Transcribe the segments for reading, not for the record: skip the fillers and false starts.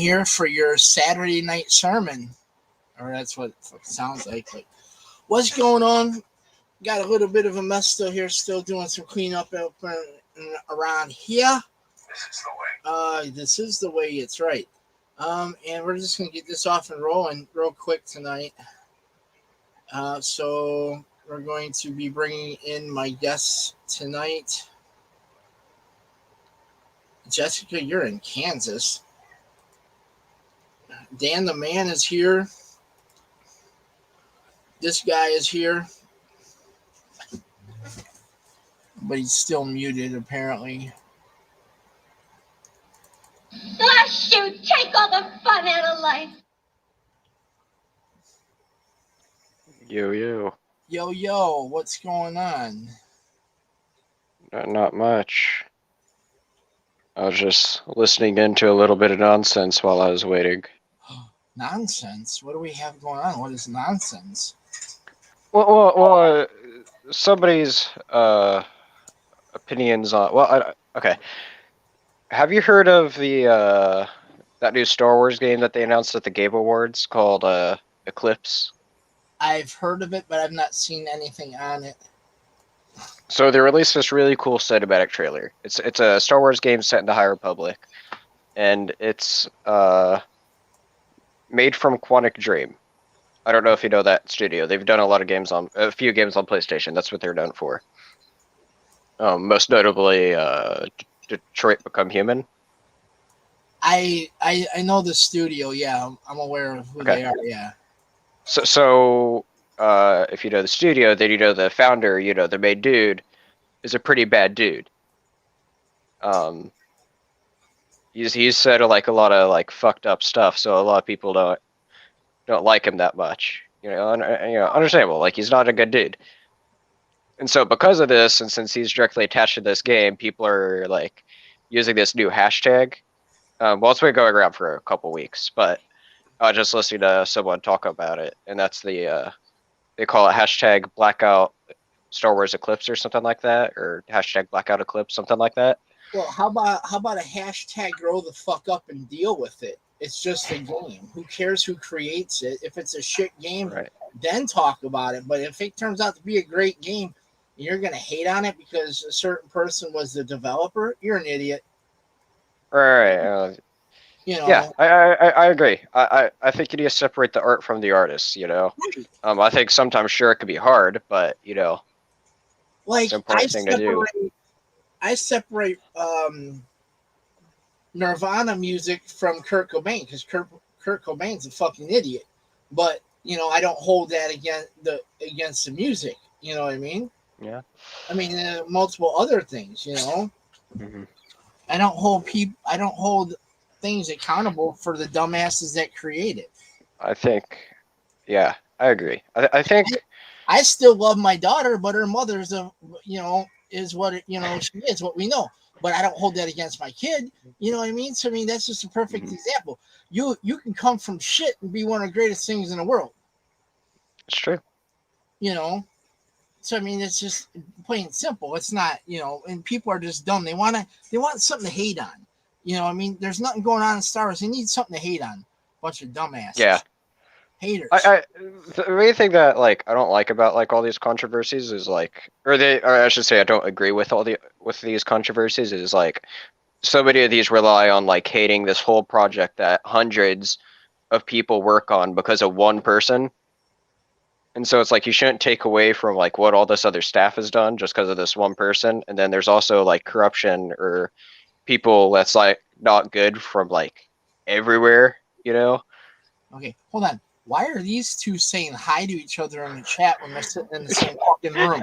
here for your Saturday night sermon, or that's what it sounds like. But what's going on? Got a little bit of a mess still here, still doing some cleanup around here. This is the way. It's right. And we're just gonna get this off and rolling real quick tonight. So we're going to be bringing in my guests tonight. Jessica, you're in Kansas. Dan the man is here. This guy is here. But he's still muted, apparently. Bless you! Take all the fun out of life! Yo. Yo, what's going on? Not much. I was just listening into a little bit of nonsense while I was waiting. Nonsense? What do we have going on? What is nonsense? Well, somebody's opinions on... okay. Have you heard of the that new Star Wars game that they announced at the Game Awards called Eclipse? I've heard of it, but I've not seen anything on it. So they released this really cool cinematic trailer. It's a Star Wars game set in the High Republic, and it's made from Quantic Dream. I don't know if you know that studio. They've done a few games on PlayStation. That's what they're known for. Most notably, Detroit Become Human. I know the studio. Yeah, I'm aware of who they are. Yeah. So if you know the studio, then you know the founder. You know the main dude is a pretty bad dude. He's said like a lot of like fucked up stuff, so a lot of people don't like him that much. Understandable. Like he's not a good dude. And so because of this, and since he's directly attached to this game, people are like using this new hashtag. Well, it's been going around for a couple weeks, but I was just listening to someone talk about it, and that's they call it hashtag blackout Star Wars Eclipse or something like that, or hashtag blackout eclipse, something like that. Well, how about a hashtag grow the fuck up and deal with it? It's just a game. Who cares who creates it? If it's a shit game, Right. Then talk about it. But if it turns out to be a great game, and you're gonna hate on it because a certain person was the developer, you're an idiot. Right. Yeah, I agree. I think you need to separate the art from the artist. I think sometimes sure it could be hard, but like it's an important thing to do. I separate Nirvana music from Kurt Cobain because Kurt Cobain's a fucking idiot. But I don't hold that against the music. You know what I mean? Yeah. I mean, multiple other things. Mm-hmm. I don't hold things accountable for the dumbasses that create it. I think, yeah, I agree. I think I still love my daughter, but her mother's is what she is, what we know. But I don't hold that against my kid. You know what I mean? So that's just a perfect example. You can come from shit and be one of the greatest things in the world. It's true. So it's just plain simple. It's not, and people are just dumb. They want something to hate on. There's nothing going on in Star Wars. They need something to hate on. Bunch of dumbasses. Yeah. Haters. The main thing that I don't like about all these controversies is or I should say I don't agree with these controversies is so many of these rely on hating this whole project that hundreds of people work on because of one person. And so it's you shouldn't take away from what all this other staff has done just because of this one person. And then there's also corruption or people that's not good from everywhere, Okay, hold on. Why are these two saying hi to each other in the chat when they're sitting in the same fucking room?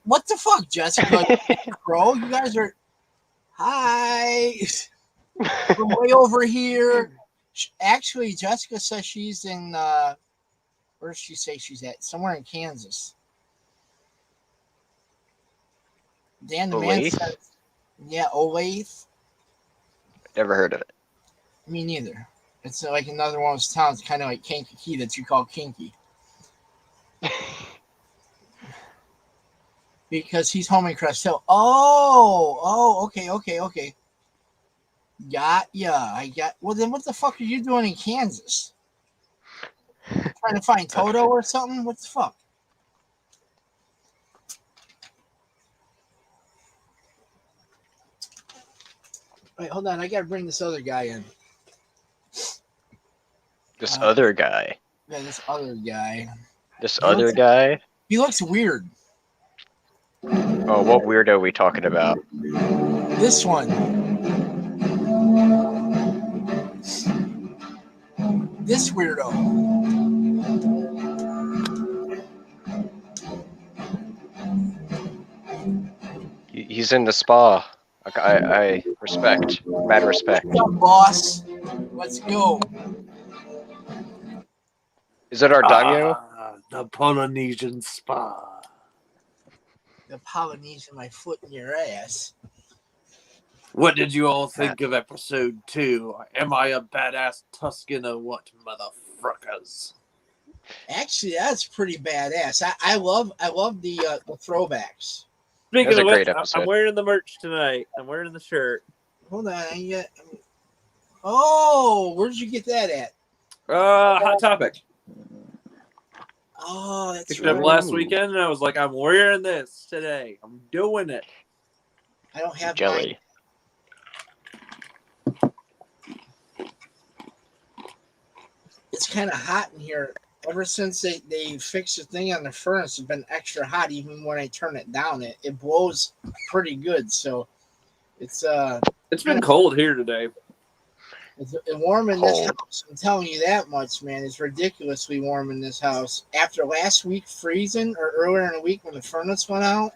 What the fuck, Jessica? Bro, you guys are hi from way over here. Actually, Jessica says she's in where does she say she's at? Somewhere in Kansas. Dan the man says, yeah, Olathe. Never heard of it. Me neither. It's another one of those towns, kind of like Kankakee that you call Kinky. Because he's home in Crest Hill. Oh, okay. Got ya. Well, then what the fuck are you doing in Kansas? Trying to find Toto or something? What the fuck? Wait, hold on. I gotta bring this other guy in. This other guy. Yeah, this other guy. This other guy. He looks weird. Oh, what weirdo are we talking about? This one. This weirdo. He's in the spa. I respect. Mad respect. What's up, boss? Let's go. Is it our daimyo? The Polynesian spa. The Polynesian, my foot in your ass. What did you all think of episode 2? Am I a badass Tuscan or what, motherfuckers? Actually, that's pretty badass. I love the throwbacks. Speaking That was of a great which, episode. I'm wearing the merch tonight. I'm wearing the shirt. Hold on, oh, where'd you get that at? Hot Topic. Oh, that's Picked it up right. last weekend, and I was like, I'm wearing this today. I'm doing it. I don't have Jelly. It's kind of hot in here. Ever since they fixed the thing on the furnace, it's been extra hot. Even when I turn it down, it blows pretty good. So it's been cold here today. It's warm in this Cold. house. I'm telling you that much, man. It's ridiculously warm in this house. After last week freezing, or earlier in the week when the furnace went out.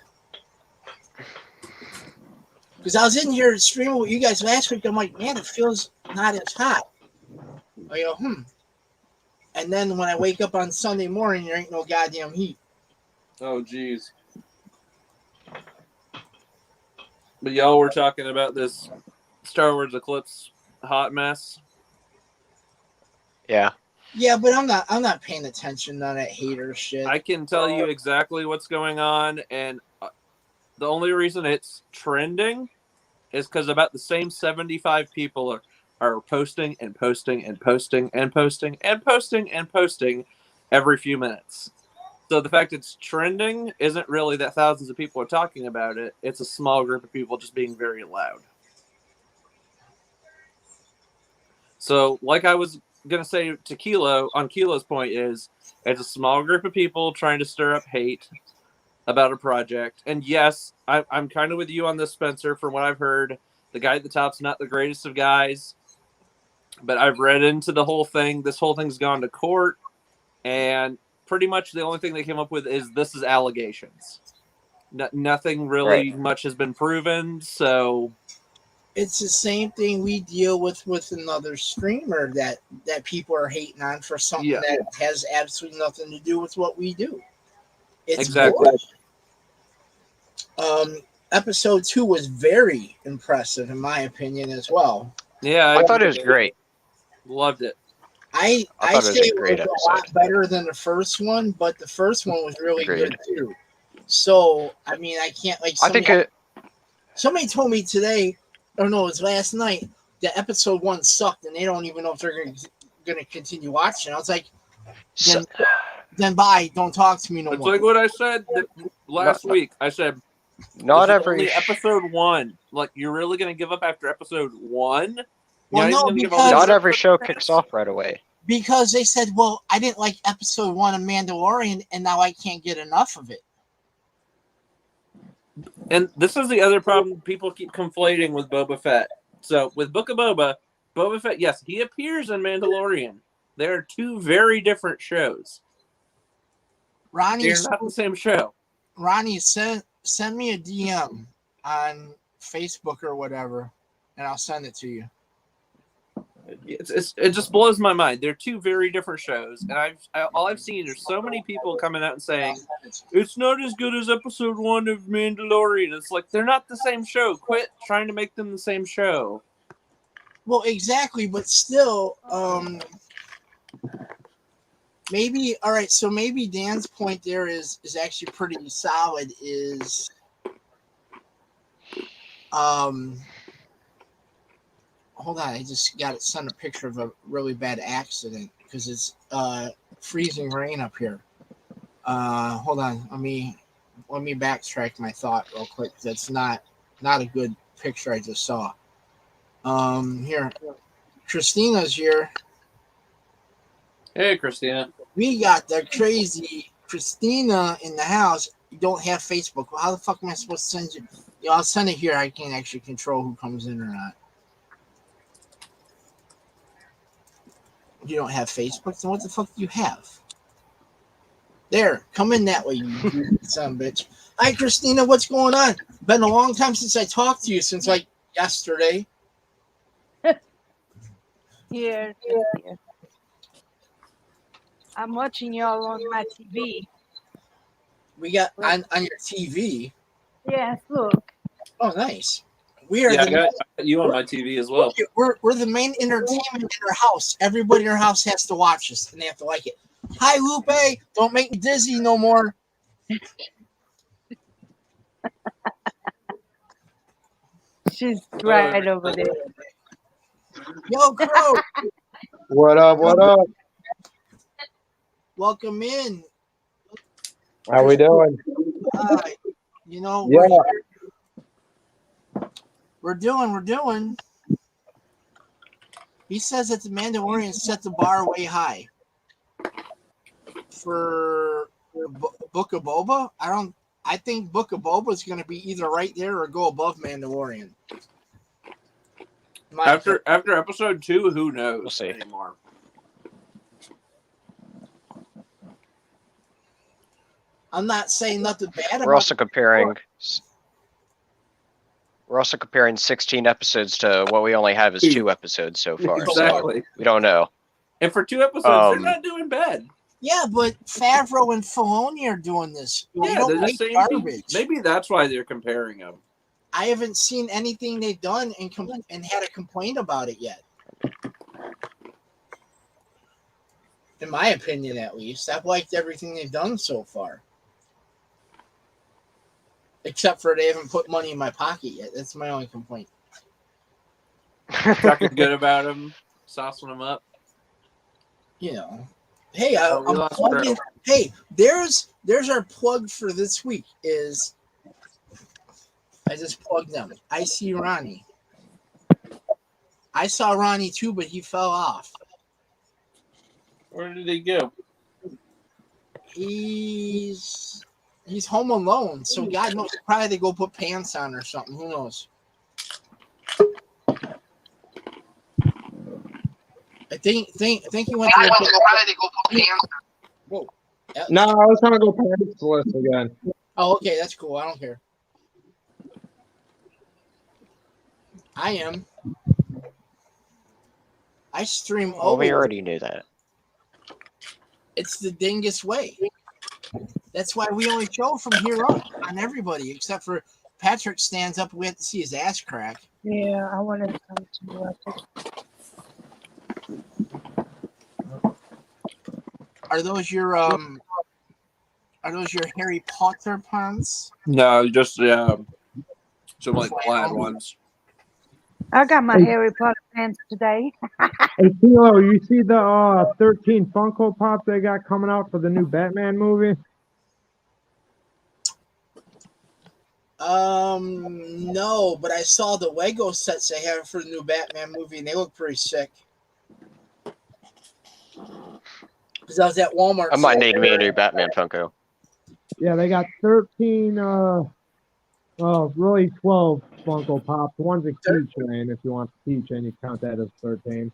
Because I was in here streaming with you guys last week. I'm like, man, it feels not as hot. I go, And then when I wake up on Sunday morning, there ain't no goddamn heat. Oh, geez. But y'all were talking about this Star Wars Eclipse hot mess. Yeah. Yeah, but I'm not paying attention to that hater shit. I can tell you exactly what's going on, and the only reason it's trending is because about the same 75 people are posting and posting and posting and posting and posting and posting every few minutes. So the fact it's trending isn't really that thousands of people are talking about it. It's a small group of people just being very loud. So like I was going to say to Kilo, on Kilo's point is, it's a small group of people trying to stir up hate about a project. And yes, I'm kind of with you on this, Spencer. From what I've heard, the guy at the top's not the greatest of guys. But I've read into the whole thing. This whole thing's gone to court. And pretty much the only thing they came up with is this is allegations. Nothing really much has been proven. So it's the same thing we deal with another streamer that people are hating on for something that has absolutely nothing to do with what we do. It's exactly. Episode 2 was very impressive in my opinion as well. Yeah, I thought it was great. Loved it. I thought say it was a lot better than the first one, but the first one was really good too. So I mean, I can't like. Somebody told me today, or no, it was last night, that episode 1 sucked, and they don't even know if they're going to continue watching. I was like, then bye, don't talk to me no more. It's like what I said last week. I said, not every episode 1. Like, you're really going to give up after episode 1? Well, no, because not every show kicks off right away. Because they said, well, I didn't like episode 1 of Mandalorian, and now I can't get enough of it. And this is the other problem people keep conflating with Boba Fett. So with Book of Boba Fett, yes, he appears in Mandalorian. They are two very different shows. They're not the same show. Ronnie, send me a DM on Facebook or whatever, and I'll send it to you. It just blows my mind. They're two very different shows, and all I've seen is so many people coming out and saying it's not as good as episode 1 of Mandalorian. It's like they're not the same show. Quit trying to make them the same show. Well, exactly, but still, maybe all right. So maybe Dan's point there is actually pretty solid. hold on, I just got sent a picture of a really bad accident because it's freezing rain up here. Hold on, let me backtrack my thought real quick. That's not a good picture I just saw. Here, Christina's here. Hey, Christina. We got the crazy Christina in the house. You don't have Facebook. Well, how the fuck am I supposed to send you? I'll send it here. I can't actually control who comes in or not. You don't have Facebook? Then what the fuck do you have? There, come in that way, you son of a bitch. Hi, Christina. What's going on? Been a long time since I talked to you, since like yesterday. Here. I'm watching y'all on my TV. We got on your TV. Yes, look. Oh, nice. We are Yeah, I got you on my TV as well. We're the main entertainment in our house. Everybody in our house has to watch us, and they have to like it. Hi, Lupe. Don't make me dizzy no more. She's right over there. Yo, Crow. What up? What up? Welcome in. How we doing? You know, Yeah. we're doing. He says that the Mandalorian set the bar way high for Book of Boba. I think Book of Boba is going to be either right there or go above Mandalorian. After episode 2, who knows? We'll see. Anymore. I'm not saying nothing bad about We're also comparing 16 episodes to what we only have is 2 episodes so far. Exactly. So we don't know. And for 2 episodes, they're not doing bad. Yeah, but Favreau and Filoni are doing this. Yeah, they're the same garbage. Maybe that's why they're comparing them. I haven't seen anything they've done and had a complaint about it yet. In my opinion, at least. I've liked everything they've done so far. Except for they haven't put money in my pocket yet. That's my only complaint. Talking good about them, saucing them up. You know. Hey, we I'm lost plugging. Crow. Hey, there's our plug for this week is I just plugged them. I see Ronnie. I saw Ronnie too, but he fell off. Where did he go? He's home alone, so God knows. Probably they go put pants on or something. Who knows? I think he went to go put pants on. Whoa. No, I was trying to go pantsless again. Oh, okay, that's cool. I don't care. I am. I stream Well, we already knew that. It's the dingus way. That's why we only show from here up on everybody, except for Patrick stands up. We have to see his ass crack. Yeah, I wanted to come to watch it. Are those your Harry Potter pants? No, just some like plaid ones. I got my Harry Potter pants today. Hey, Kilo, you see the 13 Funko Pops they got coming out for the new Batman movie? No, but I saw the Lego sets they have for the new Batman movie, and they look pretty sick. Because I was at Walmart. I might need me a new Batman Funko. Yeah, they got 13, really 12 Funko Pops. One's a keychain. If you want the keychain, you count that as 13.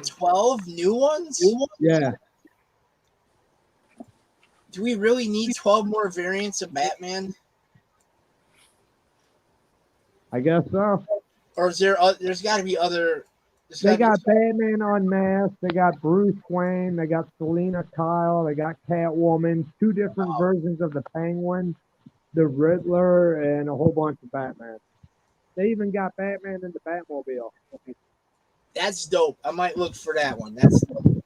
12 new ones? Yeah. Do we really need 12 more variants of Batman? I guess so. Or is there's got to be other... They got Batman Unmasked. They got Bruce Wayne. They got Selena Kyle. They got Catwoman. 2 different versions of the Penguin, the Riddler, and a whole bunch of Batman. They even got Batman in the Batmobile. That's dope. I might look for that one. That's dope.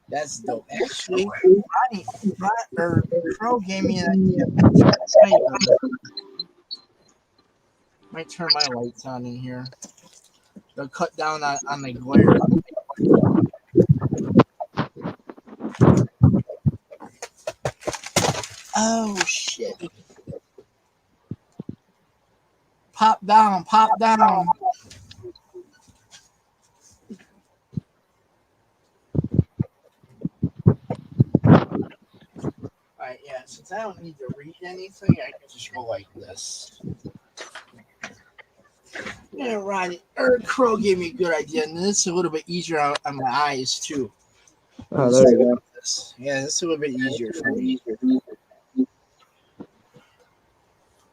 That's dope. Actually, Crow gave me an idea. me turn my lights on in here. They'll cut down on the glare. Oh shit! Pop down, pop down. Alright, yeah, since I don't need to read anything, I can just go like this. Yeah, Ronnie. Eric Crow gave me a good idea, and this is a little bit easier on my eyes, too. Oh, there you go. Yeah, this is a little bit easier for me.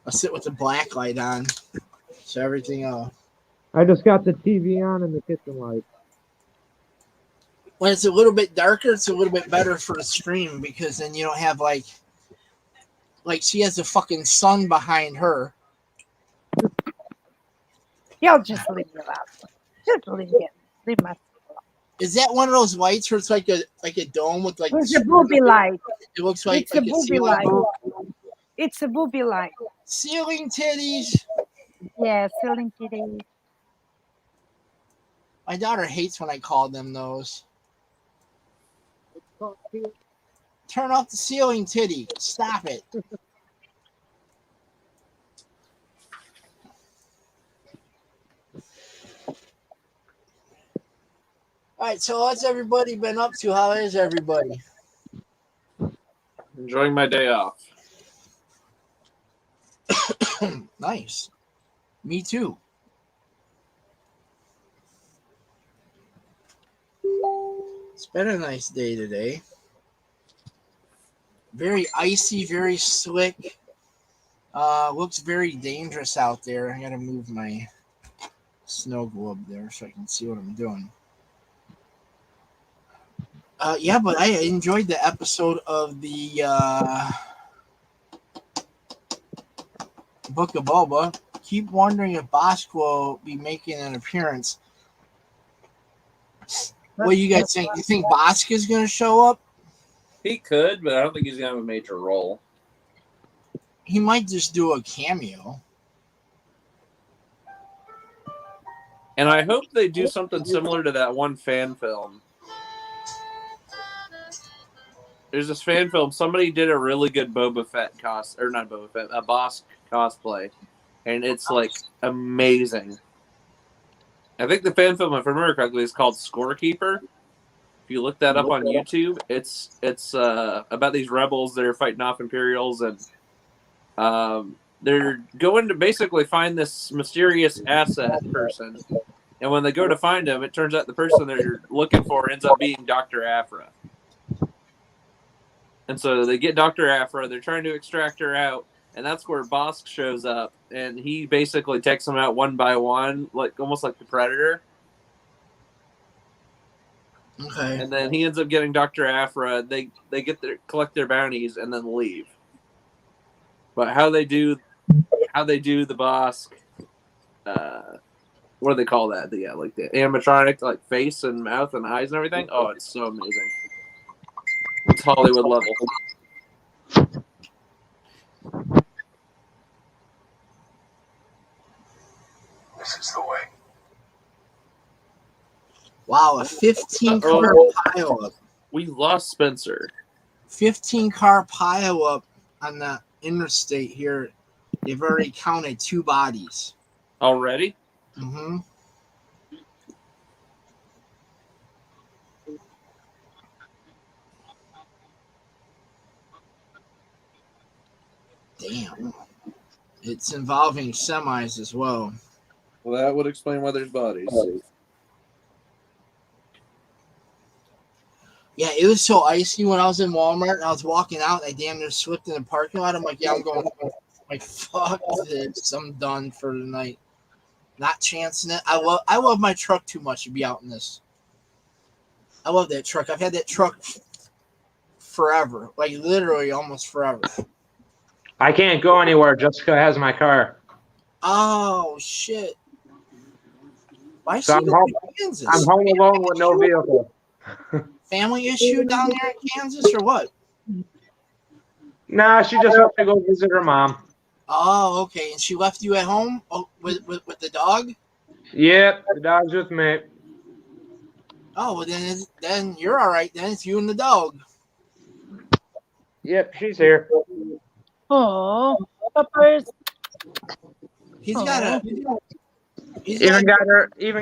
I'll sit with the black light on, so everything I just got the TV on and the kitchen light. when it's a little bit darker, it's a little bit better for the stream because then you don't have like she has the fucking sun behind her. Y'all just leave me alone. Just leave it. Leave my. Is that one of those lights where it's like a dome with like? It's a booby light. It looks like It's a booby ceiling light. It's a booby light. Ceiling titties. Yeah, ceiling titties. My daughter hates when I call them those. Turn off the ceiling titty. Stop it. All right, so what's everybody been up to? How is everybody? Enjoying my day off. Nice. Me too. It's been a nice day today. Very icy, very slick. Looks very dangerous out there. I gotta move my snow globe there so I can see what I'm doing. Yeah, but I enjoyed the episode of the Book of Boba. Keep wondering if Bosk will be making an appearance. What do you guys think? You think Bosk is going to show up? He could, but I don't think he's gonna have a major role. He might just do a cameo. And I hope they do something similar to that one fan film. There's this fan film. Somebody did a really good Boba Fett not Boba Fett, a Bosk cosplay, and it's like amazing. I think the fan film, if I remember correctly, is called Scorekeeper. If you look that up on YouTube, it's about these rebels that are fighting off Imperials, and they're going to basically find this mysterious asset person. And when they go to find him, it turns out the person they're looking for ends up being Dr. Aphra. And so they get Dr. Aphra, they're trying to extract her out, and that's where Bosk shows up, and he basically takes them out one by one, like almost like the Predator. Okay. And then he ends up getting Dr. Aphra. They collect their bounties and then leave. But how they do the Bosk, what do they call that? The like the animatronic, like face and mouth and eyes and everything. Oh, it's so amazing. It's Hollywood level. This is the way. Wow, a 15-car pileup. We lost Spencer. 15-car pileup on the interstate here. They've already counted 2 bodies. Already? Mm-hmm. Damn. It's involving semis as well. Well, that would explain why there's bodies. Yeah, it was so icy when I was in Walmart and I was walking out. I damn near slipped in the parking lot. I'm like, yeah, I'm going home. Like, fuck this. I'm done for the night. Not chancing it. I love my truck too much to be out in this. I love that truck. I've had that truck forever. Like, literally almost forever. I can't go anywhere. Jessica has my car. Oh, shit. Why So she go to Kansas? I'm home alone with no vehicle. Family issue down there in Kansas or what? Nah, she just wants to go visit her mom. Oh, okay. And she left you at home with the dog? Yep, the dog's with me. Oh, well, then you're all right. Then it's you and the dog. Yep, she's here. Oh, Peppers. He's got a. He's Even got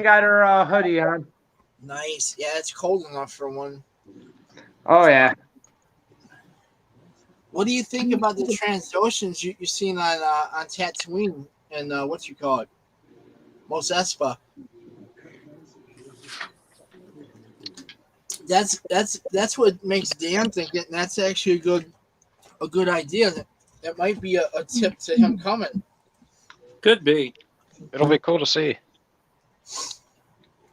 got her hoodie on. nice. Yeah, it's cold enough for one. Oh yeah. What do you think about the Transoceans you've seen on Tatooine and what you call it, Mos Espa? That's what makes Dan think it, and that's actually a good idea. That might be a tip to him coming. Could be. It'll be cool to see.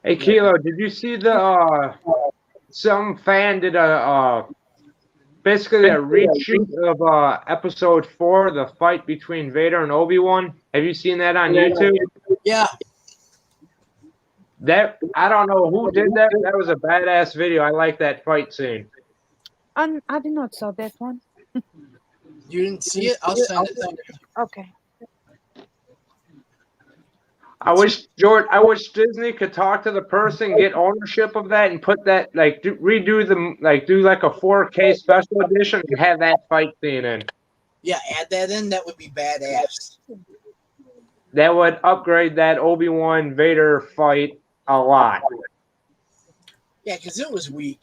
Hey Kilo, did you see the some fan did a basically a reshoot of episode 4, the fight between Vader and Obi-Wan? Have you seen that on YouTube? Yeah, That I don't know who did that. But that was a badass video. I like that fight scene. I did not saw that one. you didn't see it? I'll send it to you. Okay. I wish Disney could talk to the person, get ownership of that, and put that redo them do like a 4K special edition and have that fight scene in. Yeah, add that in. That would be badass. That would upgrade that Obi-Wan Vader fight a lot. Yeah, because it was weak.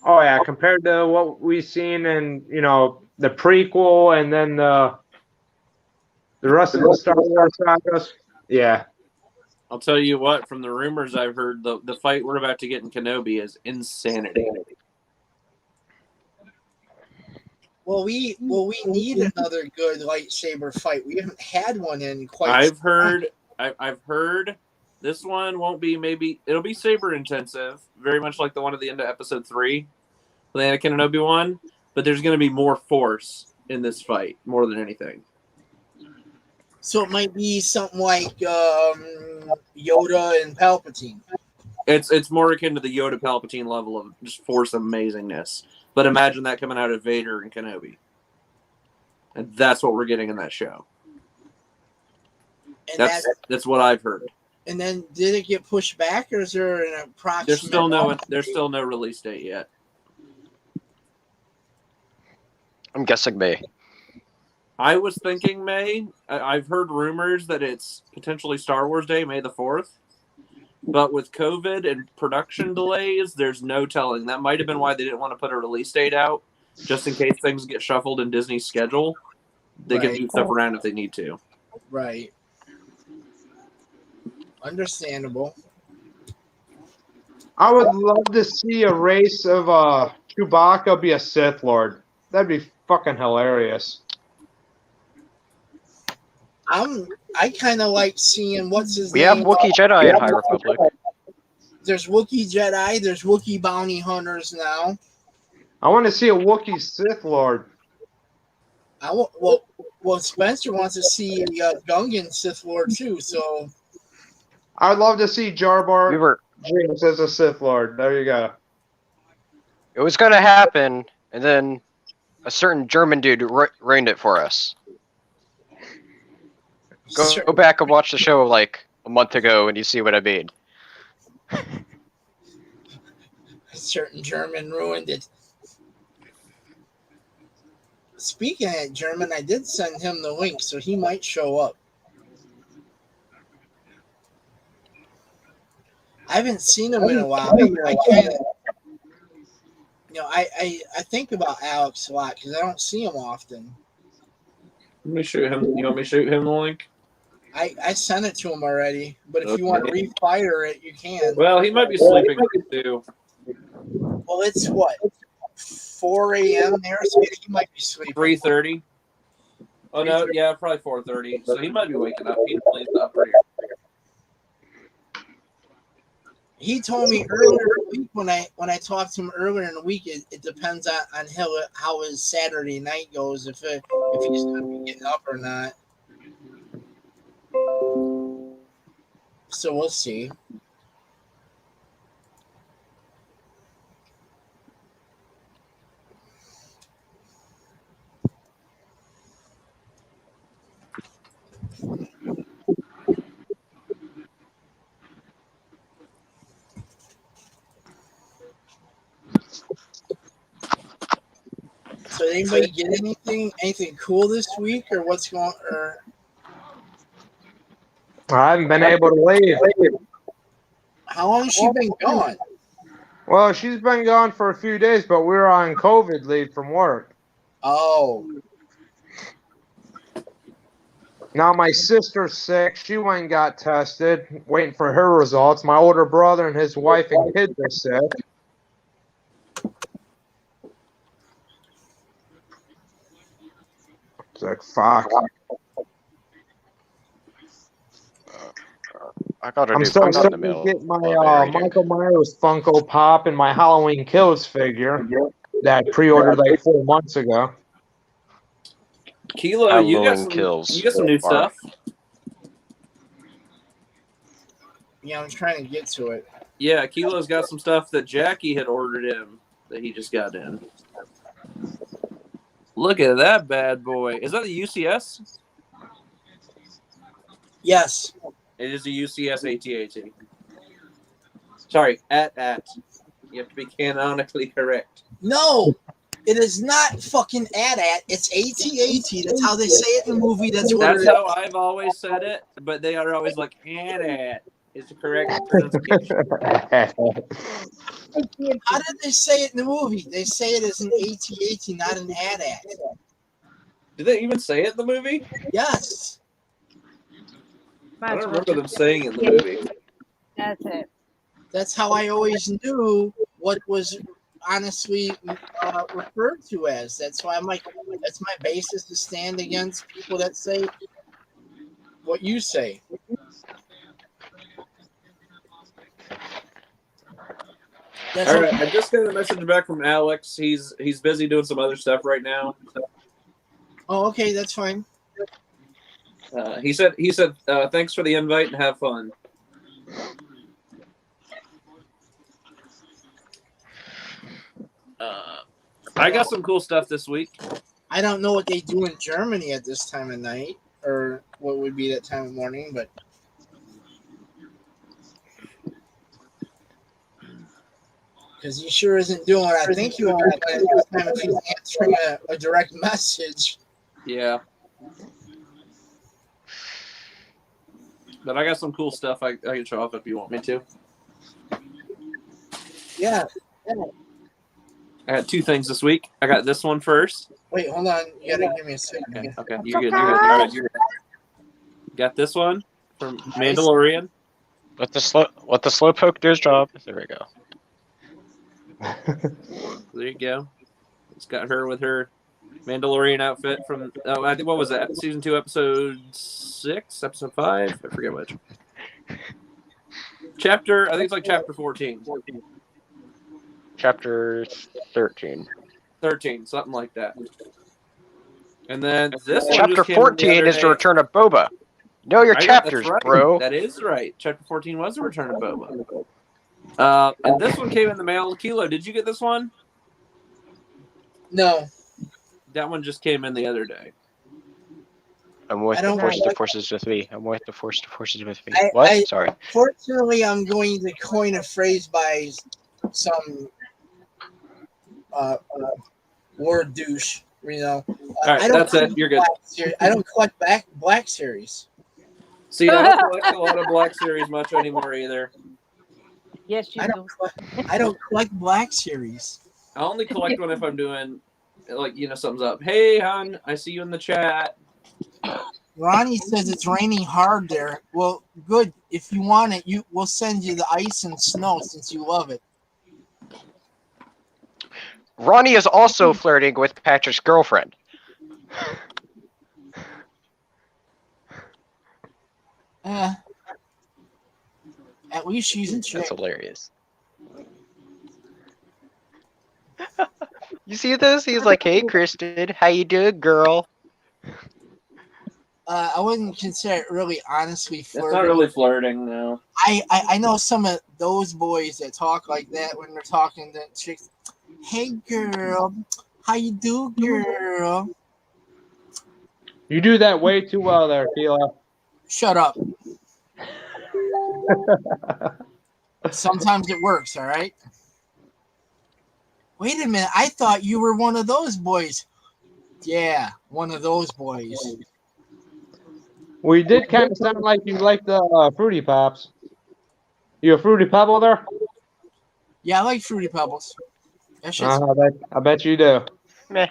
Oh yeah, compared to what we've seen in the prequel and then the rest of the Star Wars sagas. Yeah. I'll tell you what, from the rumors I've heard, the fight we're about to get in Kenobi is insanity. Well, we need another good lightsaber fight. We haven't had one in quite. I've heard this one won't be, maybe it'll be saber intensive, very much like the one at the end of episode 3, the Anakin and Obi-Wan, but there's going to be more force in this fight more than anything. So it might be something like Yoda and Palpatine. It's more akin to the Yoda Palpatine level of just force amazingness. But imagine that coming out of Vader and Kenobi. And that's what we're getting in that show. And That's what I've heard. And then did it get pushed back, or is there an approximate? There's still no release date yet. I'm guessing May. I was thinking May. I've heard rumors that it's potentially Star Wars Day, May the 4th. But with COVID and production delays, there's no telling. That might have been why they didn't want to put a release date out, just in case things get shuffled in Disney's schedule. They can move stuff around if they need to. Right. Understandable. I would love to see a race of Chewbacca be a Sith Lord. That'd be fucking hilarious. I kind of like seeing what's his We name. have Wookiee Jedi in High Republic. There's Wookiee Jedi. There's Wookiee bounty hunters now. I want to see a Wookiee Sith Lord. Well, Spencer wants to see a Gungan Sith Lord too. So I'd love to see Jar Bar Binks as a Sith Lord. There you go. It was going to happen, and then a certain German dude ruined it for us. Go back and watch the show like a month ago, and you see what I mean. a certain German ruined it. Speaking of German, I did send him the link, so he might show up. I haven't seen him in a while. I kind of, I think about Alex a lot because I don't see him often. Let me shoot him. You want me to shoot him the link? I sent it to him already, but if you want to refire it, you can. Well, he might be sleeping too. Well, it's what, 4 a.m. there, so he might be sleeping. 3:30. Oh no, yeah, probably 4:30. So he might be waking up. He's up here. He told me earlier in the week when I talked to him earlier in the week, it depends on how his Saturday night goes, if he's going to be getting up or not. So we'll see. So did anybody get anything cool this week, or what's going? Or I haven't been able to leave. how long has she been gone? Well, she's been gone for a few days, but we were on COVID leave from work. Oh, Now my sister's sick. She went and got tested, waiting for her results. My older brother and his wife and kids are sick. It's like, fuck. I got a I'm new still phone in the trying to mail. get my while they're reading. Michael Myers Funko Pop and my Halloween Kills figure that I pre-ordered like 4 months ago. Kilo, you got some new stuff. yeah, I'm trying to get to it. Yeah, Kilo's got some stuff that Jackie had ordered him that he just got in. Look at that bad boy. Is that the UCS? Yes. It is a UCS AT-AT. Sorry, at. You have to be canonically correct. No, it is not fucking at. It's AT-AT. That's how they say it in the movie. That's how I've always said it, but they are always like at. Is the correct pronunciation. How did they say it in the movie? They say it as an AT-AT, not an at. Did they even say it in the movie? Yes. I don't remember them saying it in the movie. That's it. That's how I always knew what was honestly referred to as. That's why I'm like, that's my basis to stand against people that say what you say. That's all right, I just got a message back from Alex. He's busy doing some other stuff right now. Oh, okay, that's fine. He said thanks for the invite and have fun. I got some cool stuff this week. I don't know what they do in Germany at this time of night, or what would be that time of morning, but because he sure isn't doing what I think he would be doing at this time if he's answering a direct message. Yeah. But I got some cool stuff I can show off if you want me to. Yeah. I got 2 things this week. I got this one first. Wait, hold on. You gotta give me a second. Okay. You're good. All right, you're good. Got this one from Mandalorian. Let the slowpoke do his job. There we go. There you go. It's got her with her Mandalorian outfit from I think what was that? Season 2, episode 6, episode 5? I forget which. Chapter, I think it's like chapter 14. Chapter 13. 13, something like that. And then this one Chapter just came 14 is the return of Boba. Know your chapters, that's right. bro. That is right. Chapter 14 was the return of Boba. And this one came in the mail. Kilo, did you get this one? No. That one just came in the other day. I'm with the forces with me. I'm with the forces with me. Sorry. Fortunately, I'm going to coin a phrase by some word douche. You know. All right, that's it. You're good. I don't collect Black Series. See, I don't collect a lot of Black Series much anymore either. Yes, you do. I don't collect Black Series. I only collect one if I'm doing, like, something's up. Hey, hon, I see you in the chat. Ronnie says it's raining hard there. Well, good. If you want it, we'll send you the ice and snow since you love it. Ronnie is also flirting with Patrick's girlfriend. At least she's in shape. That's hilarious. You see this? He's like, "Hey, Kristen, how you doing, girl?" I wouldn't consider it really honestly flirting. It's not really flirting, no. I know some of those boys that talk like that when they're talking to chicks. Hey, girl, how you do, girl? You do that way too well there, Kilo. Shut up. Sometimes it works, all right? Wait a minute. I thought you were one of those boys. Yeah, one of those boys. Well, you did kind of sound like you like the Fruity Pops. You a Fruity Pebble there? Yeah, I like Fruity Pebbles. That shit's I bet you do. Meh.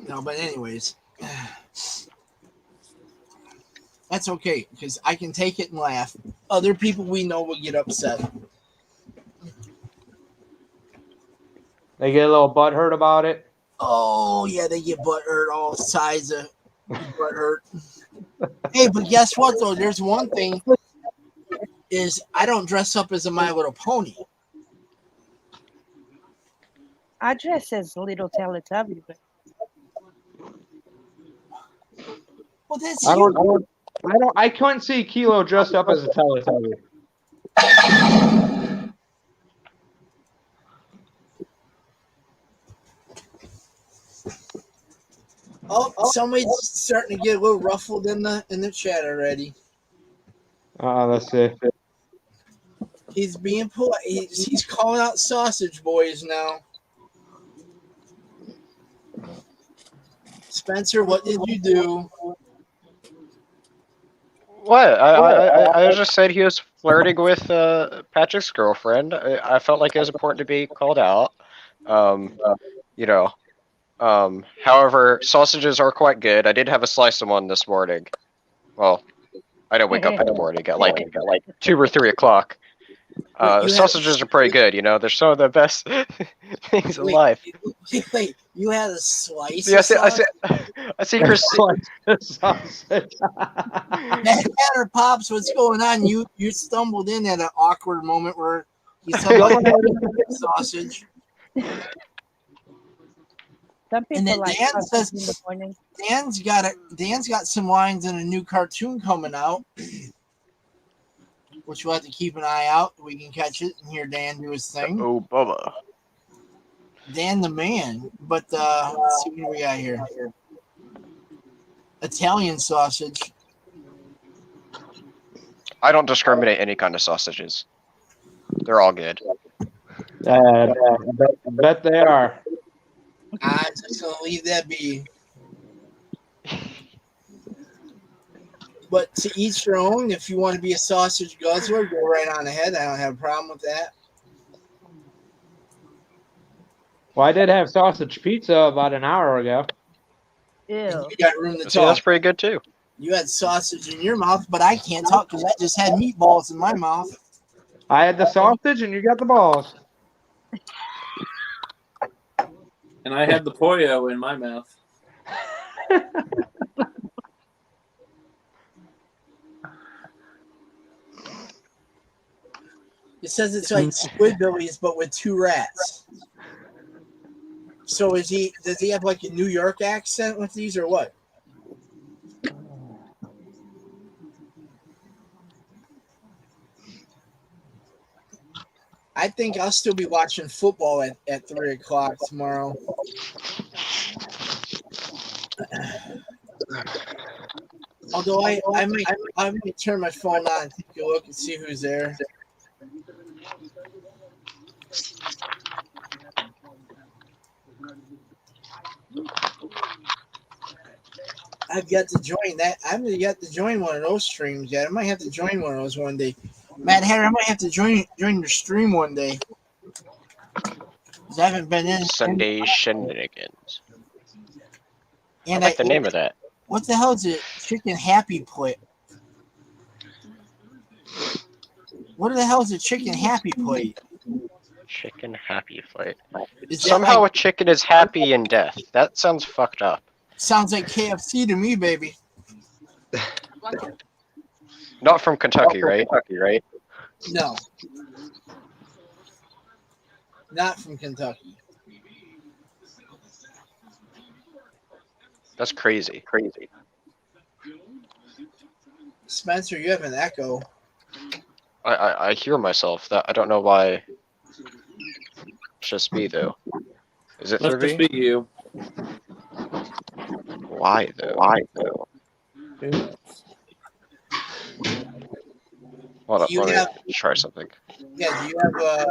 no, but anyways, that's okay because I can take it and laugh. Other people we know will get upset. They get a little butthurt about it. Oh yeah, they get butthurt, all sides of butthurt. Hey, but guess what though? There's one thing is I don't dress up as a My Little Pony. I dress as a little Teletubby, but Well, that's I you. don't. I couldn't see Kilo dressed up as a Teletubby. Oh, somebody's starting to get a little ruffled in the chat already. Let's see. He's being polite. He's calling out sausage boys now. Spencer, what did you do? What? I just said he was flirting with Patrick's girlfriend. I felt like it was important to be called out. You know. However, sausages are quite good. I did have a slice of one this morning. Well, I didn't wake up in the morning at like 2 or 3 o'clock. Sausages are pretty good. You know, they're some of the best things in life. Wait, you had a slice? Yeah, I see Chris. Matter Pops, what's going on? You stumbled in at an awkward moment where he's talking about sausage. some people And then like Dan sausage says in the morning. Dan's got some lines in a new cartoon coming out, which we'll have to keep an eye out. We can catch it and hear Dan do his thing. Oh, Bubba. Dan the man. But let's see what we got here. Italian sausage. I don't discriminate any kind of sausages. They're all good. Bet they are. I'm just gonna leave that be. But to each their own. If you want to be a sausage guzzler, go right on ahead. I don't have a problem with that. Well, I did have sausage pizza about an hour ago. And Ew. you got room to See, that's talk. pretty good too. You had sausage in your mouth, but I can't talk because I just had meatballs in my mouth. I had the sausage and you got the balls. And I had the pollo in my mouth. It says it's like Squidbillies, but with 2 rats. So does he have like a New York accent with these or what? I think I'll still be watching football at 3 o'clock tomorrow. Although I might turn my phone on and take a look and see who's there. I've got to join that. I haven't got to join one of those streams yet. I might have to join one of those one day. Matt Hatter, I might have to join your stream one day. 'Cause I haven't been in. Sunday shenanigans. And I like the name of that. What the hell is it? Chicken Happy Plate. What the hell is a Chicken Happy Plate? Chicken happy plate. Is that Somehow like, a chicken is happy in death. That sounds fucked up. sounds like KFC to me, baby. Not from Kentucky, right? No. Not from Kentucky. That's crazy. Spencer, you have an echo. I hear myself. That I don't know why. It's just me though. Is it Must for just me? be you. Why though? Hold up, Do you let me have- try something. Yeah, do you have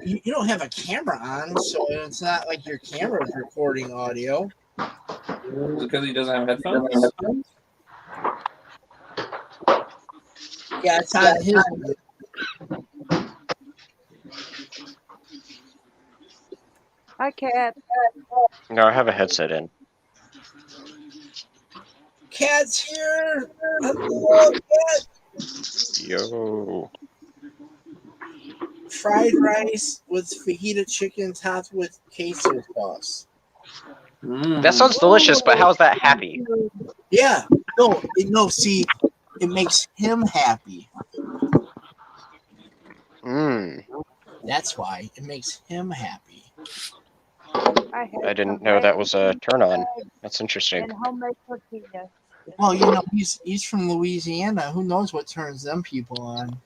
you don't have a camera on, so it's not like your camera's recording audio. Is it because he doesn't have headphones? Yeah, it's on his. Hi, Cat. No, I have a headset in. Cat's here. Hello, Cat. Yo. Fried rice with fajita chicken topped with queso sauce. That sounds delicious, but how's that happy? Yeah, no. See, it makes him happy. Mmm. That's why it makes him happy. I didn't know that was a turn on. That's interesting. And homemade tortillas. Well, you know, he's from Louisiana. Who knows what turns them people on?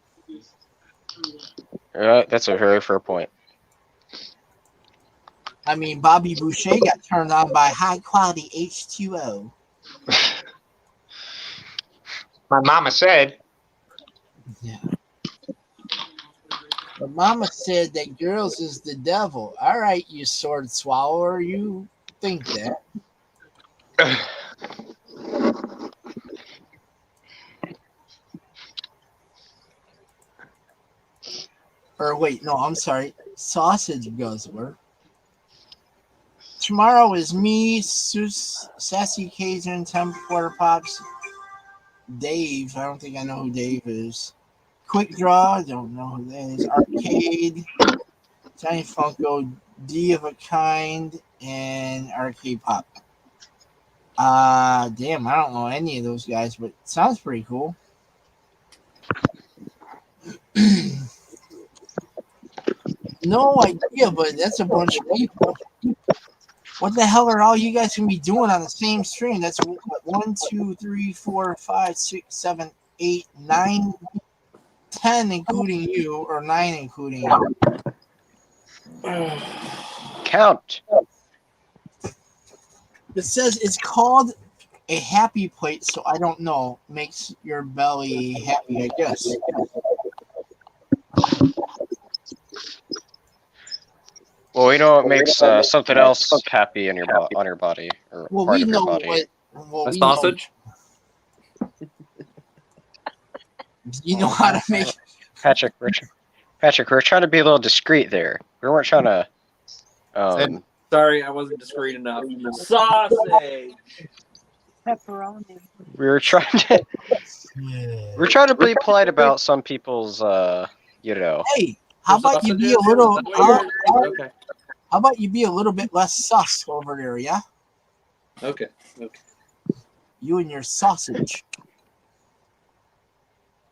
That's a very fair point. I mean, Bobby Boucher got turned on by high quality H2O. My mama said. Yeah. But Mama said that girls is the devil. All right, you sword swallower, you think that. Or wait, no, I'm sorry. Sausage guzzler. Tomorrow is me, Sassy Cajun, Temp Quarter Pops, Dave. I don't think I know who Dave is. Quick Draw. I don't know who that is. Arcade. Johnny Funko. D of a Kind. And Arcade Pop. Damn, I don't know any of those guys, but it sounds pretty cool. No idea, but that's a bunch of people. What the hell are all you guys gonna be doing on the same stream? That's 1, 2, 3, 4, 5, 6, 7, 8, 9, 10, including you, or 9, including you. Count. It says it's called a happy plate, so I don't know. Makes your belly happy, I guess. Well, we know it makes something else happy in your on your body or Well, part we of your know body. A sausage? You know how to make. Patrick, we're trying to be a little discreet there. We weren't trying to. Sorry, I wasn't discreet enough. Sausage! Pepperoni. We were trying to. We're trying to be polite about some people's, you know. Hey, how about you be a little? Okay. How about you be a little bit less sus over there, yeah? Okay. You and your sausage.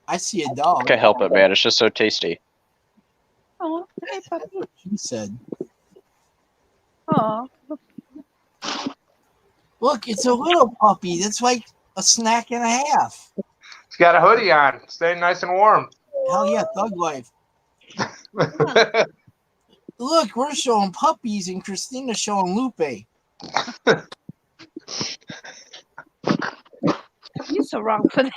I see a dog. I can't help it, man. It's just so tasty. Oh, hey, puppy. She said. Oh, Look, it's a little puppy. That's like a snack and a half. He's got a hoodie on. Staying nice and warm. Hell yeah, thug life. Look, we're showing puppies and Christina's showing Lupe. you're so wrong for that.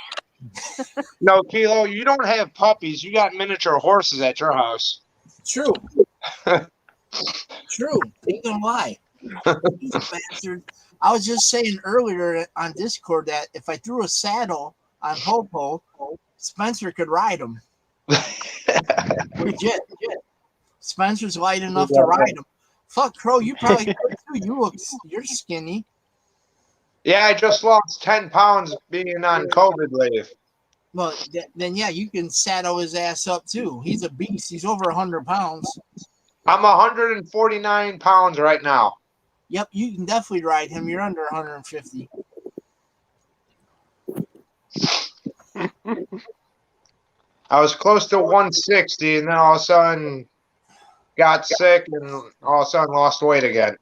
No, Kilo, you don't have puppies. You got miniature horses at your house. True. True. Ain't gonna lie. He's a bastard. I was just saying earlier on Discord that if I threw a saddle on Popo, Spencer could ride him. Legit. Spencer's light enough to ride him. Fuck, Crow, you probably could too. You're skinny. Yeah, I just lost 10 pounds being on COVID leave. Well, then yeah, you can saddle his ass up too. He's a beast. He's over 100 pounds. I'm 149 pounds right now. Yep, you can definitely ride him. You're under 150. I was close to 160, and then all of a sudden got sick, and all of a sudden lost weight again.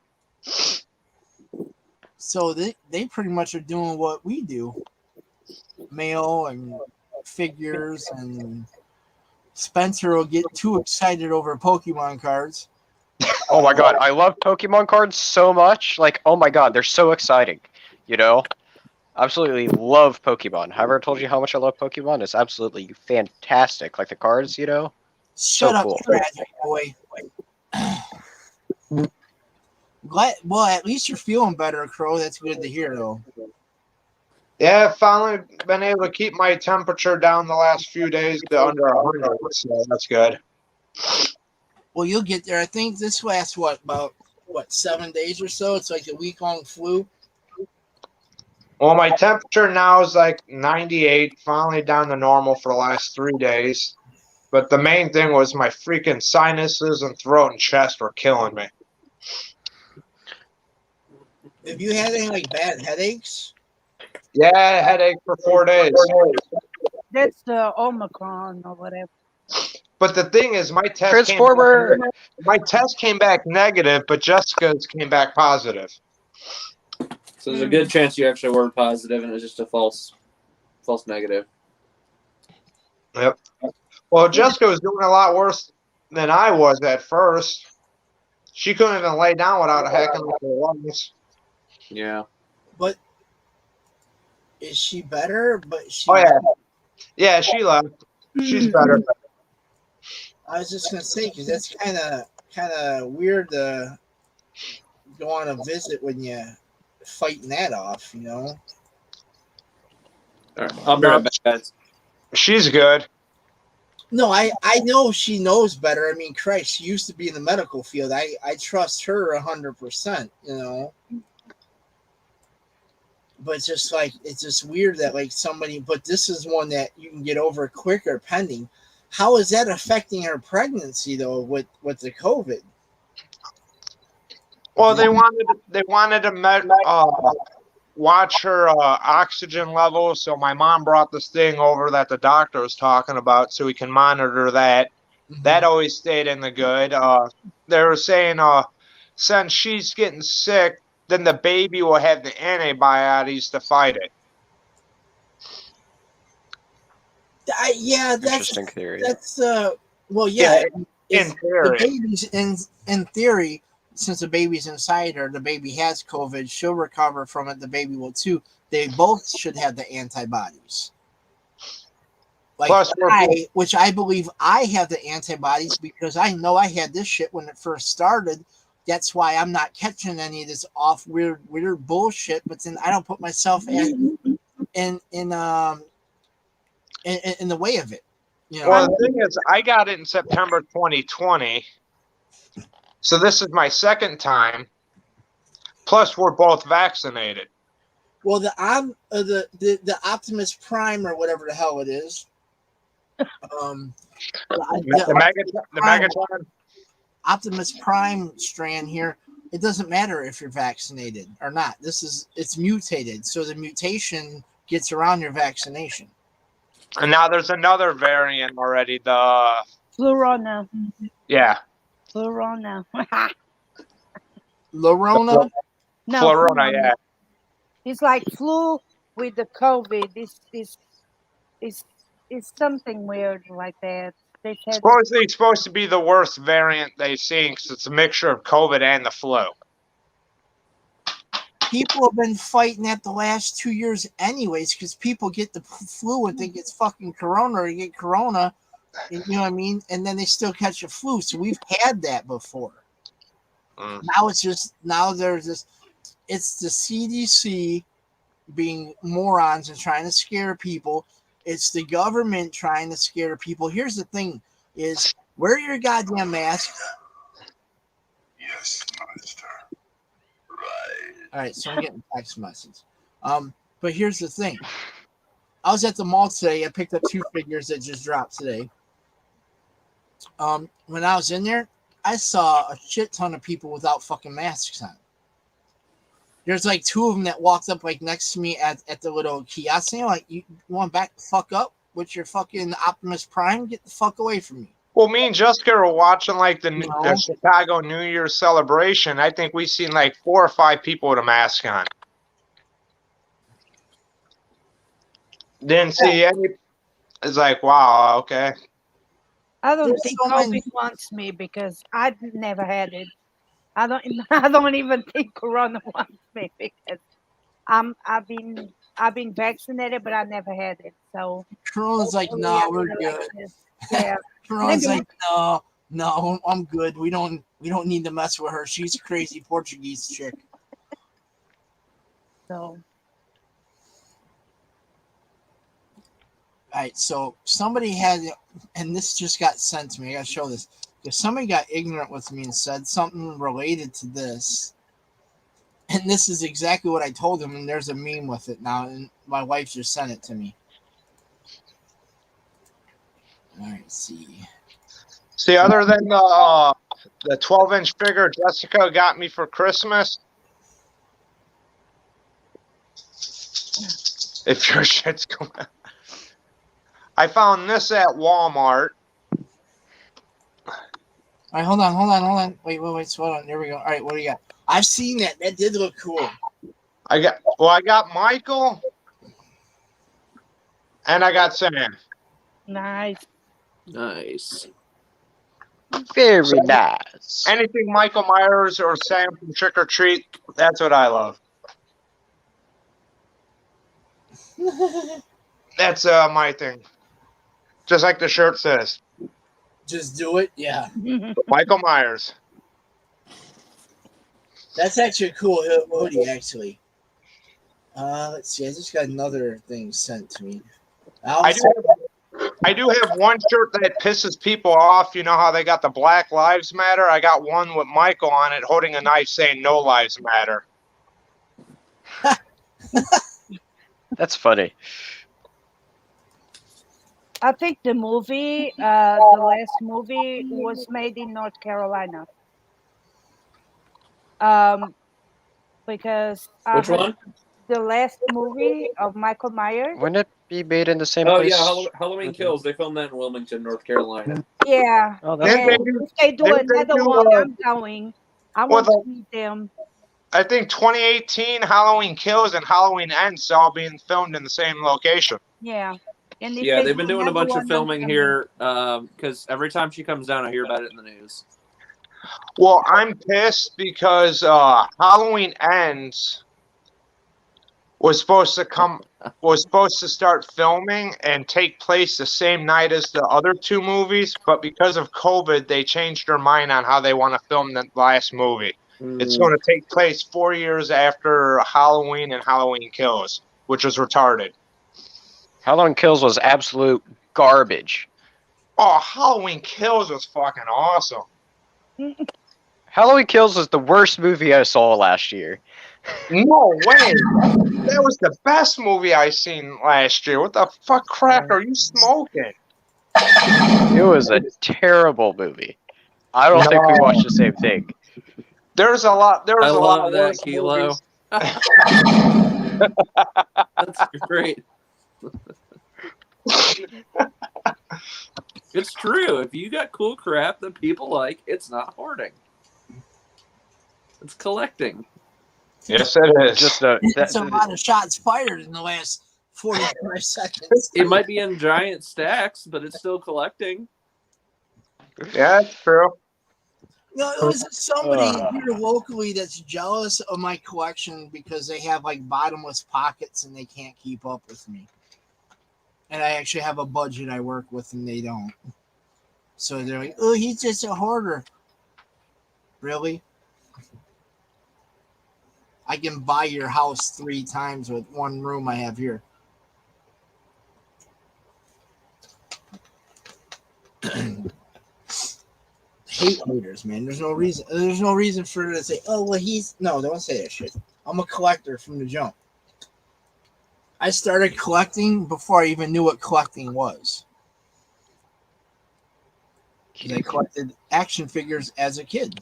So they pretty much are doing what we do. Mail and figures, and Spencer will get too excited over Pokemon cards. Oh my god, I love Pokemon cards so much. Like, oh my god, they're so exciting. You know? Absolutely love Pokemon. Have I ever told you how much I love Pokemon? It's absolutely fantastic. Like the cards, you know? Shut So up, cool. tragic boy. Well, at least you're feeling better, Crow. That's good to hear, though. Yeah, I've finally been able to keep my temperature down the last few days to under 100, so that's good. Well, you'll get there. I think this lasts about 7 days or so. It's like a week-long flu. Well, my temperature now is like 98, finally down to normal for the last 3 days. But the main thing was my freaking sinuses and throat and chest were killing me. Have you had any like bad headaches? Yeah, I had headache for 4 days. That's the Omicron or whatever. But the thing is, my test came back negative, but Jessica's came back positive. So there's a good chance you actually were positive, and it was just a false negative. Yep. Well, Jessica was doing a lot worse than I was at first. She couldn't even lay down without a hacking with her lungs. Yeah. But is she better? But she. Oh yeah. Yeah, she left. She's better. I was just gonna say because that's kind of weird to go on a visit when you fighting that off, you know. All right, I'll be right back, guys. She's good. No, I know she knows better. I mean, Christ, she used to be in the medical field. I trust her 100%, you know. But it's just weird that like somebody. But this is one that you can get over quicker pending. How is that affecting her pregnancy though with the COVID? Well, they wanted to watch her oxygen level, so my mom brought this thing over that the doctor was talking about, so we can monitor that. Mm-hmm. That always stayed in the good. They were saying since she's getting sick, then the baby will have the antibodies to fight it. Yeah, that's Interesting theory. That's well, yeah. In theory. The baby's in theory, since the baby's inside her, the baby has COVID. She'll recover from it. The baby will too. They both should have the antibodies. Like Plus, which I believe I have the antibodies because I know I had this shit when it first started. That's why I'm not catching any of this weird bullshit. But then I don't put myself in the way of it. You know? Well, the thing is, I got it in September 2020, so this is my second time. Plus, we're both vaccinated. Well, the Optimus Prime or whatever the hell it is. The Megatron. Optimus Prime strand here. It doesn't matter if you're vaccinated or not. It's mutated, so the mutation gets around your vaccination. And now there's another variant already. The Flurona. Yeah. Flurona. Lorona? No, Flurona, yeah. It's like flu with the COVID. It's something weird like that. They said Supposedly it's supposed to be the worst variant they've seen because it's a mixture of COVID and the flu. People have been fighting that the last 2 years anyways because people get the flu and think it's fucking corona or get corona, you know what I mean? And then they still catch a flu. So we've had that before. Now it's the CDC being morons and trying to scare people. It's the government trying to scare people. Here's the thing is wear your goddamn mask. Yes, master. Right. All right, so I'm getting text messages. But here's the thing. I was at the mall today. I picked up 2 figures that just dropped today. When I was in there, I saw a shit ton of people without fucking masks on. There's like 2 of them that walked up like next to me at the little kiosk. And like, you want to back the fuck up with your fucking Optimus Prime? Get the fuck away from me. Well, me and Jessica are watching like the Chicago New Year's celebration. I think we've seen like 4 or 5 people with a mask on. Didn't see any. It's like, wow, okay. I don't think COVID wants me because I never had it. I don't even think Corona wants me because I've been I've been vaccinated, but I never had it. So Corona's like, hopefully no, I we're feel like good. this. Yeah. Corona's Maybe- like, no, I'm good. We don't need to mess with her. She's a crazy Portuguese chick. So All right, so somebody had, and this just got sent to me. I gotta show this. If somebody got ignorant with me and said something related to this, and this is exactly what I told them, and there's a meme with it now, and my wife just sent it to me. All right, let's see. See, other than the 12-inch figure Jessica got me for Christmas, if your shit's going, I found this at Walmart. All right, hold on. Wait, hold on. There we go. All right, what do you got? I've seen that. That did look cool. I got Michael, and I got Sam. nice. Nice. Very nice. Anything Michael Myers or Sam from Trick or Treat, that's what I love. That's my thing. Just like the shirt says, Just do it. Yeah, Michael Myers. that's actually a cool hoodie. Actually, let's see. I just got another thing sent to me. I do have one shirt that pisses people off. You know how they got the Black Lives Matter? I got one with Michael on it holding a knife saying No Lives Matter. That's funny. I think the movie, the last movie, was made in North Carolina. Because I Which heard one? the last movie of Michael Myers. Wouldn't it be made in the same Oh place? yeah, Halloween Kills. They filmed that in Wilmington, North Carolina. Yeah. Oh, that's And cool. if they do Didn't they another do, one, I'm going. I well, want to meet them. I think 2018 Halloween Kills and Halloween Ends all being filmed in the same location. Yeah. And if Yeah, they they've do been doing a another bunch of one, I'm filming coming. here because every time she comes down, I hear about it in the news. Well, I'm pissed because Halloween Ends was supposed to start filming and take place the same night as the other two movies, but because of COVID, they changed their mind on how they want to film the last movie. It's going to take place 4 years after Halloween and Halloween Kills, which was retarded. Halloween Kills was absolute garbage. Oh, Halloween Kills was fucking awesome. Halloween Kills was the worst movie I saw last year. No way. That was the best movie I seen last year. What the fuck crap are you smoking? It was a terrible movie. I don't think we watched the same thing. There's a lot. There was I a lot love of that, worse Kilo. movies. That's great. It's true. If you got cool crap that people like, it's not hoarding. It's collecting. Yes, it is. Just That's a lot of shots fired in the last 45 seconds. It might be in giant stacks, but it's still collecting. Yeah, that's true. No, it was somebody here locally that's jealous of my collection because they have like bottomless pockets and they can't keep up with me. And I actually have a budget I work with and they don't. So they're like, oh, he's just a hoarder. Really? I can buy your house 3 times with one room I have here. Hate haters, man. There's no reason. There's no reason for her to say, "Oh, well, he's." No, don't say that shit. I'm a collector from the jump. I started collecting before I even knew what collecting was. I collected action figures as a kid.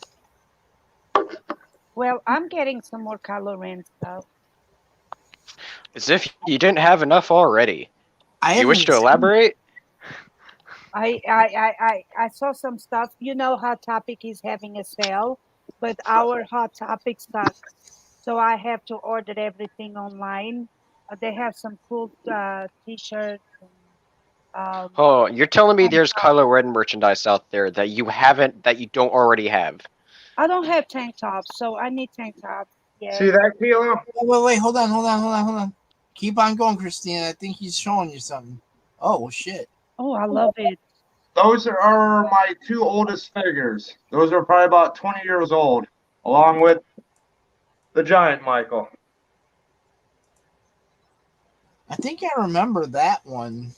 Well, I'm getting some more Kylo stuff. as if you didn't have enough already. You wish to elaborate? I saw some stuff. You know, Hot Topic is having a sale, but our Hot Topic sucks. So I have to order everything online. They have some cool t-shirts. Oh, you're telling me there's Kylo Ren merchandise out there that you don't already have? I don't have tank tops, so I need tank tops. Yeah. See that, Kilo? Wait, hold on. Keep on going, Christina. I think he's showing you something. Oh, well, shit. Oh, I love it. Those are my two oldest figures. Those are probably about 20 years old, along with the giant Michael. I think I remember that one.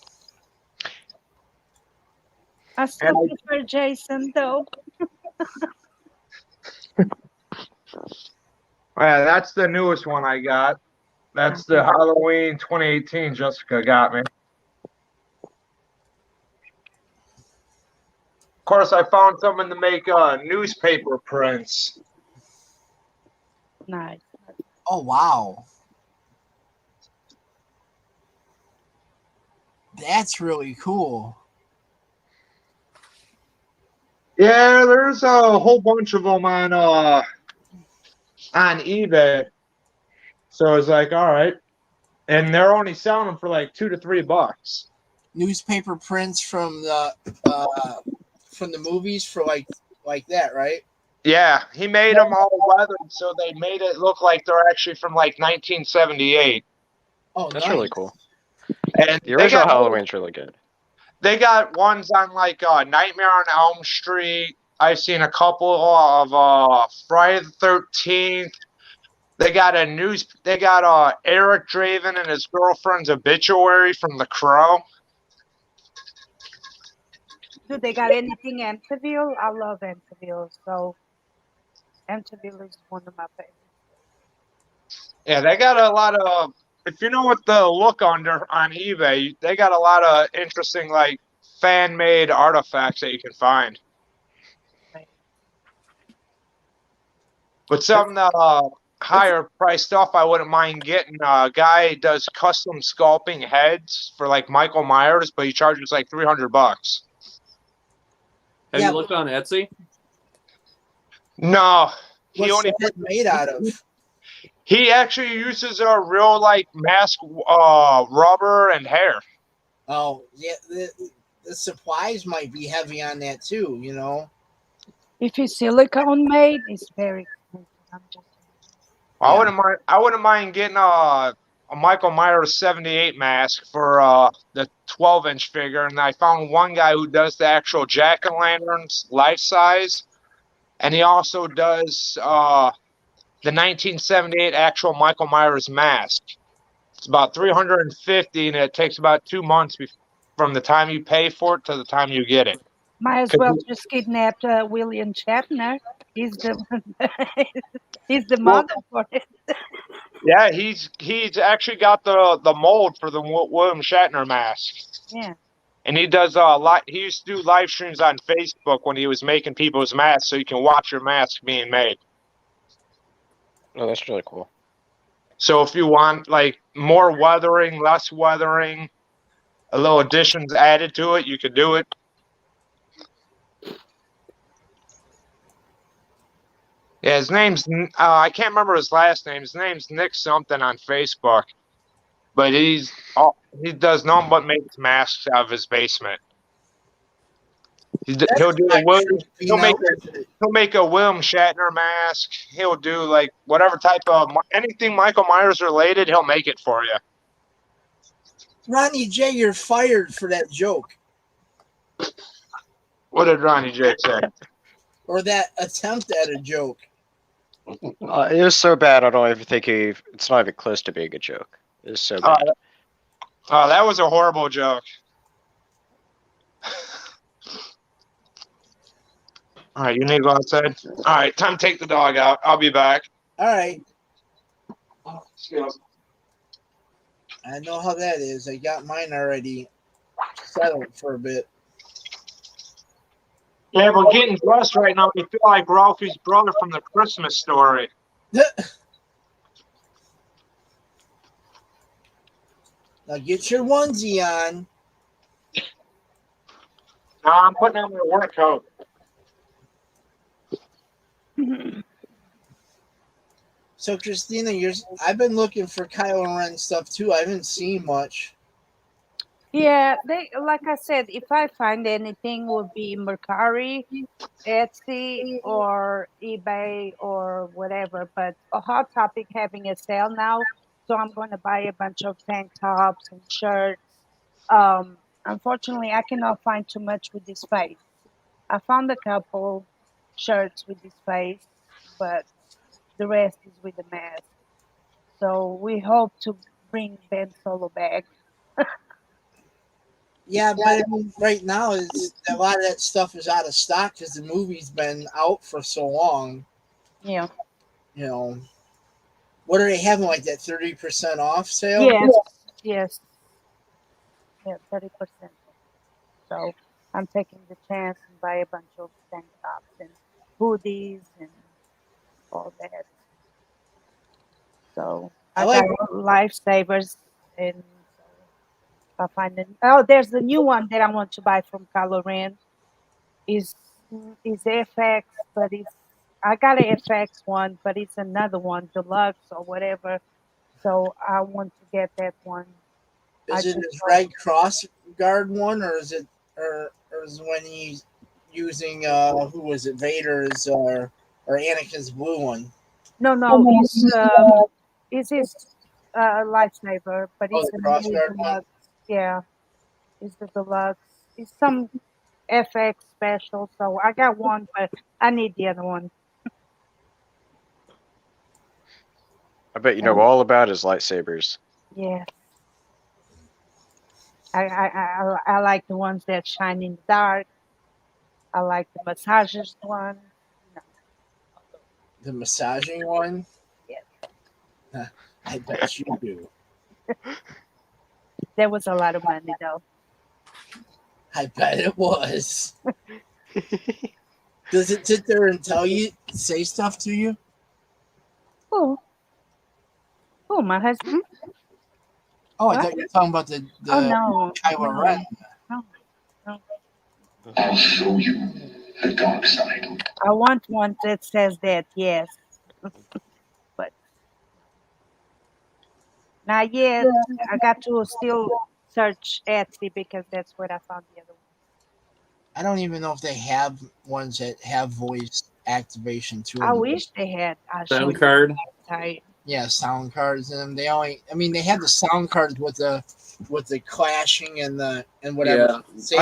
I still prefer Jason, though. Yeah, that's the newest one I got. That's the Halloween 2018 Jessica got me. Of course, I found someone to make newspaper prints. Nice. Oh, wow. That's really cool. Yeah, there's a whole bunch of them on eBay. So it's like, all right, and they're only selling them for like $2 to $3. Newspaper prints from the movies for like that, right? Yeah, he made them all weathered, so they made it look like they're actually from like 1978. Oh, That's nice. really cool. And The original Halloween's really good. They got ones on like Nightmare on Elm Street. I've seen a couple of Friday the 13th. They got Eric Draven and his girlfriend's obituary from The Crow. Do they got anything Amityville? I love Amityville, so Amityville is one of my favorites. Yeah, they got a lot of. If you know what the look under on eBay, they got a lot of interesting like fan made artifacts that you can find. Right. But some higher price stuff I wouldn't mind getting. A guy does custom sculpting heads for like Michael Myers, but he charges like $300. Have you looked on Etsy? No, What's the head made out of? He actually uses a real like mask, rubber and hair. Oh, yeah. The supplies might be heavy on that too. You know. If it's silicone made, it's very expensive. I'm just I wouldn't mind getting a Michael Myers 78 mask for the 12-inch figure, and I found one guy who does the actual jack-o'-lanterns life size, and he also does the 1978 actual Michael Myers mask. It's about $350, and it takes about 2 months from the time you pay for it to the time you get it. might as well just kidnap William Shatner. He's the he's the model for it. Yeah, he's actually got the mold for the William Shatner mask. Yeah. And he does he used to do live streams on Facebook when he was making people's masks, so you can watch your mask being made. Oh, that's really cool. So if you want like more weathering, less weathering, a little additions added to it, you could do it. Yeah, his name's I can't remember his last name. His name's Nick something on Facebook, but he does nothing but make masks out of his basement. He'll make a William Shatner mask. He'll do like whatever type of anything Michael Myers related. He'll make it for you. Ronnie J, you're fired for that joke. What did Ronnie J say? Or that attempt at a joke. It was so bad, I don't even think it's not even close to being a joke. It was so bad. Oh, that was a horrible joke. All right, you need to go outside? All right, time to take the dog out. I'll be back. All right. I know how that is. I got mine already settled for a bit. Yeah, we're getting dressed right now. We feel like Ralphie's brother from the Christmas Story. Now get your onesie on. No, I'm putting on my work coat. So Christina, I've been looking for Kylo Ren stuff too. I haven't seen much. Yeah, like I said, if I find anything, will be Mercari, Etsy, or eBay, or whatever. But a Hot Topic having a sale now, So I'm going to buy a bunch of tank tops and shirts. Unfortunately, I cannot find too much with this face. I found a couple shirts with this face, but the rest is with the mask. So we hope to bring Ben Solo back. Yeah, but I mean, right now it's a lot of that stuff is out of stock because the movie's been out for so long. Yeah. You know, what are they having, like that 30% off sale? Yes. Yes. Yeah, 30%. So I'm taking the chance and buy a bunch of tank tops and hoodies and all that. So I I got like. lifesavers, and so I find it. Oh, there's the new one that I want to buy from Kylo Ren. Is is FX, but it's I got an FX one, but it's another one, deluxe or whatever. So I want to get that one. I Is it just his Red Cross Guard one, or is it, or is it when he's using who was it, Vader's or Anakin's blue one? no, it's his lifesaver, but Oh, it's the a Cross new Guard one. deluxe. Yeah, it's the deluxe. It's some FX special, so I got one, but I need the other one. I bet you know So, all about his lightsabers. yeah, I like the ones that shine in the dark. I like the massages one. No, The massaging one. yes, I bet you do. there was a lot of money though. I bet it was. Does it sit there and tell you, say stuff to you? Oh, oh, my husband. Oh, I What? thought you were talking about the Oh the no, Kylo Ren. no, no. I'll show you the dark side. I want one that says that, yes, but not yet. I got to still search Etsy because that's where I found the other one. I don't even know if they have ones that have voice activation to I them. wish they had. I'll show Sound you card. tight. Yeah, sound cards in them. They only, I mean, they have the sound cards with the clashing and the and whatever. Yeah,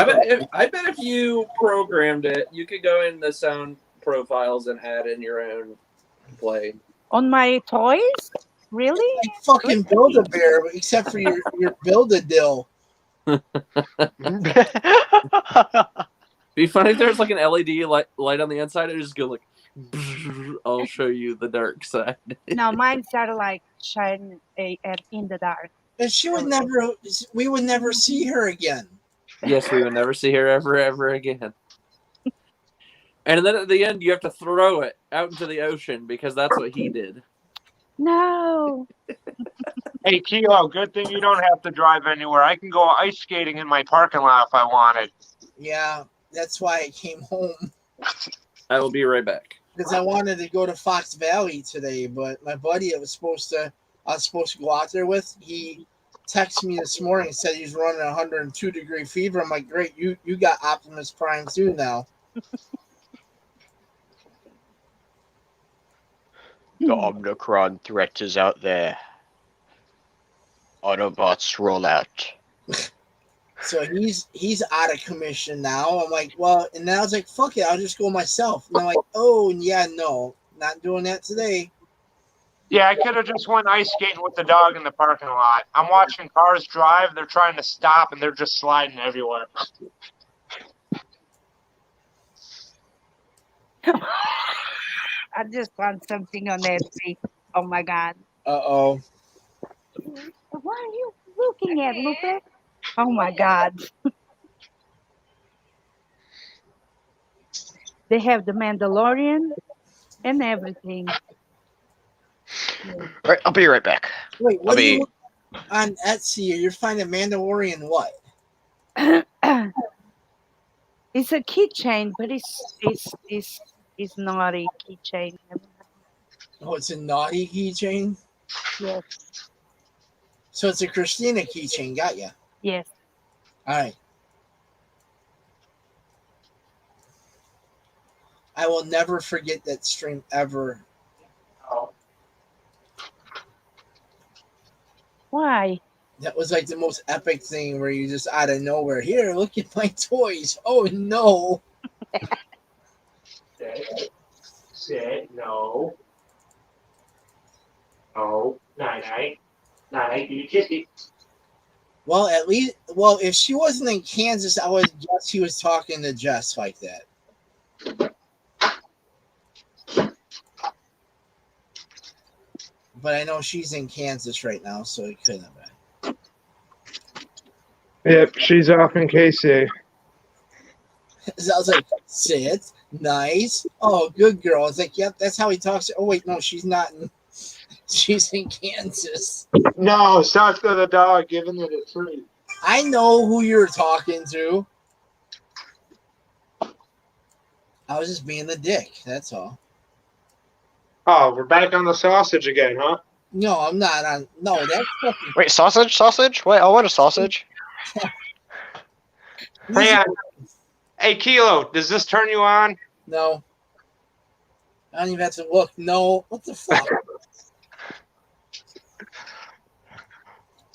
I bet if you programmed it, you could go in the sound profiles and add in your own play. On my toys? Really? Like fucking Build a Bear, except for your Build a Dill. Be funny if there's like an LED light on the inside. It just go like, I'll show you the dark side. No, mine started like shining in the dark. And we would never see her again. Yes, we would never see her ever again. And then at the end, you have to throw it out into the ocean because that's what he did. No. Hey, Kilo, good thing you don't have to drive anywhere. I can go ice skating in my parking lot if I wanted. Yeah, that's why I came home, I will be right back. because I wanted to go to Fox Valley today, but my buddy I was supposed to go out there with, he texted me this morning and said he's running 102-degree fever. I'm like, great, you got Optimus Prime too now. The Omicron threat is out there. Autobots roll out. So he's out of commission now. I'm like, well, and then I was like, fuck it, I'll just go myself. And I'm like, oh yeah, no, not doing that today. Yeah, I could have just went ice skating with the dog in the parking lot. I'm watching cars drive. They're trying to stop, and they're just sliding everywhere. I just found something on Etsy. Oh my God. Uh-oh. What are you looking at, Lupe? Oh my God. They have the Mandalorian and everything. All right, I'll be right back. Wait, what I'll do be. you on Etsy? You're finding Mandalorian what? It's a keychain, but it's not a keychain. Oh, it's a naughty keychain. Yes, So it's a Christina keychain. Got ya. yes. All right. I will never forget that stream ever. Why? That was like the most epic thing where you just out of nowhere, here, look at my toys. Oh no. Sit, no. Oh, night. Night, you kissy. Well, at least, well, if she wasn't in Kansas, I would guess he was talking to Jess like that. But I know she's in Kansas right now, so it couldn't have been. Yep, she's off in KC. So I was like, sit, nice. Oh, good girl. I was like, yep, that's how he talks. Oh, wait, no, she's not in, she's in Kansas. No, start to the dog giving it a treat. I know who you're talking to. I was just being a dick, that's all. Oh, we're back on the sausage again, huh? No, I'm not on. No, that's fucking. Wait, sausage? Wait, I want a sausage. Hey, Kilo, does this turn you on? No. I don't even have to look. No. What the fuck?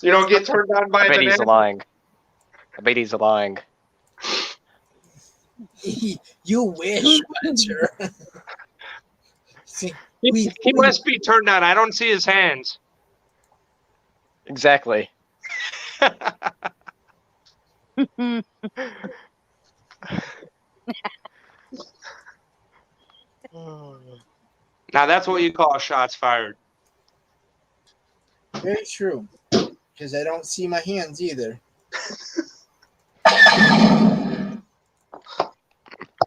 You don't get turned on by I bet he's banana? lying. I bet he's lying. You wish, Winter. See, He must be turned on. I don't see his hands. Exactly. Now that's what you call shots fired. very true. Because I don't see my hands either.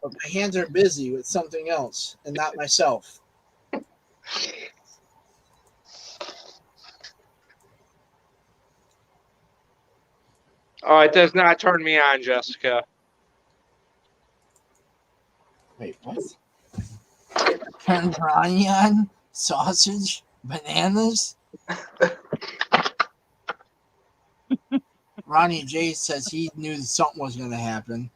But my hands are busy with something else and not myself. Oh, it does not turn me on, Jessica. Wait, what? Turned Ronnie on? Sausage? Bananas? Ronnie J says he knew something was going to happen.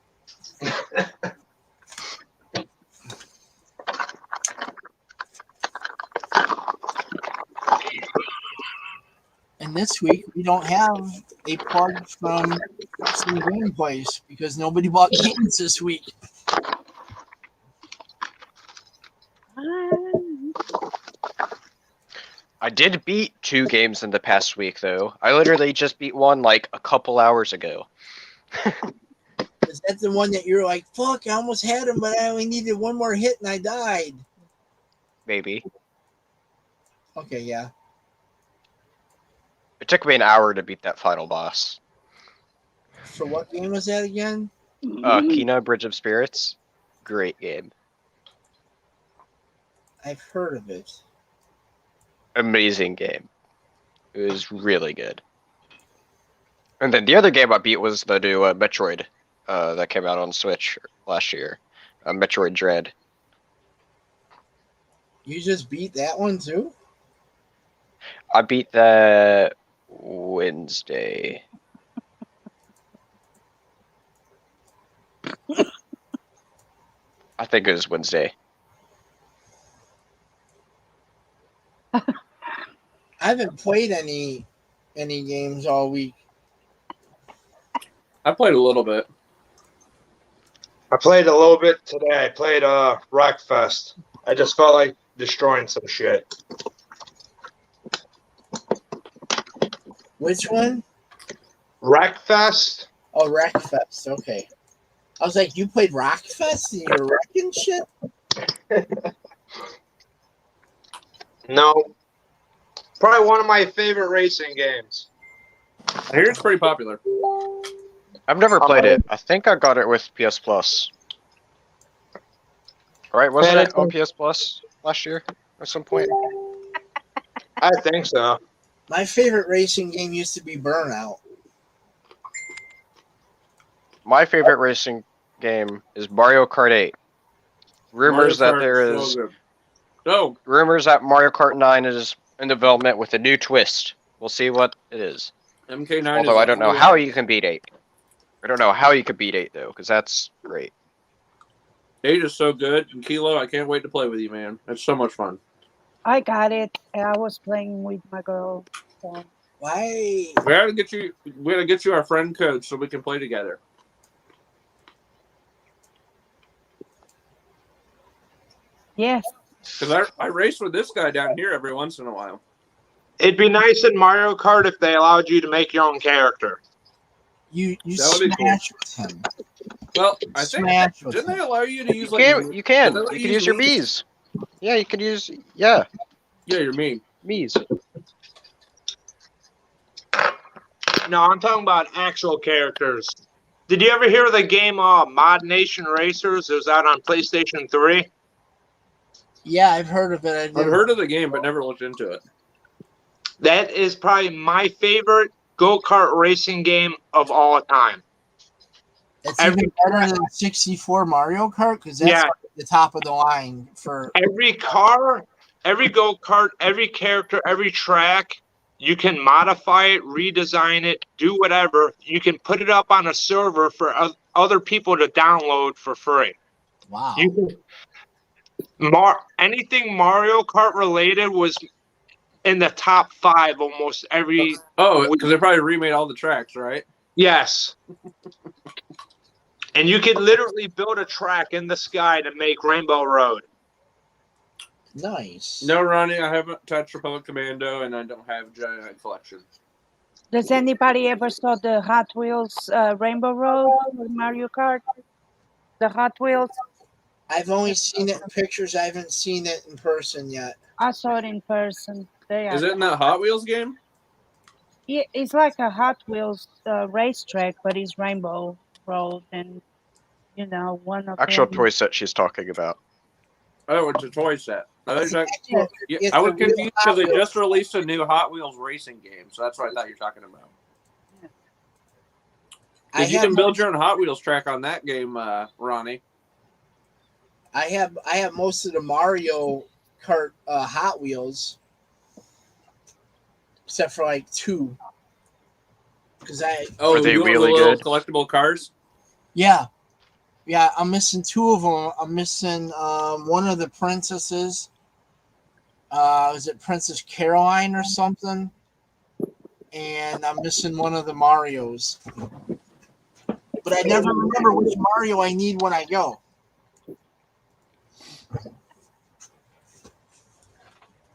And this week, we don't have a plug from some game plays because nobody bought games this week. I did beat 2 games in the past week, though. I literally just beat one like a couple hours ago. Is that the one that you're like, fuck, I almost had him, but I only needed one more hit and I died? Maybe. Okay, yeah. It took me an hour to beat that final boss. So what game was that again? Kena Bridge of Spirits. Great game. I've heard of it. Amazing game. It was really good. And then the other game I beat was the new Metroid that came out on Switch last year. Metroid Dread. You just beat that one too? I beat that Wednesday. I think it was Wednesday. I haven't played any games all week. I played a little bit. I played a little bit today. I played Rockfest. I just felt like destroying some shit. Which one? Wreckfest? Oh, Wreckfest. Okay. I was like, you played Rockfest and you're wrecking shit? No. Probably one of my favorite racing games. I hear it's pretty popular. I've never played it. I think I got it with PS Plus. Right? Wasn't it on PS Plus last year at some point? I think so. My favorite racing game used to be Burnout. My favorite racing game is Mario Kart 8. Rumors Mario that Kart there so is good. Oh, rumors that Mario Kart 9 is in development with a new twist. We'll see what it is. MK9 Although is I don't know how you can beat 8. I don't know how you could beat 8 though, because that's great. 8 is so good. And Kilo, I can't wait to play with you, man. It's so much fun. I got it. I was playing with my girl. So. Why? We gotta get you our friend code so we can play together. Yes. Because I race with this guy down here every once in a while. It'd be nice in Mario Kart if they allowed you to make your own character. You That would be cool. smash with him. Well, I think Smash with didn't him. they allow you to use You like can. You can. did they let You can use your Mii's? bees. Yeah, you can use. Yeah, Yeah, you're mean. bees. No, I'm talking about actual characters. Did you ever hear of the game Mod Nation Racers? It was out on PlayStation 3. Yeah, I've heard of it. I've heard of the game, but never looked into it. That is probably my favorite go-kart racing game of all time. It's even better than 64 Mario Kart because that's like the top of the line for every car, every go-kart, every character, every track. You can modify it, redesign it, do whatever. You can put it up on a server for other people to download for free. Wow. Anything Mario Kart related was in the top 5 almost every. Oh, because they probably remade all the tracks, right? Yes. And you could literally build a track in the sky to make Rainbow Road. Nice. No, Ronnie, I haven't touched Republic Commando, and I don't have Giant Collection. Does anybody ever saw the Hot Wheels Rainbow Road with Mario Kart? The Hot Wheels? I've only seen it in pictures. I haven't seen it in person yet. I saw it in person. Is it in that Hot Wheels game? Yeah, it's like a Hot Wheels racetrack, but it's Rainbow Road, and you know, one of Actual them. toy set she's talking about. Oh, it's a toy set. I was It's I was a real confused Hot because they Wheels. just released a new Hot Wheels racing game, so that's what I thought you were talking about. Because you can build your own Hot Wheels track on that game, Ronnie. I have most of the Mario Kart Hot Wheels, except for like 2. Because Are they you want the really little good? collectible cars? Yeah, I'm missing 2 of them. I'm missing one of the princesses. Is it Princess Caroline or something? And I'm missing one of the Marios. But I never remember which Mario I need when I go.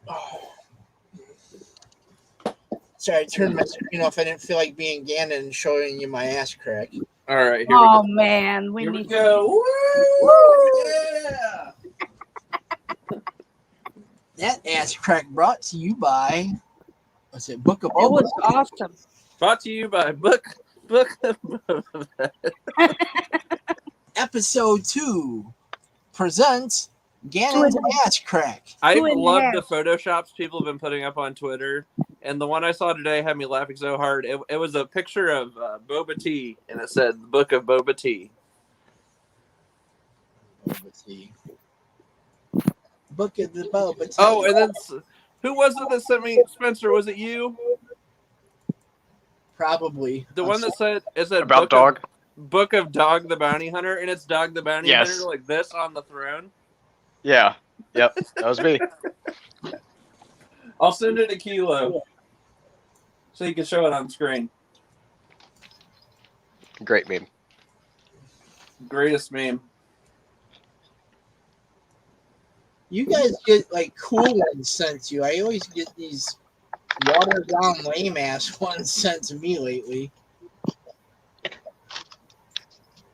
Oh. Sorry, I turned my screen off. I didn't feel like being Ganon and showing you my ass crack. All right, here Oh we go. man, we Here we need go. Woo! Yeah. That ass crack brought to you by, what's it, Book of It Boba. was awesome. Brought to you by Book of Episode 2 presents Ganon's ass crack. I Two and a love half. the photoshops people have been putting up on Twitter, and the one I saw today had me laughing so hard. It was a picture of Boba Tea, and it said "The Book of Boba Tea." Boba Tea. Book of the Boba Tea. Oh, and then who was it that sent me Spencer? Was it you? Probably. The one that said it said About dog? Book of Dog the Bounty Hunter, and it's Dog the Bounty Yes. Hunter like this on the throne. Yeah. Yep. That was me. I'll send it to Kilo so you can show it on screen. Great meme. Greatest meme. You guys get like cool ones sent to you. I always get these watered down lame ass ones sent to me lately.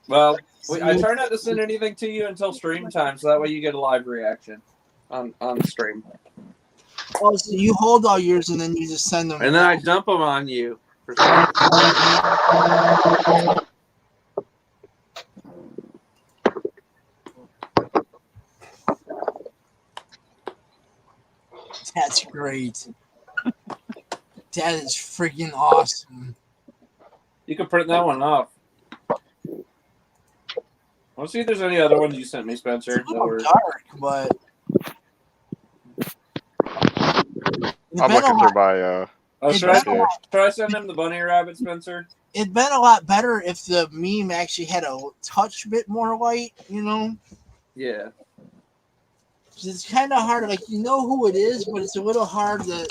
Well, I try not to send anything to you until stream time, so that way you get a live reaction on the stream. Oh, so you hold all yours and then you just send them. And then I dump them on you. That's great. That is freaking awesome. You can print that one off. Let's see if there's any other ones you sent me, Spencer. It's a little dark, but I'm looking through my. Should I send him the bunny rabbit, Spencer? It'd been a lot better if the meme actually had a touch bit more light, you know? Yeah. 'Cause it's kind of hard, like, you know who it is, but it's a little hard to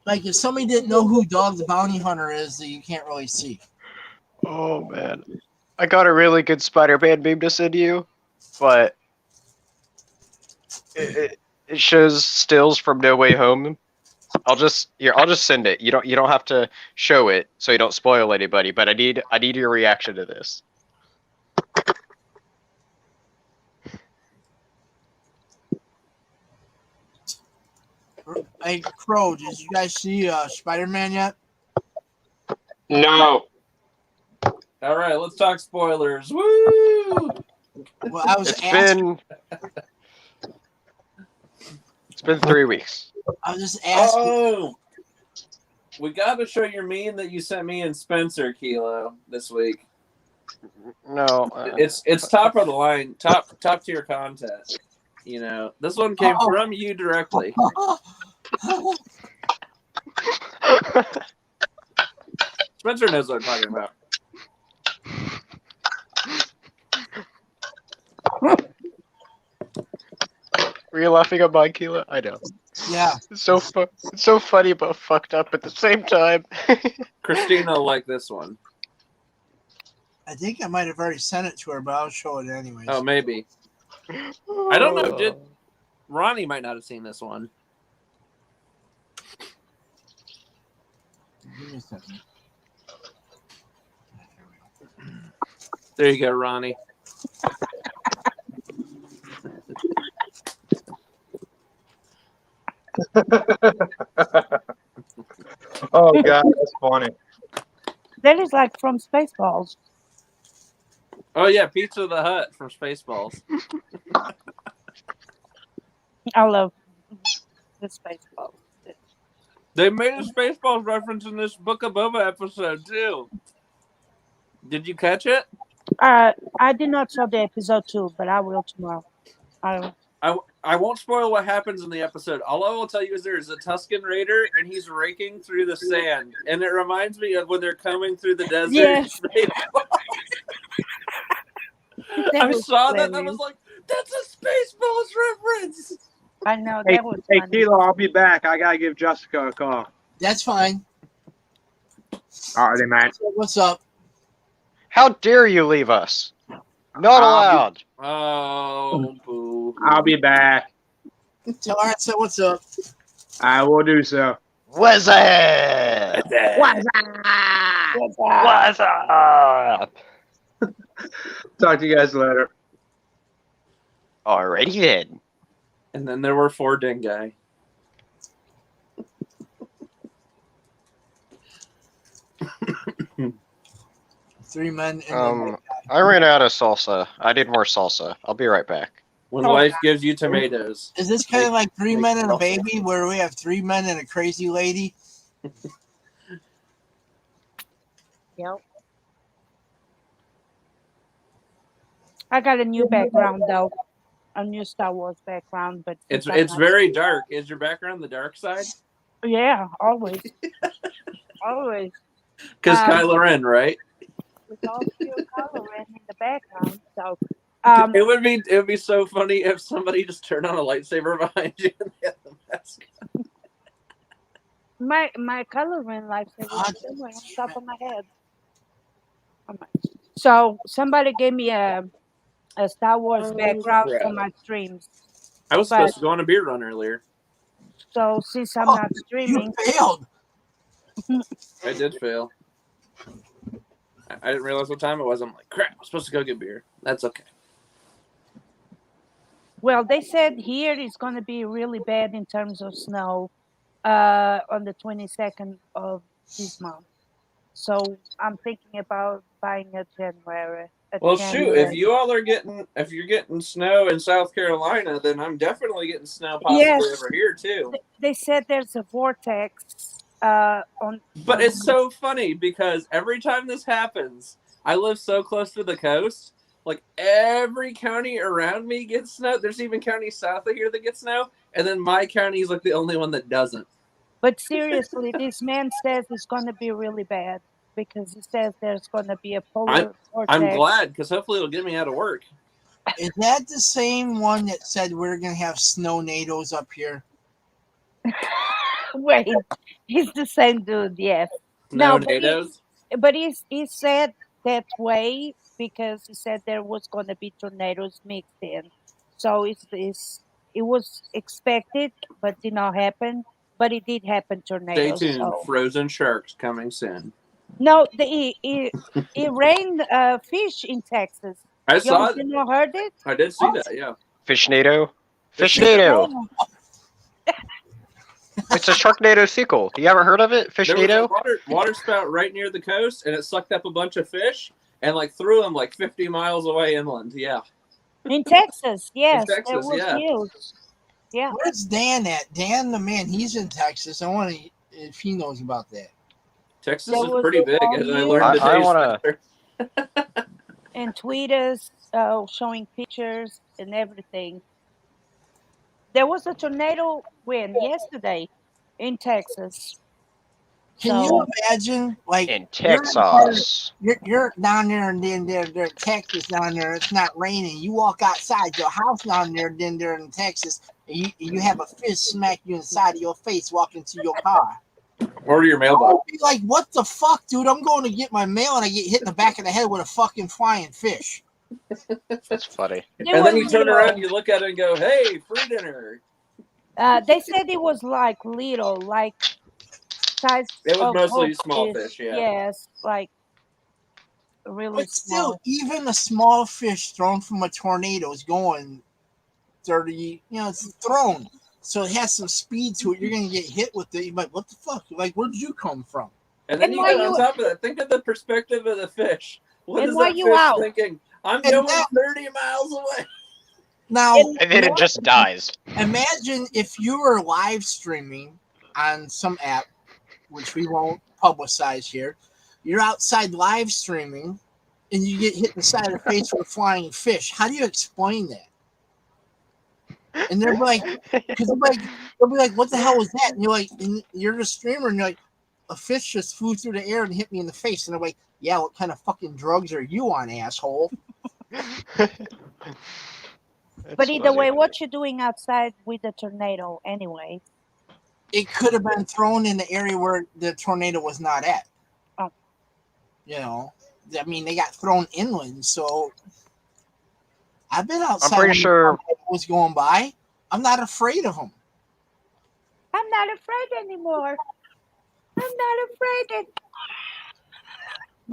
Like if somebody didn't know who Dog the Bounty Hunter is, that you can't really see. Oh man, I got a really good Spider-Man meme to send you, but it shows stills from No Way Home. I'll just send it. You don't have to show it so you don't spoil anybody. But I need your reaction to this. Hey Crow, did you guys see Spider-Man yet? No. All right, let's talk spoilers. Woo! Well, I was It's asking. been 3 weeks. I was just asking. Oh, we got to show your meme that you sent me and Spencer Kilo this week. No, It's top of the line, top tier content. You know, this one came from you directly. Spencer knows what I'm talking about. Were you laughing at my Keela? I know. Yeah. It's so funny but fucked up at the same time. Christina will like this one. I think I might have already sent it to her, but I'll show it anyways. Oh, maybe. I don't know. Ronnie might not have seen this one. Give me a second. There you go, Ronnie. Oh god, that's funny. That is like from Spaceballs. Oh yeah, Pizza the Hut from Spaceballs. I love the Spaceballs. They made a Spaceballs reference in this Book of Boba episode too. Did you catch it? I did not saw the episode 2, but I will tomorrow. I won't spoil what happens in the episode. All I will tell you is there is a Tusken Raider, and he's raking through the sand. And it reminds me of when they're coming through the desert. Yes. I saw that and I was like, that's a Spaceballs reference! I know, Hey, that was hey funny. Kilo, I'll be back. I gotta give Jessica a call. That's fine. Alrighty, man. So what's up? How dare you leave us? Not allowed. Oh, boo. I'll be back. Tell her I said what's up. I will do so. What's up? What's What's up? Talk to you guys later. Alrighty then. And then there were 4 dingai. Three men in I ran out of salsa. I need more salsa. I'll be right back. When life gives you tomatoes. Is this kind of like Three Men and a Baby, where we have 3 men and a crazy lady? Yep. I got a new background though, a new Star Wars background, but It's very dark. Is your background the dark side? Yeah, always, always. Because Kylo Ren, right? With all your color in the background, so It would be so funny if somebody just turned on a lightsaber behind you and they had the mask. my coloring lightsaber is somewhere on top of my head. So somebody gave me a Star Wars background for crap. my streams. I was supposed to go on a beer run earlier. So since I'm not streaming, You failed. I did fail. I didn't realize what time it was. I'm like, crap, I'm supposed to go get beer. That's okay. well, they said here it's going to be really bad in terms of snow on the 22nd of this month. So I'm thinking about buying a January. Well, shoot, if you're getting snow in South Carolina, then I'm definitely getting snow possibly over here too. They said there's a vortex on. But it's so funny because every time this happens, I live so close to the coast. Like every county around me gets snow. There's even counties south of here that get snow, and then my county is like the only one that doesn't. But seriously, this man says it's going to be really bad because he says there's going to be a polar vortex. I'm glad because hopefully it'll get me out of work. Is that the same one that said we're going to have snow nados up here? Wait, he's the same dude. Yes. No No, NATOs. but he said that way because he said there was going to be tornadoes mixed in. So it was expected, but did not happen. But it did happen, Stay tornadoes. tuned. So Frozen sharks coming soon. no, it rained fish in Texas. I Y'all saw it. did not heard it? I did see that. Yeah. Fishnado. Fishnado. Fishnado. It's a Sharknado sequel. You ever heard of it? There was a Fishnado? water spout right near the coast, and it sucked up a bunch of fish and like threw them like 50 miles away inland. Yeah. In Texas, yes, Texas, there was yeah. news. Yeah. Where's Dan at? Dan, the man, he's in Texas. I want to if he knows about that. Texas There is was pretty big, all as I news. learned today. I want to. And tweet us showing pictures and everything. There was a tornado wind yesterday in Texas. Can you So imagine, like, In you're in part of, Texas. you're down there and then they're Texas down there. It's not raining. You walk outside your house down there, then they're in Texas, and you have a fish smack you inside of your face walking to your car. Order your I mailbox. would be like, what the fuck, dude? I'm going to get my mail and I get hit in the back of the head with a fucking flying fish. That's funny. And then you turn around, you look at it and go, "Hey, free dinner." they said it was like little, like size It was of mostly small fish, yeah. Yes, like really But still, small. even a small fish thrown from a tornado is going 30, it's thrown. So it has some speed to it. You're going to get hit with it. You're like, what the fuck? Like, where did you come from? And then And you why got on you- top of that, think of the perspective of the fish. What And is why that you fish out? thinking? I'm And going that- 30 miles away. Now, And then it just dies. imagine if you were live streaming on some app, which we won't publicize here. You're outside live streaming and you get hit in the side of the face with a flying fish. How do you explain that? And they're like, because they'll be like, what the hell was that? And you're like, and you're the streamer, and you're like, a fish just flew through the air and hit me in the face. And they're like, yeah, what kind of fucking drugs are you on, asshole? But either way, what you doing outside with the tornado anyway? It could have been thrown in the area where the tornado was not at. Oh. I mean, they got thrown inland, so I've been outside. I'm pretty when sure. the tornado was going by. I'm not afraid of them. I'm not afraid anymore. I'm not afraid.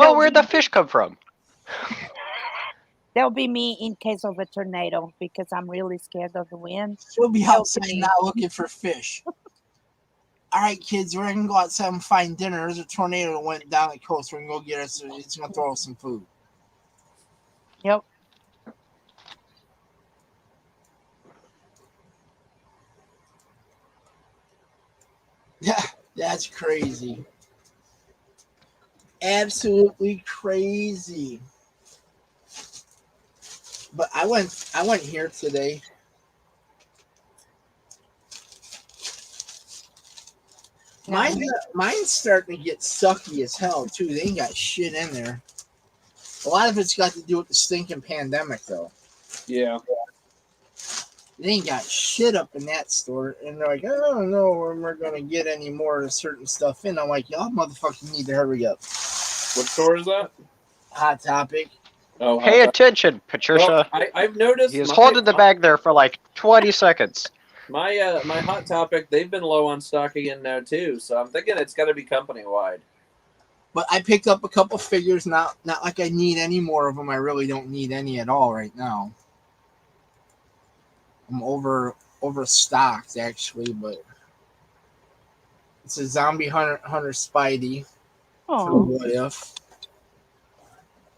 Oh, where'd the fish come from? That'll be me in case of a tornado because I'm really scared of the wind. She'll be That'll outside me. now looking for fish. All right, kids, we're gonna go outside and find dinner. There's a tornado that went down the coast. We're gonna go get us. It's gonna throw us some food. Yep. Yeah, that's crazy. Absolutely crazy. But I went here today. Mine's starting to get sucky as hell too. They ain't got shit in there. A lot of it's got to do with the stinking pandemic, though. Yeah. They ain't got shit up in that store, and they're like, I don't know when we're gonna get any more of certain stuff in. I'm like, y'all motherfucking need to hurry up. What store is that? Hot Topic. Oh, Pay attention, Patricia. Well, I've noticed He is holding the bag there for like 20 seconds. My my Hot Topic, they've been low on stock again now too, so I'm thinking it's got to be company wide. But I picked up a couple figures. Not like I need any more of them. I really don't need any at all right now. I'm overstocked actually, but it's a Zombie Hunter Spidey for the Oh, What If,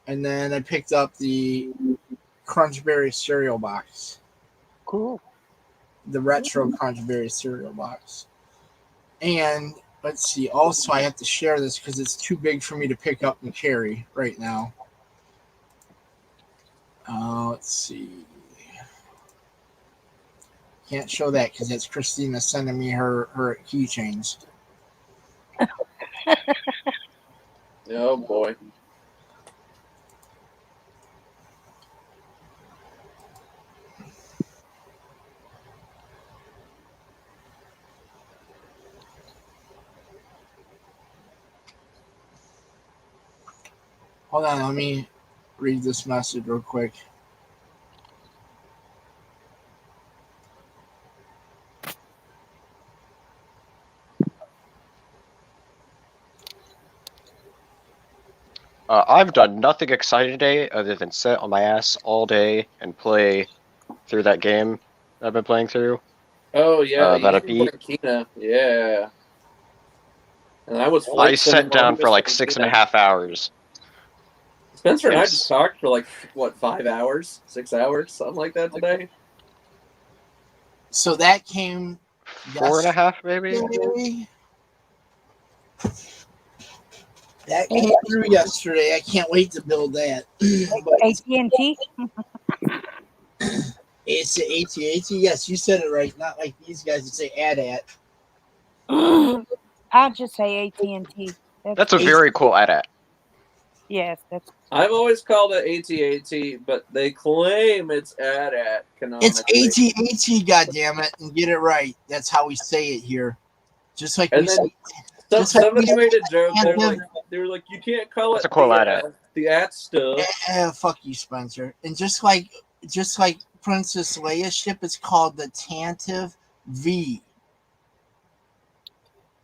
and then I picked up the Crunchberry cereal box, cool. the retro Crunchberry cereal box, and let's see. Also, I have to share this because it's too big for me to pick up and carry right now. Let's see. Can't show that because it's Christina sending me her keychains. Oh boy. Hold on, let me read this message real quick. I've done nothing exciting today other than sit on my ass all day and play through that game I've been playing through. Oh yeah, That I you beat. Kantina. Yeah. And I was I flight sat simming while he down for was like playing 6.5 hours. Spencer and I Yes. just talked for like what 5 hours, 6 hours, something like that today. So that came 4.5 maybe. yesterday. That came through yesterday. I can't wait to build that. But AT&T. it's the AT-AT. Yes, you said it right. Not like these guys that say AT-AT. I'll just say AT&T. That's a very cool AT-AT. Yes, that's. I've always called it AT-AT, but they claim it's AT-AT It's canonically. AT-AT, goddammit, and get it right. That's how we say it here. Just like And we then say. somebody made a joke. They were like, you can't call That's it a cool AT-AT. the at stuff. Fuck you, Spencer. And just like Princess Leia's ship is called the Tantive V.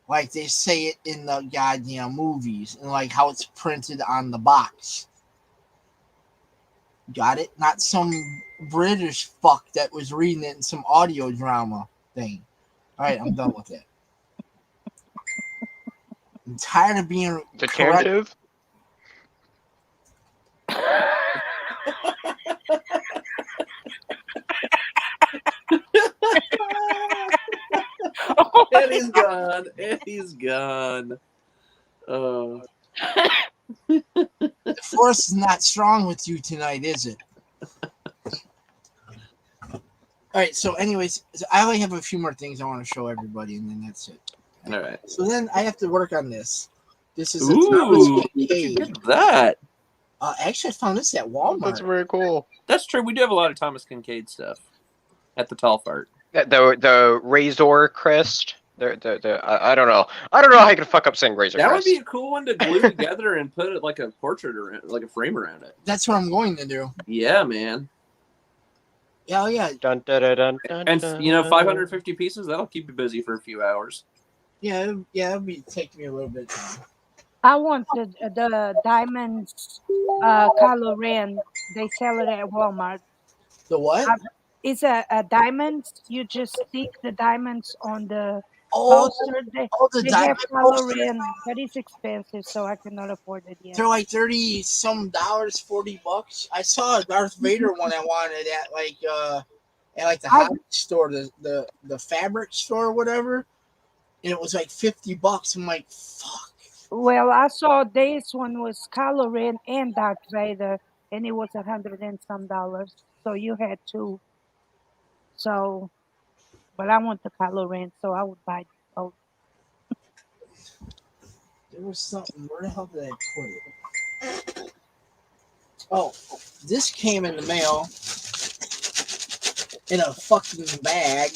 Like they say it in the goddamn movies, and like how it's printed on the box. Got it? Not some British fuck that was reading it in some audio drama thing. All right, I'm done with it. I'm tired of being correct. Decantive? And he's gone. And he's gone. Oh. The force is not strong with you tonight, is it? All right. So, anyways, I only have a few more things I want to show everybody, and then that's it. All right. So then I have to work on this. This is a Ooh, Thomas look Kincaid. at that. Actually, I found this at Walmart. That's very cool. That's true. We do have a lot of Thomas Kincaid stuff at the Tall Fart. The Razor crest. I don't know. I don't know how you can fuck up saying Razor That would crest. be a cool one to glue together and put it like a portrait around, like a frame around it. That's what I'm going to do. Yeah, man. Yeah, oh yeah. Dun, dun, dun, dun, dun, And dun, 550 pieces, that'll keep you busy for a few hours. Yeah, it'll be taking me a little bit of time. I want the diamonds Kylo Ren. They sell it at Walmart. The what? It's a diamond. You just stick the diamonds on the Oh, poster. They the have diamond Kylo poster. Ren, but it's expensive, so I cannot afford it yet. They're like $30 some, $40. I saw a Darth Vader one I wanted at the hobby store, the fabric store or whatever, and it was like $50. I'm like, fuck. Well, I saw this one was Kylo Ren and Darth Vader, and it was $100 and some. So you had two. So, but I want the Kylo Ren, so I would buy both. There was something. Where the hell did I put it? Oh, this came in the mail in a fucking bag.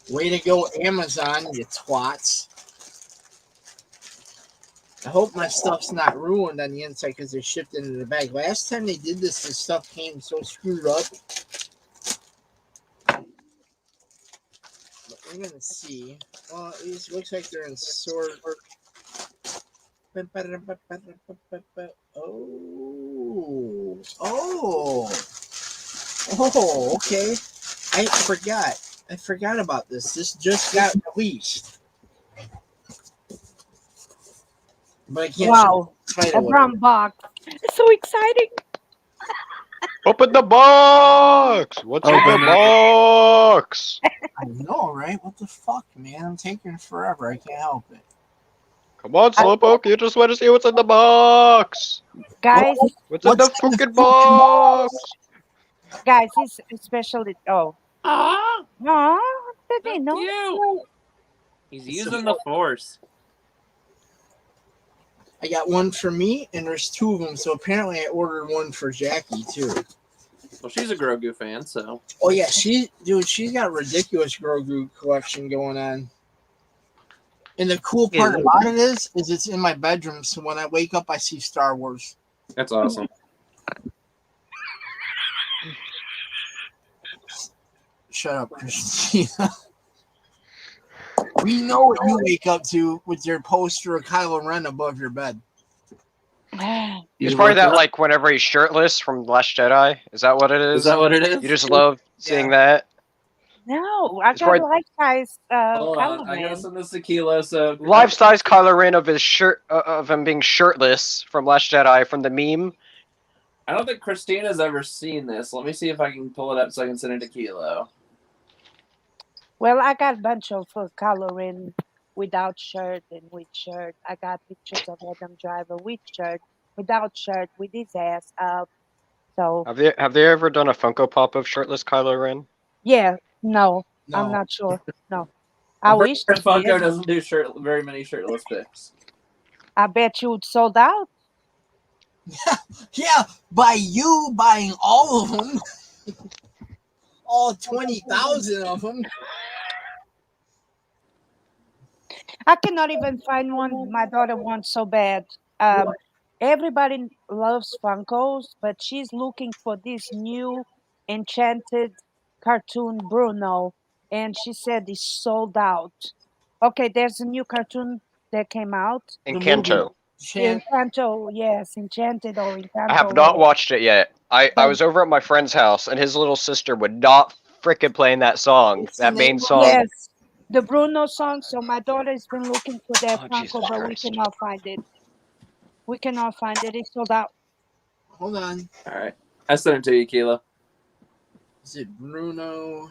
Way to go, Amazon, you twats. I hope my stuff's not ruined on the inside because they shipped it in the bag. Last time they did this, the stuff came so screwed up. But we're going to see. Well, it looks like they're in sort. Oh, okay. I forgot about this. This just got released. But I can't Wow, a brown box. It's so exciting. Open the box! What's in the box? I know, right? What the fuck, man? I'm taking forever. I can't help it. Come on, Slowpoke. You just want to see what's in the box. Guys, What's in the fucking box? Guys, it's especially. Oh. Ah, They know. cute. He's using the Force. I got one for me, and there's two of them. So apparently, I ordered one for Jackie too. Well, she's a Grogu fan, so. Oh yeah, she's got a ridiculous Grogu collection going on. And the cool part about it is it's in my bedroom. So when I wake up, I see Star Wars. That's awesome. Shut up, Christina. We know what you wake up to with your poster of Kylo Ren above your bed. It's probably that, like, whenever he's shirtless from Last Jedi. Is that what it is? Is that what it is? You just love seeing that? No, I It's got probably- life size Hold on, I gotta send this to Kilo. So Life-size Kylo Ren of his shirt, of him being shirtless from Last Jedi from the meme. I don't think Christina's ever seen this. Let me see if I can pull it up so I can send it to Kilo. Well, I got a bunch of coloring without shirt and with shirt. I got pictures of Adam Driver with shirt, without shirt, with his ass up. So Have they ever done a Funko Pop of shirtless Kylo Ren? yeah, no, No. I'm not sure. No, I wish they Funko did. doesn't do very many shirtless pics. I bet you it sold out. Yeah, by you buying all of them, all 20,000 of them. I cannot even find one my daughter wants so bad. Everybody loves Funkos, but she's looking for this new enchanted cartoon Bruno, and she said it's sold out. Okay, there's a new cartoon that came out. Encanto. Encanto, yes, Enchanted or Encanto. I have not watched it yet. I But- was over at my friend's house, and his little sister would not frickin' playing that song, that main song. Yes, the Bruno song. So my daughter's been looking for that Oh, Funko, Jesus but we Christ. cannot find it. We cannot find it. It's sold out. Hold on. All right, I sent it to you, Kilo. Is it Bruno?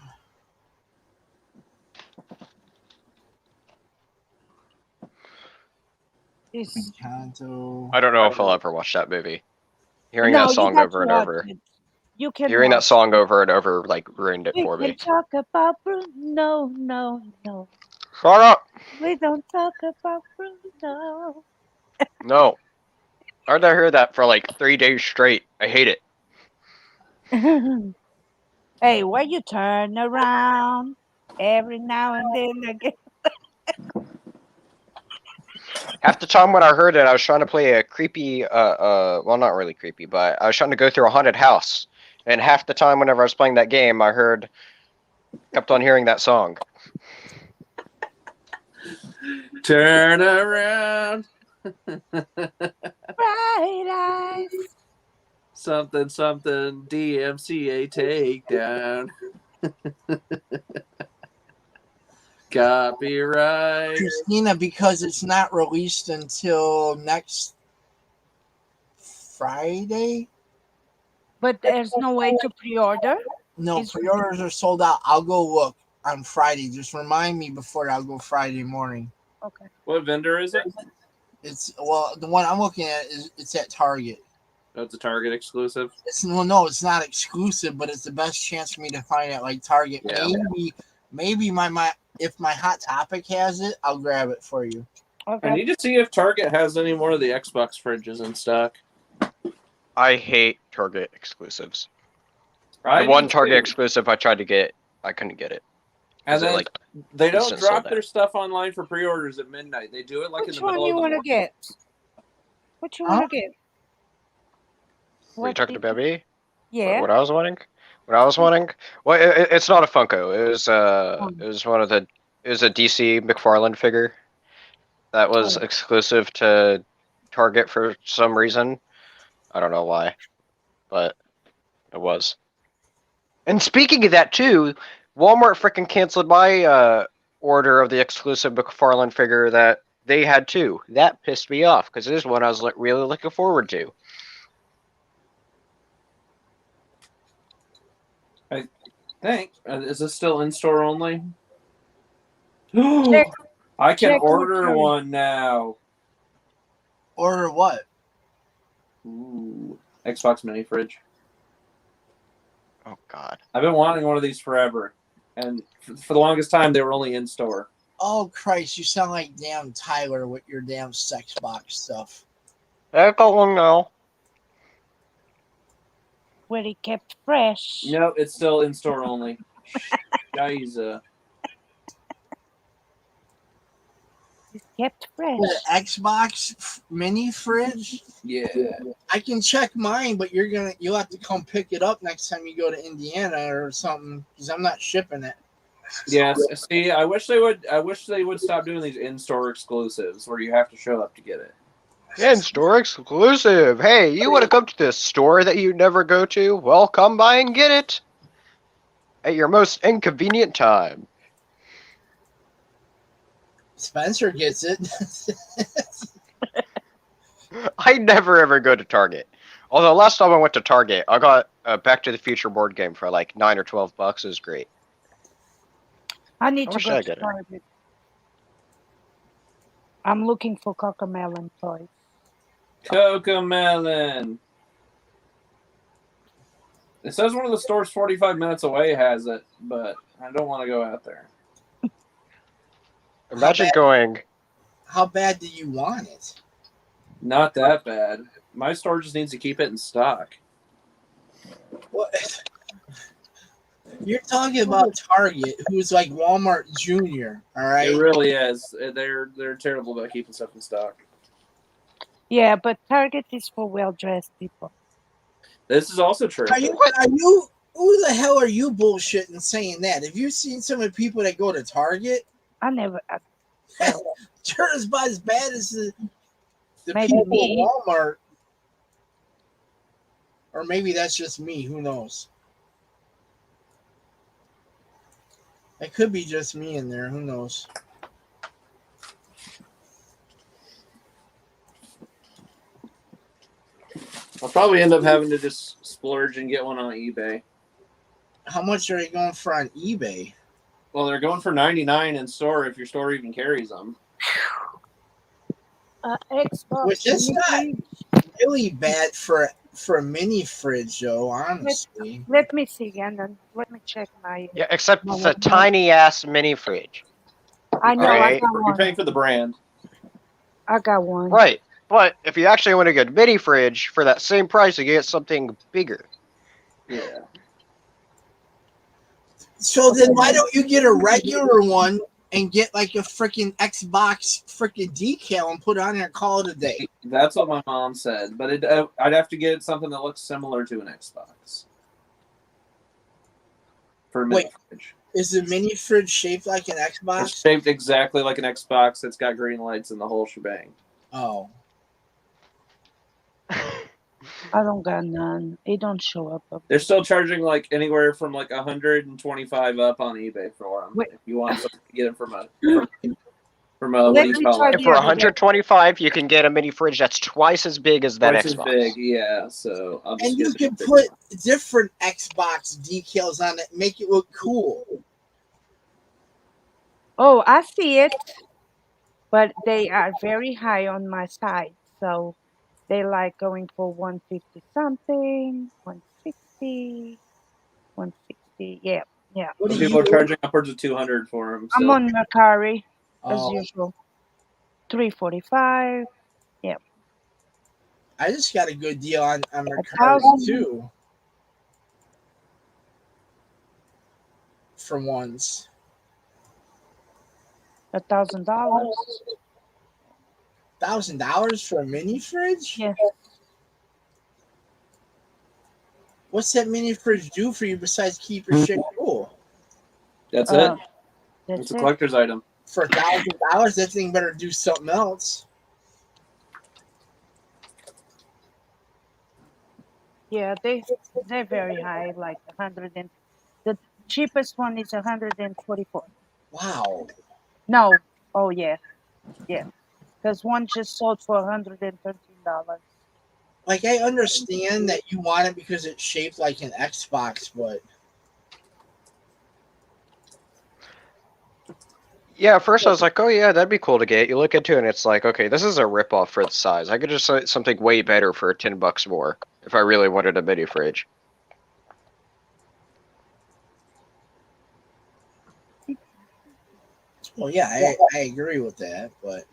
Encanto. I don't know if I'll ever watch that movie. Hearing No, that you song got over to and watch over. it. You can Hearing that watch song over and over, like, ruined it We for can me. talk about Bruno. No. Shut up! We don't talk about Bruno. No. I heard I heard that for like 3 days straight. I hate it. Hey, why you turn around every now and then again? Half the time when I heard it, I was trying to play a creepy, well, not really creepy, but I was trying to go through a haunted house. And half the time whenever I was playing that game, kept on hearing that song. Turn around. Bright eyes. Something, DMCA takedown. Copyright. Christina, because it's not released until next Friday. But there's no way to pre-order. No, pre-orders are sold out. I'll go look on Friday. Just remind me before I'll go Friday morning. Okay. What vendor is it? It's the one I'm looking at it's at Target. Oh, it's a Target exclusive. It's not exclusive, but it's the best chance for me to find it like Target. Yeah. Maybe my if my Hot Topic has it, I'll grab it for you. Okay. I need to see if Target has any more of the Xbox fridges in stock. I hate Target exclusives. I The one do Target too. exclusive I tried to get, I couldn't get it. And Is it then like they don't instant drop sold their out? stuff online for pre-orders at midnight. They do it like Which in the one middle you of the want to morning. get? What you want to get? Were you talking did about me? Yeah. What I was wanting? What I was wanting? Well, it's not a Funko. It was it was a DC McFarlane figure that was exclusive to Target for some reason. I don't know why, but it was. And speaking of that too, Walmart freaking canceled my order of the exclusive McFarlane figure that they had too. That pissed me off because it is one I was really looking forward to. I think. Is this still in store only? Check- I can check order with- one now. Order what? Ooh, Xbox mini fridge. Oh God. I've been wanting one of these forever, and for the longest time they were only in store. Oh Christ! You sound like damn Tyler with your damn sex box stuff. They're going now. Where it kept fresh. No, it's still in store only. Guys, It's kept fresh. The Xbox mini fridge. Yeah. I can check mine, but you'll have to come pick it up next time you go to Indiana or something because I'm not shipping it. Yes. See, I wish they would stop doing these in-store exclusives where you have to show up to get it. In-store exclusive. Hey, you want to come to this store that you never go to? Well, come by and get it at your most inconvenient time. Spencer gets it. I never ever go to Target. Although last time I went to Target, I got a Back to the Future board game for like $9 or $12. It was great. I need I to wish go I to get it. Target. I'm looking for Cocomelon toys. Cocomelon. It says one of the stores 45 minutes away has it, but I don't want to go out there. Imagine going. How bad do you want it? Not that bad. My store just needs to keep it in stock. What? You're talking about Target, who's like Walmart Junior. All right. It really is. They're terrible about keeping stuff in stock. Yeah, but Target is for well-dressed people. This is also true. Are you? Who the hell are you bullshitting saying that? Have you seen some of the people that go to Target? I never. They're about as bad as the Maybe people me. at Walmart. Or maybe that's just me. Who knows? It could be just me in there. Who knows? I'll probably end up having to just splurge and get one on eBay. How much are they going for on eBay? Well, they're going for $99 in store if your store even carries them. Xbox. Which is not really bad for a mini fridge, though. Honestly, Let me see again. And let me check my. Yeah, except it's a tiny ass mini fridge. I know. Right. I got You're one. paying for the brand. I got one. Right. But if you actually want a good mini fridge for that same price, you get something bigger. Yeah. so then why don't you get a regular one and get like a freaking Xbox freaking decal and put it on there and call it a day? That's what my mom said, but I'd have to get something that looks similar to an Xbox. For a mini fridge. Is the mini fridge shaped like an It's Xbox? shaped exactly like an Xbox. It's got green lights and the whole shebang. Oh. I don't got none. It don't show up. They're still charging like anywhere from like $125 up on eBay for them. Wait. If you want something to get it from a what Let do you me call try it? And for 125, you can get a mini fridge that's twice as big as that Twice as Xbox. big, yeah. So I'll just And you get can put different Xbox decals on it, make it look cool. Oh, I see it. But they are very high on my side. So they like going for 150 something, 160, 160. Yeah, yeah. What do people are you? charging upwards of $200 for them. I'm So on Mercari as Oh, usual. 345. Yeah. I just got a good deal on Mercari 1,000. too. For once. $1,000. $1,000 for a mini fridge? Yeah. What's that mini fridge do for you besides keep your shit cool? that's it. That's It's a it. collector's item. For $1,000, that thing better do something else. Yeah, they're very high, like 100 and the cheapest one is 144. Wow. No. Oh yeah. Yeah. Because one just sold for $113. Like, I understand that you want it because it's shaped like an Xbox, but Yeah, at first I was like, oh yeah, that'd be cool to get. You look into it and it's like, okay, this is a ripoff for the size. I could just get something way better for $10 more if I really wanted a mini fridge. well, yeah, I agree with that, but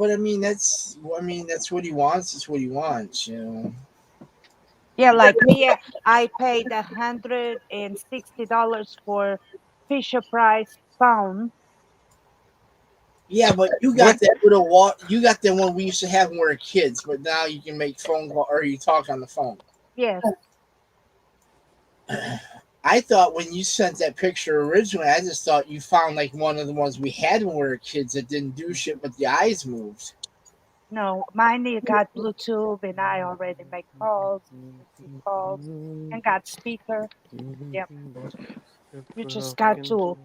I mean that's what he wants. It's what he wants, you know. Yeah, like me, I paid $160 for Fisher Price phone. Yeah, but you got that little you got that one we used to have when we were kids, but now you can make phone call or you talk on the phone. Yes. I thought when you sent that picture originally, I just thought you found like one of the ones we had when we were kids that didn't do shit, but the eyes moved. No, mine got Bluetooth, and I already make calls, receive calls, and got speaker. Yep. You just got to.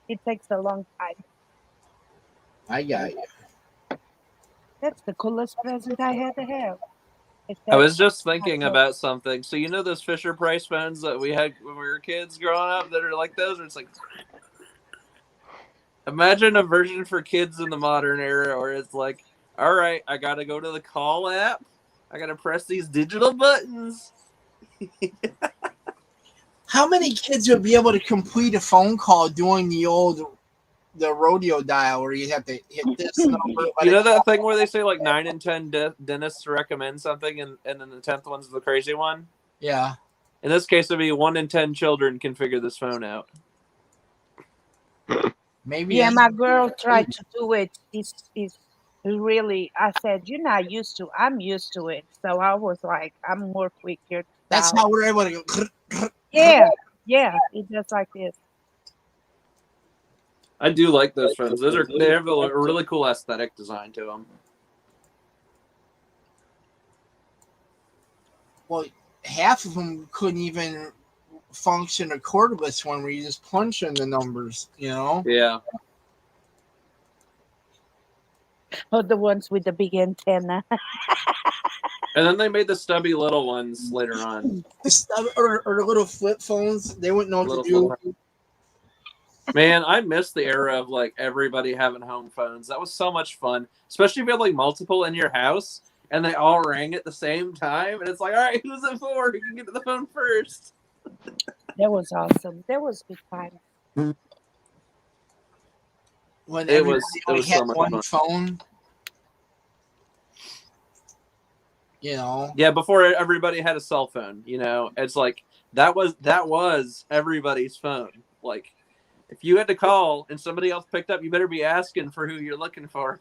It takes a long time. I got you. That's the coolest present I had to have. I was just thinking about something. So you know those Fisher Price phones that we had when we were kids growing up that are like those, where it's like, imagine a version for kids in the modern era where it's like, all right, I gotta go to the call app, I gotta press these digital buttons. How many kids would be able to complete a phone call doing the rodeo dial where you have to hit this number? You know that thing where they say like 9 in 10 dentists recommend something, and then the 10th one's the crazy one? Yeah. In this case, it'd be 1 in 10 children can figure this phone out. Maybe. Yeah, my girl tried to do it. It's really. I said, "You're not used to. I'm used to it." So I was like, "I'm more quicker." That's how we're able to go. Yeah, it does like this. I do like those phones. They have a really cool aesthetic design to them. Well, half of them couldn't even function a cordless one where you just punch in the numbers, you know? Yeah. Oh, the ones with the big antenna. And then they made the stubby little ones later on. Or the little flip phones. They wouldn't know what to do. Man, I miss the era of like everybody having home phones. That was so much fun, especially if you had like multiple in your house and they all rang at the same time. And it's like, all right, who's it for? Who can get to the phone first? That was awesome. That was good time. When it was had so much one fun. phone. You know. Yeah, before everybody had a cell phone, you know, it's like that was everybody's phone. Like, if you had to call and somebody else picked up, you better be asking for who you're looking for.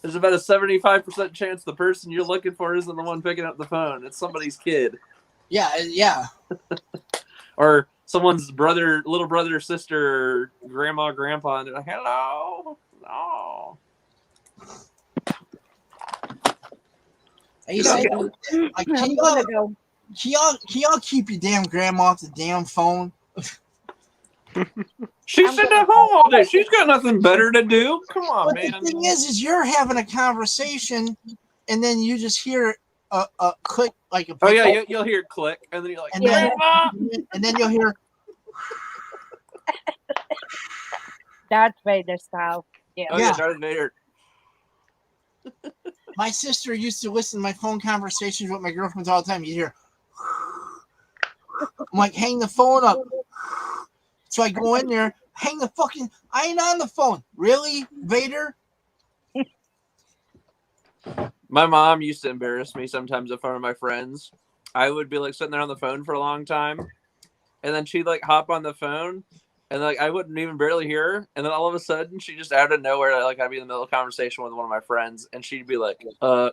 There's about a 75% chance the person you're looking for isn't the one picking up the phone. It's somebody's kid. Yeah. Or someone's brother, little brother, sister, grandma, grandpa, and they're like, hello. No. Hey, like, can y'all keep your damn grandma off the damn phone? She sat at home all day. She's got nothing better to do. Come on, man. The thing is you're having a conversation, and then you just hear a click, like a. Oh yeah, you'll hear it click, and then you're like, and then you'll hear. Darth Vader style. Yeah. Oh yeah, Darth Vader. My sister used to listen to my phone conversations with my girlfriends all the time. You hear. I'm like, hang the phone up. So I go in there, hang the fucking. I ain't on the phone. Really, Vader? My mom used to embarrass me sometimes in front of my friends. I would be like sitting there on the phone for a long time, and then she'd like hop on the phone, and like I wouldn't even barely hear her, and then all of a sudden she just out of nowhere, like I'd be in the middle of a conversation with one of my friends, and she'd be like,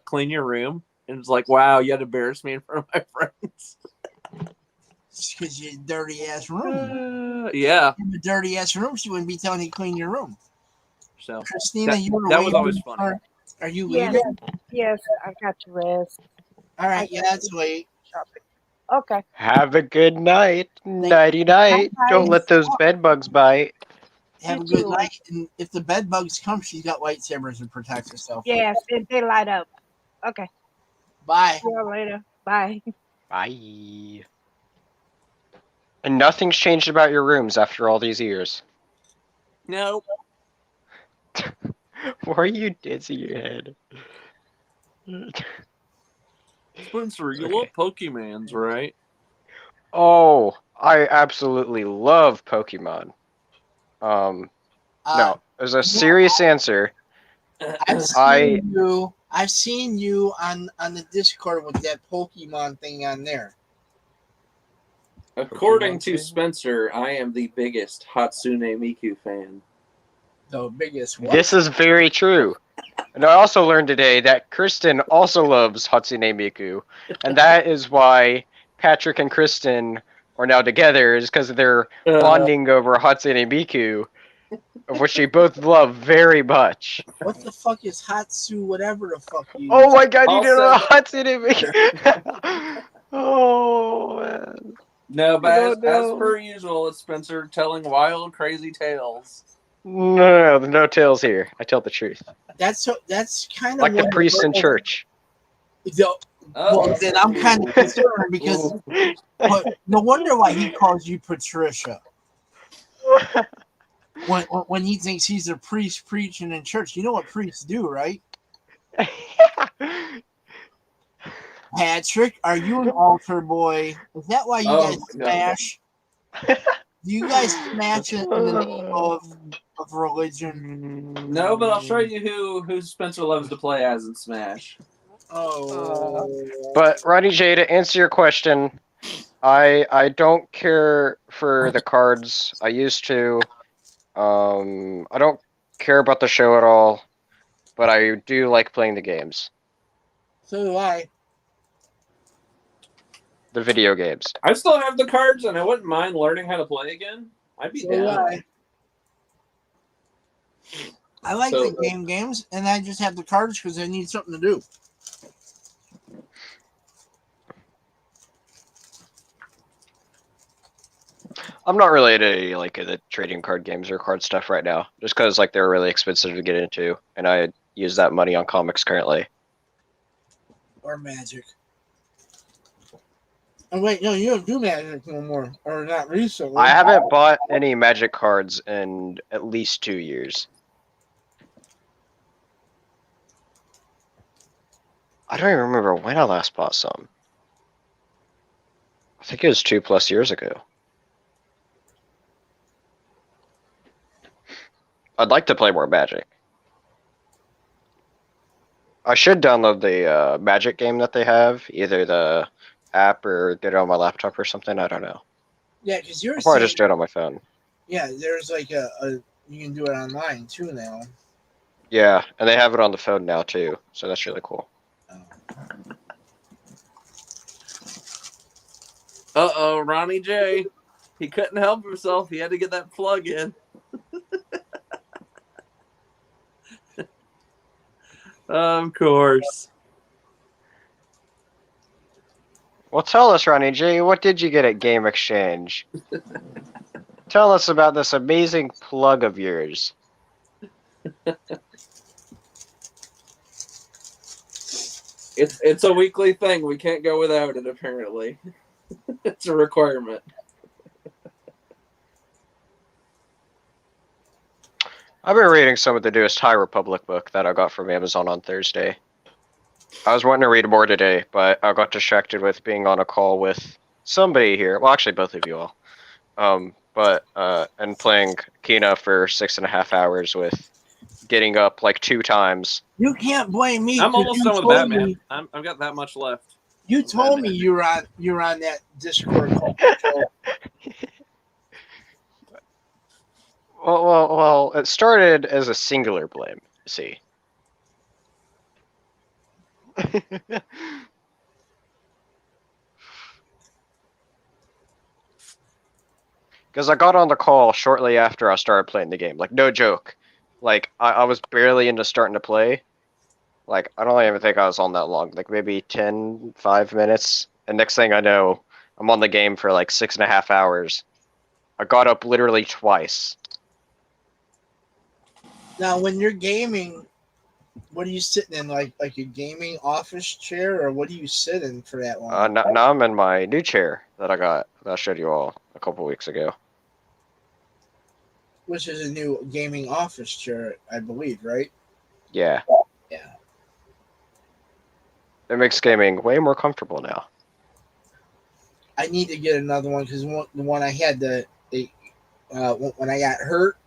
clean your room. And it's like, wow, you had to embarrass me in front of my friends. It's because you dirty ass room. Yeah. In the dirty ass room, she wouldn't be telling you to clean your room. So Christina, that was always funny. Are you leaving? Yes, I got to rest. All right, yeah, that's late. Okay. Have a good night. Nighty night. Don't let those bed bugs bite. Have a good night. And if the bed bugs come, she's got lightsabers to protect herself. Yes, and they light up. Okay. Bye. See you later. Bye. Bye. And nothing's changed about your rooms after all these years. No. Why are you dancing your head? Spencer, you love Pokemons, right? Oh, I absolutely love Pokemon. No, there's a serious answer. I've I've seen you on the Discord with that Pokemon thing on there. According to Spencer, I am the biggest Hatsune Miku fan. The biggest what? This is very true. And I also learned today that Kristen also loves Hatsune Miku. And that is why Patrick and Kristen are now together, is because they're bonding over Hatsune Miku, of which they both love very much. What the fuck is Hatsu, whatever the fuck you Oh my god, you didn't know Also- Hatsune Miku! Oh, man. No, but I as don't know. per usual, it's Spencer telling wild, crazy tales. No, no tales here. I tell the truth. That's kind of Like the priests in church. Well, then I'm kind of concerned because but no wonder why he calls you Patricia. When he thinks he's a priest preaching in church. You know what priests do, right? Patrick, are you an altar boy? Is that why you guys smash? Do you guys smash in the name of religion? No, but I'll show you who Spencer loves to play as in Smash. Oh. But Ronnie J, to answer your question, I don't care for the cards. I used to. I don't care about the show at all, but I do like playing the games. So do I. The video games. I still have the cards, and I wouldn't mind learning how to play again. I'd be So do down. I like So- the games, and I just have the cards because I need something to do. I'm not really into the trading card games or card stuff right now, just because they're really expensive to get into, and I use that money on comics currently. Or Magic. Oh wait, no, you don't do Magic no more, or not recently. I haven't bought any Magic cards in at least 2 years. I don't even remember when I last bought some. I think it was 2+ years ago. I'd like to play more Magic. I should download the Magic game that they have, either the app or get it on my laptop or something. I don't know. Yeah, because you're I'll probably saying, just do it on my phone. yeah, there's like a you can do it online too now. Yeah, and they have it on the phone now too, so that's really cool. Uh-oh, Ronnie J. He couldn't help himself. He had to get that plug in. Of course. Well, tell us, Ronnie J, what did you get at Game Exchange? Tell us about this amazing plug of yours. It's a weekly thing. We can't go without it, apparently. It's a requirement. I've been reading some of the newest High Republic book that I got from Amazon on Thursday. I was wanting to read more today, but I got distracted with being on a call with somebody here. Well, actually, both of you all. And playing Kina for 6.5 hours with getting up 2 times. You can't blame me. I'm 'cause almost you done with told Batman. me- I've got that much left. You told me you were on that Discord call. Well, it started as a singular blame, see. Because I got on the call shortly after I started playing the game. No joke. I was barely into starting to play. I don't even think I was on that long. Maybe 5 minutes. And next thing I know, I'm on the game for 6.5 hours. I got up literally twice. Now, when you're gaming, what are you sitting in? Like a gaming office chair, or what do you sit in for that long? Now I'm in my new chair that I showed you all a couple weeks ago. Which is a new gaming office chair, I believe, right? Yeah. Yeah. It makes gaming way more comfortable now. I need to get another one because the one I had when I got hurt,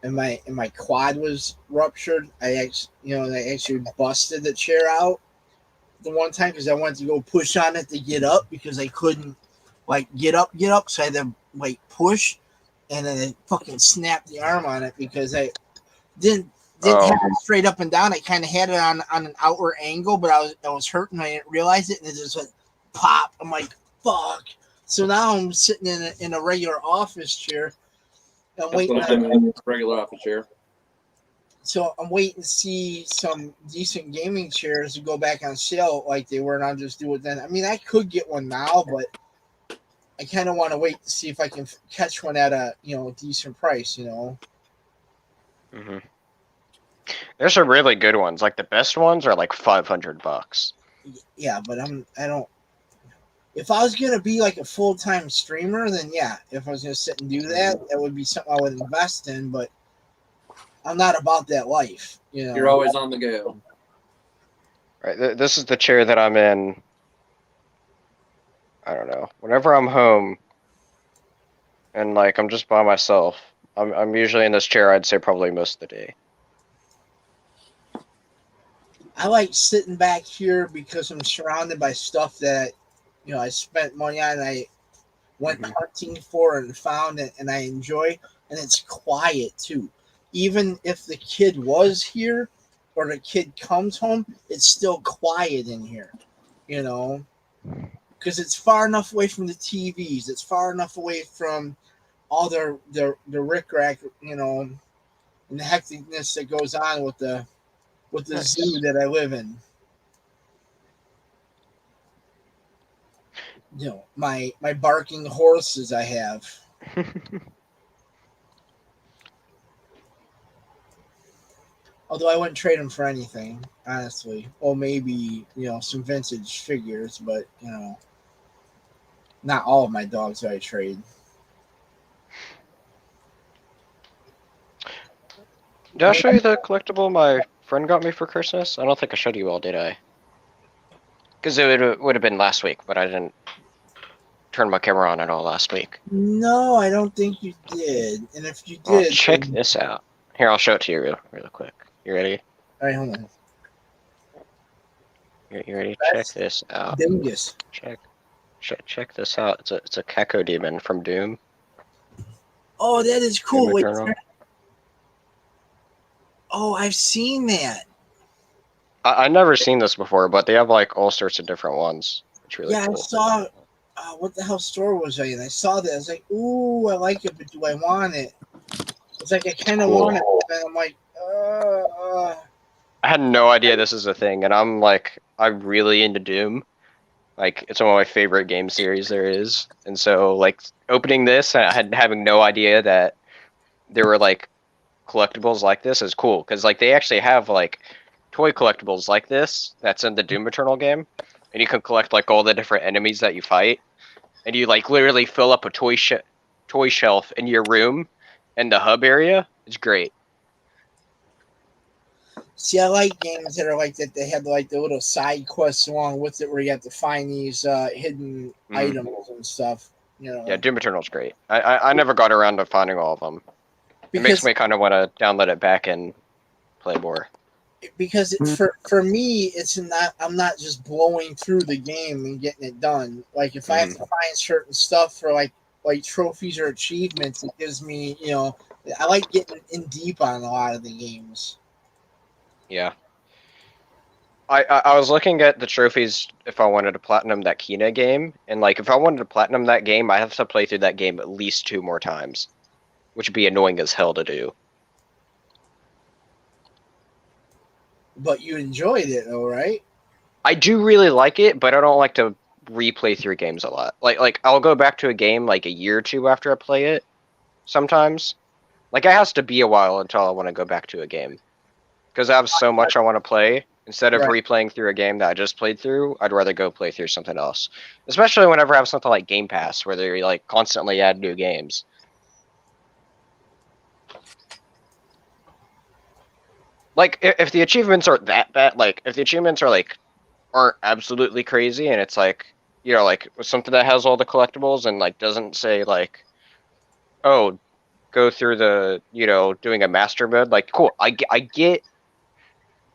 and my quad was ruptured. I actually busted the chair out the one time because I wanted to go push on it to get up because I couldn't like get up, so I had to like push, and then I fucking snapped the arm on it because I didn't have it straight up and down. I kind of had it on an outward angle, but I was hurting. I didn't realize it, and it just went pop. I'm like, fuck. So now I'm sitting in a regular office chair. I'm waiting. Regular office chair. So I'm waiting to see some decent gaming chairs to go back on sale like they were, and I'll just do it then. I mean, I could get one now, but I kind of want to wait to see if I can catch one at a decent price. Mm-hmm. There's some really good ones. Like the best ones are like $500. Yeah, but I don't. If I was gonna be like a full-time streamer, then yeah. If I was gonna sit and do that, that would be something I would invest in. But I'm not about that life. You're always on the go. Right. This is the chair that I'm in. I don't know. Whenever I'm home, and like I'm just by myself, I'm usually in this chair. I'd say probably most of the day. I like sitting back here because I'm surrounded by stuff that I spent money on. I went hunting for and found it, and I enjoy. And it's quiet too. Even if the kid was here or the kid comes home, it's still quiet in here. Because it's far enough away from the TVs. It's far enough away from all the rickrack, and the hecticness that goes on with the zoo that I live in. My barking horses I have. Although I wouldn't trade them for anything, honestly. Or maybe, some vintage figures, but, not all of my dogs I trade. Did I show you the collectible my friend got me for Christmas? I don't think I showed you all, did I? Because it would have been last week, but I didn't turn my camera on at all last week. No, I don't think you did. And if you did... check this out. Here, I'll show it to you real quick. You ready? All right, hold on. You ready? Check this out. Dingus. Check this out. It's a Cacodemon demon from Doom. Oh, that is cool. Wait, Eternal. oh, I've seen that. I've never seen this before, but they have like all sorts of different ones. It's really cool. I saw. What the hell store was I in? I saw that. I was like, ooh, I like it, but do I want it? It's like I kind of want it, and I'm like, I had no idea this is a thing, and I'm really into Doom. Like, it's one of my favorite game series there is. And so, like, opening this, having no idea that there were, like, collectibles like this is cool. Because, like, they actually have, like, toy collectibles like this that's in the Doom Eternal game. And you can collect, like, all the different enemies that you fight. And you, like, literally fill up a toy shelf in your room and the hub area. It's great. See, I like games that are like that. They have like the little side quests along with it, where you have to find these hidden items and stuff. Yeah, Doom Eternal's great. I never got around to finding all of them. It makes me kind of want to download it back and play more. Because for me, it's not. I'm not just blowing through the game and getting it done. Like if I have to find certain stuff for like trophies or achievements, it gives me. I like getting in deep on a lot of the games. Yeah. I was looking at the trophies if I wanted to platinum that Kina game, and like if I wanted to platinum that game, I have to play through that game at least 2 more times, which would be annoying as hell to do. But you enjoyed it, though, right? I do really like it, but I don't like to replay through games a lot. Like I'll go back to a game like a year or 2 after I play it. Sometimes, like it has to be a while until I want to go back to a game. Because I have so much I want to play, instead of replaying through a game that I just played through, I'd rather go play through something else. Especially whenever I have something like Game Pass, where they like constantly add new games. Like if the achievements aren't that bad, like if the achievements are like aren't absolutely crazy, and it's like like something that has all the collectibles and like doesn't say like, oh, go through the doing a master mode. Like, cool. I get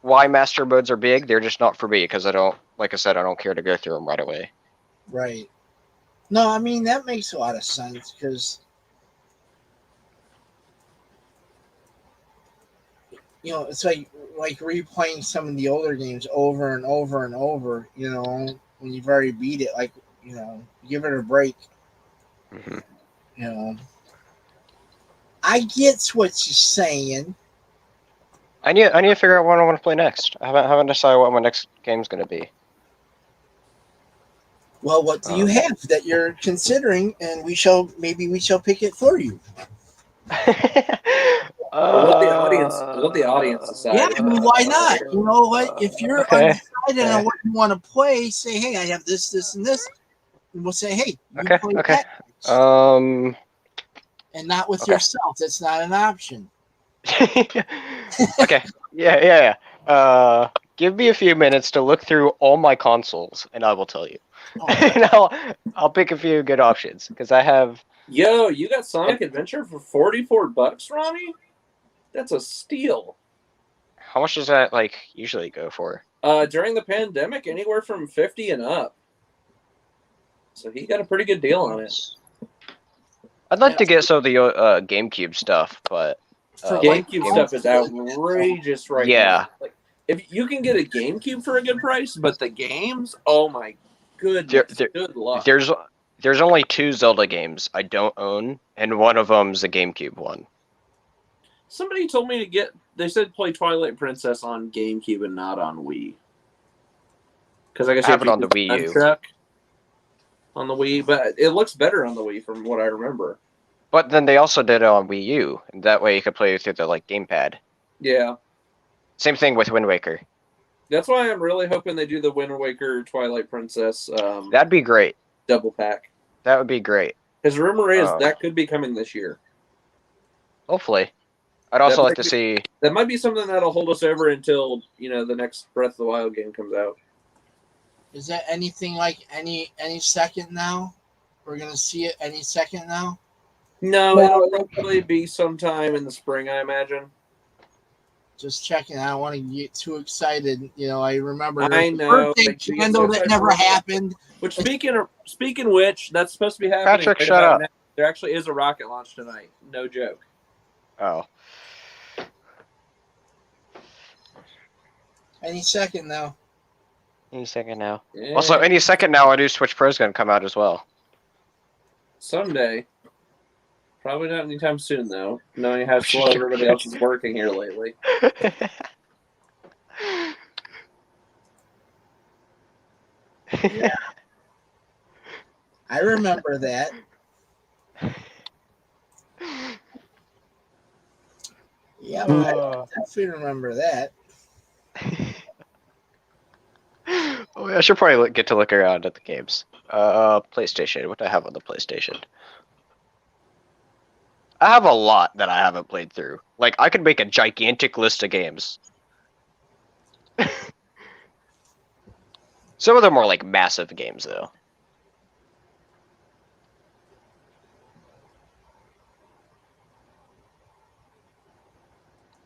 why master modes are big. They're just not for me because I don't, like I said, I don't care to go through them right away. Right. No, I mean that makes a lot of sense because it's like replaying some of the older games over and over and over. When you've already beat it, like give it a break. Mm-hmm. I get what you're saying. I need to figure out what I want to play next. I haven't decided what my next game's going to be. Well, what do you have that you're considering, and we shall pick it for you. Let the audience decide. Yeah, I mean, why not? You know what? If you're undecided on what you want to play, say, "Hey, I have this, this, and this," and we'll say, "Hey, you play that." And not with yourself. That's not an option. Okay. Yeah. Give me a few minutes to look through all my consoles, and I will tell you. And I'll pick a few good options because I have. Yo, you got Sonic Adventure for $44, Ronnie? That's a steal. How much does that usually go for? During the pandemic, anywhere from 50 and up. So he got a pretty good deal on it. I'd like to get some of the GameCube stuff, but GameCube stuff is outrageous right now. Yeah. If you can get a GameCube for a good price, but the games, oh my goodness, good luck. There's only 2 Zelda games I don't own, and one of them's a GameCube one. Somebody told me they said play Twilight Princess on GameCube and not on Wii. Because I guess I have it on the Wii U. On the Wii, but it looks better on the Wii from what I remember. But then they also did it on Wii U, and that way you could play through the gamepad. Yeah. Same thing with Wind Waker. That's why I'm really hoping they do the Wind Waker Twilight Princess. That'd be great. Double pack. That would be great. His rumor is that could be coming this year. Hopefully. I'd also like to see. That might be something that'll hold us over until the next Breath of the Wild game comes out. Is that anything like any second now? We're gonna see it any second now. No, it'll probably be sometime in the spring, I imagine. Just checking. I don't want to get too excited. I remember. I know. Birthday candle that never happened. Which speaking which, that's supposed to be happening. Patrick, shut up. Now. There actually is a rocket launch tonight. No joke. Oh. Any second now. Any second now. Yeah. Also, any second now, a new Switch Pro is going to come out as well. Someday. Probably not anytime soon, though. Knowing how slow everybody else is working here lately. Yeah. I remember that. Yeah, I definitely remember that. Oh, I should probably get to look around at the games. PlayStation. What do I have on the PlayStation? I have a lot that I haven't played through. I could make a gigantic list of games. Some of them are massive games, though.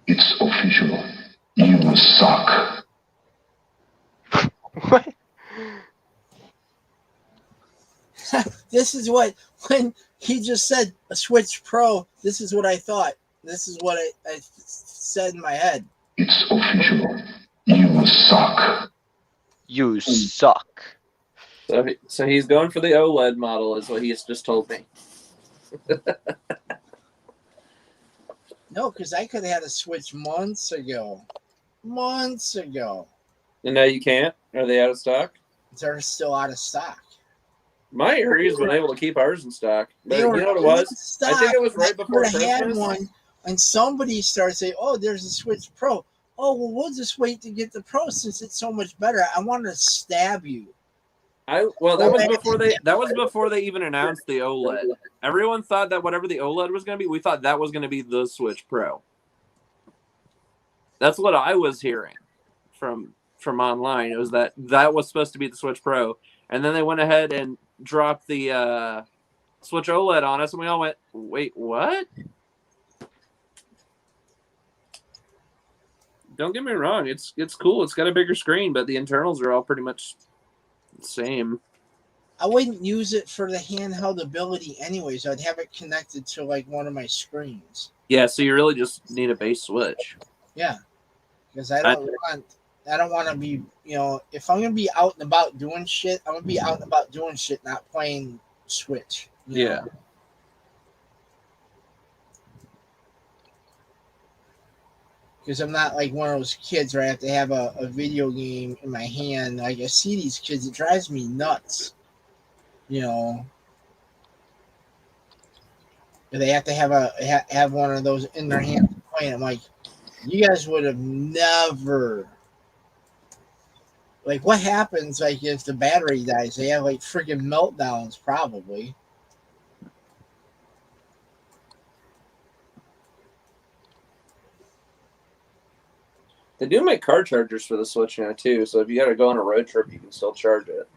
It's official. You suck. What? This is when he just said a Switch Pro, this is what I thought. This is what I said in my head. It's official. You suck. You suck. So he's going for the OLED model, is what he's just told me. No, because I could have had a Switch months ago. Months ago. And now you can't? Are they out of stock? They're still out of stock. My area's been able to keep ours in stock. But you know what it was? I think it was right before Christmas. Had one, and somebody started saying, "Oh, there's a Switch Pro." Oh, well, we'll just wait to get the Pro since it's so much better. I wanted to stab you. That was before they even announced the OLED. Everyone thought that whatever the OLED was going to be, we thought that was going to be the Switch Pro. That's what I was hearing from online. It was that was supposed to be the Switch Pro, and then they went ahead and dropped the Switch OLED on us, and we all went, "Wait, what?" don't get me wrong, it's cool. It's got a bigger screen, but the internals are all pretty much the same. I wouldn't use it for the handheld ability anyways. I'd have it connected to like one of my screens. Yeah, so you really just need a base Switch. Yeah, because I don't want to be, if I'm gonna be out and about doing shit, I'm gonna be out and about doing shit, not playing Switch. Yeah. Because I'm not like one of those kids where I have to have a video game in my hand. Like I see these kids, it drives me nuts. They have to have one of those in their hand playing. I'm like, you guys would have never. Like, what happens? Like, if the battery dies, they have like freaking meltdowns, probably. They do make car chargers for the Switch now too, so if you got to go on a road trip, you can still charge it.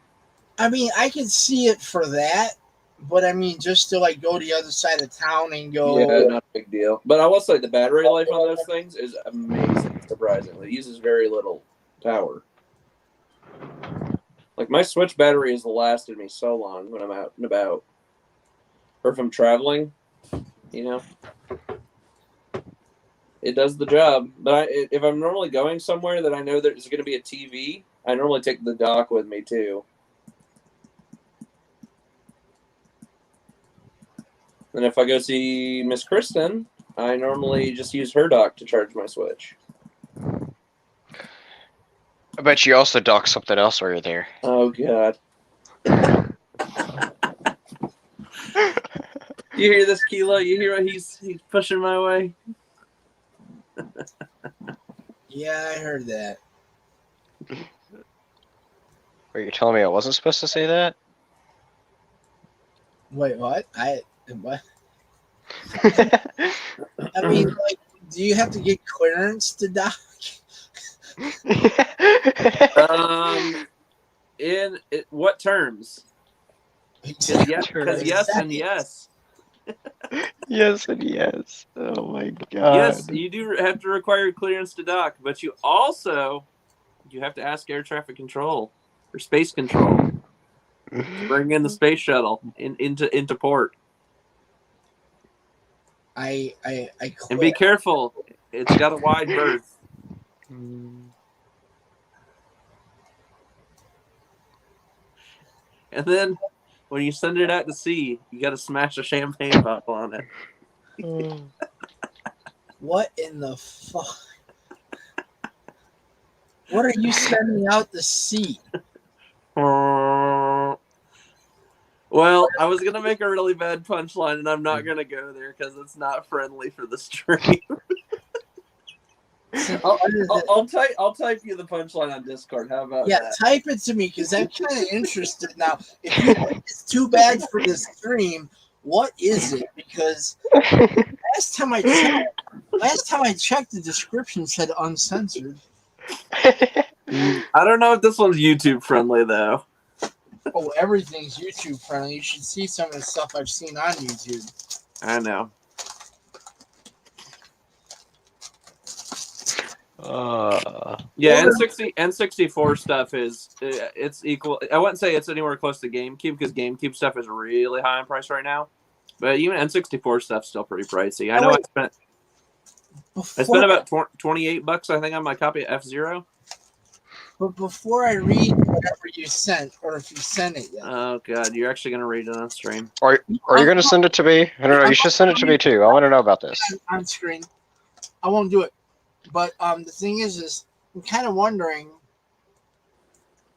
I mean, I can see it for that, but I mean, just to like go to the other side of town and go. Yeah, not a big deal. But I will say the battery life on those things is amazing, surprisingly. It uses very little power. Like, my Switch battery has lasted me so long when I'm out and about. Or if I'm traveling, It does the job. But if I'm normally going somewhere that I know there's going to be a TV, I normally take the dock with me, too. And if I go see Miss Kristen, I normally just use her dock to charge my Switch. I bet you also dock something else while you're there. Oh, God. You hear this, Kilo? You hear what he's pushing my way? Yeah, I heard that. Wait, you're telling me I wasn't supposed to say that? Wait, what? What? I mean, like, do you have to get clearance to dock? In what terms? Because yes and yes. Yes and yes. Oh my god. Yes, you do have to require clearance to dock, but you have to ask air traffic control or space control to bring in the space shuttle into port. I and be careful. It's got a wide berth. And then when you send it out to sea, you got to smash a champagne bottle on it. What in the fuck? What are you sending out to sea? Well, I was going to make a really bad punchline, and I'm not going to go there because it's not friendly for the stream. I'll type you the punchline on Discord. How about that? Yeah, type it to me because I'm kind of interested now. If you think it's too bad for the stream, what is it? Because last time I checked, the description said uncensored. I don't know if this one's YouTube friendly though. Oh, everything's YouTube friendly. You should see some of the stuff I've seen on YouTube. I know. Yeah, N64 stuff it's equal. I wouldn't say it's anywhere close to GameCube because GameCube stuff is really high in price right now. But even N64 stuff's still pretty pricey. I know I spent about $28, I think, on my copy of F-Zero. But before I read whatever you sent, or if you sent it yet. Oh god, you're actually gonna read it on stream. Are you gonna send it to me? I don't know. You should send it to me too. I want to know about this. On screen, I won't do it. But the thing is I'm kind of wondering.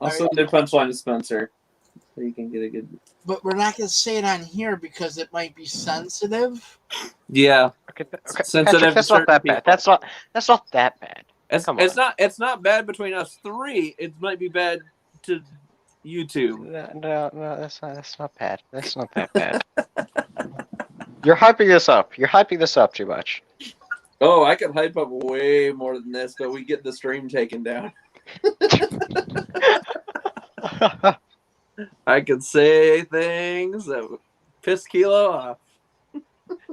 I'll send the punchline to Spencer, so you can get a good. But we're not gonna say it on here because it might be sensitive. Yeah. Okay. Sensitive. That's not that bad. That's not that bad. It's not bad between us three. It might be bad to YouTube. No, that's not bad. That's not that bad. You're hyping this up. You're hyping this up too much. Oh, I could hype up way more than this, but we get the stream taken down. I could say things that would piss Kilo off.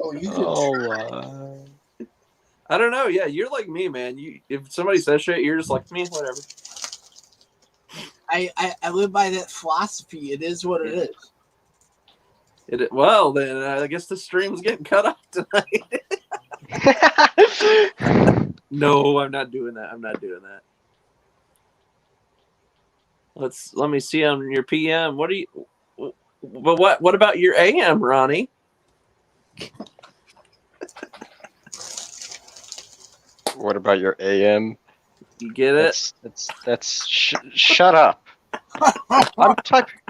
Oh, you could. I don't know. Yeah, you're like me, man. If somebody says shit, you're just like me. Whatever. I live by that philosophy. It is what it is. Well, then I guess the stream's getting cut off tonight. No, I'm not doing that. I'm not doing that. Let me see on your PM. What are you? But what about your AM, Ronnie? What about your AM? You get it? Shut up. I'm typing.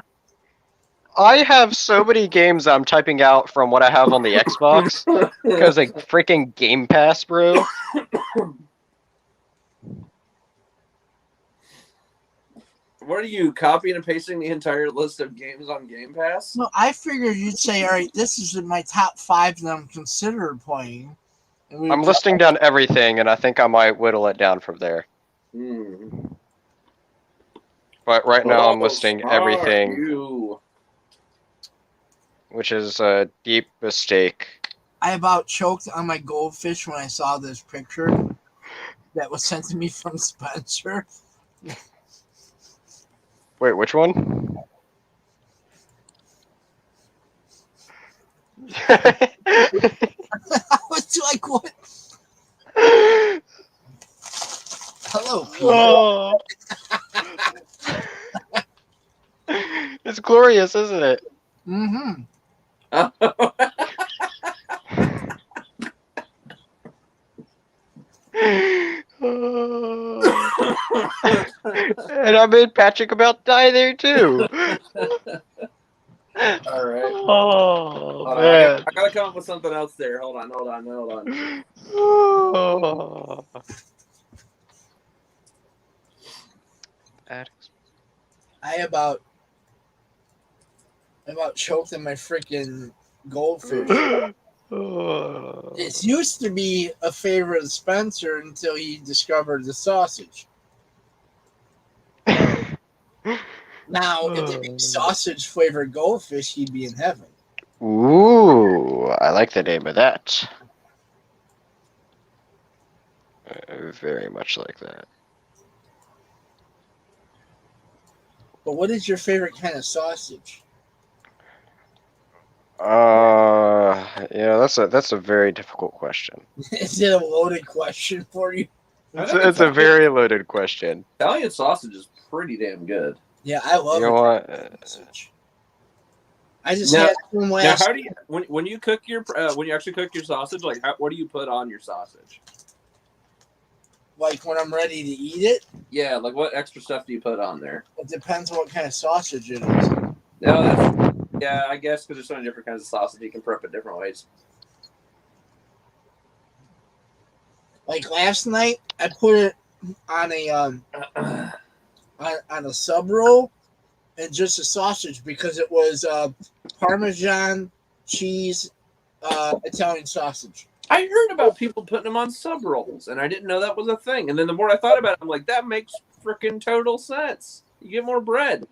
I have so many games I'm typing out from what I have on the Xbox because of freaking Game Pass, bro. What are you copying and pasting the entire list of games on Game Pass? No, I figured you'd say, all right, this is in my top 5 that I'm considered playing. I'm listing down everything, and I think I might whittle it down from there. But right now I'm listing everything, which is a deep mistake. I about choked on my goldfish when I saw this picture that was sent to me from Spencer. Wait, which one? I was like, what? Hello, Peter. Oh. It's glorious, isn't it? Mm-hmm. And I made Patrick about die there too. All right. Oh, Hold on, man. I gotta come up with something else there. Hold on. Oh. I about choked on my freaking goldfish. It used to be a favorite of Spencer until he discovered the sausage. Now, if they make sausage flavored goldfish, he'd be in heaven. Ooh, I like the name of that. I very much like that. But what is your favorite kind of sausage? That's a very difficult question. Is it a loaded question for you? It's a very loaded question. Italian sausage is pretty damn good. Yeah, I love You know what? sausage. I just had some last. Now, how do you when you cook your when you actually cook your sausage? Like, what do you put on your sausage? Like when I'm ready to eat it? Yeah, like what extra stuff do you put on there? It depends on what kind of sausage it is. No, yeah, I guess because there's so many different kinds of sausage, you can prep it different ways. Like last night, I put it on a on a sub roll and just a sausage because it was Parmesan cheese Italian sausage. I heard about people putting them on sub rolls, and I didn't know that was a thing. And then the more I thought about it, I'm like, that makes freaking total sense. You get more bread.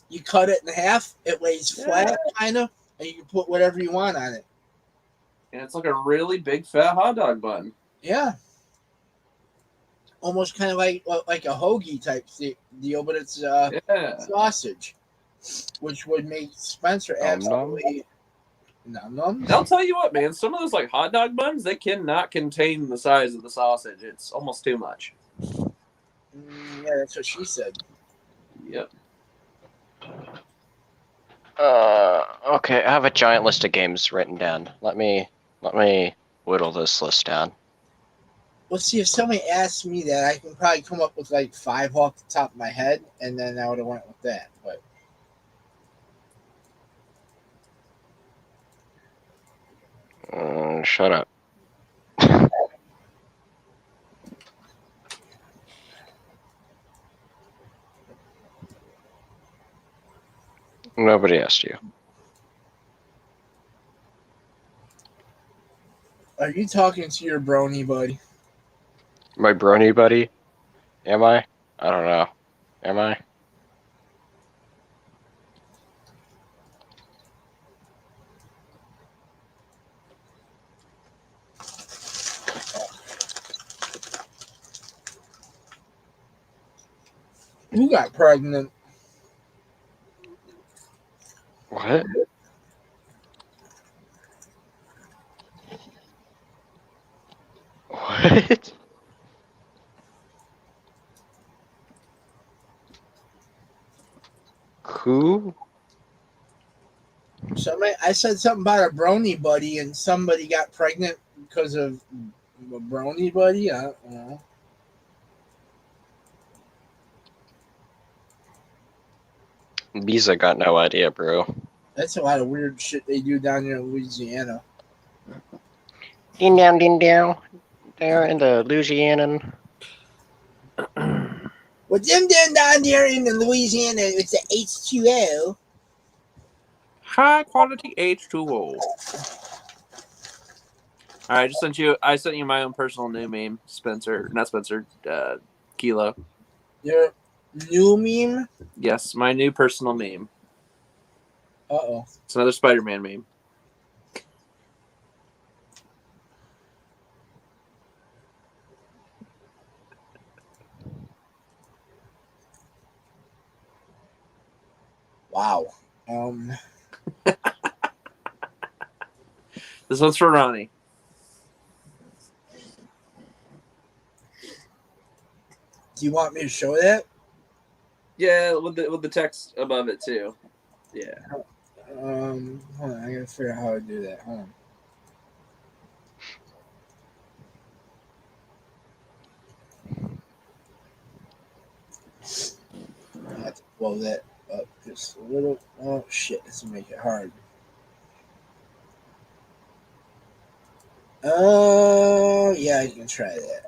You cut it in half, it lays flat, kind of, and you can put whatever you want on it. And it's like a really big fat hot dog bun. Yeah. Almost kind of like a hoagie type deal, but it's sausage, which would make Spencer absolutely num. I'll tell you what, man. Some of those like hot dog buns, they cannot contain the size of the sausage. It's almost too much. Yeah, that's what she said. Yep. Okay, I have a giant list of games written down. Let me whittle this list down. Well, see, if somebody asks me that, I can probably come up with like 5 off the top of my head, and then I would have went with that. But Shut up. Nobody asked you. are you talking to your brony buddy? My brony buddy? Am I? I don't know. Am I? Who got pregnant? What? What? Who? Somebody, I said something about a brony buddy, and somebody got pregnant because of a brony buddy. I don't know. Visa got no idea, bro. That's a lot of weird shit they do down there in Louisiana. Ding down, there in the Louisiana. Well, them down there in the Louisiana, it's the H2O. High quality H2O. I sent you my own personal new meme, Spencer. Not Spencer. Kilo. Your new meme? Yes, my new personal meme. Uh-oh. It's another Spider-Man meme. Wow. This one's for Ronnie. Do you want me to show that? Yeah, with the text above it too. Yeah. Hold on, I gotta figure out how to do that. Hold on. I have to blow that up just a little. Oh shit, this will make it hard. Oh yeah, I can try that.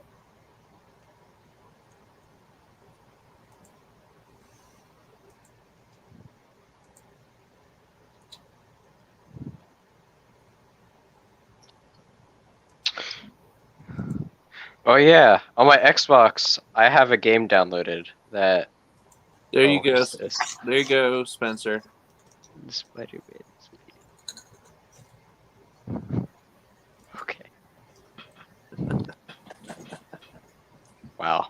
Oh yeah, on my Xbox, I have a game downloaded that. There you Oh, go. what's this? There you go, Spencer. Spider-Man. Okay. Wow.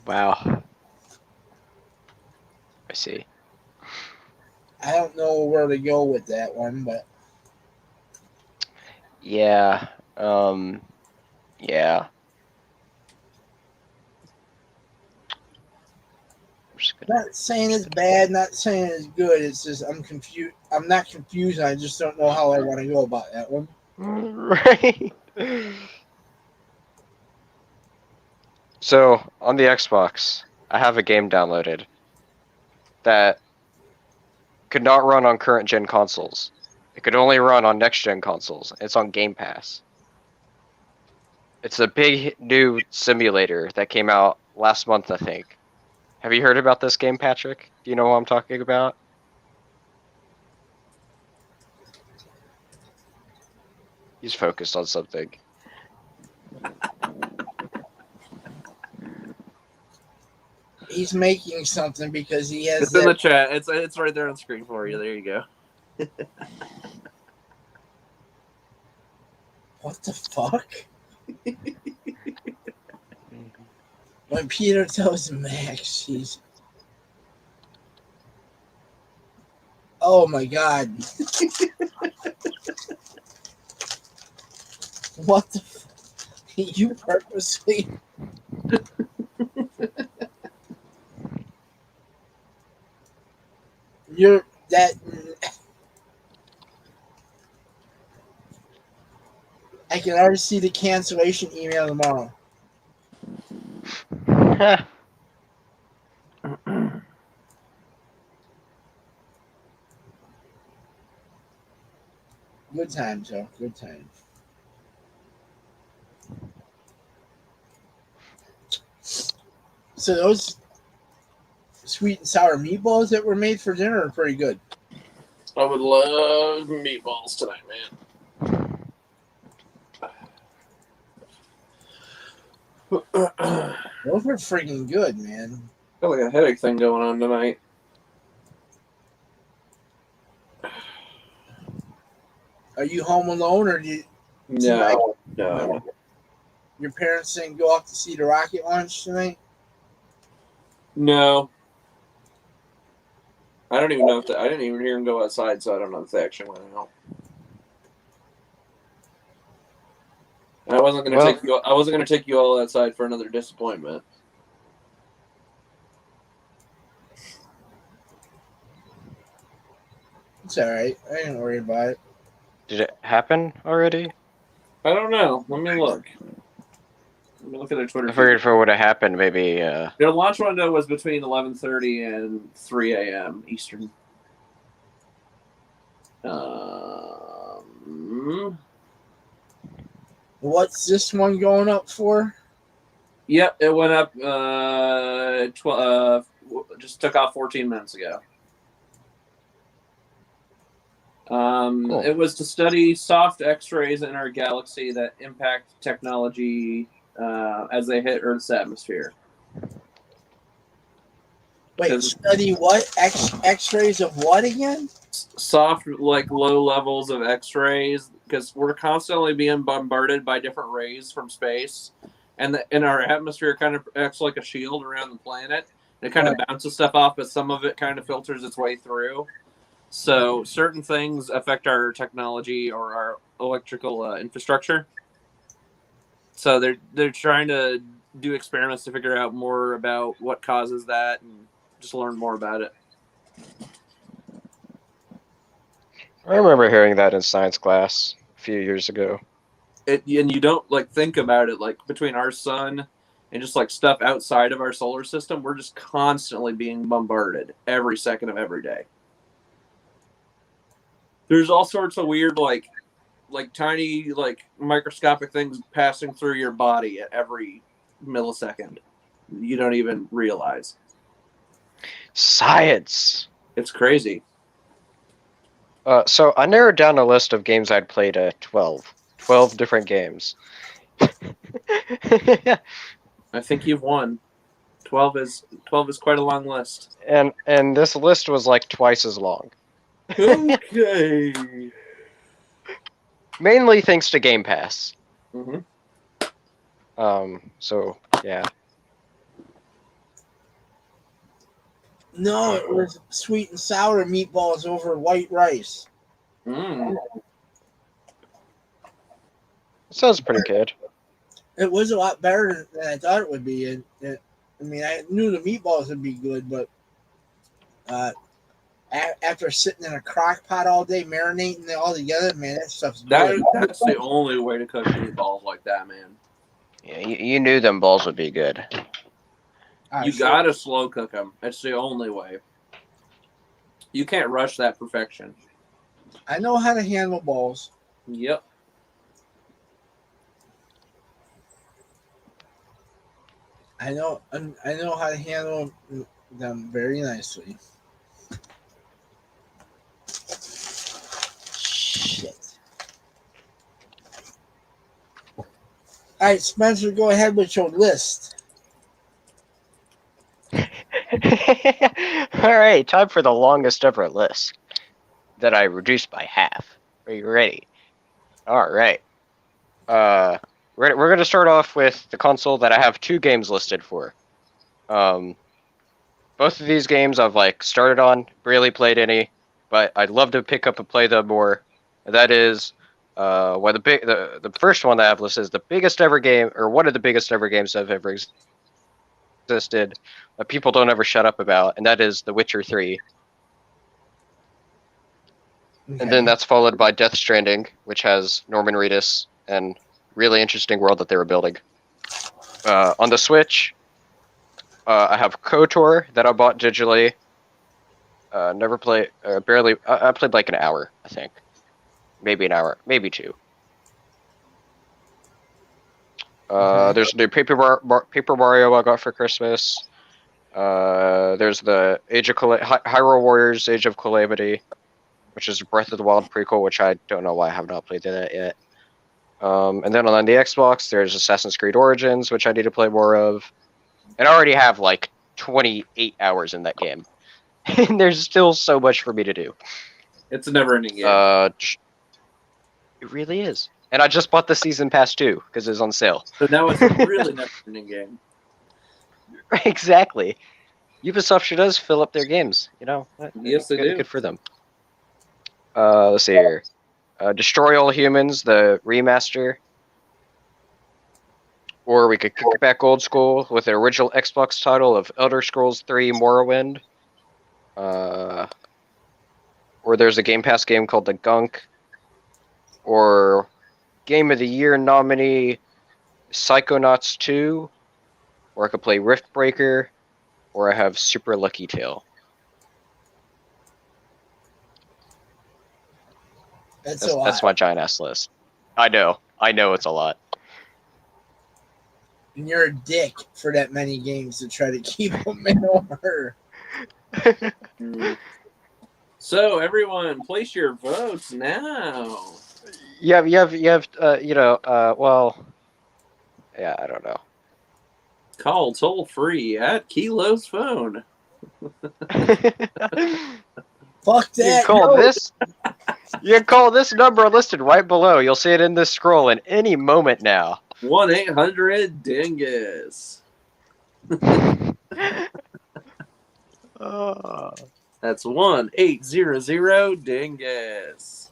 Wow. I see. I don't know where to go with that one, but Yeah. Yeah. I'm just gonna... not saying it's bad, not saying it's good. It's just I'm confused. I'm not confused. I just don't know how I want to go about that one. Right. So on the Xbox, I have a game downloaded that could not run on current gen consoles. It could only run on next gen consoles. It's on Game Pass. It's a big new simulator that came out last month, I think. Have you heard about this game, Patrick? Do you know what I'm talking about? He's focused on something. He's making something because he has It's in the chat. It's right there on screen for you. There you go. What the fuck? When Peter tells Max, he's. Oh my god. What the you purposely you're that I can already see the cancellation email tomorrow. Good times, Joe. Good times. So those sweet and sour meatballs that were made for dinner are pretty good. I would love meatballs tonight, man. Those were freaking good, man. Got like a headache thing going on tonight. Are you home alone or do you? No. Your parents didn't go off to see the rocket launch tonight? No. I don't even know if I didn't even hear him go outside, so I don't know if they actually went out. I wasn't gonna take you. I wasn't gonna take you all outside for another disappointment. It's all right. I didn't worry about it. Did it happen already? I don't know. Let me look. Let me look at their Twitter. I figured if it would have happened, maybe. Their launch window was between 11:30 and 3 a.m. Eastern. What's this one going up for? Yep, it went up. Just took off 14 minutes ago. Cool. It was to study soft X-rays in our galaxy that impact technology as they hit Earth's atmosphere. Wait, study what? X-rays of what again? Soft, like low levels of X-rays, because we're constantly being bombarded by different rays from space, and our atmosphere kind of acts like a shield around the planet. It kind of bounces stuff off, but some of it kind of filters its way through. So certain things affect our technology or our electrical infrastructure. So they're trying to do experiments to figure out more about what causes that and just learn more about it. I remember hearing that in science class a few years ago. And you don't like think about it, like between our sun and just like stuff outside of our solar system, we're just constantly being bombarded every second of every day. There's all sorts of weird, like tiny, like microscopic things passing through your body at every millisecond. You don't even realize. Science. It's crazy. So I narrowed down a list of games I'd played at 12. 12 different games. I think you've won. 12 is quite a long list. And this list was like twice as long. Okay. Mainly thanks to Game Pass. Mm-hmm. So yeah. No, it was sweet and sour meatballs over white rice. Mm. Sounds pretty good. It was a lot better than I thought it would be. I mean, I knew the meatballs would be good, but after sitting in a crock pot all day, marinating it all together, man, that stuff's good. That's the only way to cook meatballs like that, man. Yeah, you knew them balls would be good. You gotta slow cook them. It's the only way. You can't rush that perfection. I know how to handle balls. Yep. I know how to handle them very nicely. Shit. All right, Spencer, go ahead with your list. Alright, time for the longest ever list that I reduced by half. Are you ready? Alright. We're going to start off with the console that I have 2 games listed for. Both of these games I've like started on, barely played any, but I'd love to pick up and play them more. That is the first one that I have listed is the biggest ever game, or one of the biggest ever games that have ever existed that people don't ever shut up about, and that is The Witcher 3. Okay. And then that's followed by Death Stranding, which has Norman Reedus and really interesting world that they were building. On the Switch, I have KOTOR that I bought digitally. Never played, barely. I played like an hour, I think. Maybe an hour, maybe 2. There's a new Paper Mario I got for Christmas. There's the Hyrule Warriors Age of Calamity, which is Breath of the Wild prequel, which I don't know why I have not played that yet. And then on the Xbox, there's Assassin's Creed Origins, which I need to play more of. And I already have like 28 hours in that game. And there's still so much for me to do. It's a never-ending game. It really is. And I just bought the season pass too because it was on sale. So now it's a really never-ending game. Exactly. Ubisoft sure does fill up their games. You know. Yes, they do. Good for them. Let's see here. Destroy All Humans, the remaster. Or we could kick back old school with the original Xbox title of Elder Scrolls 3 Morrowind. Or there's a Game Pass game called The Gunk. Or Game of the Year nominee Psychonauts 2. Or I could play Riftbreaker. Or I have Super Lucky Tail. That's a lot. That's my giant ass list. I know it's a lot. And you're a dick for that many games to try to keep them in order. So everyone, place your votes now. You have well, yeah, I don't know. Call toll free at Kilo's phone. Fuck that. You can call this number listed right below. You'll see it in this scroll in any moment now. 1-800-DINGUS. That's 1-800-DINGUS.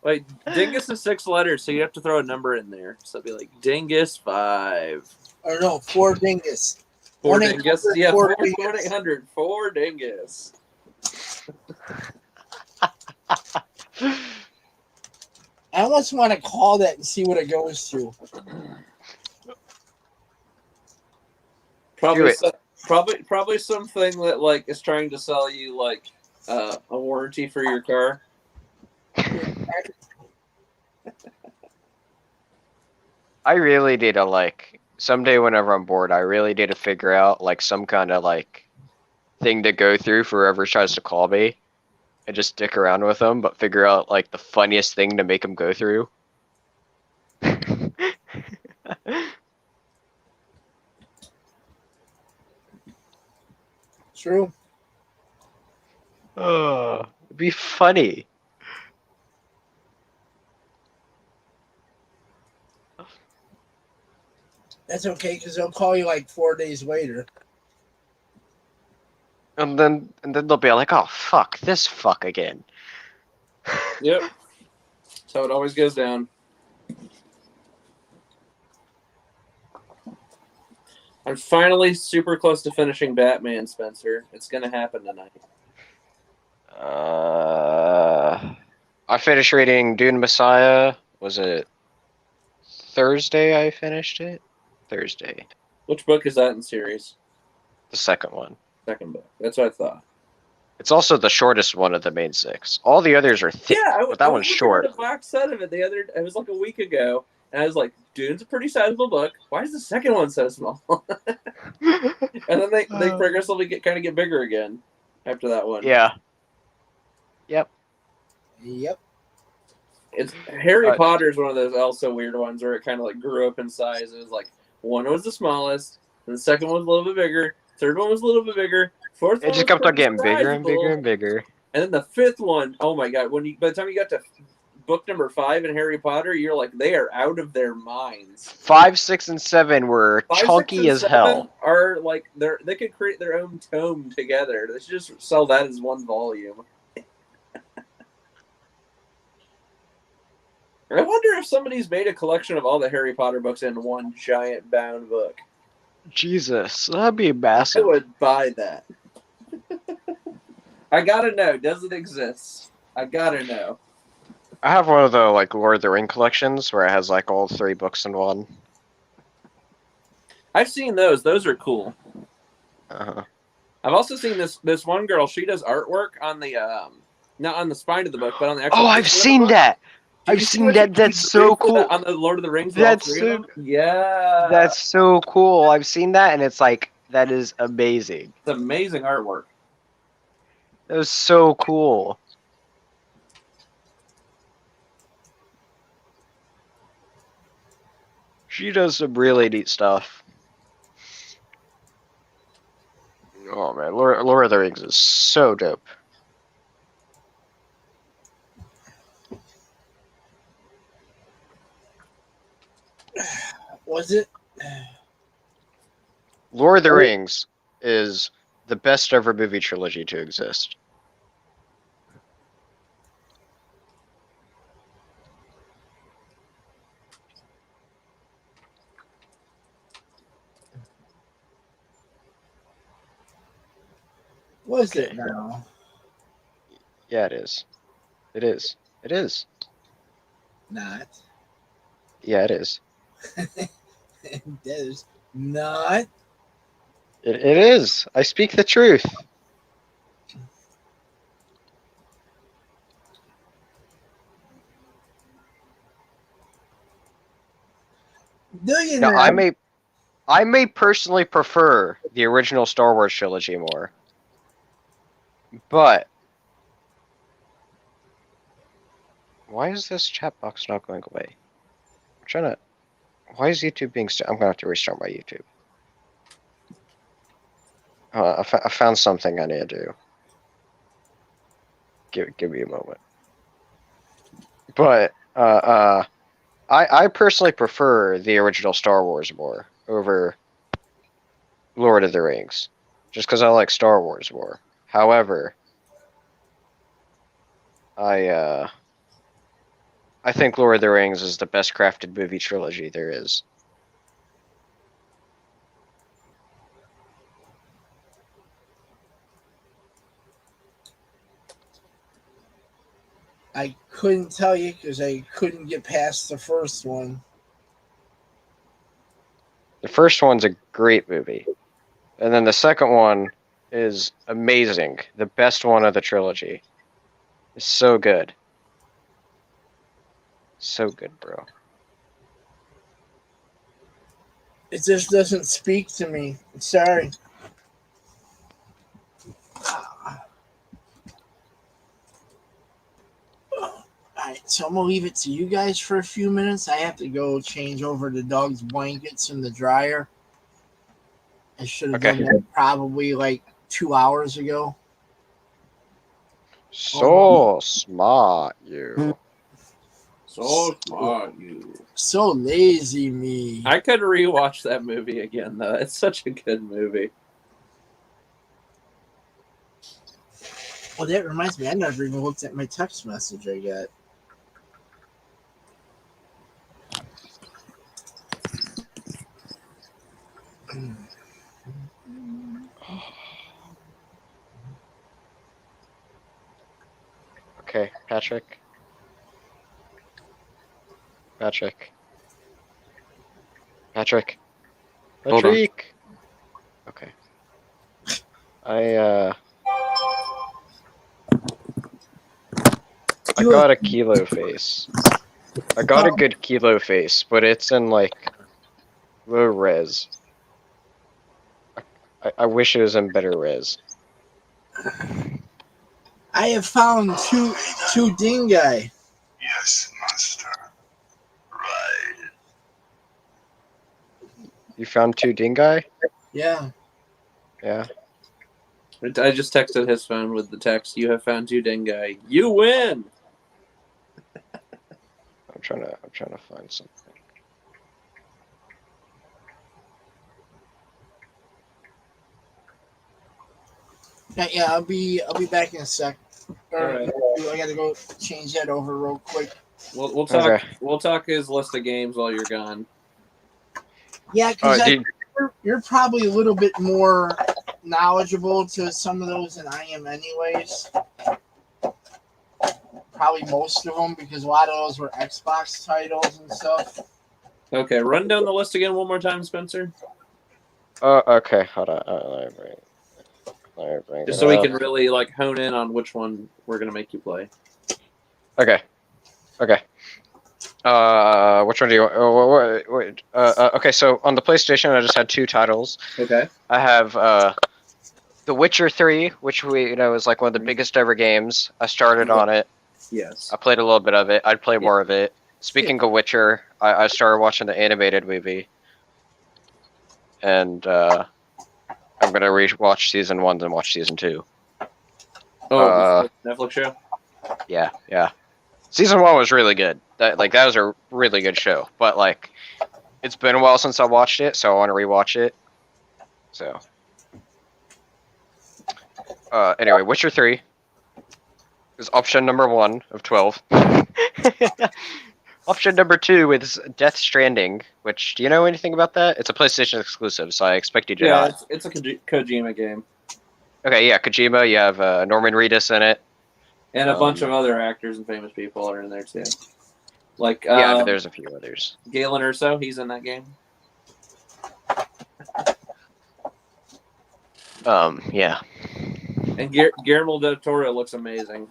Wait, Dingus is 6 letters, so you have to throw a number in there. So it'd be like Dingus 5. Or no, 4 dingus. 4 Dingus? Yeah, 4 1-800, 4 Dingus. I almost want to call that and see what it goes to. Probably something that like is trying to sell you like a warranty for your car. I really need to like someday whenever I'm bored, I really need to figure out like some kind of like thing to go through for whoever tries to call me, and just stick around with them, but figure out like the funniest thing to make them go through. True. Oh, it'd be funny. That's okay, because they'll call you like 4 days later. And then they'll be like, "Oh fuck, this fuck again." Yep. That's how it always goes down. I'm finally super close to finishing Batman, Spencer. It's gonna happen tonight. I finished reading Dune Messiah. Was it Thursday? I finished it. Thursday. Which book is that in series? The second one. Second book. That's what I thought. It's also the shortest one of the main 6. All the others are thick, but that one's short. The box set of it it was like a week ago, and I was like, Dune's a pretty sizable book. Why is the second one so small? And then they progressively get bigger again after that one. Yeah. Yep. It's Harry Potter is one of those also weird ones where it kind of like grew up in size. It was like one was the smallest, and the second one was a little bit bigger. Third one was a little bit bigger. Fourth one just kept on getting bigger and bigger and bigger. And then the fifth one, oh my god! By the time you got to book number 5 in Harry Potter, you're like, they are out of their minds. 5, 6, and 7 were chunky as hell. Are like they could create their own tome together. They should just sell that as one volume. I wonder if somebody's made a collection of all the Harry Potter books in one giant bound book. Jesus, that'd be massive. I would buy that. I gotta know. Does it exist? I gotta know. I have one of the like Lord of the Ring collections where it has like all 3 books in one. I've seen those. Those are cool. Uh-huh. I've also seen this one girl. She does artwork on the not on the spine of the book, but on the actual. Oh, I've seen that. I've seen that. That's so cool. On the Lord of the Rings. That's so. Yeah. That's so cool. I've seen that, and it's like that is amazing. It's amazing artwork. That was so cool. She does some really neat stuff. Oh man, Lord of the Rings is so dope. Was it? Lord of the Rings is the best ever movie trilogy to exist. Was it Okay. now? Yeah, it is. It is. It is. Not. Yeah, it is. That is not. It is. I speak the truth. Do you Now, know? I may personally prefer the original Star Wars trilogy more, but why is this chat box not going away? I'm trying to. Why is YouTube being? I'm gonna have to restart my YouTube. I found something I need to do. Give me a moment. But I personally prefer the original Star Wars more over Lord of the Rings, just because I like Star Wars more. However, I think Lord of the Rings is the best crafted movie trilogy there is. I couldn't tell you because I couldn't get past the first one. The first one's a great movie, and then the second one is amazing. The best one of the trilogy. It's so good. So good, bro. It just doesn't speak to me. Sorry. Alright, so I'm gonna leave it to you guys for a few minutes. I have to go change over the dog's blankets in the dryer. I should have Okay. done that probably like 2 hours ago. So smart, you. So smart, you. So lazy, me. I could rewatch that movie again, though. It's such a good movie. Well, that reminds me, I never even looked at my text message I got. Okay, Patrick. Patrick. Patrick. Hold on. Patrick. Okay. I got a kilo face. I got a good kilo face, but it's in like low res. I wish it was in better res. I have found two dingai. Yes, master. Right. You found two dingai? Yeah. Yeah. I just texted his phone with the text, "You have found two dingai. You win!" I'm trying to find something. Yeah, I'll be back in a sec. All right. I gotta go change that over real quick. We'll talk. Okay. We'll talk his list of games while you're gone. Yeah, because dude, you're probably a little bit more knowledgeable to some of those than I am, anyways. Probably most of them, because a lot of those were Xbox titles and stuff. Okay, run down the list again one more time, Spencer. Okay, hold on. Let me bring Just it so we up. can really like hone in on which one we're gonna make you play. Okay. Which one do you want? Okay, so on the PlayStation, I just had two titles. Okay. I have The Witcher 3, which is like one of the biggest ever games. I started on it. Yes. I played a little bit of it. I'd play more of it. Speaking of Witcher, I started watching the animated movie, and I'm gonna rewatch season 1 and watch season 2. Oh, Netflix show. Yeah. Season 1 was really good. That was a really good show. But like, It's been a while since I watched it, so I want to rewatch it. So, anyway, Witcher 3 is option number 1 of 12. Option number 2 is Death Stranding, which, do you know anything about that? It's a PlayStation exclusive, so I expect you to Yeah, not. it's a Kojima game. Okay, yeah, Kojima, you have Norman Reedus in it. And a bunch of other actors and famous people are in there too. Like Yeah, there's a few others. Galen Erso, he's in that game. Yeah. And Guillermo del Toro looks amazing.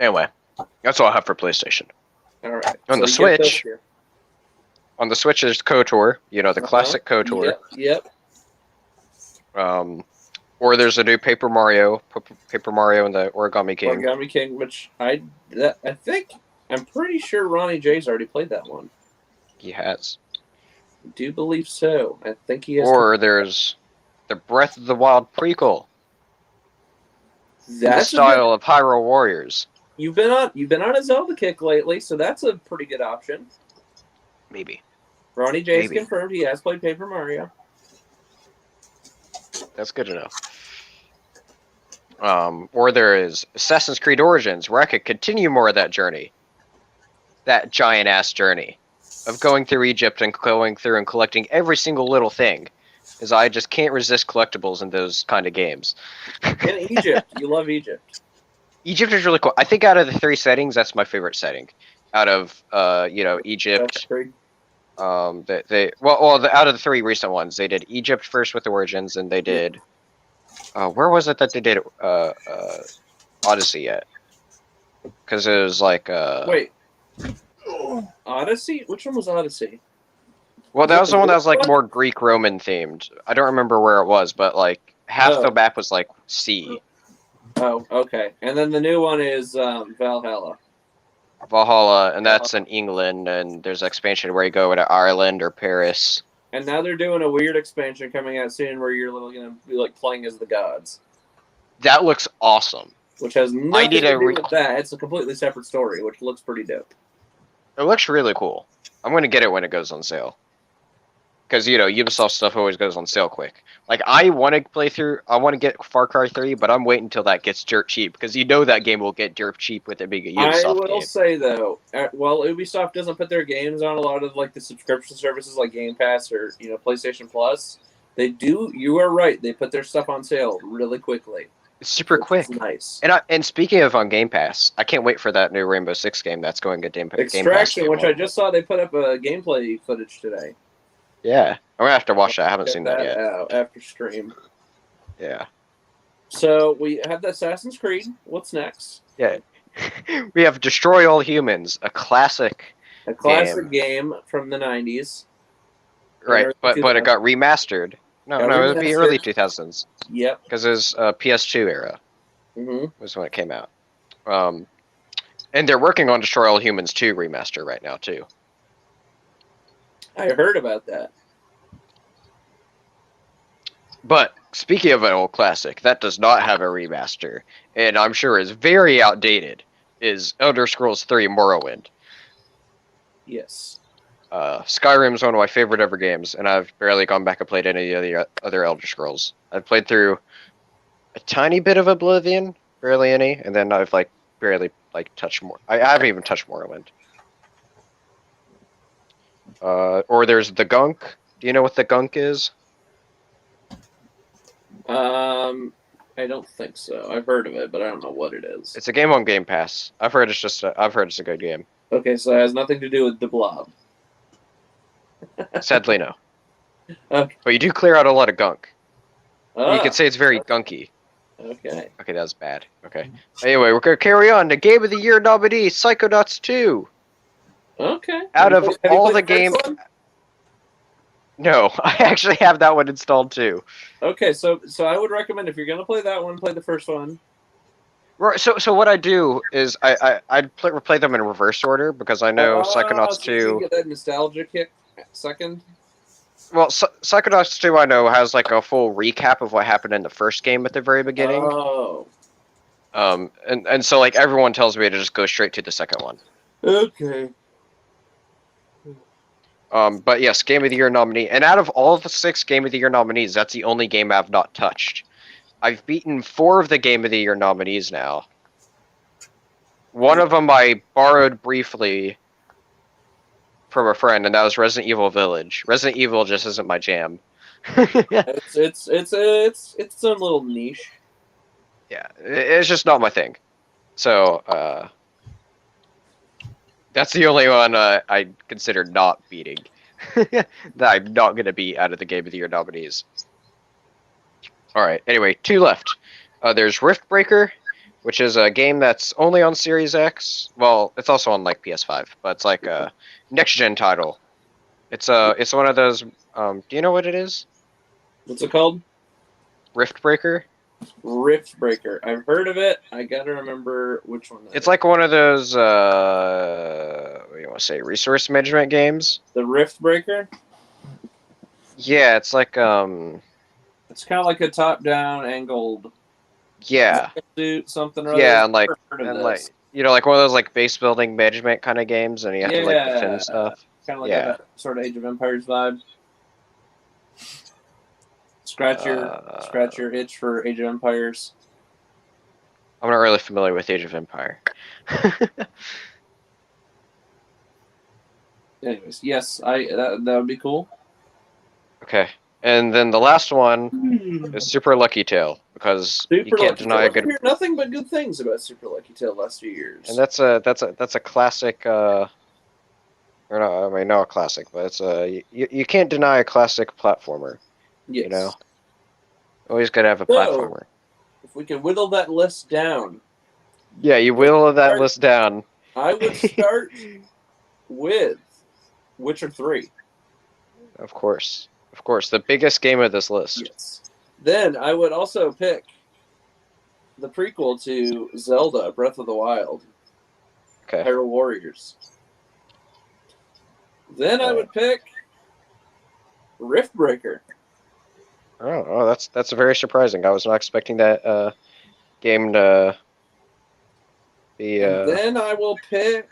Anyway, that's all I have for PlayStation. All right. On the you get those Switch, here. there's KOTOR, you know, the classic KOTOR. Yep. Or there's a new Paper Mario and the Origami King. Origami King, which I'm pretty sure Ronnie J's already played that one. He has. I do believe so. I think he has. Or there's the Breath of the Wild prequel. That's the style of Hyrule Warriors. You've been on a Zelda kick lately, so that's a pretty good option. Maybe. Ronnie J's confirmed he has played Paper Mario. That's good to know. Or there is Assassin's Creed Origins, where I could continue more of that journey. That giant-ass journey of going through Egypt and going through and collecting every single little thing. Because I just can't resist collectibles in those kind of games. In Egypt. You love Egypt. Egypt is really cool. I think out of the 3 settings, that's my favorite setting. Out of, Egypt. Out of the 3 recent ones, they did Egypt first with Origins, and they did. Where was it that they did Odyssey yet? Because it was like. Wait. Odyssey? Which one was Odyssey? Well, that was the one that was like more Greek Roman themed. I don't remember where it was, but like half the map was like sea. Oh, okay. And then the new one is Valhalla. Valhalla, and that's in England, and there's an expansion where you go to Ireland or Paris. And now they're doing a weird expansion coming out soon where you're going to be like playing as the gods. That looks awesome. Which has nothing to do with that. It's a completely separate story, which looks pretty dope. It looks really cool. I'm going to get it when it goes on sale. Because, Ubisoft stuff always goes on sale quick. Like, I want to get Far Cry 3, but I'm waiting until that gets dirt cheap. Because that game will get dirt cheap with it being a Ubisoft game. I will say, though, while Ubisoft doesn't put their games on a lot of, like, the subscription services like Game Pass or, PlayStation Plus, they do, you are right, they put their stuff on sale really quickly. It's super quick. Nice. And speaking of on Game Pass, I can't wait for that new Rainbow Six game that's going to Game Pass. Extraction, which I just saw they put up a gameplay footage today. Yeah, I'm gonna have to watch that. I haven't seen that yet. After stream. Yeah. So we have the Assassin's Creed. What's next? Yeah, we have Destroy All Humans, a classic. A classic game from the 90s. Right, but it got remastered. No, it would be early 2000s. Yep. Because it was PS2 era. Was when it came out. And they're working on Destroy All Humans 2 remaster right now too. I heard about that. But speaking of an old classic, that does not have a remaster, and I'm sure is very outdated, is Elder Scrolls 3 Morrowind. Yes. Skyrim's one of my favorite ever games, and I've barely gone back and played any of the other Elder Scrolls. I've played through a tiny bit of Oblivion, barely any, and then I've barely touched more. I haven't even touched Morrowind. Or there's the Gunk. Do you know what the Gunk is? I don't think so. I've heard of it, but I don't know what it is. It's a game on Game Pass. I've heard it's a good game. Okay, so it has nothing to do with the Blob. Sadly, no. Okay. But you do clear out a lot of gunk. Ah, You could say it's very gunky. okay. Okay, that was bad. Okay. Anyway, we're gonna carry on. The Game of the Year nominee, Psychonauts 2. Okay. Out of Have you all played the first games. one? No, I actually have that one installed too. Okay, so I would recommend if you're gonna play that one, play the first one. Right. So what I do is I'd play them in reverse order because I know Psychonauts so you 2. can get that nostalgia kick second. Well, Psychonauts 2 I know has a full recap of what happened in the first game at the very beginning. Oh. And so everyone tells me to just go straight to the second one. Okay. But yes, Game of the Year nominee. And out of all of the 6 Game of the Year nominees, that's the only game I've not touched. I've beaten 4 of the Game of the Year nominees now. One of them I borrowed briefly from a friend, and that was Resident Evil Village. Resident Evil just isn't my jam. It's its own little niche. Yeah, it's just not my thing. So, that's the only one I consider not beating. That I'm not going to beat out of the Game of the Year nominees. Alright, anyway, 2 left. There's Riftbreaker, which is a game that's only on Series X. Well, it's also on like PS5, but it's like a next-gen title. It's one of those. Do you know what it is? What's it called? Riftbreaker. Riftbreaker. I've heard of it. I gotta remember which one. It's like one of those. What do you want to say? Resource management games. The Riftbreaker. Yeah, it's like It's kind of like a top-down angled. Yeah. Suit something or other. Yeah, and like you know, like one of those like base building management kind of games, and you have to like defend stuff. Kind of like a sort of Age of Empires vibe. Scratch your itch for Age of Empires. I'm not really familiar with Age of Empire. Anyways, yes, that would be cool. Okay, and then the last one is Super Lucky Tail, because you can't deny a good. I hear nothing but good things about Super Lucky Tail last few years. And that's a classic. Or no, I mean not a classic, but it's you can't deny a classic platformer. Yes. You know, always gotta have a platformer. If we can whittle that list down. Yeah, you whittle that list down. I would start with Witcher 3. Of course, the biggest game of this list. Yes. Then I would also pick the prequel to Zelda: Breath of the Wild. Okay. Hyrule Warriors. Then I would pick Riftbreaker. Oh, that's very surprising. I was not expecting that game to be. And then I will pick.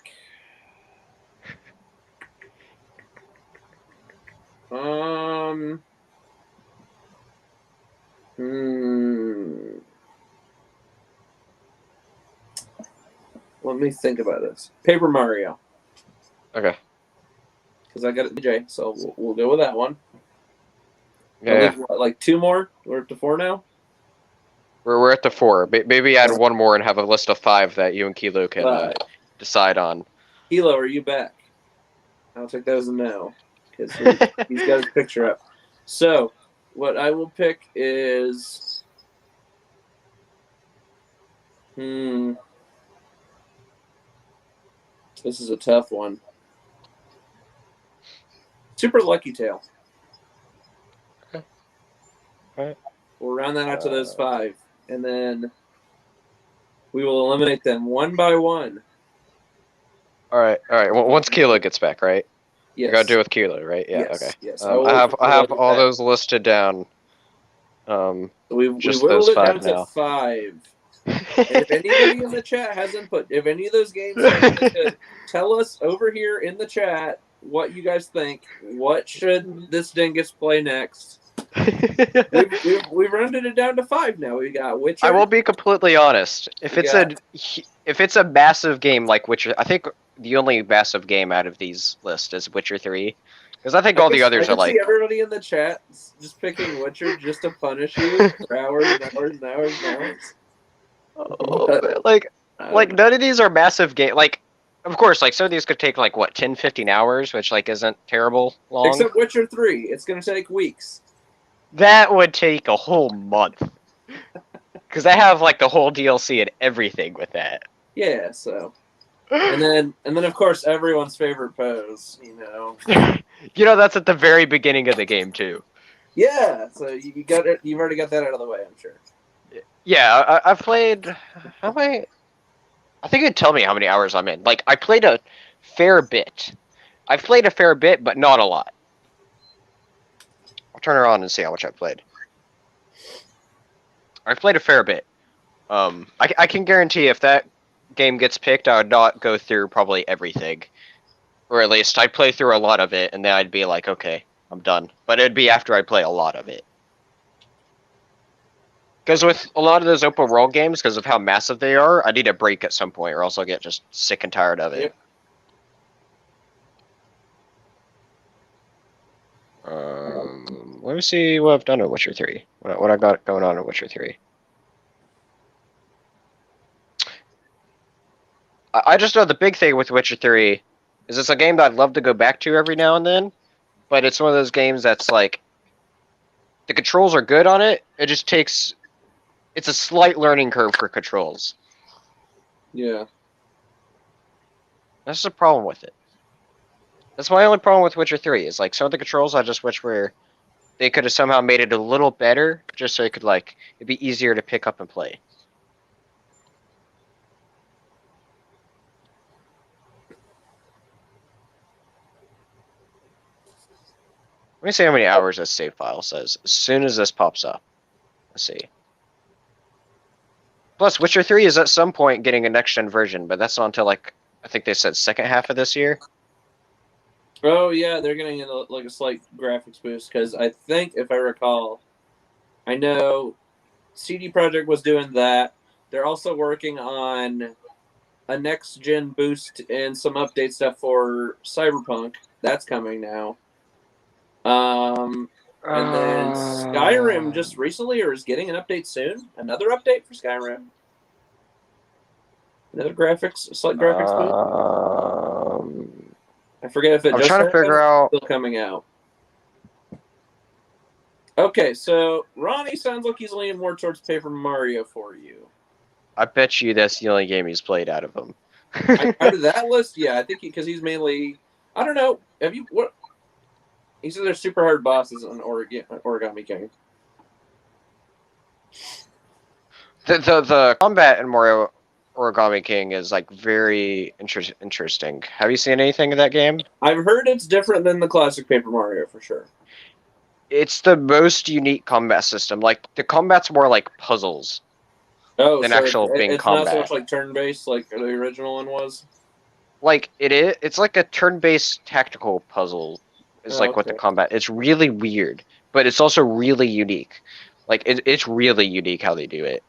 Let me think about this. Paper Mario. Okay. Because I got it DJ, so we'll go with that one. Yeah. Like 2 more? We're up to 4 now? We're at the 4. Maybe add 1 more and have a list of 5 that you and Kilo can decide on. Kilo, are you back? I'll take that as a no. Because he's got his picture up. So, what I will pick is... This is a tough one. Super Lucky Tail. Okay. All right. We'll round that out to those 5. And then we will eliminate them one by one. All right. Well, once Kilo gets back, right? Yes. I gotta do it with Kilo, right? Yeah. Yes, Okay. yes. I have all those listed down. We just whittled those it 5 down now. to 5. If anybody in the chat hasn't put, if any of those games are good, tell us over here in the chat what you guys think. What should this dingus play next? We've rounded it down to 5 now. We got Witcher. I will be completely honest. If it's a massive game like Witcher, I think the only massive game out of these lists is Witcher 3, because I think all the others are like. See everybody in the chat just picking Witcher just to punish you for hours and hours and hours and hours. Like none of these are massive game. Like, of course, like some of these could take like what 10, 15 hours, which like isn't terrible long. Except Witcher 3, it's gonna take weeks. That would take a whole month. Because I have like the whole DLC and everything with that. Yeah, so. And then of course everyone's favorite pose, you know. That's at the very beginning of the game too. Yeah, so you got it. You've already got that out of the way, I'm sure. Yeah, I've played. How many? I think it'd tell me how many hours I'm in. Like I played a fair bit. I've played a fair bit, but not a lot. I'll turn her on and see how much I've played. I've played a fair bit. I can guarantee if that game gets picked, I would not go through probably everything. Or at least I'd play through a lot of it, and then I'd be like, okay, I'm done. But it'd be after I play a lot of it. Because with a lot of those open world games, because of how massive they are, I need a break at some point, or else I'll get just sick and tired of it. Let me see what I've done in Witcher 3. What I got going on in Witcher 3. I just know the big thing with Witcher 3 is it's a game that I'd love to go back to every now and then, but it's one of those games that's like, the controls are good on it, it just takes, it's a slight learning curve for controls. Yeah. That's the problem with it. That's my only problem with Witcher 3, is like some of the controls I just wish were, they could have somehow made it a little better, just so it could like, it'd be easier to pick up and play. Let me see how many hours this save file says, as soon as this pops up. Let's see. Plus, Witcher 3 is at some point getting a next-gen version, but that's not until, like, I think they said second half of this year. Oh, yeah, they're getting like a slight graphics boost, because I think, if I recall, I know CD Projekt was doing that. They're also working on a next-gen boost and some update stuff for Cyberpunk. That's coming now. And then Skyrim just recently, or is getting an update soon. Another update for Skyrim. Another slight graphics boost. I forget if I'm trying to figure out. Still coming out. Okay, so Ronnie sounds like he's leaning more towards Paper Mario for you. I bet you that's the only game he's played out of them. Out of that list, yeah, I think because he's mainly. I don't know. Have you what? He said there's super hard bosses on Origami King. The combat in Mario Origami King is like very interesting. Have you seen anything of that game? I've heard it's different than the classic Paper Mario for sure. It's the most unique combat system. Like the combat's more like puzzles than so actual being combat. It's not so much like turn-based like the original one was. Like it is. It's like a turn-based tactical puzzle. Is like what the combat. It's really weird, but it's also really unique. Like it's really unique how they do it.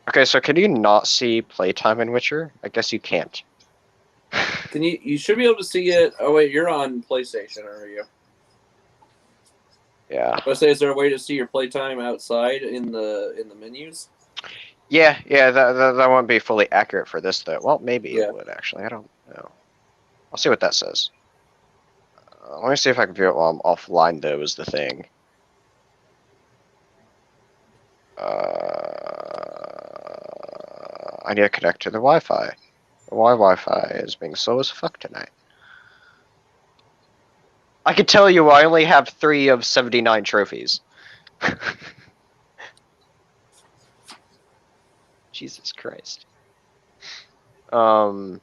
Okay, so can you not see playtime in Witcher? I guess you can't. Can you? You should be able to see it. Oh wait, you're on PlayStation, are you? Yeah. I was say, is there a way to see your playtime outside in the menus? Yeah. That won't be fully accurate for this though. Well, maybe it would actually. I don't know. I'll see what that says. Let me see if I can view it while I'm offline though. Is the thing. I need to connect to the Wi-Fi. The Wi-Fi is being slow as fuck tonight. I can tell you I only have 3 of 79 trophies. Jesus Christ. Can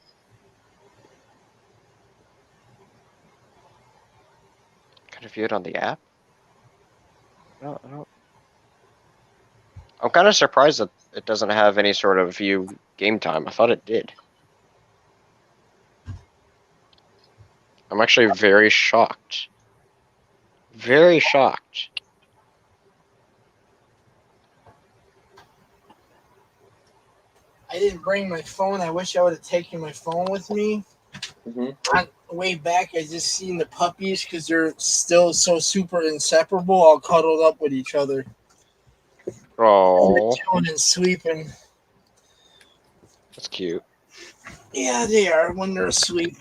I view it on the app? No, I don't. I'm kind of surprised that it doesn't have any sort of view game time. I thought it did. I'm actually very shocked. Very shocked. I didn't bring my phone. I wish I would have taken my phone with me. On the way back, I just seen the puppies because they're still so super inseparable, all cuddled up with each other. Oh, chilling and sleeping. That's cute. Yeah, they are when they're asleep.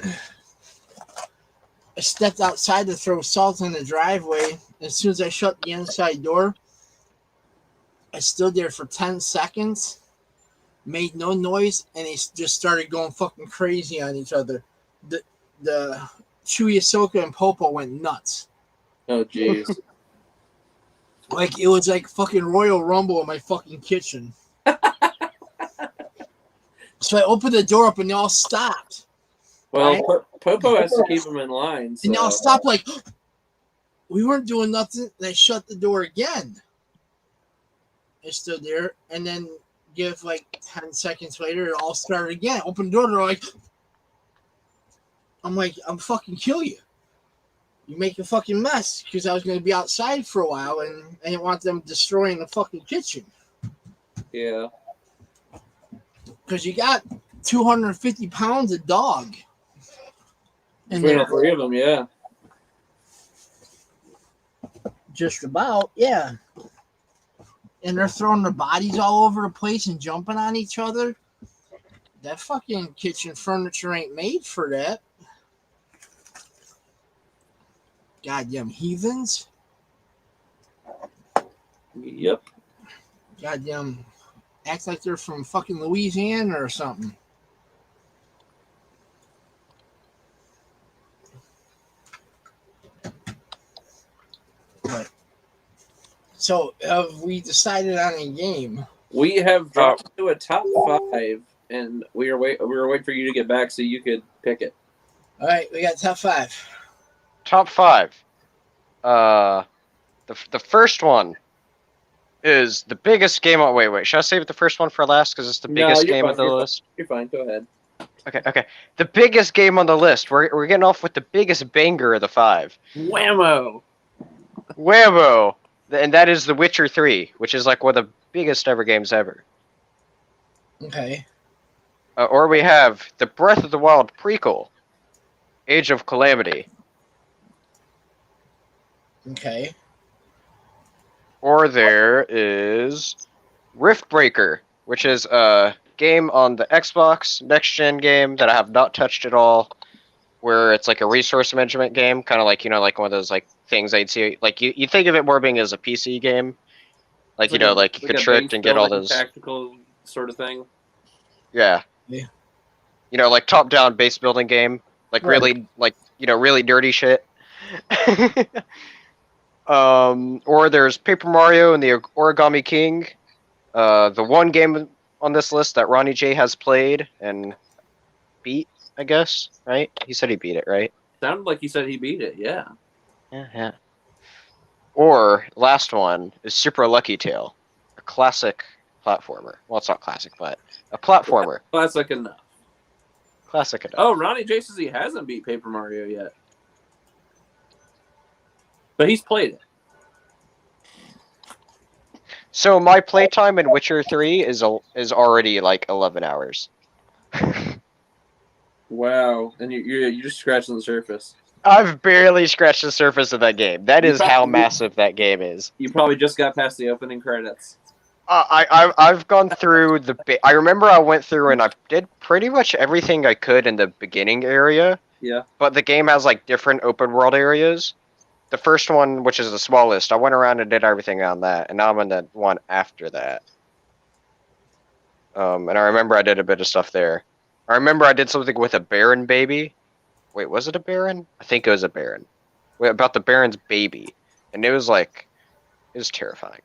I stepped outside to throw salt in the driveway. As soon as I shut the inside door, I stood there for 10 seconds, made no noise, and they just started going fucking crazy on each other. The Chewy, Ahsoka, and Popo went nuts. Oh, jeez. Like, it was like fucking Royal Rumble in my fucking kitchen. So I opened the door up and they all stopped. Well, right? Popo has to keep them in line. So. And they all stopped like, we weren't doing nothing. They shut the door again. I stood there, and then give like 10 seconds later, it all started again. Open the door, they're like, I'm fucking kill you. You make a fucking mess, because I was going to be outside for a while, and I didn't want them destroying the fucking kitchen. Yeah. Because you got 250 pounds of dog. And Between all three of them, yeah. just about, yeah. And they're throwing their bodies all over the place and jumping on each other. That fucking kitchen furniture ain't made for that. Goddamn heathens. Yep. Goddamn act like they're from fucking Louisiana or something. But so have we decided on a game? We have dropped to a top 5, and we were waiting for you to get back so you could pick it. All right, we got top 5. Top 5. The first one is the biggest game on. Wait. Should I save the first one for last because it's the biggest game on the list? You're fine. Go ahead. Okay. The biggest game on the list. We're getting off with the biggest banger of the 5. Whammo! And that is The Witcher 3, which is like one of the biggest ever games ever. Okay. Or we have the Breath of the Wild prequel, Age of Calamity. Okay. Or there is Riftbreaker, which is a game on the Xbox next-gen game that I have not touched at all, where it's like a resource management game, kind of like, like one of those like things I'd see. Like you think of it more being as a PC game, like you constrict and get all those tactical sort of thing. Yeah. Yeah. Like top-down base building game, like Right. really really dirty shit. Or there's Paper Mario and the Origami King, the one game on this list that Ronnie J has played and beat, I guess, right? He said he beat it, right? Sounded like he said he beat it, yeah. Yeah. Or, last one, is Super Lucky Tail, a classic platformer. Well, it's not classic, but a platformer. Classic enough. Classic enough. Oh, Ronnie J says he hasn't beat Paper Mario yet. But he's played it. So my playtime in Witcher 3 is already like 11 hours. Wow, and you're just scratching the surface. I've barely scratched the surface of that game. That is how massive that game is. You probably just got past the opening credits. I've gone through I remember I went through and I did pretty much everything I could in the beginning area. Yeah. But the game has like different open world areas. The first one, which is the smallest, I went around and did everything on that, and now I'm in the one after that. And I remember I did a bit of stuff there. I remember I did something with a Baron baby. Wait, was it a Baron? I think it was a Baron. Wait, about the Baron's baby. And it was terrifying.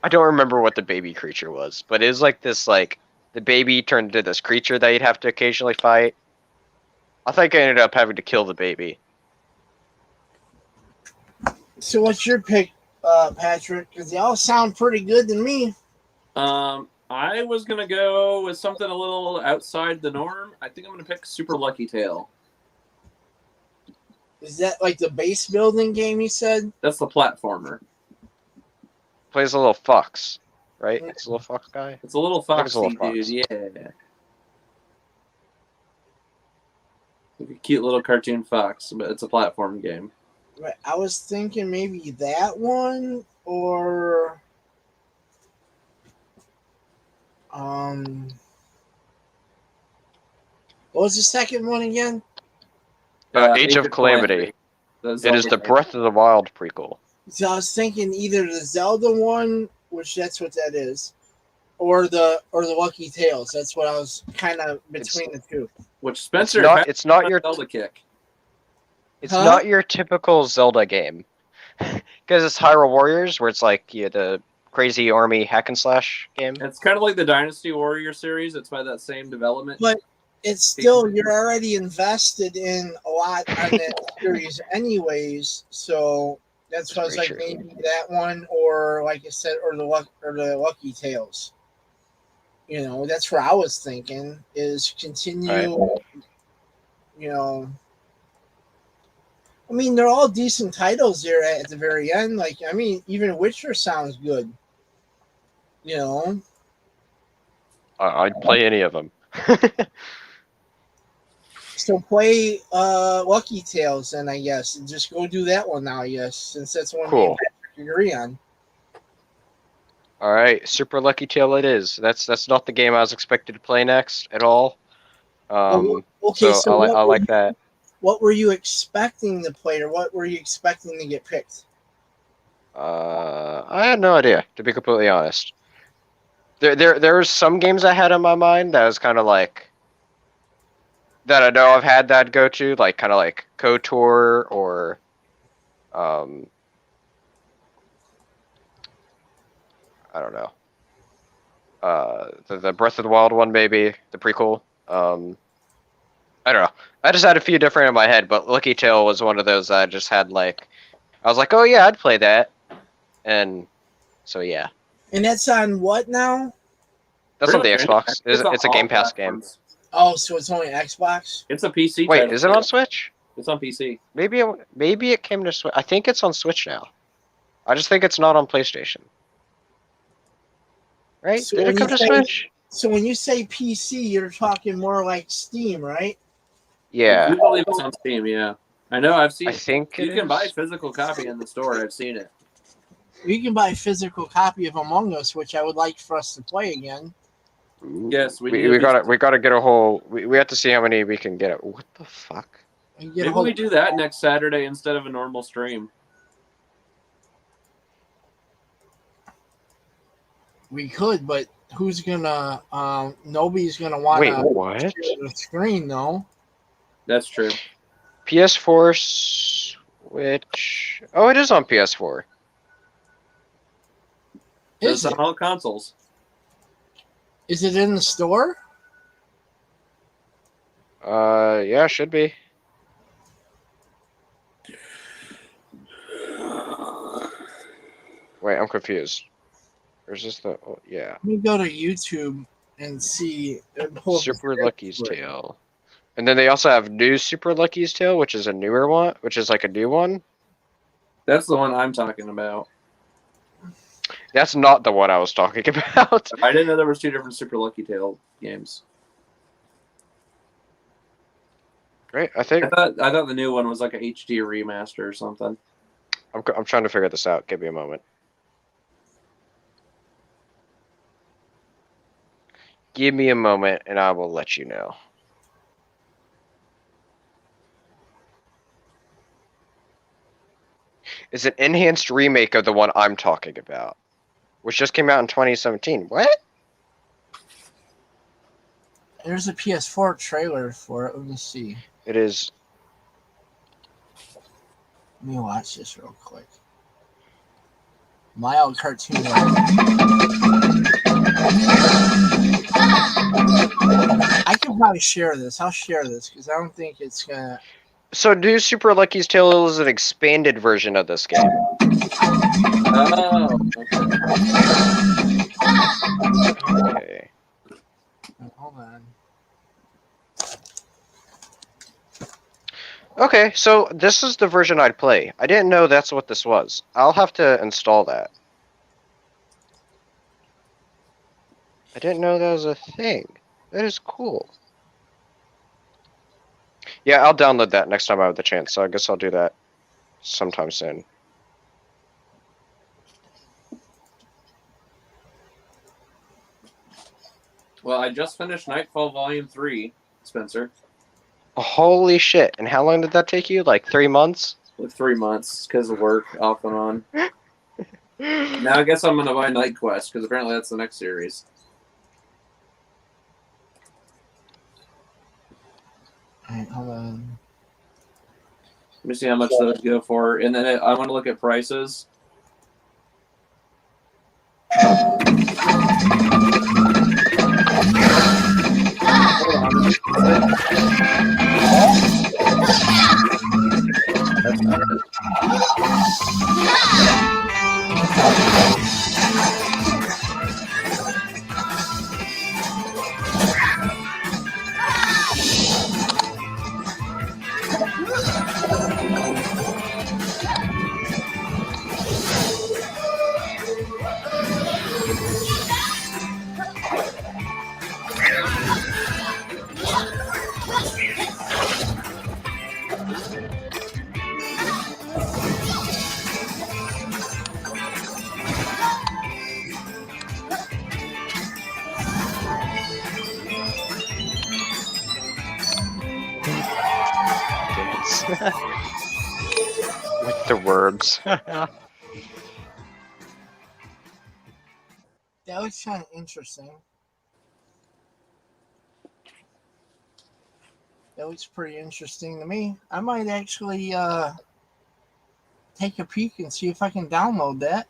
I don't remember what the baby creature was, but it was like this, the baby turned into this creature that you'd have to occasionally fight. I think I ended up having to kill the baby. So what's your pick, Patrick? Because they all sound pretty good to me. I was gonna go with something a little outside the norm. I think I'm gonna pick Super Lucky Tail. Is that like the base building game you said? That's the platformer. Plays a little fox, right? It's a little fox guy. It's a little foxy It's a little fox. dude, yeah. Like a cute little cartoon fox, but it's a platform game. Right. I was thinking maybe that one or what was the second one again? Age of Calamity. It is the Breath of the Wild prequel. So I was thinking either the Zelda one, which that's what that is, or the Lucky Tales. That's what I was kind of between the two. Which Spencer it's not your Zelda kick. It's not your typical Zelda game. Because it's Hyrule Warriors, where it's like the crazy army hack and slash game. It's kind of like the Dynasty Warrior series. It's by that same development. But it's still, you're already invested in a lot on that series anyways, so that's why I was Very like, true. maybe that one, or like I said, or the Lucky Tales. You know, that's where I was thinking, is continue. You know, I mean, they're all decent titles there at the very end. Like, I mean, even Witcher sounds good. You know, I'd play any of them. so play Lucky Tales, and I guess and just go do that one now. I guess, since that's one me and Cool. Patrick agree on. All right, Super Lucky Tail it is. That's not the game I was expected to play next at all. Okay, so I like that. What were you expecting to play, or what were you expecting to get picked? I had no idea, to be completely honest. There was some games I had in my mind that was kind of like that I know I've had that go to, like kind of like KOTOR or I don't know. The Breath of the Wild one, maybe the prequel. I don't know. I just had a few different in my head, but Lucky Tail was one of those that I just had like. I was like, oh yeah, I'd play that, and so yeah. And that's on what now? That's on the Pretty much Xbox. anything. It's a on Game all Pass game. platforms. Oh, so it's only Xbox? It's a PC. Wait, title, is it too. on Switch? It's on PC. Maybe it came to Switch. I think it's on Switch now. I just think it's not on PlayStation. Right? So Did it when come you to say- Switch? So when you say PC, you're talking more like Steam, right? I Yeah. do believe it's on Steam. Yeah, I know. I've seen. I think you it can buy a is. physical copy in the store. I've seen it. You can buy a physical copy of Among Us, which I would like for us to play again. Yes, we gotta get a whole. We have to see how many we can get. What the fuck? And get Maybe a whole, we do that next Saturday instead of a normal stream. we could, but who's gonna? Nobody's gonna want Wait, to what? share the screen, though. That's true. PS4, Switch. Oh, it is on PS4. Is It's it? on all consoles. Is it in the store? Yeah, should be. Wait, I'm confused. Or is this the? Oh, yeah. Let me go to YouTube and see. And pull up the Super schedule Lucky's for it. Tale. And then they also have New Super Lucky's Tale, which is a newer one, which is like a new one. That's the one I'm talking about. That's not the one I was talking about. I didn't know there was two different Super Lucky Tail games. Right, I think I thought the new one was like a HD remaster or something. I'm trying to figure this out. Give me a moment. Give me a moment, and I will let you know. It's an enhanced remake of the one I'm talking about, which just came out in 2017. What? There's a PS4 trailer for it. Let me see. It is. Let me watch this real quick. Mild cartoon. I could probably share this. I'll share this because I don't think it's gonna. So, New Super Lucky's Tale is an expanded version of this game. Oh, Okay. Hold on. Okay, so this is the version I'd play. I didn't know that's what this was. I'll have to install that. I didn't know that was a thing. That is cool. Yeah, I'll download that next time I have the chance, so I guess I'll do that sometime soon. well, I just finished Nightfall Volume 3, Spencer. Holy shit. And how long did that take you? Like 3 months? Like 3 months because of work off and on. Now I guess I'm gonna buy Night Quest because apparently that's the next series. Alright, hold on. Let me see how much those go for, and then I want to look at prices. Hold on, With the words. That looks kind of interesting. That looks pretty interesting to me. I might actually take a peek and see if I can download that.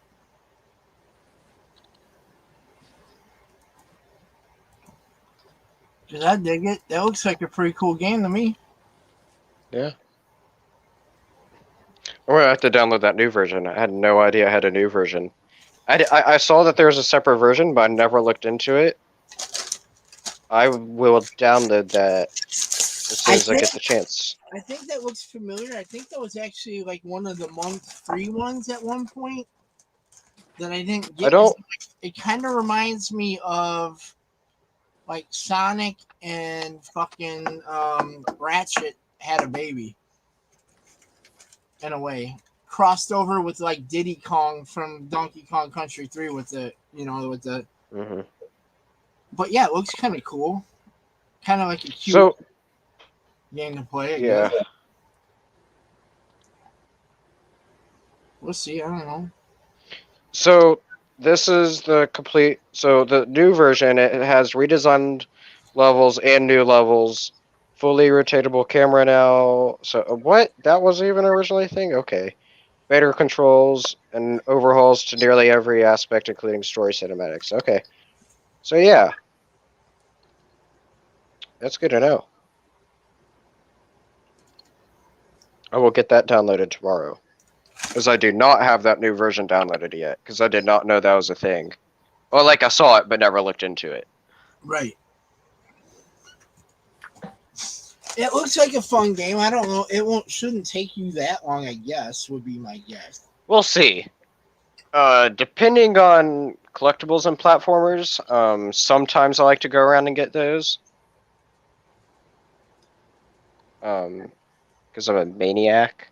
Cause I dig it. That looks like a pretty cool game to me. Yeah. I'm gonna have to download that new version. I had no idea I had a new version. I saw that there was a separate version, but I never looked into it. I will download that as soon as I get the chance. I think that looks familiar. I think that was actually like one of the month free ones at one point that I didn't get. I don't. It kind of reminds me of like Sonic and fucking Ratchet had a baby in a way. Crossed over with like Diddy Kong from Donkey Kong Country 3 with the, with the. Mm-hmm. But yeah, it looks kind of cool. Kind of like a cute game to play. I guess. We'll see. I don't know. So this is the complete. So the new version, it has redesigned levels and new levels, fully rotatable camera now. So what? That wasn't even originally a thing. Okay, better controls and overhauls to nearly every aspect, including story cinematics. Okay, so yeah, that's good to know. I will get that downloaded tomorrow. Because I do not have that new version downloaded yet. Because I did not know that was a thing. Well, like I saw it, but never looked into it. Right. It looks like a fun game. I don't know. It shouldn't take you that long, I guess, would be my guess. We'll see. Depending on collectibles and platformers, sometimes I like to go around and get those. Because I'm a maniac.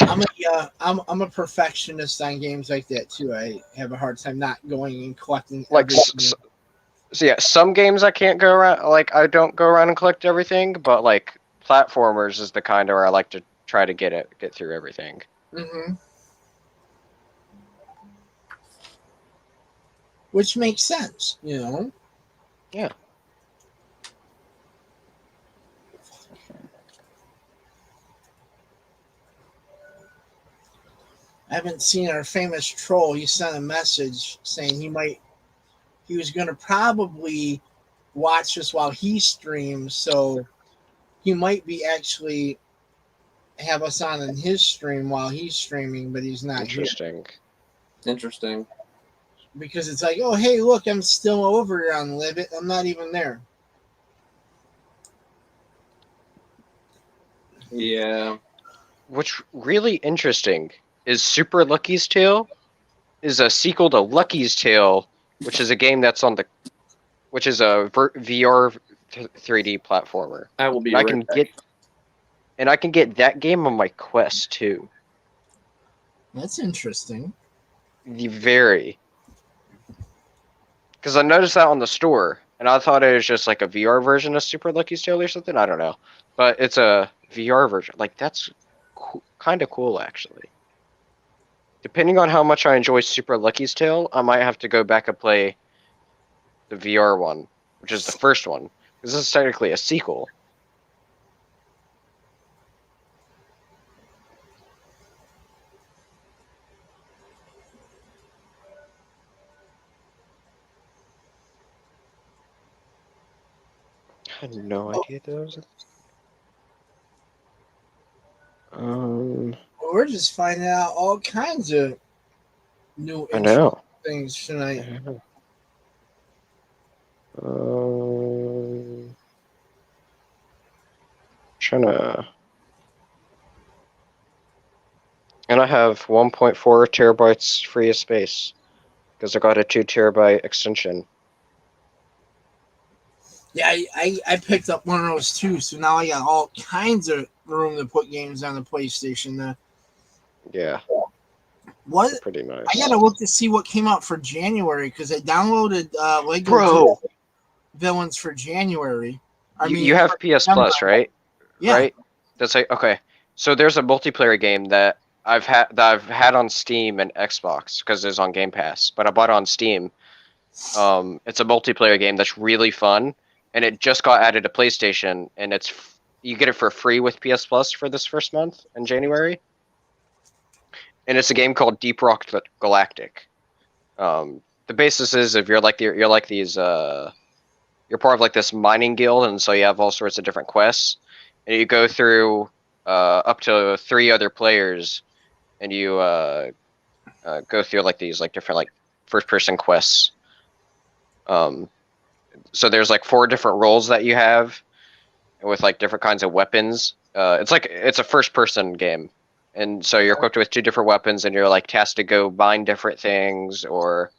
I'm a perfectionist on games like that too. I have a hard time not going and collecting. Like, so yeah, some games I can't go around. Like, I don't go around and collect everything, but like platformers is the kind where I like to try to get through everything. Mm-hmm. Which makes sense, Yeah. I haven't seen our famous troll. He sent a message saying he was going to probably watch us while he streams, so he might be actually have us on in his stream while he's streaming, but he's not Interesting. Interesting. Because it's like, oh, hey, look, I'm still over here on Libet. I'm not even there. Yeah. What's really interesting is Super Lucky's Tale is a sequel to Lucky's Tale, which is a game that's which is a VR 3D platformer. I will be. And I can get that game on my Quest too. That's interesting. Very. Because I noticed that on the store, and I thought it was just like a VR version of Super Lucky's Tale or something. I don't know, but it's a VR version. Like, that's kind of cool, actually. Depending on how much I enjoy Super Lucky's Tale, I might have to go back and play the VR one, which is the first one, because this is technically a sequel. I had no idea that was We're just finding out all kinds of new things tonight. Trying to. And I have 1.4 terabytes free of space because I got a 2 terabyte extension. Yeah, I picked up one of those too, so now I got all kinds of room to put games on the PlayStation. Yeah. What? Pretty nice. I gotta look to see what came out for January because I downloaded Lego Villains for January. You have PS Plus, right? Yeah. Right. That's like okay. So there's a multiplayer game that I've had on Steam and Xbox because it's on Game Pass, but I bought it on Steam. It's a multiplayer game that's really fun, and it just got added to PlayStation, and you get it for free with PS Plus for this first month in January. And it's a game called Deep Rock Galactic. The basis is if you're like these you're part of like this mining guild, and so you have all sorts of different quests, and you go through up to 3 other players, and you go through like these like different like first person quests. So there's like 4 different roles that you have with like different kinds of weapons. It's a first person game. And so you're equipped with 2 different weapons, and you're like tasked to go mine different things or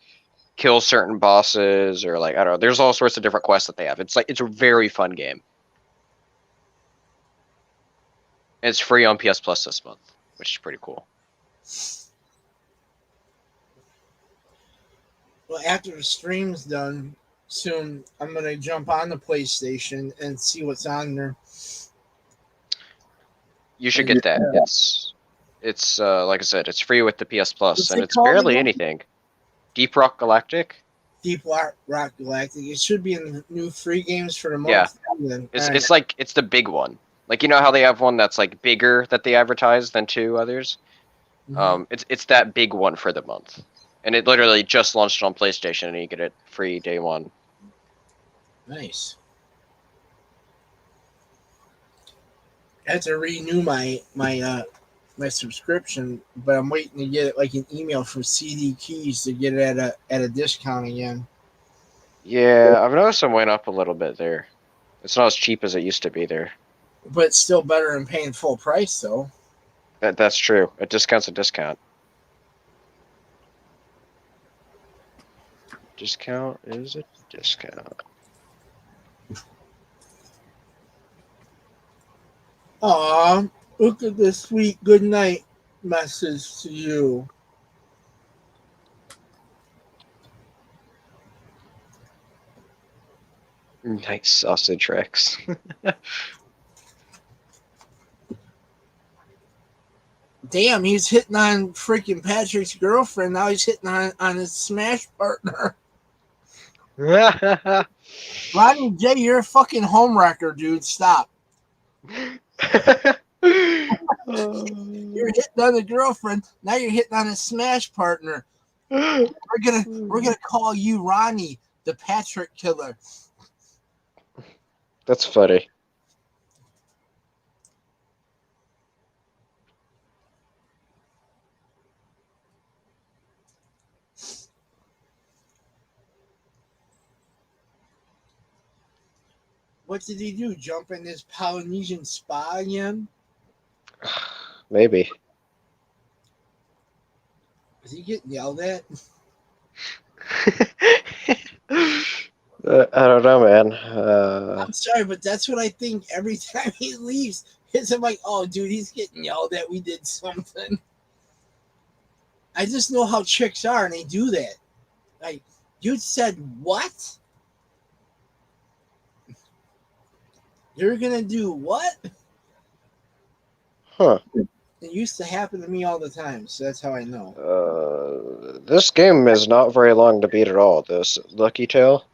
kill certain bosses, or like I don't know. There's all sorts of different quests that they have. It's a very fun game. And it's free on PS Plus this month, which is pretty cool. Well, after the stream's done soon, I'm gonna jump on the PlayStation and see what's on there. You should get that. It's like I said, it's free with the PS Plus, What's and it it's called barely again? anything. Deep Rock Galactic. Deep Rock Galactic. It should be in the new free games for the month. Yeah. Then. It's the big one. Like you know how they have one that's like bigger that they advertise than 2 others. It's that big one for the month, and it literally just launched on PlayStation, and you get it free day 1. Nice. I have to renew my subscription, but I'm waiting to get like an email from CD Keys to get it at a discount again. Yeah, I've noticed them went up a little bit there. It's not as cheap as it used to be there. But it's still better than paying full price, though. That's true. A discount's a discount. Discount is a discount. Aw, look at this sweet good night message to you. Nice sausage Rex. Damn, he's hitting on freaking Patrick's girlfriend. Now he's hitting on his smash partner. Rodney J, you're a fucking homewrecker, dude. Stop. You're hitting on the girlfriend. Now you're hitting on his smash partner. We're gonna call you Ronnie, the Patrick killer. That's funny. What did he do? Jump in this Polynesian spa again? Maybe. Is he getting yelled at? I don't know, man. I'm sorry, but that's what I think every time he leaves. I'm like, oh, dude, he's getting yelled at. We did something. I just know how chicks are, and they do that. Like, you said what? You're gonna do what? Huh. It used to happen to me all the time, so that's how I know. This game is not very long to beat at all. This Lucky Tail.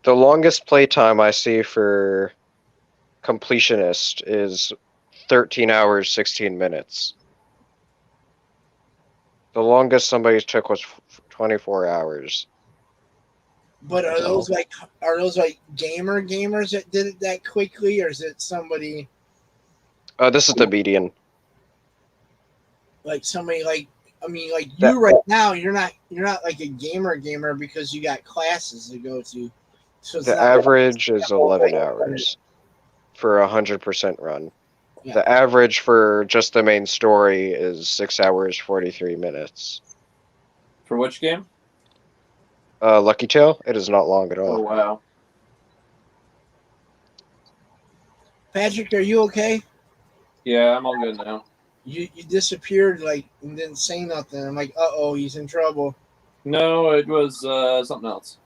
The longest playtime I see for completionist is 13 hours, 16 minutes. The longest somebody took was 24 hours. But are those like gamers that did it that quickly, or is it somebody This is the median. like somebody like you That- right now? You're not like a gamer because you got classes to go to. So it's The not average is 11 hours for a 100% run. Yeah. The average for just the main story is 6 hours, 43 minutes. For which game? Lucky Tail, it is not long at Oh all. wow. Patrick, are you okay? Yeah, I'm all good now. You disappeared like and didn't say nothing. I'm like, oh, he's in trouble. No, it was something else.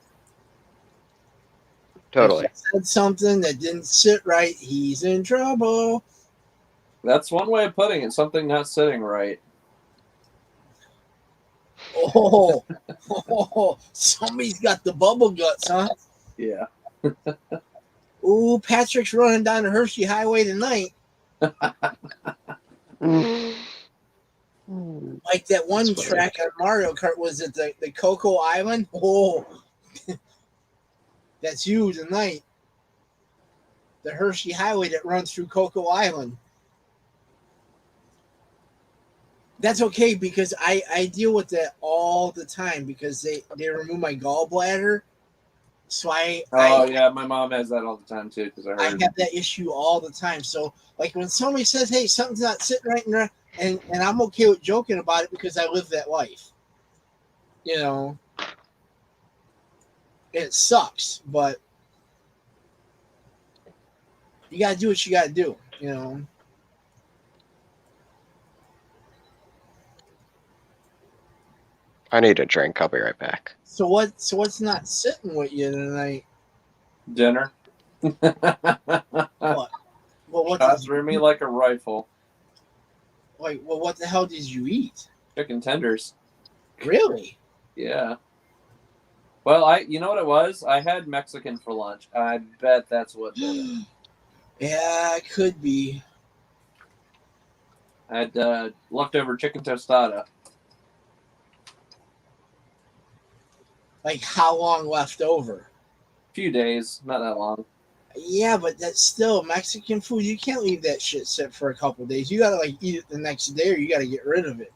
Totally. If he said something that didn't sit right, he's in trouble. That's one way of putting it. Something not sitting right. Oh, somebody's got the bubble guts, huh? Yeah. Ooh, Patrick's running down the Hershey Highway tonight. Like that one That's funny. track on Mario Kart, was it the Cocoa Island? Oh, that's you tonight. The Hershey Highway that runs through Cocoa Island. That's okay because I deal with that all the time because they remove my gallbladder. So Yeah, my mom has that all the time too because I I heard. have that issue all the time. So like when somebody says, "Hey, something's not sitting right," and I'm okay with joking about it because I live that life. You know, it sucks, but you gotta do what you gotta do. You know. I need a drink. I'll be right back. So what's not sitting with you tonight? Dinner. What? Well, what Shot did through me you, like a rifle. like? Well, what the hell did you eat? Chicken tenders. Really? Yeah. Well, you know what it was? I had Mexican for lunch. I bet that's what did it. Yeah, it could be. I had leftover chicken tostada. Like how long left over? Few days, not that long. Yeah, but that's still Mexican food. You can't leave that shit sit for a couple days. You gotta like eat it the next day, or you gotta get rid of it.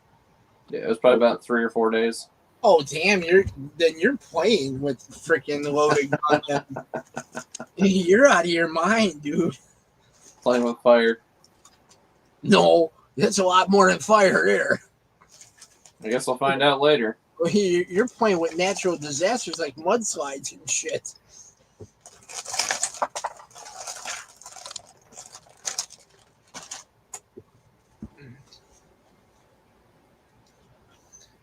Yeah, it was probably about 3 or 4 days. Oh damn! You're playing with freaking loaded gun. You're out of your mind, dude. Playing with fire. No, that's a lot more than fire there. I guess I'll find out later. You're playing with natural disasters like mudslides and shit.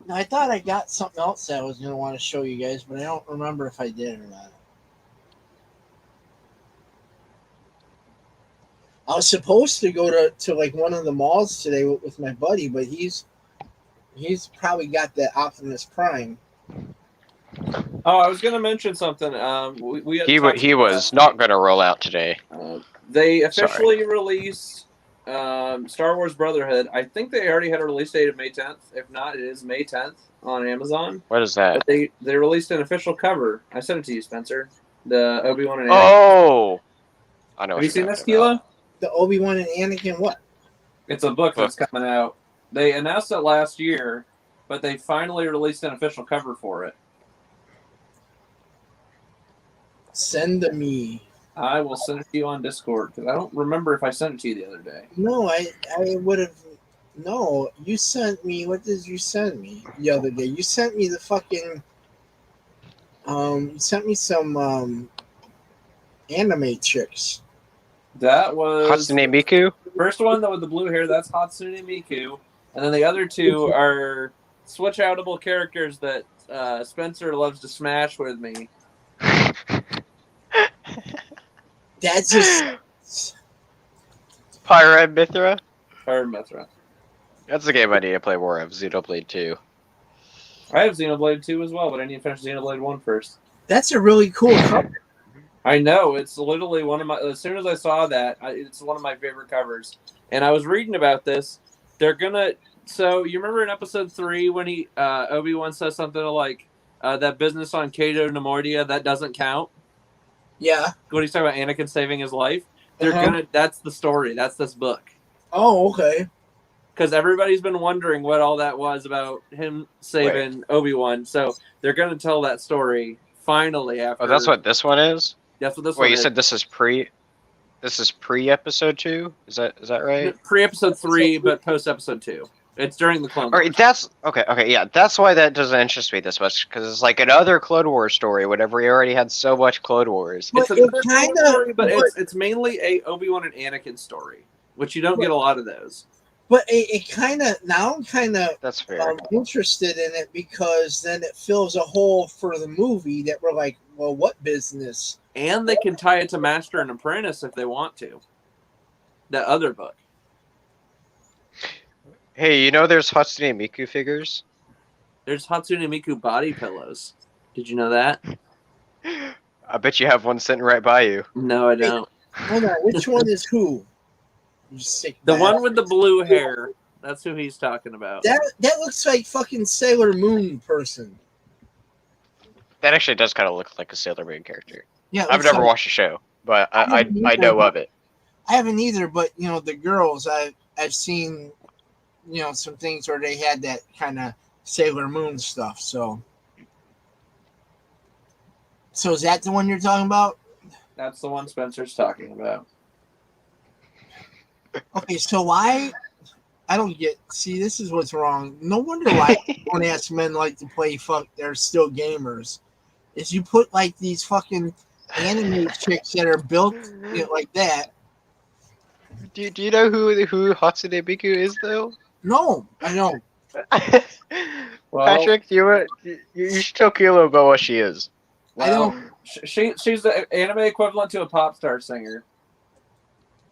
Now, I thought I got something else that I was going to want to show you guys, but I don't remember if I did or not. I was supposed to go to like one of the malls today with my buddy, but he's probably got that Optimus Prime. Oh, I was going to mention something. We had He was not going to roll out today. They officially released Star Wars Brotherhood. I think they already had a release date of May 10th. If not, it is May 10th on Amazon. What is that? But they released an official cover. I sent it to you, Spencer. The Obi-Wan and Anakin. Oh! I know. Have what you you're seen this, talking about. Keela? The Obi-Wan and Anakin what? It's a book that's coming out. They announced it last year, but they finally released an official cover for it. Send to me. I will send it to you on Discord because I don't remember if I sent it to you the other day. No, I would have. No, you sent me. What did you send me the other day? You sent me the fucking. You sent me some anime chicks. That was Hatsune Miku? first one though with the blue hair. That's Hatsune Miku, and then the other two are switch-outable characters that Spencer loves to smash with me. That's just. Pyra Mithra? Or Mithra. That's a game I need to play more of. Xenoblade 2. I have Xenoblade 2 as well, but I need to finish Xenoblade 1 first. That's a really cool cover. I know, it's literally one of my. As soon as I saw that, it's one of my favorite covers. And I was reading about this. They're gonna. So you remember in episode 3 when Obi-Wan says something like, "That business on Cato Nemoidia that doesn't count." Yeah. When he's talking about Anakin saving his life, they're gonna. That's the story. That's this book. Oh, okay. Because everybody's been wondering what all that was about him saving Obi-Wan. So they're gonna tell that story finally after. Oh, that's what this one is? That's what this Wait, one you is. said this is pre-episode 2? Is that right? Pre-episode 3, but post-episode 2. It's during the Clone Wars. All right, that's okay. Okay, yeah, that's why that doesn't interest me this much because it's like another Clone Wars story. Whenever we already had so much Clone Wars, It's But another it Clone kinda- story, but it's mainly a Obi-Wan and Anakin story, which you don't get a lot of those. But it kind of now I'm kind of That's fair. interested in it because then it fills a hole for the movie that we're like, well, what business? And they can tie it to Master and Apprentice if they want to. That other book. Hey, you know there's Hatsune Miku figures? There's Hatsune Miku body pillows. Did you know that? I bet you have one sitting right by you. No, I don't. Hold on, which one is who? You sick The bastard. one with the blue hair. That's who he's talking about. That looks like fucking Sailor Moon person. That actually does kind of look like a Sailor Moon character. Yeah, it I've looks never like- watched the show, but I haven't either, know but- of it. I haven't either, but you know the girls I've seen, you know, some things where they had that kind of Sailor Moon stuff. So is that the one you're talking about? That's the one Spencer's talking about. Okay, so why? I don't get. See, this is what's wrong. No wonder why grown-ass men like to play fuck. They're still gamers. Is you put like these fucking anime chicks that are built like that. Do you know who Hatsune Miku is though? No, I don't. Well, Patrick, you should tell Kilo about what she is. I don't. She's the anime equivalent to a pop star singer.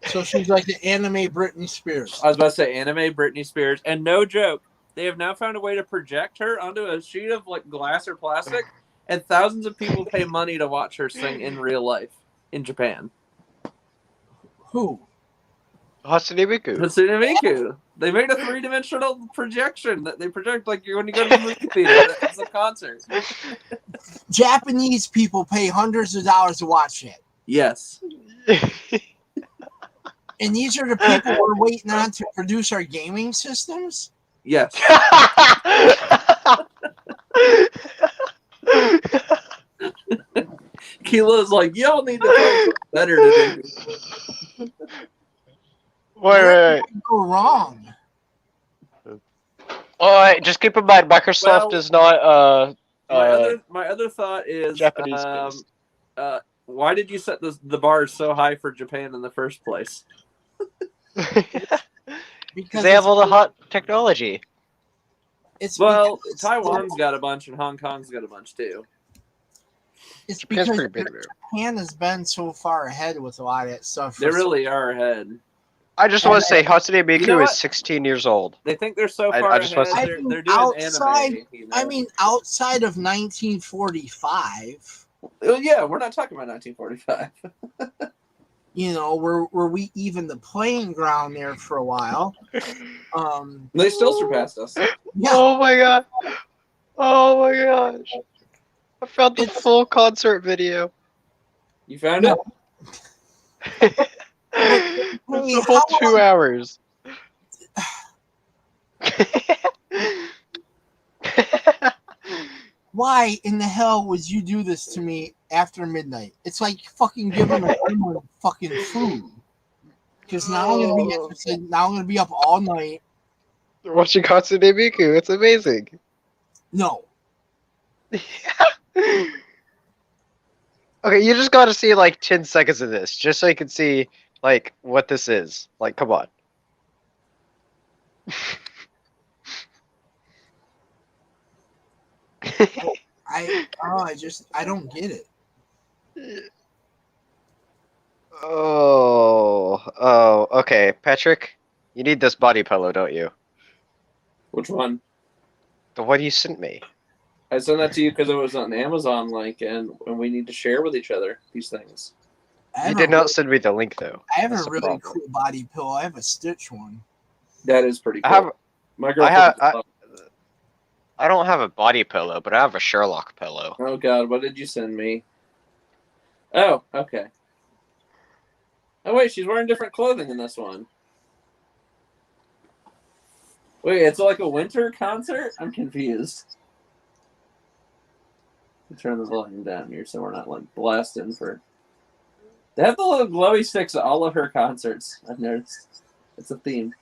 So she's like the anime Britney Spears. I was about to say anime Britney Spears, and no joke, they have now found a way to project her onto a sheet of like glass or plastic, and thousands of people pay money to watch her sing in real life in Japan. Who? Hatsune Miku. Hatsune Miku. They made a 3-dimensional projection that they project like when you go to the movie theater. It's a concert. Japanese people pay hundreds of dollars to watch it. Yes. And these are the people we're waiting on to produce our gaming systems? Yes. Kilo's like, y'all need to find something better to do. Wait. Go wrong. Alright, just keep in mind, Microsoft Well, is not My other thought is Japanese based. why did you set the bar so high for Japan in the first place? Because They have all the hot technology. it's Well, because- Taiwan's got a bunch and Hong Kong's got a bunch too. It's Japan's because pretty big, bro. Japan has been so far ahead with a lot of that stuff. They really are ahead. I just want to say Hatsune Miku You know what? is 16 years old. They think they're so I far just want ahead. to say- They're doing outside- anime. You know? I mean, outside of 1945, Well, yeah, we're not talking about 1945. you know, were we even the playing ground there for a while? They still surpassed us. Yeah, Oh my god. Oh my gosh. I found the full concert video. You found it? It's Hey, a whole how 2 hours. why in the hell would you do this to me after midnight? It's like fucking giving a gremlin fucking food. Because now I'm gonna be up all night. Watching Hatsune Miku, it's amazing. No, Okay, you just gotta see like 10 seconds of this, just so you can see like what this is. Like, come on. I don't get it. Oh, okay. Patrick, you need this body pillow, don't you? Which one? The one you sent me. I sent that to you because it was on Amazon link, and we need to share with each other these things. I You have did a not really- send me the link though. I have That's a the really problem. cool body pillow. I have a Stitch one. That is pretty cool. I have. My girl. I don't have a body pillow, but I have a Sherlock pillow. Oh God, what did you send me? Oh, okay. Oh wait, she's wearing different clothing in this one. Wait, it's like a winter concert? I'm confused. Let me turn the volume down here so we're not like blasting for. They have the little glowy sticks at all of her concerts. I've noticed. It's a theme.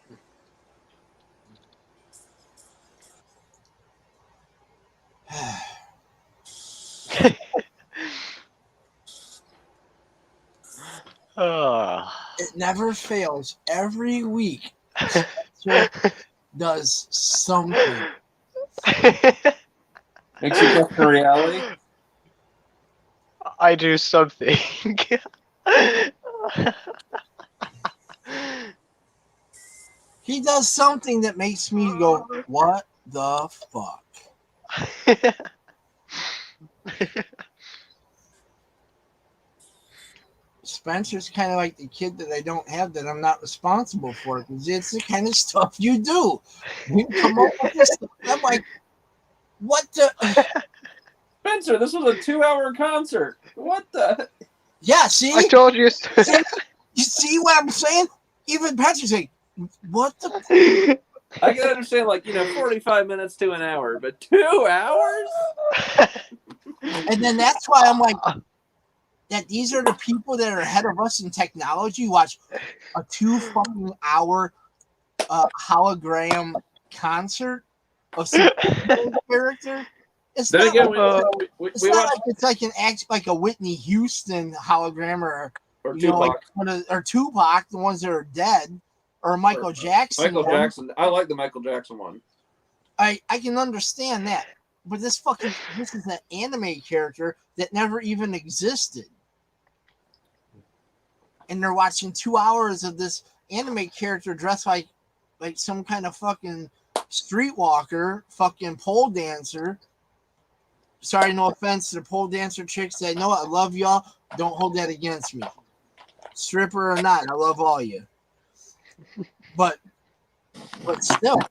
Oh. It never fails. Every week, Spencer Spencer does something. Makes you question reality. I do something. He does something that makes me go, what the fuck? Spencer's kind of like the kid that I don't have that I'm not responsible for because it's the kind of stuff you do. You come up with this stuff. I'm like, what the? Spencer, this was a 2-hour concert. What the? Yeah, see? I told you. You see what I'm saying? Even Patrick's like, what the? I can understand, 45 minutes to an hour, but 2 hours? And then that's why I'm like, that these are the people that are ahead of us in technology. Watch a 2 fucking hour hologram concert of some character. It's Then not, again, like, we it's not watched like it's like an act like a Whitney Houston hologram or Tupac. or Tupac, the ones that are dead, or Michael Jackson. Michael Jackson. I like the Michael Jackson one. I can understand that, but this is an anime character that never even existed, and they're watching 2 hours of this anime character dressed like some kind of fucking streetwalker, fucking pole dancer. Sorry, no offense to the pole dancer chicks. I know I love y'all. Don't hold that against me. Stripper or not, I love all you. But still,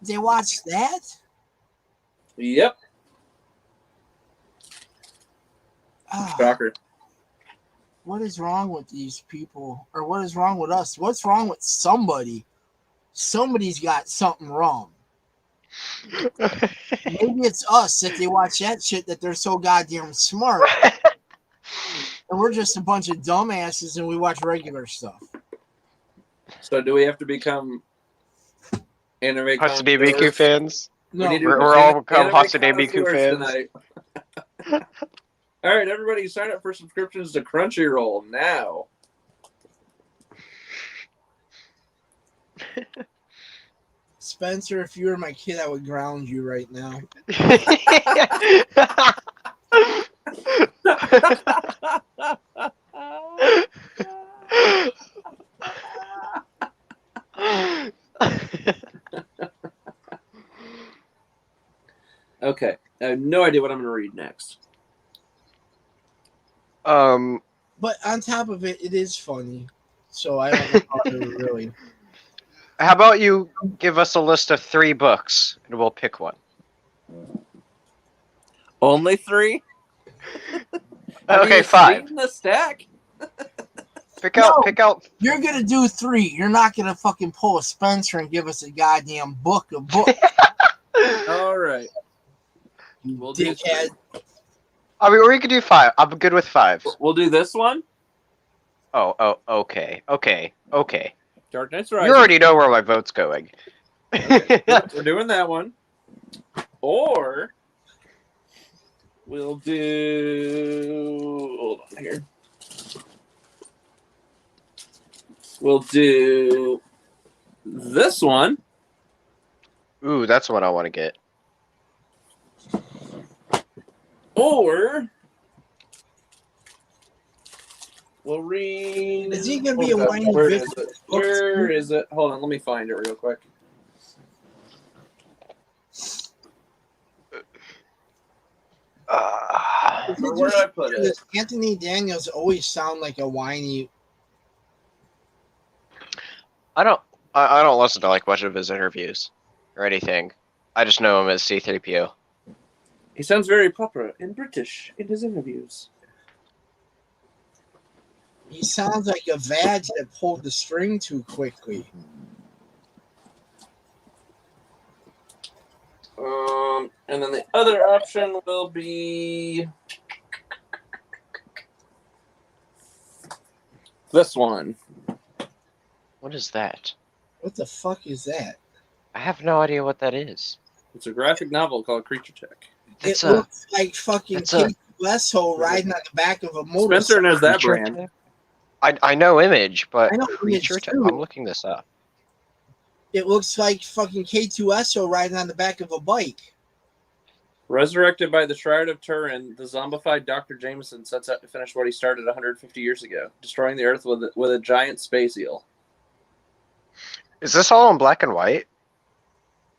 they watch that? Yep. Shocker. What is wrong with these people? Or what is wrong with us? What's wrong with somebody? Somebody's got something wrong. Maybe it's us that they watch that shit that they're so goddamn smart. And we're just a bunch of dumbasses and we watch regular stuff. So do we have to become anime Hatsune Miku fans? No, We're all become Hatsune Miku fans. Tonight. All right, everybody, sign up for subscriptions to Crunchyroll now. Spencer, if you were my kid, I would ground you right now. Okay, I have no idea what I'm going to read next. But on top of it, it is funny. So I don't know how to really. How about you give us a list of 3 books and we'll pick one? Only 3? Okay, 5. The stack. Pick out. You're gonna do 3. You're not gonna fucking pull a Spencer and give us a goddamn book of books. All right. We'll do Dickhead. I mean, or you could do 5. I'm good with 5. We'll do this one. Oh, okay. Dark Knight's Rising. You already know where my vote's going. Okay. We're doing that one. Or we'll do. Hold on here. We'll do this one. Ooh, that's what I want to get. Or we'll read. Is he gonna be a whiny Where bitch? is it? Where is it? Hold on, let me find it real quick. Where did I put it? Does Anthony Daniels always sound like a whiny? I don't listen to like much of his interviews or anything. I just know him as C-3PO. He sounds very proper and British in his interviews. He sounds like a vag that pulled the string too quickly. And then the other option will be this one. What is that? What the fuck is that? I have no idea what that is. It's a graphic novel called Creature Tech. It looks like fucking Kate Westholt riding on the back of a motorcycle. Spencer knows that brand. I know Image, but I know Creature Image Tech. too. I'm looking this up. It looks like fucking K2SO riding on the back of a bike. Resurrected by the Shroud of Turin, the zombified Dr. Jameson sets out to finish what he started 150 years ago, destroying the Earth with a giant space eel. Is this all in black and white?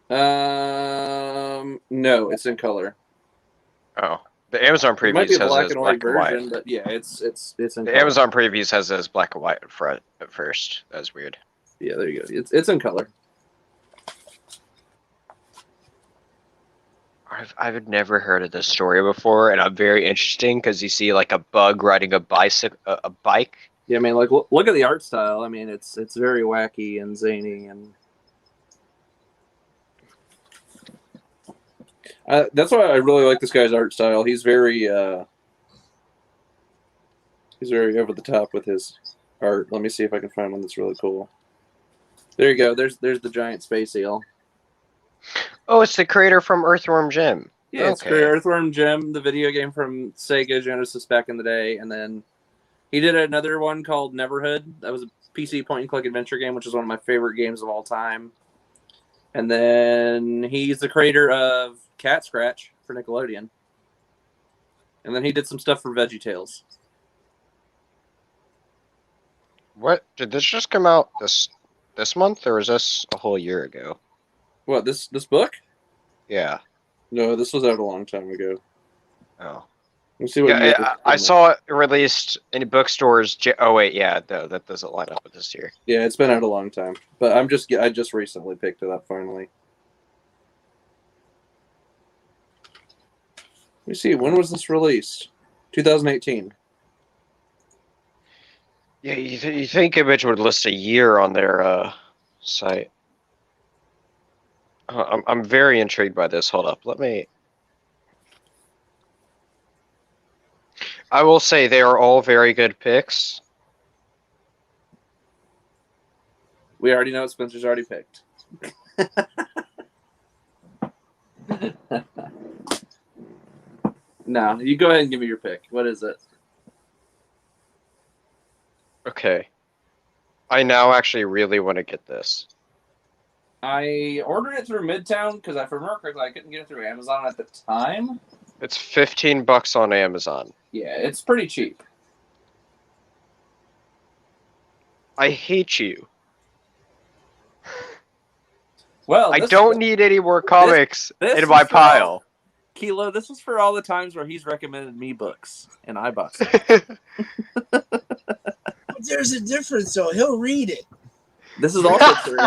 No, it's in color. Oh, the Amazon It might be previews a has it black as and black white and white. version, but yeah, it's in The color. Amazon previews has it as black and white at front at first. That's weird. Yeah, there you go. It's in color. I've never heard of this story before, and I'm very interesting because you see like a bug riding a bicycle, a bike. Yeah, I mean, like look at the art style. I mean, it's very wacky and zany, and that's why I really like this guy's art style. He's very over the top with his art. Let me see if I can find one that's really cool. There you go. There's the giant space eel. Oh, it's the creator from Earthworm Jim. Yeah, it's Okay. Earthworm Jim, the video game from Sega Genesis back in the day, and then he did another one called Neverhood. That was a PC point-and-click adventure game, which is one of my favorite games of all time. And then he's the creator of Cat Scratch for Nickelodeon. And then he did some stuff for VeggieTales. What did this just come out this month, or was this a whole year ago? What, this book? Yeah. No, this was out a long time ago. Oh. Let's see what year Yeah, this I came saw it released in bookstores. Oh wait, yeah, no, that doesn't line up with this year. Yeah, it's been out a long time. But I just recently picked it up finally. Let me see, when was this released? 2018. Yeah, you think Image would list a year on their site? I'm very intrigued by this. Hold up, let me. I will say they are all very good picks. We already know what Spencer's already picked. No, you go ahead and give me your pick. What is it? Okay. I now actually really want to get this. I ordered it through Midtown because if I remember correctly, I couldn't get it through Amazon at the time. It's $15 on Amazon. Yeah, it's pretty cheap. I hate you. Well, I don't need any more comics in my pile. Kilo, this is for all the times where he's recommended me books, and I bought some. But there's a difference, though. He'll read it. This is also true.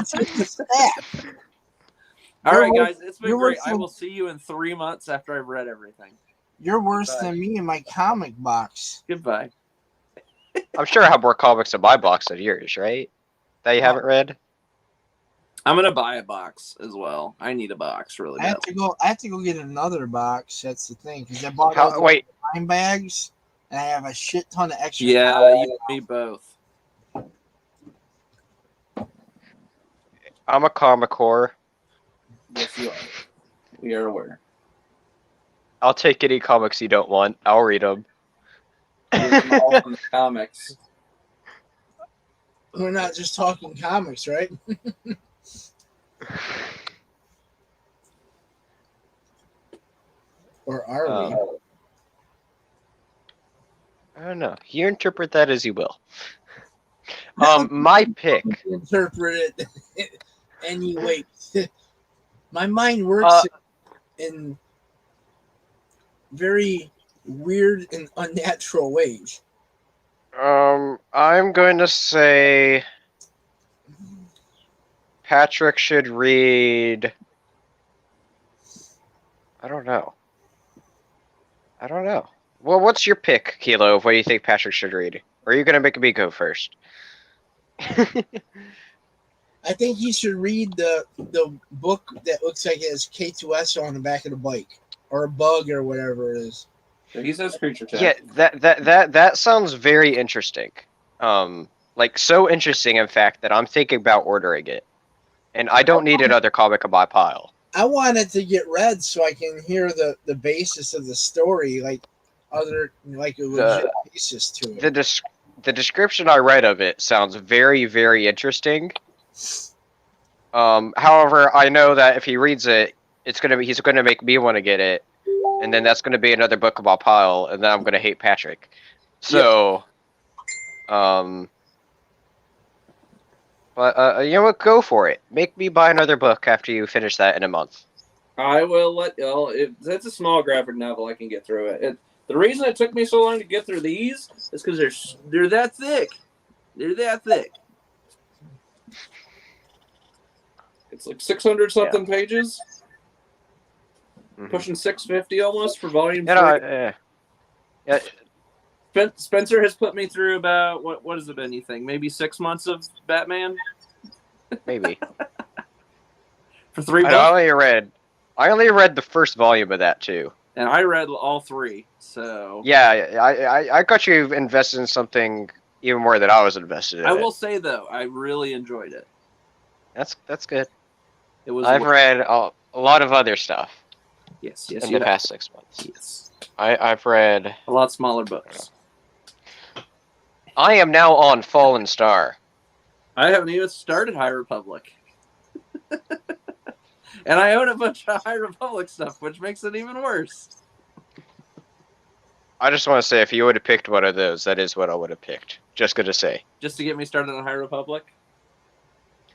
All right, guys, it's been great. I will see you in 3 months after I've read everything. You're worse Goodbye. than me in my comic box. Goodbye. I'm sure I have more comics in my box than yours, right? That you haven't read? I'm gonna buy a box as well. I need a box really I bad. have to go get another box. That's the thing, because I bought all the dime bags, and I have a shit ton of extra. Yeah, you and me both. I'm a comic whore. Yes, you are. We are aware. I'll take any comics you don't want. I'll read them. All from the comics. We're not just talking comics, right? Or are we? I don't know. You interpret that as you will. My pick. Interpret it anyway. My mind works in very weird and unnatural ways. I'm going to say Patrick should read. I don't know. Well, what's your pick, Kilo, of what you think Patrick should read? Or are you going to make me go first? I think he should read the book that looks like it has K2S on the back of the bike, or a bug, or whatever it is. He says creature tag. Yeah, that sounds very interesting. Like so interesting, in fact, that I'm thinking about ordering it, and I don't need another comic in my pile. I want it to get read so I can hear the basis of the story, like a legit basis to it. The description I read of it sounds very, very interesting. However, I know that if he reads it, he's gonna make me want to get it, and then that's gonna be another book about Pile, and then I'm gonna hate Patrick. So, but you know what? Go for it. Make me buy another book after you finish that in a month. I will let. Well, that's a small graphic novel. I can get through it. The reason it took me so long to get through these is because they're that thick. They're that thick. It's like 600 something pages, pushing 650 almost for volume 3. Yeah. Spencer has put me through about what has it been? You think maybe 6 months of Batman? Maybe. For 3 books. I only read the first volume of that too. And I read all 3. So yeah, I got you invested in something even more than I was invested in. I will say though, I really enjoyed it. That's good. It was. I've read a lot of other stuff. Yes, in the past 6 months. Yes, I've read a lot smaller books. I am now on Fallen Star. I haven't even started High Republic. And I own a bunch of High Republic stuff, which makes it even worse. I just want to say, if you would have picked one of those, that is what I would have picked. Just gonna say. Just to get me started on High Republic?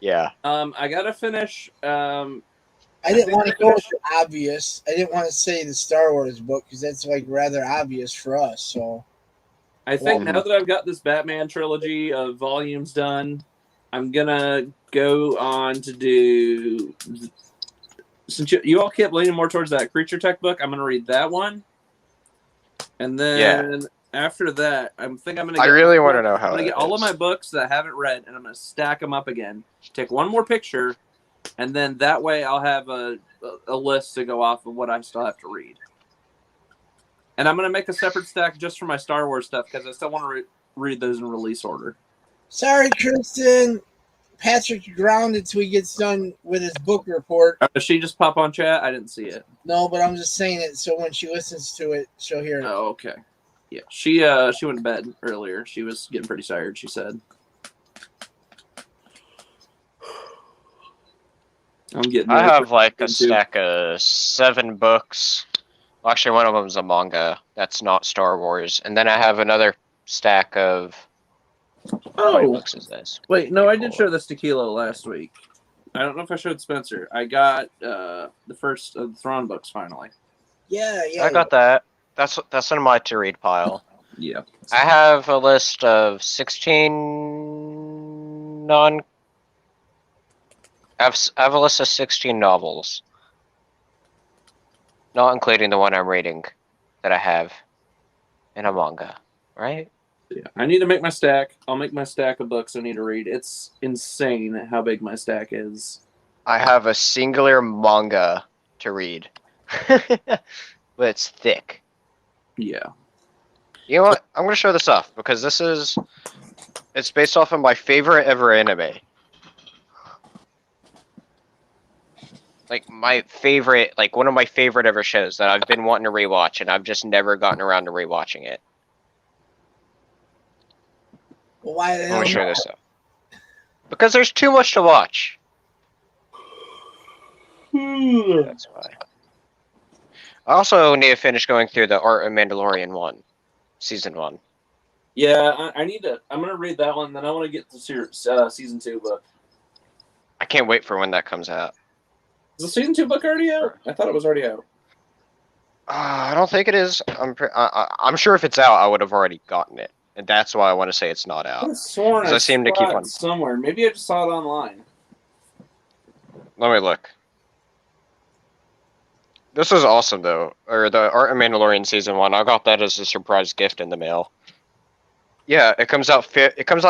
Yeah. I gotta finish. I didn't want to go with the obvious. I didn't want to say the Star Wars book because that's like rather obvious for us. So I think now that I've got this Batman trilogy of volumes done, I'm gonna go on to do. Since you all kept leaning more towards that Creature Tech book, I'm gonna read that one, and then after that, I think I'm gonna. I really want to know how. I'm gonna get all of my books that I haven't read, and I'm gonna stack them up again. Take one more picture, and then that way I'll have a list to go off of what I still have to read. And I'm gonna make a separate stack just for my Star Wars stuff because I still want to read those in release order. Sorry, Kristen. Patrick grounded till he gets done with his book report. Does she just pop on chat? I didn't see it. No, but I'm just saying it so when she listens to it, she'll hear it. Oh, okay. Yeah, she went to bed earlier. She was getting pretty tired, she said. I have like a stack of 7 books. Well, actually, one of them is a manga. That's not Star Wars. And then I have another stack of. How many books is this? Wait, no, I did show this to Kilo last week. I don't know if I showed Spencer. I got the first of the Thrawn books finally. Yeah. I got that. That's in my to read pile. Yeah. I have a list of 16 I have a list of 16 novels. Not including the one I'm reading that I have in a manga, right? Yeah, I need to make my stack. I'll make my stack of books I need to read. It's insane how big my stack is. I have a singular manga to read. But it's thick. Yeah. You know what? I'm going to show this off because it's based off of my favorite ever anime. Like my favorite, like one of my favorite ever shows that I've been wanting to rewatch and I've just never gotten around to rewatching it. Well, why the hell? I'm gonna show this up. Because there's too much to watch. That's why. I also need to finish going through the Art of Mandalorian 1, Season 1. Yeah, I need to. I'm gonna read that one, then I want to get the Season 2 book. I can't wait for when that comes out. Is the Season 2 book already out? I thought it was already out. I don't think it is. I'm sure if it's out, I would have already gotten it. And that's why I want to say it's not out. I sworn I seem to keep on somewhere. Maybe I just saw it online. Let me look. This is awesome though. Or the Art of Mandalorian Season 1. I got that as a surprise gift in the mail. Yeah, it comes out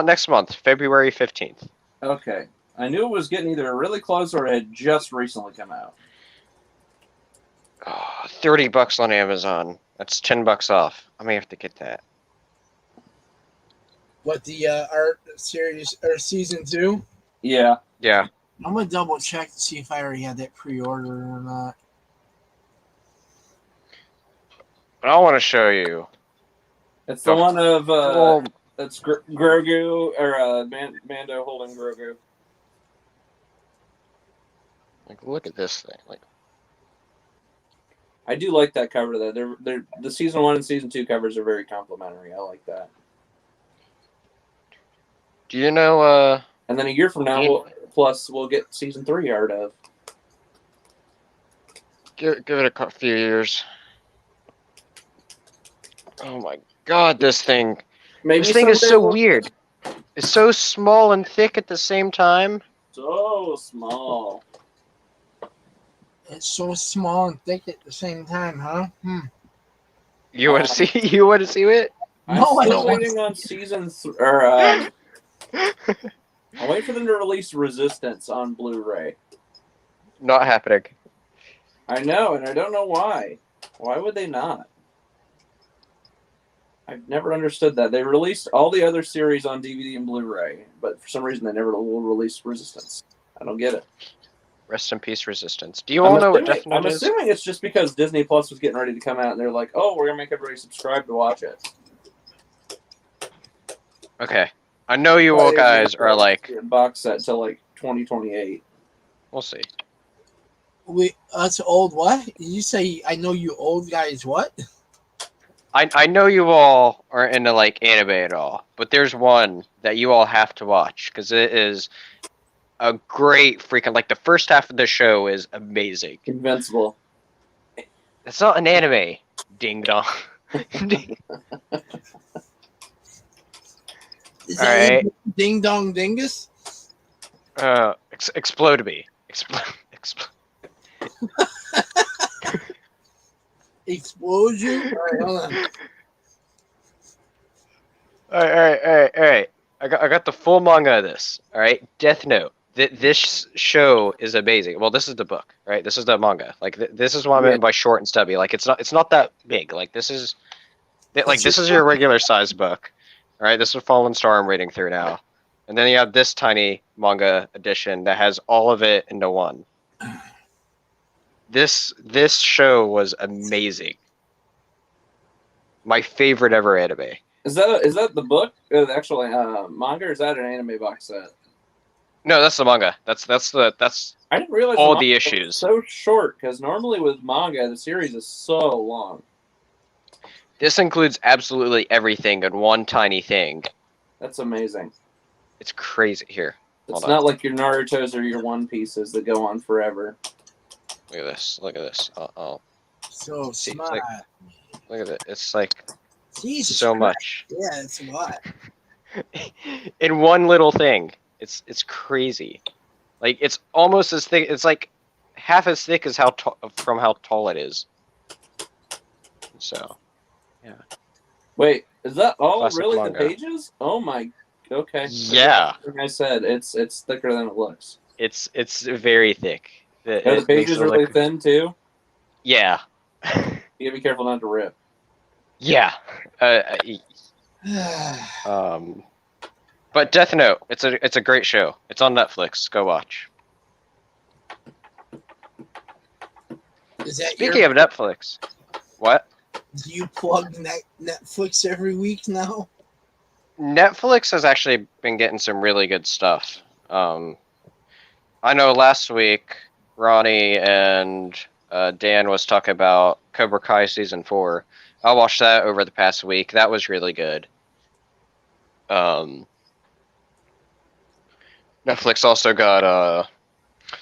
next month, February 15th. Okay. I knew it was getting either really close or it had just recently come out. Oh, $30 on Amazon. That's $10 off. I may have to get that. What, the art series or Season 2? Yeah. Yeah. I'm gonna double check to see if I already had that pre-order or not. But I want to show you. It's the one of it's Grogu or Mando holding Grogu. Like, look at this thing. Like, I do like that cover though. They're the season 1 and season 2 covers are very complimentary. I like that. do you know? And then a year from now, Dean- we'll get season 3 art of. Give it a few years. Oh my God, this thing. Maybe This thing is someday so we'll- weird. It's so small and thick at the same time. So small. It's so small and thick at the same time, huh? You want to see? You want to see it? I'm No, I still don't want waiting to. on season I'm waiting for them to release Resistance on Blu-ray. Not happening. I know, and I don't know why. Why would they not? I've never understood that. They released all the other series on DVD and Blu-ray, but for some reason they never will release Resistance. I don't get it. Rest in peace, Resistance. Do you all know what Death Note I'm is? assuming it's just because Disney Plus was getting ready to come out, and they're like, "Oh, we're gonna make everybody subscribe to watch it." Okay. I know you all guys are like, box set till like 2028. we'll see. Wait, us old what? You say I know you old guys what? I know you all aren't into like anime at all, but there's one that you all have to watch because it is a great freaking like the first half of the show is amazing. Invincible. It's not an anime, ding dong. Is All that right. Ding Dong Dingus? Explode me. Explode. Explosion? All right, hold on. All right. I got the full manga of this. All right, Death Note. This show is amazing. Well, this is the book, right? This is the manga. Like this is what I meant by short and stubby. Like it's not that big. Like this is your regular size book. All right, this is Fallen Star I'm reading through now, and then you have this tiny manga edition that has all of it into one. This show was amazing. My favorite ever anime. Is that the book? The actual manga, or is that an anime box set? No, that's the manga. That's I didn't realize all the the manga issues. was so short, because normally with manga the series is so long. This includes absolutely everything in one tiny thing. That's amazing. It's crazy. Here, It's not like your Naruto's or your One Pieces that go on forever. Look at this. Look at this. Oh. So See, smart. like, look at it. It's like Jesus so Christ. much Yeah, it's a lot. in one little thing. It's crazy. Like it's almost as thick. It's like half as thick as how tall it is. So, yeah. Wait, is that all Classic really manga. the pages? Oh my. Okay. Yeah. Like I said, it's thicker than it looks. It's very thick. Are the pages really thin too? Yeah. You gotta be careful not to rip. Yeah. But Death Note, it's a great show. It's on Netflix. Go watch. Is that Speaking of Netflix, what? Do you plug Netflix every week now? Netflix has actually been getting some really good stuff. I know last week Ronnie and Dan was talking about Cobra Kai season 4. I watched that over the past week. That was really good. Netflix also got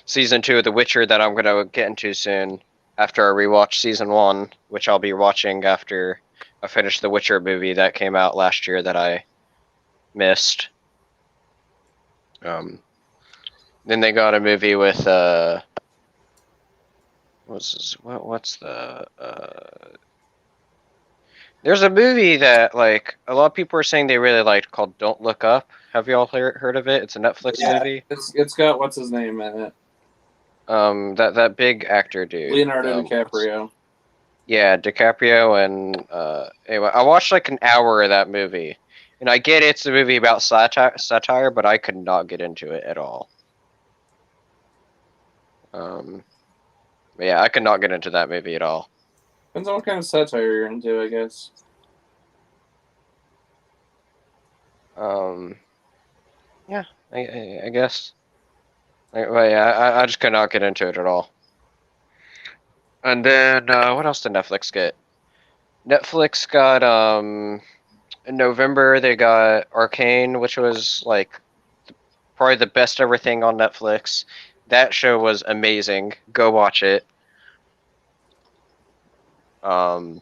season 2 of The Witcher that I'm gonna get into soon after I rewatch season 1, which I'll be watching after I finish the Witcher movie that came out last year that I missed. Then they got a movie with there's a movie that like a lot of people are saying they really liked called Don't Look Up. Have you all heard of it? It's a Netflix movie. It's got what's his name in it? That big actor dude. Leonardo DiCaprio. Yeah, DiCaprio and anyway, I watched like an hour of that movie. And I get it's a movie about satire, but I could not get into it at all. But yeah, I could not get into that movie at all. Depends on what kind of satire you're into, I guess. Yeah, I guess. Well, yeah, I just could not get into it at all. And then what else did Netflix get? Netflix got in November they got Arcane, which was like probably the best ever thing on Netflix. That show was amazing. Go watch it. Then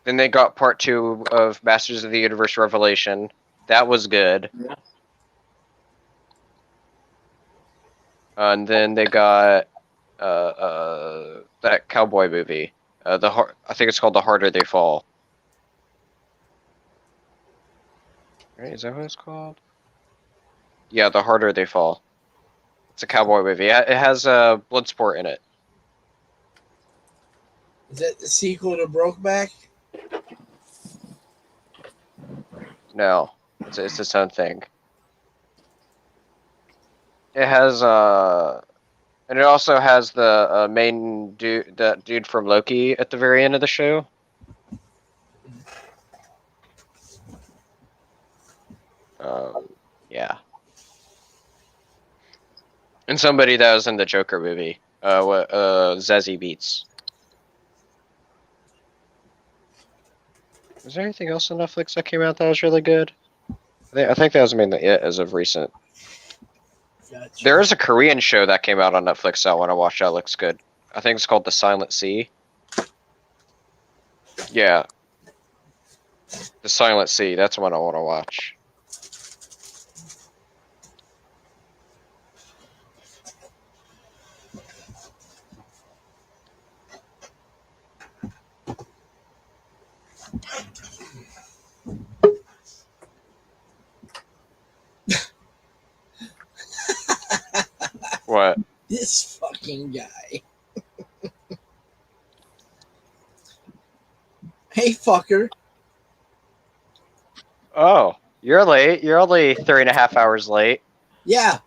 they got part 2 of Masters of the Universe Revelation. That was good. Yeah. And then they got that cowboy movie. I think it's called The Harder They Fall. Right? Is that what it's called? Yeah, The Harder They Fall. It's a cowboy movie. It has Bloodsport in it. Is that the sequel to Brokeback? No, it's its own thing. It has and it also has the main dude, that dude from Loki, at the very end of the show. Yeah. And somebody that was in the Joker movie. Zazie Beetz. Was there anything else on Netflix that came out that was really good? I think that was mainly it as of recent. Gotcha. There is a Korean show that came out on Netflix that I want to watch that looks good. I think it's called The Silent Sea. Yeah. The Silent Sea, that's what I want to watch. What? This fucking guy. Hey, fucker. Oh, you're late. You're only 3.5 hours late. Yeah.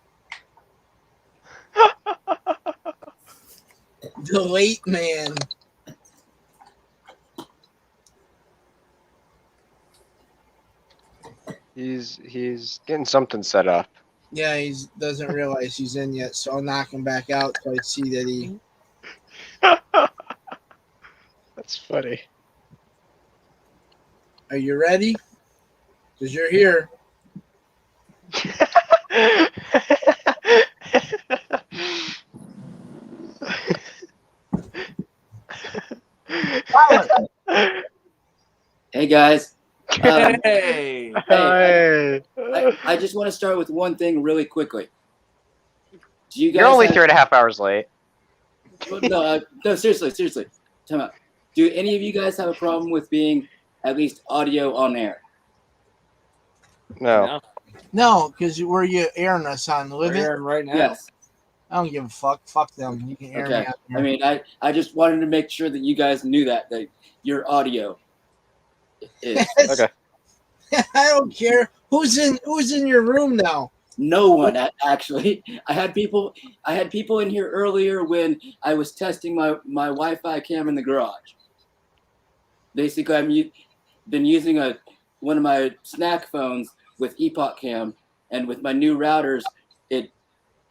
The late man. He's getting something set up. Yeah, he doesn't realize he's in yet, so I'll knock him back out so I see that he. That's funny. Are you ready? Because you're here. Hey guys. Hey. I just want to start with one thing really quickly. Do you guys You're only have- 3.5 hours late. No, seriously. Time out. Do any of you guys have a problem with being at least audio on air? No. No, because where you airing us on? Live We're it? airing right now. Yes. I don't give a fuck. Fuck them. You can air me Okay. out there. I mean, I just wanted to make sure that you guys knew that your audio is. Okay. I don't care. Who's in your room now? No one actually. I had people in here earlier when I was testing my Wi-Fi cam in the garage. Basically, I've been using one of my snack phones with Epoch Cam, and with my new routers, it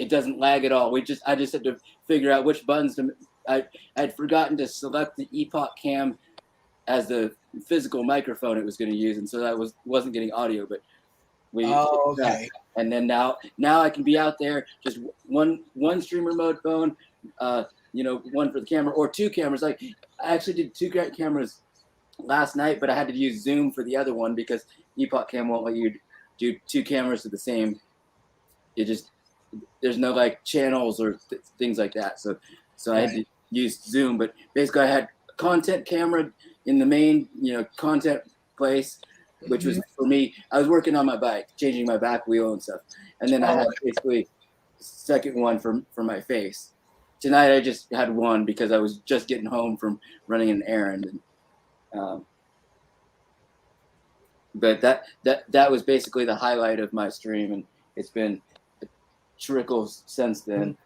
doesn't lag at all. I just had to figure out which buttons to. I'd forgotten to select the Epoch Cam as the physical microphone it was going to use, and so that wasn't getting audio. But we okay. And then now I can be out there just one streamer mode phone, one for the camera or two cameras. Like I actually did two cameras last night, but I had to use Zoom for the other one because Epoch Cam won't let you do two cameras to the same. There's no like channels or things like that. So I had to use Zoom, but basically I had a content camera in the main, content place, which was for me. I was working on my bike, changing my back wheel and stuff. And then I had basically a second one for my face. Tonight I just had one because I was just getting home from running an errand. And, but that was basically the highlight of my stream, and it's been a trickle since then.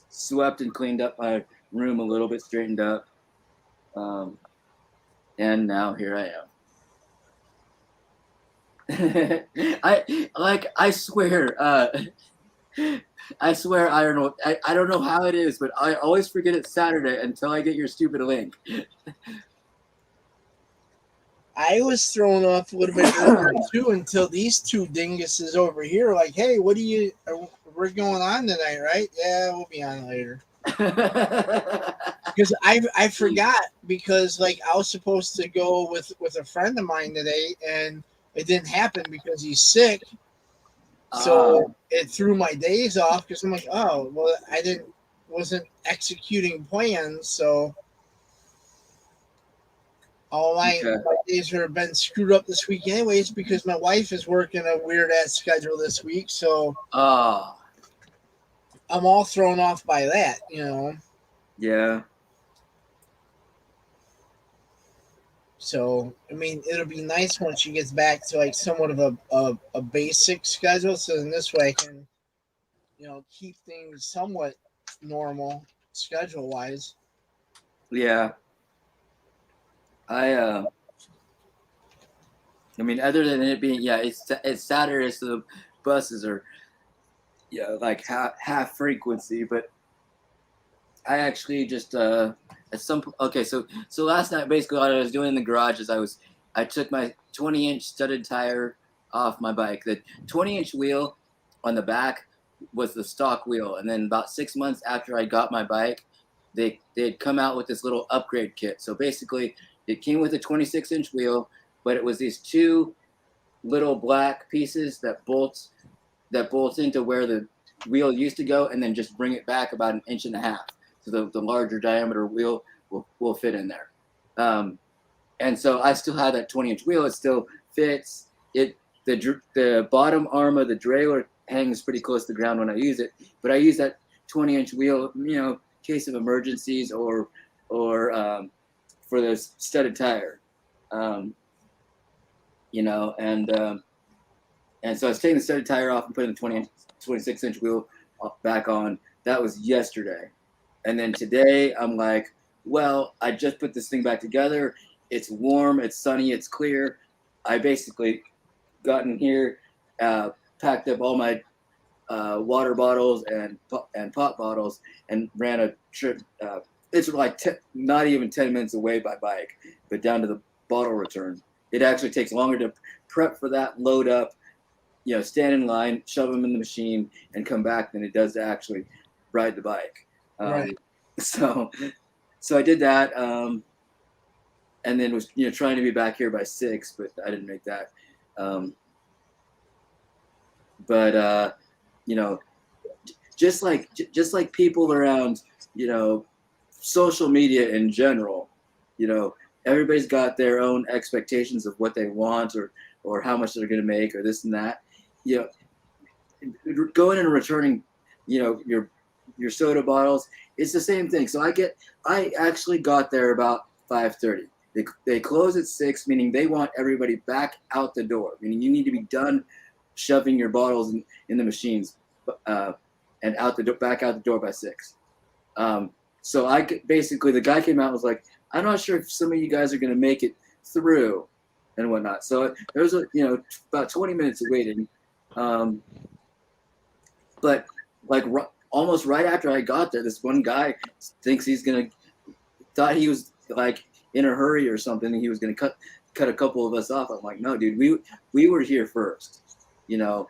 Swept and cleaned up my room a little bit, straightened up, and now here I am. I swear, I swear I don't know. I don't know how it is, but I always forget it's Saturday until I get your stupid link. I was thrown off a little bit earlier too until these two dinguses over here were like, hey, we're going on tonight, right? Yeah, we'll be on later. Because I forgot, because like I was supposed to go with a friend of mine today, and it didn't happen because he's sick. So it threw my days off, because I'm like, oh well, wasn't executing plans, so all my days have been screwed up this week anyways, because my wife is working a weird ass schedule this week, so I'm all thrown off by that, Yeah. So I mean, it'll be nice once she gets back to like somewhat of a basic schedule, so then this way I can keep things somewhat normal schedule wise. Yeah. I mean, other than it being, it's Saturday, so the buses are, like half frequency. But I actually just at some okay, so last night basically what I was doing in the garage is I took my 20-inch studded tire off my bike. The 20-inch wheel on the back was the stock wheel, and then about 6 months after I got my bike, they had come out with this little upgrade kit. So basically, it came with a 26-inch wheel, but it was these two little black pieces that bolts into where the wheel used to go, and then just bring it back about 1.5 inches. So the larger diameter wheel will fit in there. And so I still have that 20-inch wheel. It still fits. The bottom arm of the derailleur hangs pretty close to the ground when I use it, but I use that 20-inch wheel, in case of emergencies or for the studded tire. And so I was taking the studded tire off and putting the 26-inch wheel back on. That was yesterday. And then today I'm like, well, I just put this thing back together. It's warm, it's sunny, it's clear. I basically got in here, packed up all my water bottles and pop bottles, and ran a trip. It's like not even 10 minutes away by bike, but down to the bottle return. It actually takes longer to prep for that, load up, stand in line, shove them in the machine, and come back than it does to actually ride the bike. Right. So I did that, and then was trying to be back here by 6, but I didn't make that. Just like people around, social media in general, everybody's got their own expectations of what they want or how much they're going to make or this and that. Going and returning, your soda bottles, it's the same thing. So I actually got there about 5:30. They close at 6, meaning they want everybody back out the door, meaning you need to be done shoving your bottles in the machines, and back out the door by 6. So basically the guy came out and was like, I'm not sure if some of you guys are going to make it through and whatnot. So there was about 20 minutes of waiting. But like almost right after I got there, this one guy thinks thought he was like in a hurry or something, and he was going to cut a couple of us off. I'm like, no, dude, we were here first, and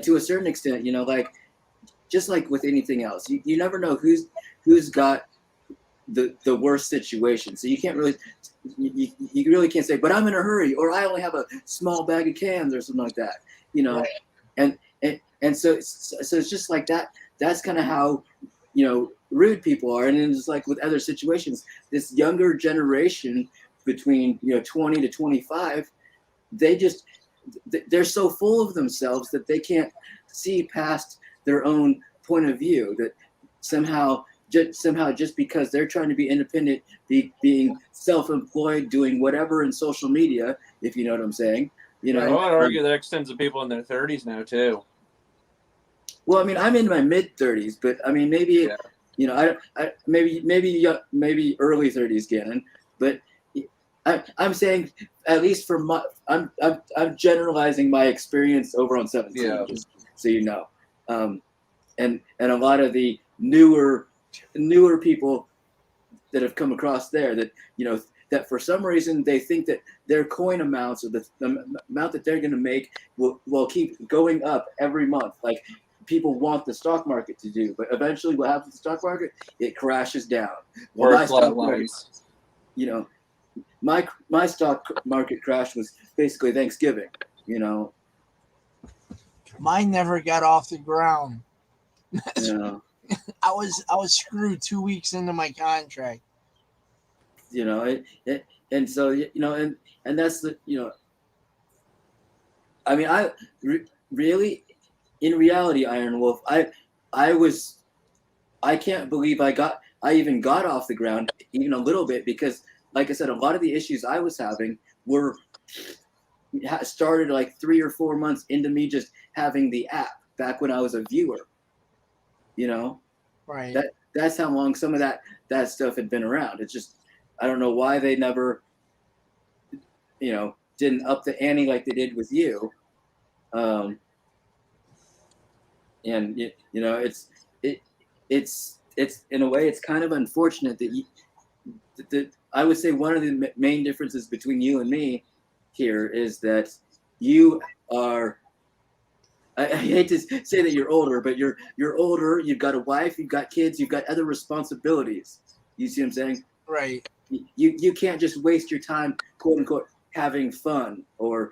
to a certain extent, like just like with anything else, you never know who's got the worst situation. So you can't really, you really can't say, but I'm in a hurry, or I only have a small bag of cans or something like that, Right. And so it's just like that. That's kind of how, rude people are. And then it's like with other situations, this younger generation between, 20 to 25, they're so full of themselves that they can't see past their own point of view, that somehow just because they're trying to be independent, being self-employed, doing whatever in social media, if you know what I'm saying, I would argue that extends to people in their 30s now too. Well, I mean, I'm in my mid-30s, but I mean, maybe, maybe early 30s, Gannon. But I'm saying at least for my I'm generalizing my experience over on 17, Yeah. just so you know, and a lot of the newer people that have come across there that that for some reason they think that their coin amounts or the amount that they're going to make will keep going up every month, like people want the stock market to do, but eventually what happens to the stock market? It crashes down. Or my it stock market, flatlines. my stock market crash was basically Thanksgiving. Mine never got off the ground. I was screwed 2 weeks into my contract. And so and that's the I mean really in reality, Iron Wolf, I can't believe I even got off the ground even a little bit, because like I said, a lot of the issues I was having started like 3 or 4 months into me just having the app back when I was a viewer. Right. That's how long some of that stuff had been around. It's just, I don't know why they never didn't up the ante like they did with you. And it's in a way it's kind of unfortunate that I would say one of the main differences between you and me here is that you are, I hate to say that you're older, but you're older, you've got a wife, you've got kids, you've got other responsibilities. You see what I'm saying? Right. You can't just waste your time, quote unquote, having fun, or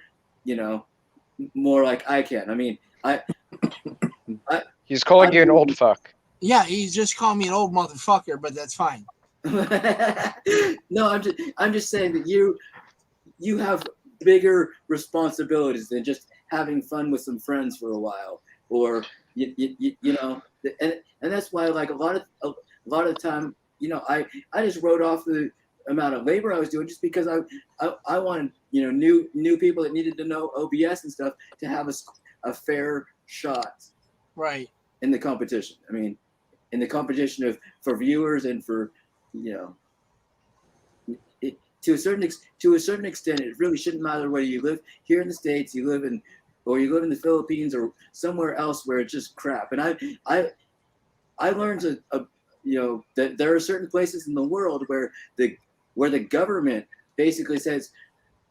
more like I can. I mean, He's calling you an old fuck. Yeah, he just called me an old motherfucker, but that's fine. No, I'm just saying that you have bigger responsibilities than just having fun with some friends for a while, or and that's why, like, a lot of time, I just wrote off the amount of labor I was doing just because I wanted new people that needed to know OBS and stuff to have a fair shot, right, in the competition. I mean, in the competition for viewers and for to a certain extent, it really shouldn't matter whether you live here in the States, you live in the Philippines, or somewhere else where it's just crap. And I learned that there are certain places in the world where the government basically says,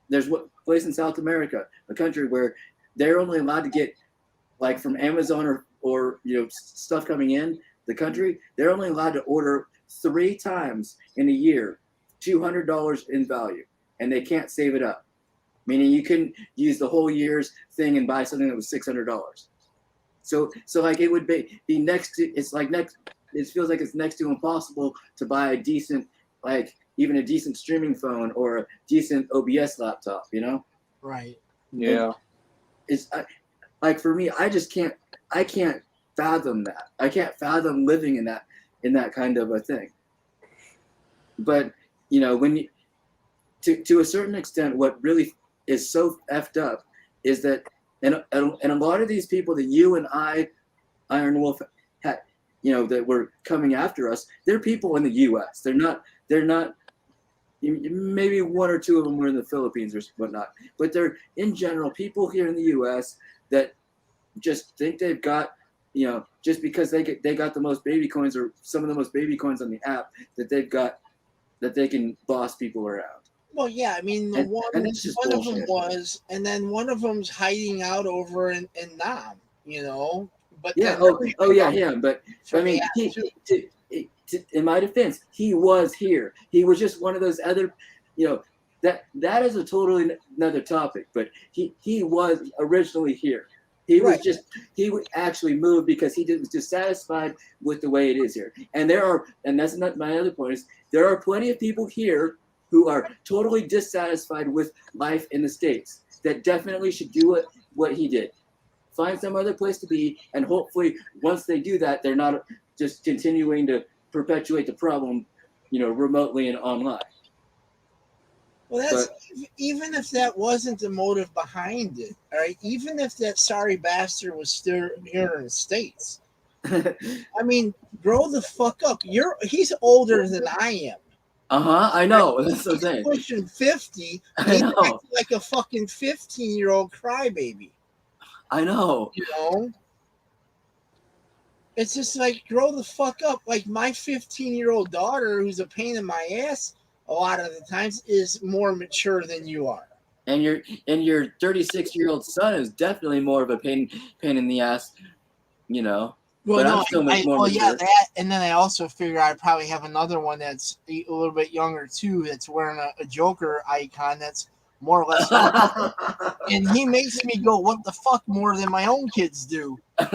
there's one place in South America, a country where they're only allowed to get, like, from Amazon or stuff coming in the country, they're only allowed to order 3 times in a year, $200 in value, and they can't save it up. Meaning you couldn't use the whole year's thing and buy something that was $600. So like, it would be next to, it feels like it's next to impossible to buy a decent, like, even a decent streaming phone or a decent OBS laptop, Right. Yeah. It's like, for me, I can't fathom that. I can't fathom living in that kind of a thing. But when you, to a certain extent, what really is so effed up is that, and a lot of these people that you and I, Iron Wolf, had, that were coming after us, they're people in the U.S. They're not. Maybe 1 or 2 of them were in the Philippines or whatnot, but they're, in general, people here in the U.S. that just think they've got, just because they got the most baby coins, or some of the most baby coins on the app, that they can boss people around. Well, yeah, I mean, one of them was, and then one of them's hiding out over in Nam, But yeah, him. But I mean, in my defense, he was here. He was just one of those other, that is a totally another topic. But he was originally here. He would actually move because he was dissatisfied with the way it is here. And that's not my other point, is there are plenty of people here who are totally dissatisfied with life in the States that definitely should do what he did. Find some other place to be, and hopefully once they do that, they're not just continuing to perpetuate the problem, remotely and online. Well, even if that wasn't the motive behind it, all right, even if that sorry bastard was still here in the States, I mean, grow the fuck up. He's older than I am. I know. That's what I'm saying. Pushing 50, I he's know. acting like a fucking 15-year-old crybaby. I know. You know? It's just like, grow the fuck up. Like, my 15-year-old daughter, who's a pain in my ass a lot of the times, is more mature than you are. And your 36-year-old son is definitely more of a pain in the ass, you know. Well, But no, I'm still more mature. yeah, that, and then I also figure I'd probably have another one that's a little bit younger too, that's wearing a Joker icon that's more or less, and he makes me go, "What the fuck?" more than my own kids do on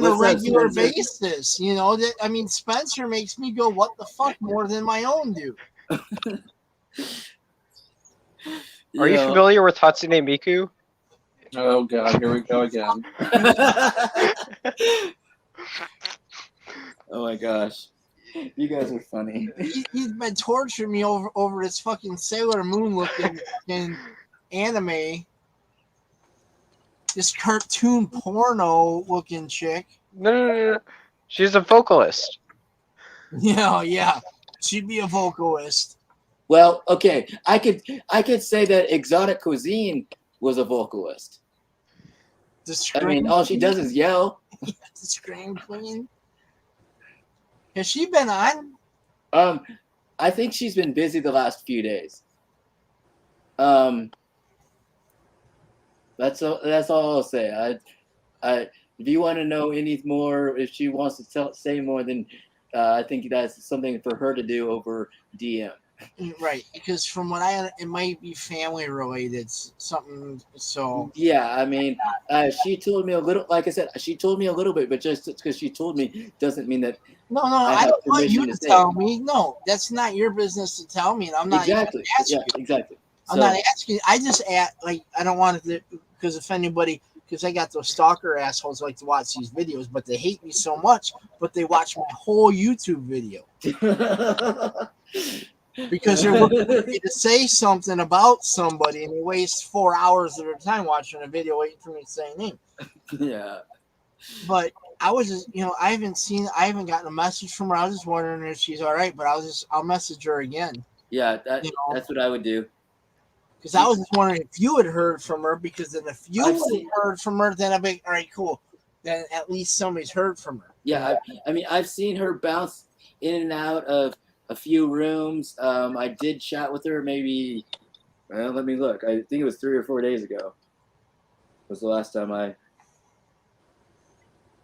a regular basis. You know that? I mean, Spencer makes me go, "What the fuck?" more than my own do. Are you familiar with Hatsune Miku? Oh god, here we go again. Oh my gosh, you guys are funny. He's been torturing me over this fucking Sailor Moon looking anime. This cartoon porno looking chick. No. She's a vocalist. Yeah. She'd be a vocalist. Well, okay, I could say that Exotic Cuisine was a vocalist. I mean, all she does is yell. The Scream Queen. Has she been on? I think she's been busy the last few days. That's all I'll say. If you want to know any more, if she wants to say more, then I think that's something for her to do over DM. Right, because from what it might be family related, something. So yeah, I mean, she told me a little. Like I said, she told me a little bit, but just because she told me doesn't mean that. No, I don't want you to tell me. No, that's not your business to tell me, and I'm not exactly. Asking. Yeah, exactly. I'm not asking. I just like I don't want it to, because if anybody, because I got those stalker assholes like to watch these videos, but they hate me so much, but they watch my whole YouTube video. Because they're looking for me to say something about somebody, and they waste 4 hours of their time watching a video waiting for me to say a name. Yeah. But I was just, I haven't gotten a message from her. I was just wondering if she's all right, but I'll message her again. Yeah, that's what I would do. Because I was just wondering if you had heard from her, because then if you had heard from her, then I'd be, all right, cool. Then at least somebody's heard from her. Yeah, I mean, I've seen her bounce in and out of a few rooms. I did chat with her maybe, let me look. I think it was 3 or 4 days ago. Was the last time I.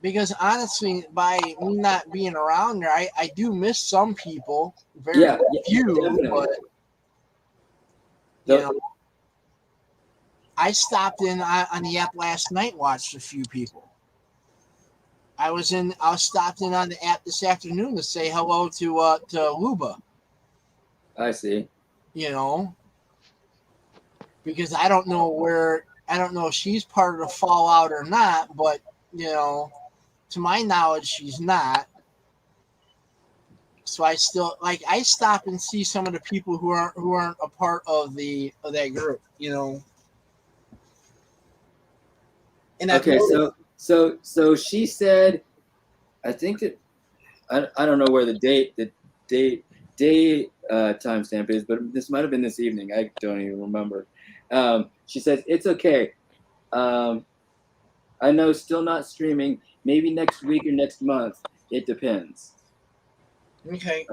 Because honestly, by me not being around there, I do miss some people. Very few, definitely. But I stopped in on the app last night, watched a few people. I stopped in on the app this afternoon to say hello to Luba. I see. Because I don't know if she's part of the fallout or not, but to my knowledge, she's not. So I still I stop and see some of the people who aren't a part of that group, And okay, so she said, I think that I don't know where the day timestamp is, but this might have been this evening. I don't even remember. She said it's okay. I know, still not streaming. Maybe next week or next month. It depends. Okay.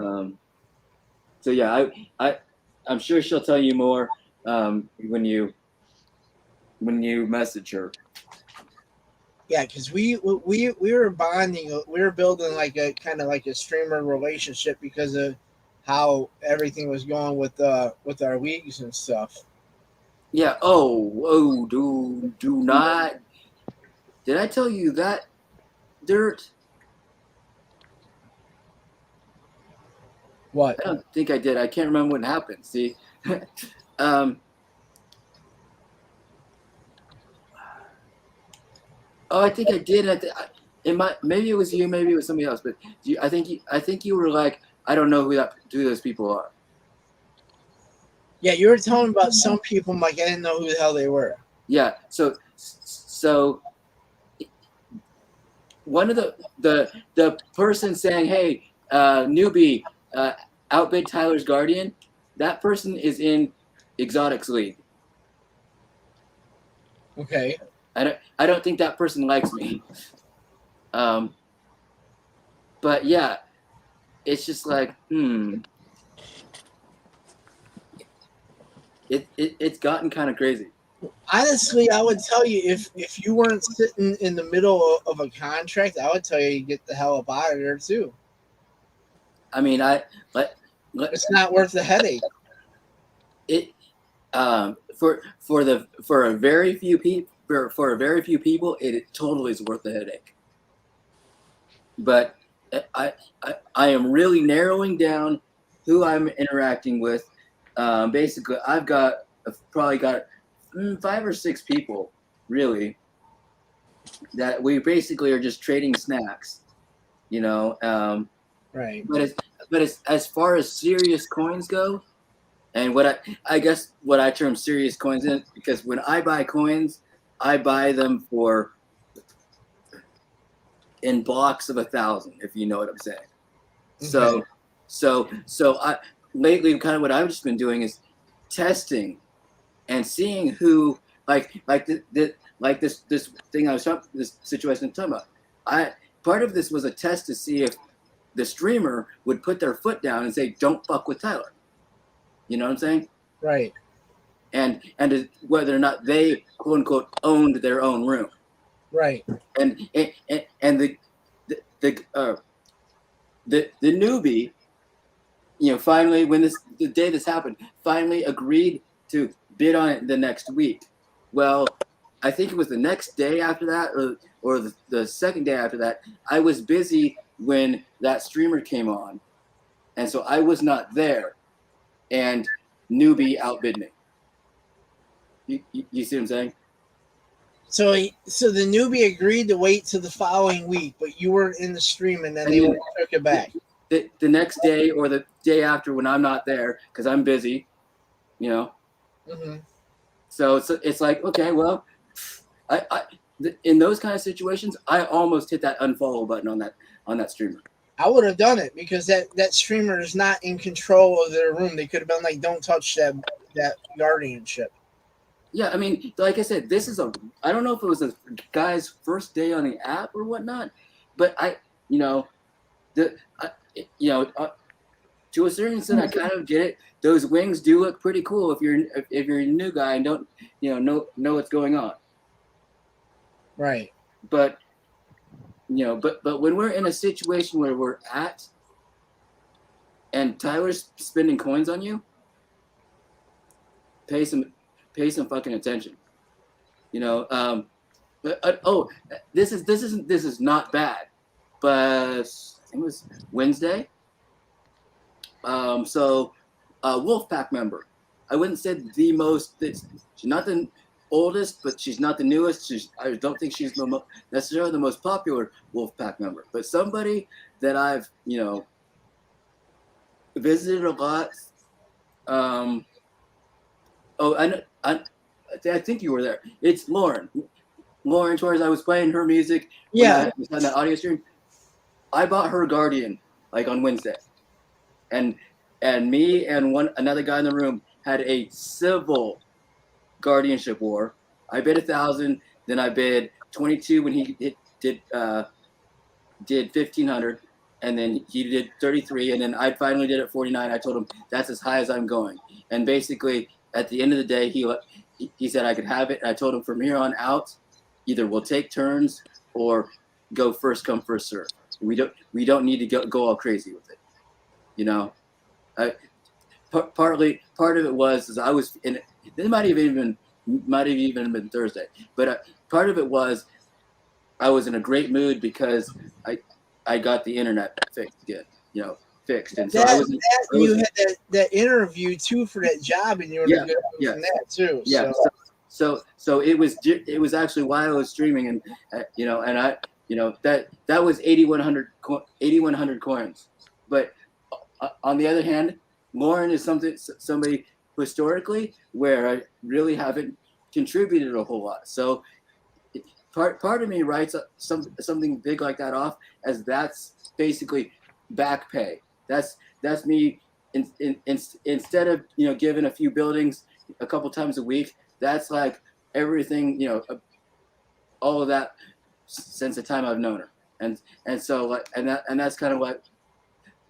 So yeah, I'm sure she'll tell you more when you message her. Yeah, because we were bonding. We were building like a kind of like a streamer relationship because of how everything was going with our leagues and stuff. Yeah. Do not. Did I tell you that, Dirt? What? I don't think I did. I can't remember what happened. See, Oh, I think I did. Maybe it was you. Maybe it was somebody else. But I think you were like, I don't know who those people are. Yeah, you were telling about some people. Like I didn't know who the hell they were. Yeah. So one of the person saying, hey, newbie outbid Tyler's Guardian. That person is in Exotics League. Okay. I don't think that person likes me. But yeah, it's just like, it's gotten kind of crazy. Honestly, I would tell you if you weren't sitting in the middle of a contract, I would tell you to get the hell up out of there too. I mean, It's not worth the headache. It for a very few people, it totally is worth the headache. But I am really narrowing down who I'm interacting with. Basically, I've probably got 5 or 6 people really that we basically are just trading snacks, you know. Right. But as far as serious coins go, and what I guess what I term serious coins in, because when I buy coins, I buy them in blocks of 1,000, if you know what I'm saying. Okay. So I lately kind of what I've just been doing is testing and seeing who like this thing I was talking, this situation I'm talking about. Part of this was a test to see if the streamer would put their foot down and say, "Don't fuck with Tyler." You know what I'm saying? Right. And whether or not they quote unquote owned their own room. Right. And the newbie, you know, finally when the day this happened, finally agreed to bid on it the next week. Well, I think it was the next day after that, or the second day after that. I was busy when that streamer came on, and so I was not there. And newbie outbid me. You see what I'm saying? So the newbie agreed to wait till the following week, but you weren't in the stream, and then they took it back. The next day or the day after when I'm not there because I'm busy, you know. Mm-hmm. So it's like, okay, well, in those kind of situations, I almost hit that unfollow button on that streamer. I would have done it because that streamer is not in control of their room. They could have been like, "Don't touch that guardianship." Yeah, I mean, like I said, I don't know if it was a guy's first day on the app or whatnot, but to a certain extent, I kind of get it. Those wings do look pretty cool if you're a new guy and don't know what's going on. Right. But but when we're in a situation where we're at, and Tyler's spending coins on you, pay some fucking attention. You know. This is not bad, but it was Wednesday. Wolfpack member. I wouldn't say the most. She's not the oldest, but she's not the newest. I don't think she's necessarily the most popular Wolfpack member, but somebody that I've visited a lot. I think you were there. It's Lauren. Lauren Torres. I was playing her music. Yeah. When I was on that audio stream. I bought her Guardian like on Wednesday, and me and another guy in the room had a civil guardianship war. I bid 1,000, then I bid 22 when he did 1,500, and then he did 33, and then I finally did it 49. I told him that's as high as I'm going, and basically at the end of the day, he said I could have it. And I told him from here on out, either we'll take turns or go first come first serve. We don't need to go all crazy with it, you know. Part of it was I was in. This might have even been Thursday, but part of it was I was in a great mood because I got the internet fixed again, fixed, and so you had that interview too for that job, and you were in a good mood from that too. Yeah. So it was actually while I was streaming, and that was 8,100 coins. But on the other hand, Lauren is somebody historically where I really haven't contributed a whole lot. So part of me writes something big like that off as that's basically back pay. That's me. Instead of giving a few buildings a couple times a week, that's like everything all of that since the time I've known her, and so like that's kind of what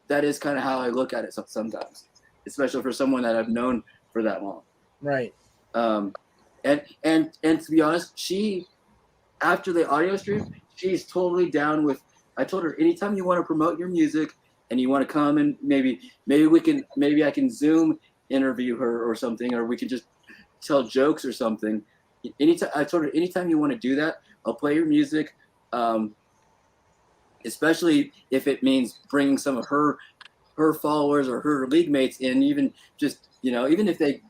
that is kind of how I look at it sometimes, especially for someone that I've known for that long. Right. And to be honest, she after the audio stream, she's totally down with. I told her anytime you want to promote your music and you want to come and maybe I can Zoom interview her or something, or we can just tell jokes or something. Anytime I told her anytime you want to do that, I'll play your music. Especially if it means bringing some of her followers or her league mates in, even just even if they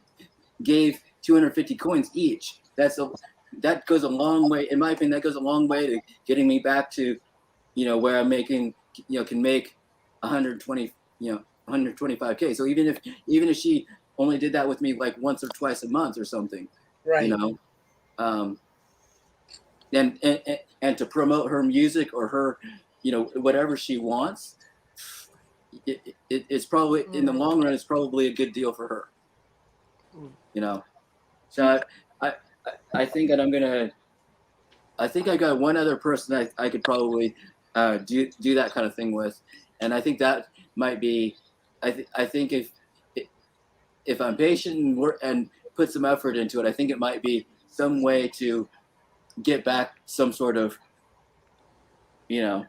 gave 250 coins each, that goes a long way. In my opinion, that goes a long way to getting me back to where I'm making can make 120 125K. So even if she only did that with me like once or twice a month or something, Right. And to promote her music or her whatever she wants, it's probably in the long run it's probably a good deal for her. So I think that I think I got one other person I could probably do that kind of thing with, and I think that might be I think if I'm patient and put some effort into it, I think it might be some way to get back some sort of get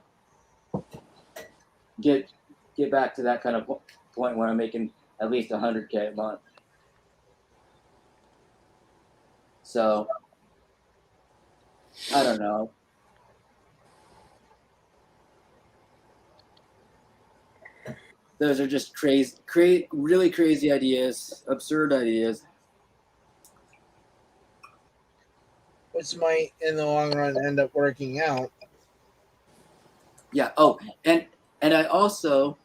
back to that kind of point where I'm making at least 100K a month. So I don't know. Those are just really crazy ideas, absurd ideas. Which might, in the long run, end up working out. Yeah. Oh, and I also,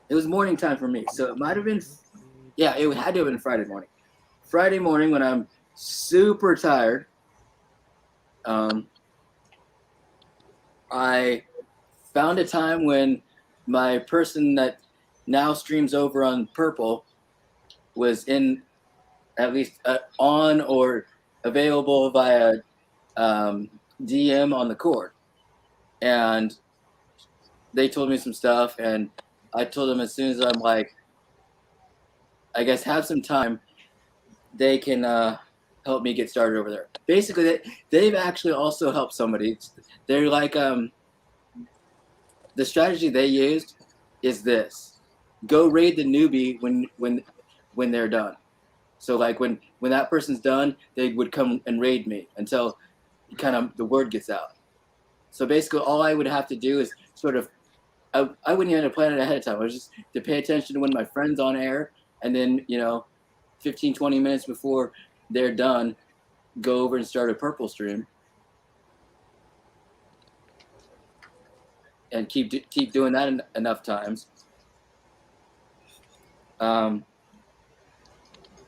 it was morning time for me, so it might have been, yeah, it had to have been Friday morning. Friday morning when I'm super tired, I found a time when my person that now streams over on Purple was in at least on or available via DM on the Cord, and they told me some stuff, and I told them as soon as I'm like, I guess have some time, they can help me get started over there. Basically, they've actually also helped somebody. They're like, the strategy they used is this: go raid the newbie when they're done. So like when that person's done, they would come and raid me until kind of the word gets out. So basically, all I would have to do is sort of, I wouldn't even have to plan it ahead of time. I was just to pay attention to when my friend's on air, and then 15, 20 minutes before they're done, go over and start a Purple stream, and keep doing that enough times.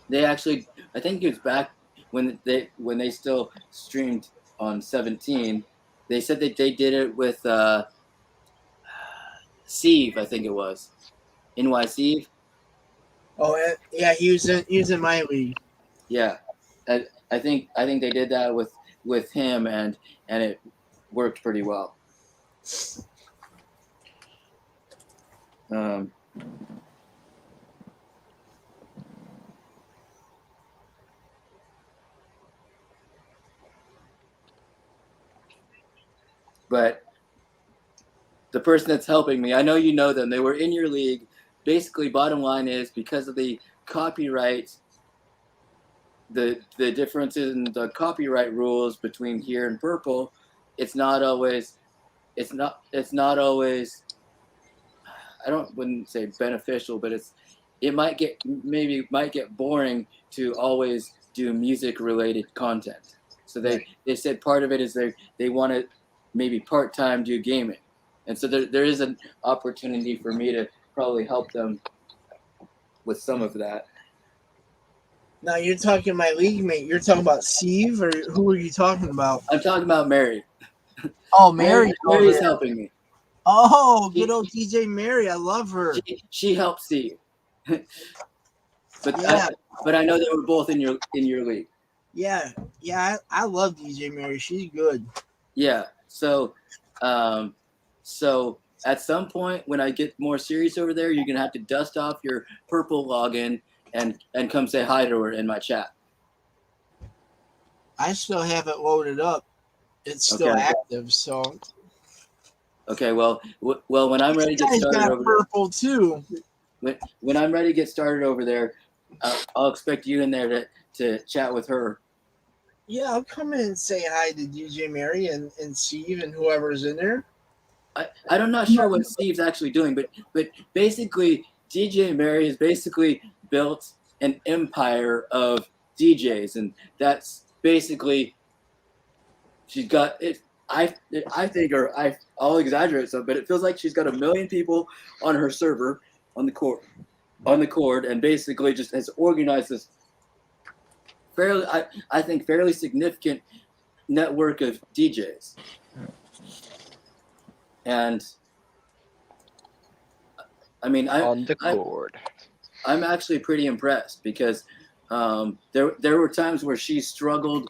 They actually, I think it was back when they still streamed on 17. They said that they did it with Steve, I think it was NY Steve. Oh yeah, he was in my league. Yeah, I think they did that with him, and it worked pretty well. But the person that's helping me, I know you know them. They were in your league. Basically, bottom line is because of the copyright, the differences in the copyright rules between here and Purple, it's not always. I wouldn't say beneficial, but it might get boring to always do music related content. So they said part of it is they want to maybe part-time do gaming, and so there is an opportunity for me to probably help them with some of that. Now you're talking my league mate. You're talking about Steve, or who are you talking about? I'm talking about Mary. Oh, Mary. Mary's helping me. Oh, good old DJ Mary. I love her. She helped Steve. But Yeah. but I know they were both in your league. Yeah. I love DJ Mary. She's good. Yeah. So at some point when I get more serious over there, you're gonna have to dust off your purple login and come say hi to her in my chat. I still have it loaded up. It's still active, so. Okay, well, when I'm ready to get started over purple too. When I'm ready to get started over there, I'll expect you in there to chat with her. Yeah, I'll come in and say hi to DJ Mary and Steve and whoever's in there. I'm not sure what Steve's actually doing, but basically DJ Mary has basically built an empire of DJs, and that's basically she's got it. I think, or I'll exaggerate some, but it feels like she's got 1 million people on her server on the cord, and basically just has organized this fairly, I think, fairly significant network of DJs. And I mean, on the cord. I'm actually pretty impressed because there were times where she struggled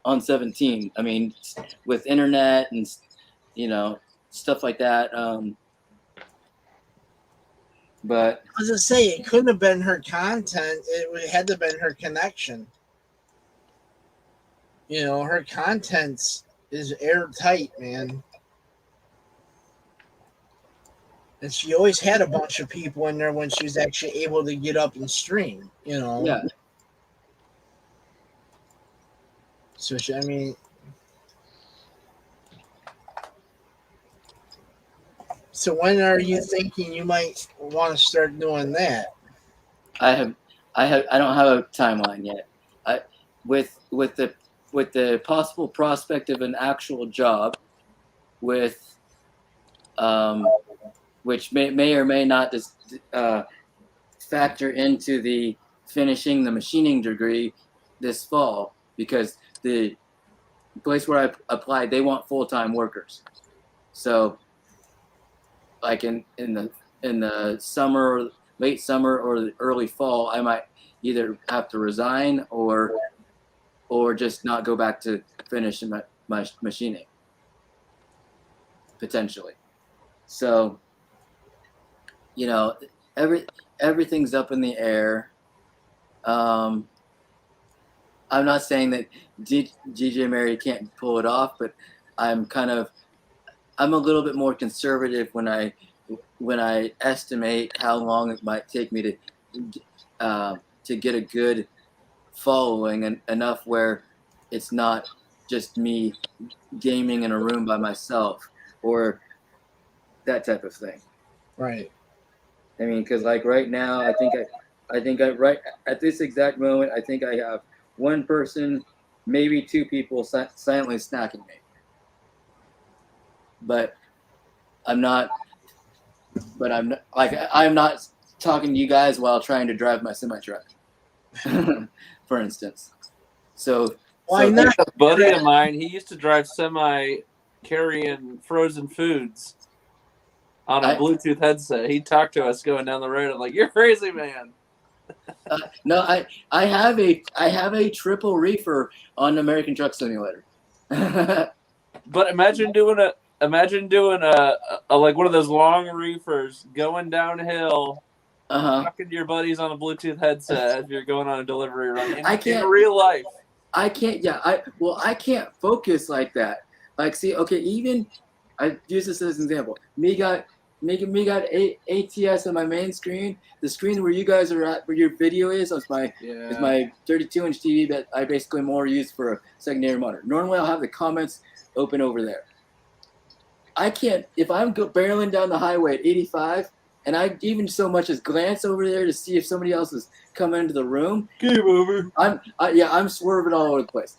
on 17. I mean, with internet and stuff like that. But I was gonna say it couldn't have been her content. It had to have been her connection. Her content is airtight, man. And she always had a bunch of people in there when she was actually able to get up and stream, Yeah. So so when are you thinking you might want to start doing that? I don't have a timeline yet. With the possible prospect of an actual job, with which may or may not factor into the finishing the machining degree this fall, because the place where I applied, they want full-time workers. So like in the summer, late summer or the early fall, I might either have to resign or just not go back to finishing my machining, potentially. So everything's up in the air. I'm not saying that DJ Mary can't pull it off, but I'm a little bit more conservative when I estimate how long it might take me to get a good following, and enough where it's not just me gaming in a room by myself or that type of thing. Right. I mean, because like right now, I think right at this exact moment, I think I have one person, maybe two people silently snacking me. But I'm not talking to you guys while trying to drive my semi-truck, for instance. So why not? A buddy of mine, he used to drive semi carrying frozen foods on a Bluetooth headset. He talked to us going down the road. I'm like, "You're crazy, man." No, I have a triple reefer on American Truck Simulator. But imagine doing a like one of those long reefers going downhill, talking to your buddies on a Bluetooth headset as you're going on a delivery run. In real life. I can't. Yeah, I can't focus like that. Like, see, okay, even I use this as an example. Me got ATS on my main screen. The screen where you guys are at, where your video is my 32-inch TV that I basically more use for a secondary monitor. Normally, I'll have the comments open over there. I can't, if I'm barreling down the highway at 85, and I even so much as glance over there to see if somebody else is coming into the room. Game over. I'm swerving all over the place.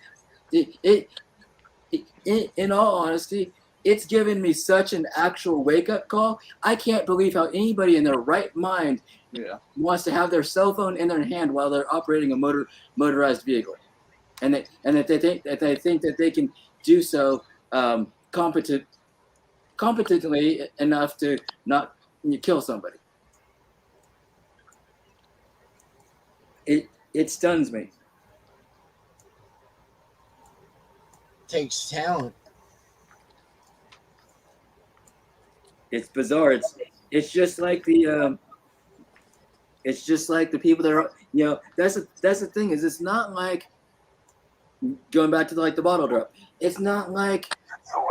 In all honesty, it's given me such an actual wake-up call. I can't believe how anybody in their right mind wants to have their cell phone in their hand while they're operating a motorized vehicle, and that they think that they can do so competently enough to not kill somebody. It stuns me. Takes talent. It's bizarre. It's just like the people that are, that's the thing, is it's not like, going back to the bottle drop. It's not like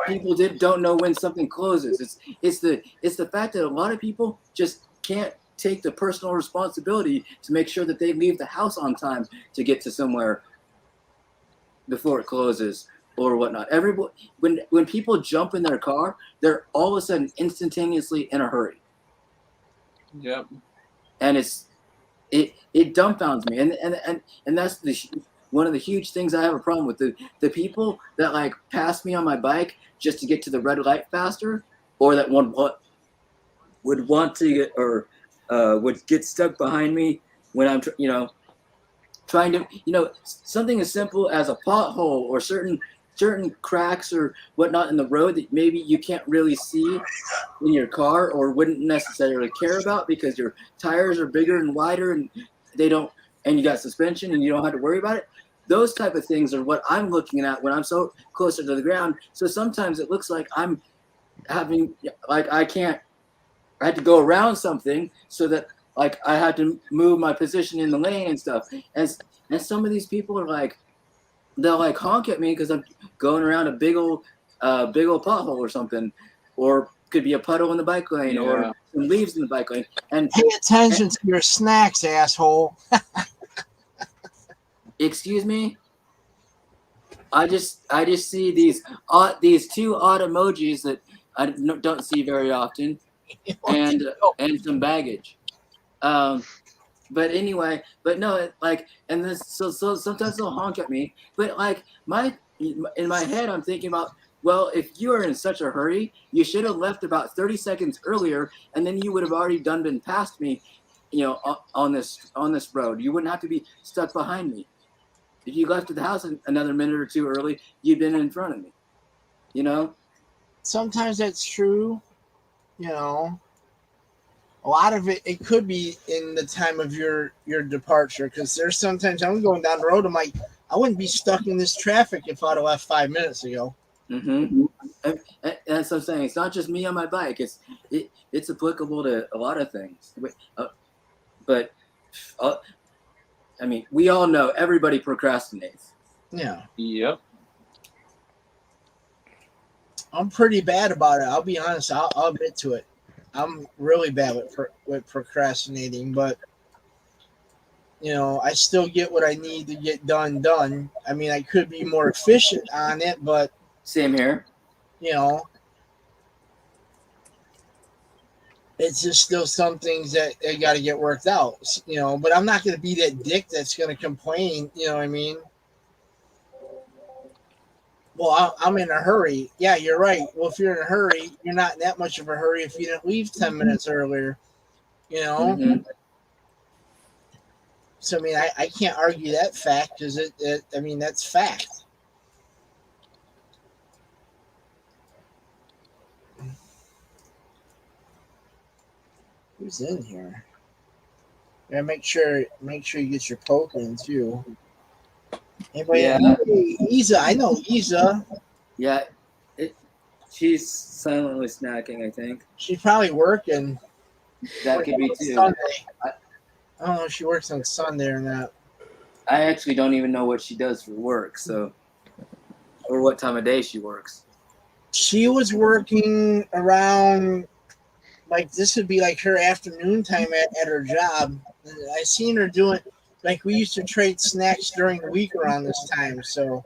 people don't know when something closes. It's the fact that a lot of people just can't take the personal responsibility to make sure that they leave the house on time to get to somewhere before it closes or whatnot. Everybody, when people jump in their car, they're all of a sudden instantaneously in a hurry. Yep. And it dumbfounds me, and that's one of the huge things I have a problem with. The people that pass me on my bike just to get to the red light faster, or that would want to get, or would get stuck behind me when I'm trying to, something as simple as a pothole or certain cracks or whatnot in the road that maybe you can't really see in your car or wouldn't necessarily care about because your tires are bigger and wider and and you got suspension and you don't have to worry about it. Those type of things are what I'm looking at when I'm so closer to the ground. So sometimes it looks like I'm having, I had to go around something so that I had to move my position in the lane and stuff. And some of these people are they'll honk at me because I'm going around a big old pothole or something, or could be a puddle in the bike lane or some leaves in the bike lane. And pay attention to your snacks, asshole. Excuse me. I just see these two odd emojis that I don't see very often, and some baggage. But anyway, but no, and this, so sometimes they'll honk at me, but in my head, I'm thinking about, well, if you are in such a hurry, you should have left about 30 seconds earlier, and then you would have already been past me, on this road. You wouldn't have to be stuck behind me. If you left the house another minute or two early, you'd been in front of me. Sometimes that's true. A lot of it could be in the time of your departure, because there's sometimes I'm going down the road, I'm like, I wouldn't be stuck in this traffic if I'd have left 5 minutes ago. Mm-hmm. And that's what I'm saying. It's not just me on my bike. It's applicable to a lot of things. But I mean, we all know everybody procrastinates. Yeah. Yep. I'm pretty bad about it. I'll be honest. I'll admit to it. I'm really bad with procrastinating, but I still get what I need to get done. I mean, I could be more efficient on it, but same here. It's just still some things that they got to get worked out, but I'm not going to be that dick that's going to complain. You know what I mean? Well, I'm in a hurry. Yeah, you're right. Well, if you're in a hurry, you're not in that much of a hurry if you didn't leave 10 minutes earlier, Mm-hmm. So, I mean, I can't argue that fact because I mean, that's fact. Who's in here? Yeah, make sure you get your poke in too. Anybody? Yeah. Hey, Isa, I know Isa. Yeah, she's silently snacking, I think. She's probably working. That could be too. Sunday. I don't know if she works on Sunday or not. I actually don't even know what she does for work, or what time of day she works. She was working around, this would be her afternoon time at her job. I seen her doing, we used to trade snacks during the week around this time, so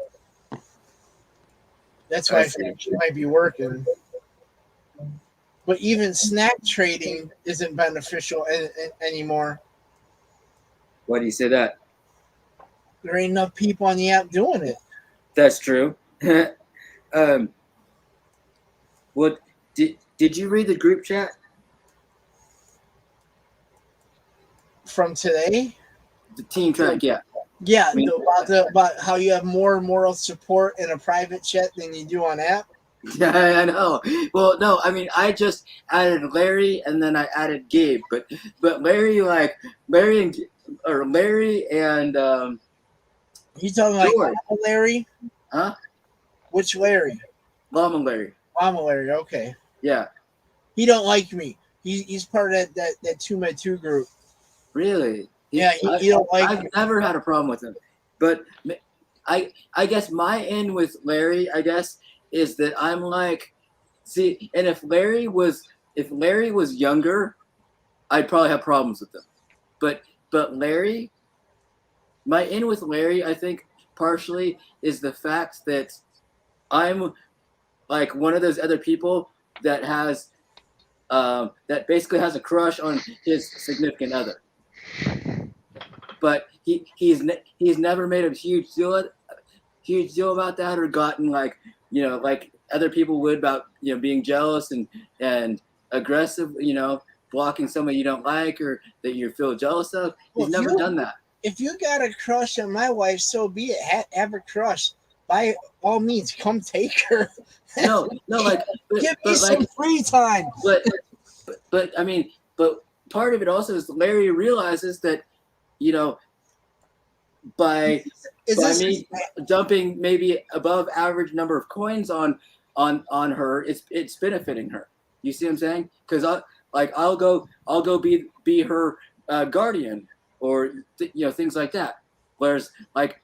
that's why I think she might be working. But even snack trading isn't beneficial anymore. Why do you say that? There ain't enough people on the app doing it. That's true. What did you read the group chat from today? The team track, yeah. Yeah, about how you have more moral support in a private chat than you do on app. Yeah, I know. Well, no, I mean, I just added Larry and then I added Gabe, but Larry, like Larry and You talking like George, Mama Larry? huh? Which Larry? Mama Larry. Mama Larry. Okay. Yeah, He don't like me. He's part of that 2x2 group. really. Yeah, he don't like I've me. never had a problem with him, but I guess my in with Larry, I guess, is that I'm like, see, and if Larry was younger, I'd probably have problems with him. But Larry, my in with Larry, I think partially is the fact that I'm like one of those other people that has that basically has a crush on his significant other, but he's never made a huge deal about that or gotten like like other people would about being jealous and aggressive, blocking somebody you don't like or that you feel jealous of. He's Well, never done that. If you got a crush on my wife, so be it. Have a crush. By all means, come take her. No, like Give me some free time. But I mean, but part of it also is Larry realizes that, by me dumping maybe above average number of coins on her, it's benefiting her. You see what I'm saying? Because I'll go be her guardian or things like that. Whereas like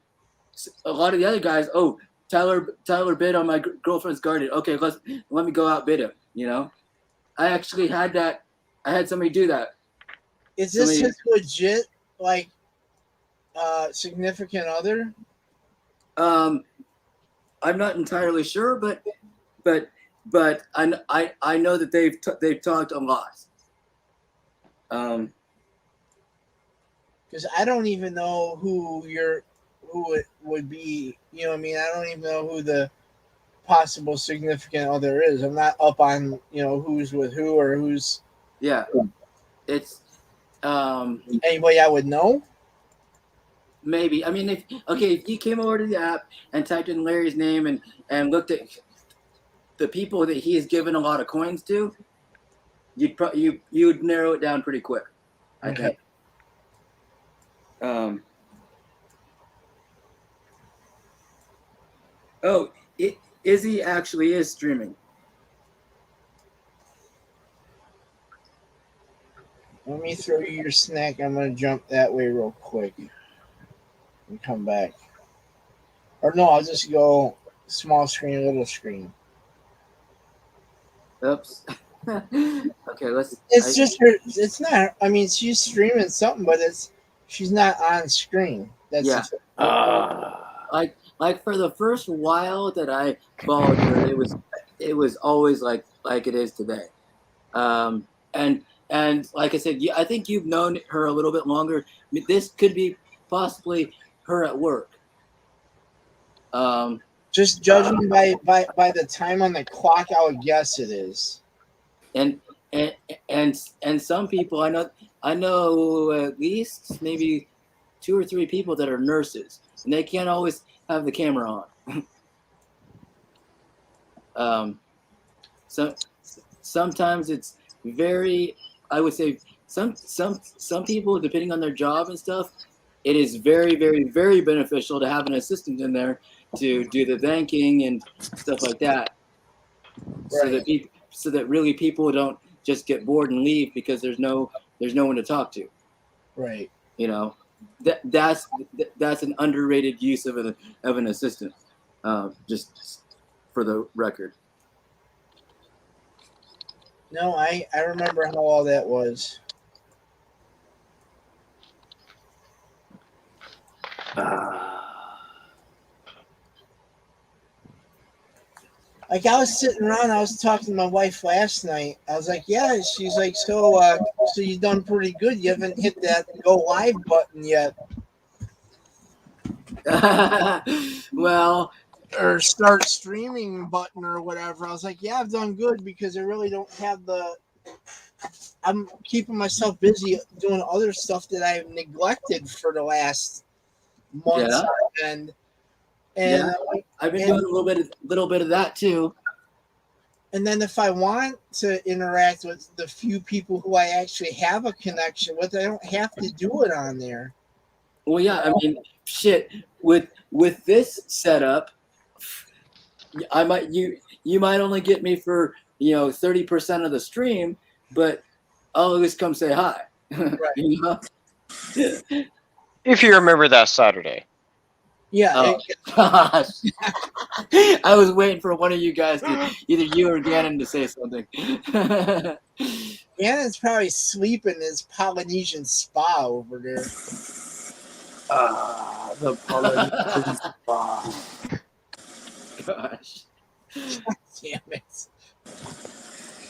a lot of the other guys, oh, Tyler bid on my girlfriend's guardian. Okay, let me go outbid him. I actually had that. I had somebody do that. Is this his legit like significant other? I'm not entirely sure, but I know that they've talked a lot. Because I don't even know who it would be. You know what I mean? I don't even know who the possible significant other is. I'm not up on who's with who or who's. Yeah, it's anybody I would know. Maybe. I mean, if you came over to the app and typed in Larry's name and looked at the people that he has given a lot of coins to, you'd narrow it down pretty quick, I think. Izzy actually is streaming. Let me throw you your snack. I'm gonna jump that way real quick and come back. Or no, I'll just go small screen, little screen. Oops. Okay, let's. It's just her. It's not. I mean, she's streaming something, but she's not on screen. That's like for the first while that I followed her, it was always like it is today. And like I said, I think you've known her a little bit longer. I mean, this could be possibly her at work. Just judging by the time on the clock, I would guess it is. And some people I know at least maybe 2 or 3 people that are nurses, and they can't always have the camera on. So sometimes it's very, I would say some people, depending on their job and stuff, it is very, very, very beneficial to have an assistant in there to do the thanking and stuff like that. Right. So that really people don't just get bored and leave because there's no one to talk to. Right. That's an underrated use of an assistant. Just for the record. No, I remember how all that was. Like I was sitting around, I was talking to my wife last night. I was like, "Yeah." She's like, "So you've done pretty good. You haven't hit that go live button yet." Well, or start streaming button or whatever. I was like, "Yeah, I've done good because I really don't have I'm keeping myself busy doing other stuff that I've neglected for the last months." Yeah. And yeah, I've been doing a little bit of that too. And then if I want to interact with the few people who I actually have a connection with, I don't have to do it on there. Well, yeah, I mean, shit. With this setup, I might you might only get me for 30% of the stream, but I'll at least come say hi. Right. You know? If you remember that Saturday. Yeah. Oh, gosh. I was waiting for one of you guys to either you or Gannon to say something. Gannon's probably sleeping in his Polynesian spa over there. The Polynesian spa. Gosh, Damn it.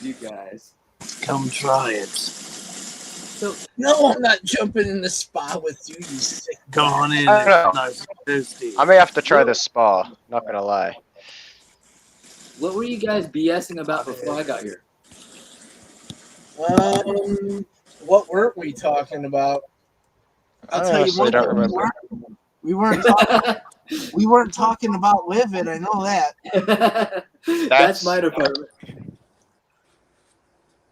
you guys. Come try it. So No, I'm not jumping in the spa with you, you sick. Go on in. I don't know. Nice and tasty. I may have to try this spa. Not gonna lie. what were you guys BSing about before I got here? What weren't we talking about? I'll tell you honestly one don't thing. remember. We weren't talking about Livid. I know that. That's my department.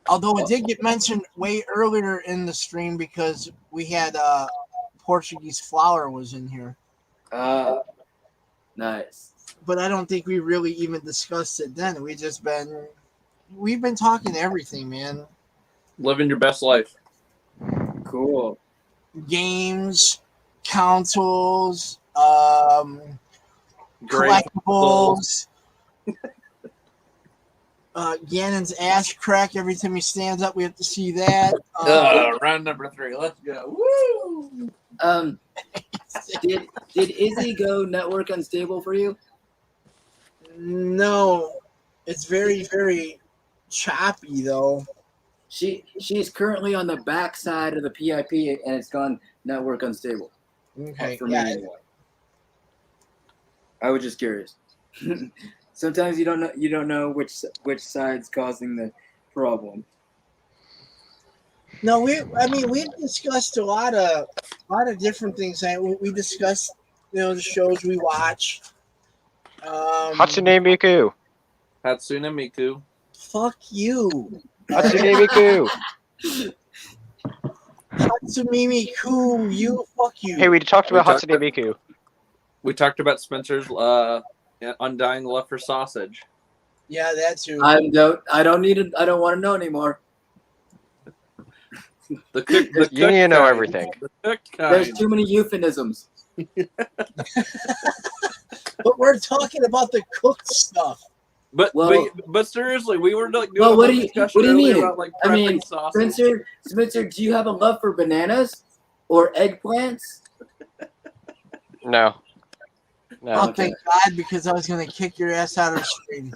Although it did get mentioned way earlier in the stream because we had Portuguese Flower was in here. Nice. But I don't think we really even discussed it then. We've been talking everything, man. Living your best life. Cool. Games, consoles, Great. collectibles. Gannon's ass crack every time he stands up. We have to see that. Round number 3. Let's go. Woo! Did Izzy go network unstable for you? No, it's very, very choppy though. She's currently on the back side of the PIP and it's gone network unstable. Okay, For me anyway. I was just curious. Sometimes you don't know which side's causing the problem. No, we've discussed a lot of different things. We discussed, the shows we watch. Hatsune Miku. Hatsune Miku. Fuck you. Hatsune Miku. Hatsune Miku, you fuck you. Hey, we talked about We talked Hatsune Miku. We talked about Spencer's undying love for sausage. Yeah, that too. I don't want to know anymore. The cook. The You need to know everything. The cooked kind. There's too many euphemisms. But we're talking about the cooked stuff. But Well- but seriously, we were like doing Well, what a do you discussion earlier mean? about like I prepping mean, sausage. Spencer, do you have a love for bananas or eggplants? No. No. Oh, Okay. thank God, because I was going to kick your ass out of the stream.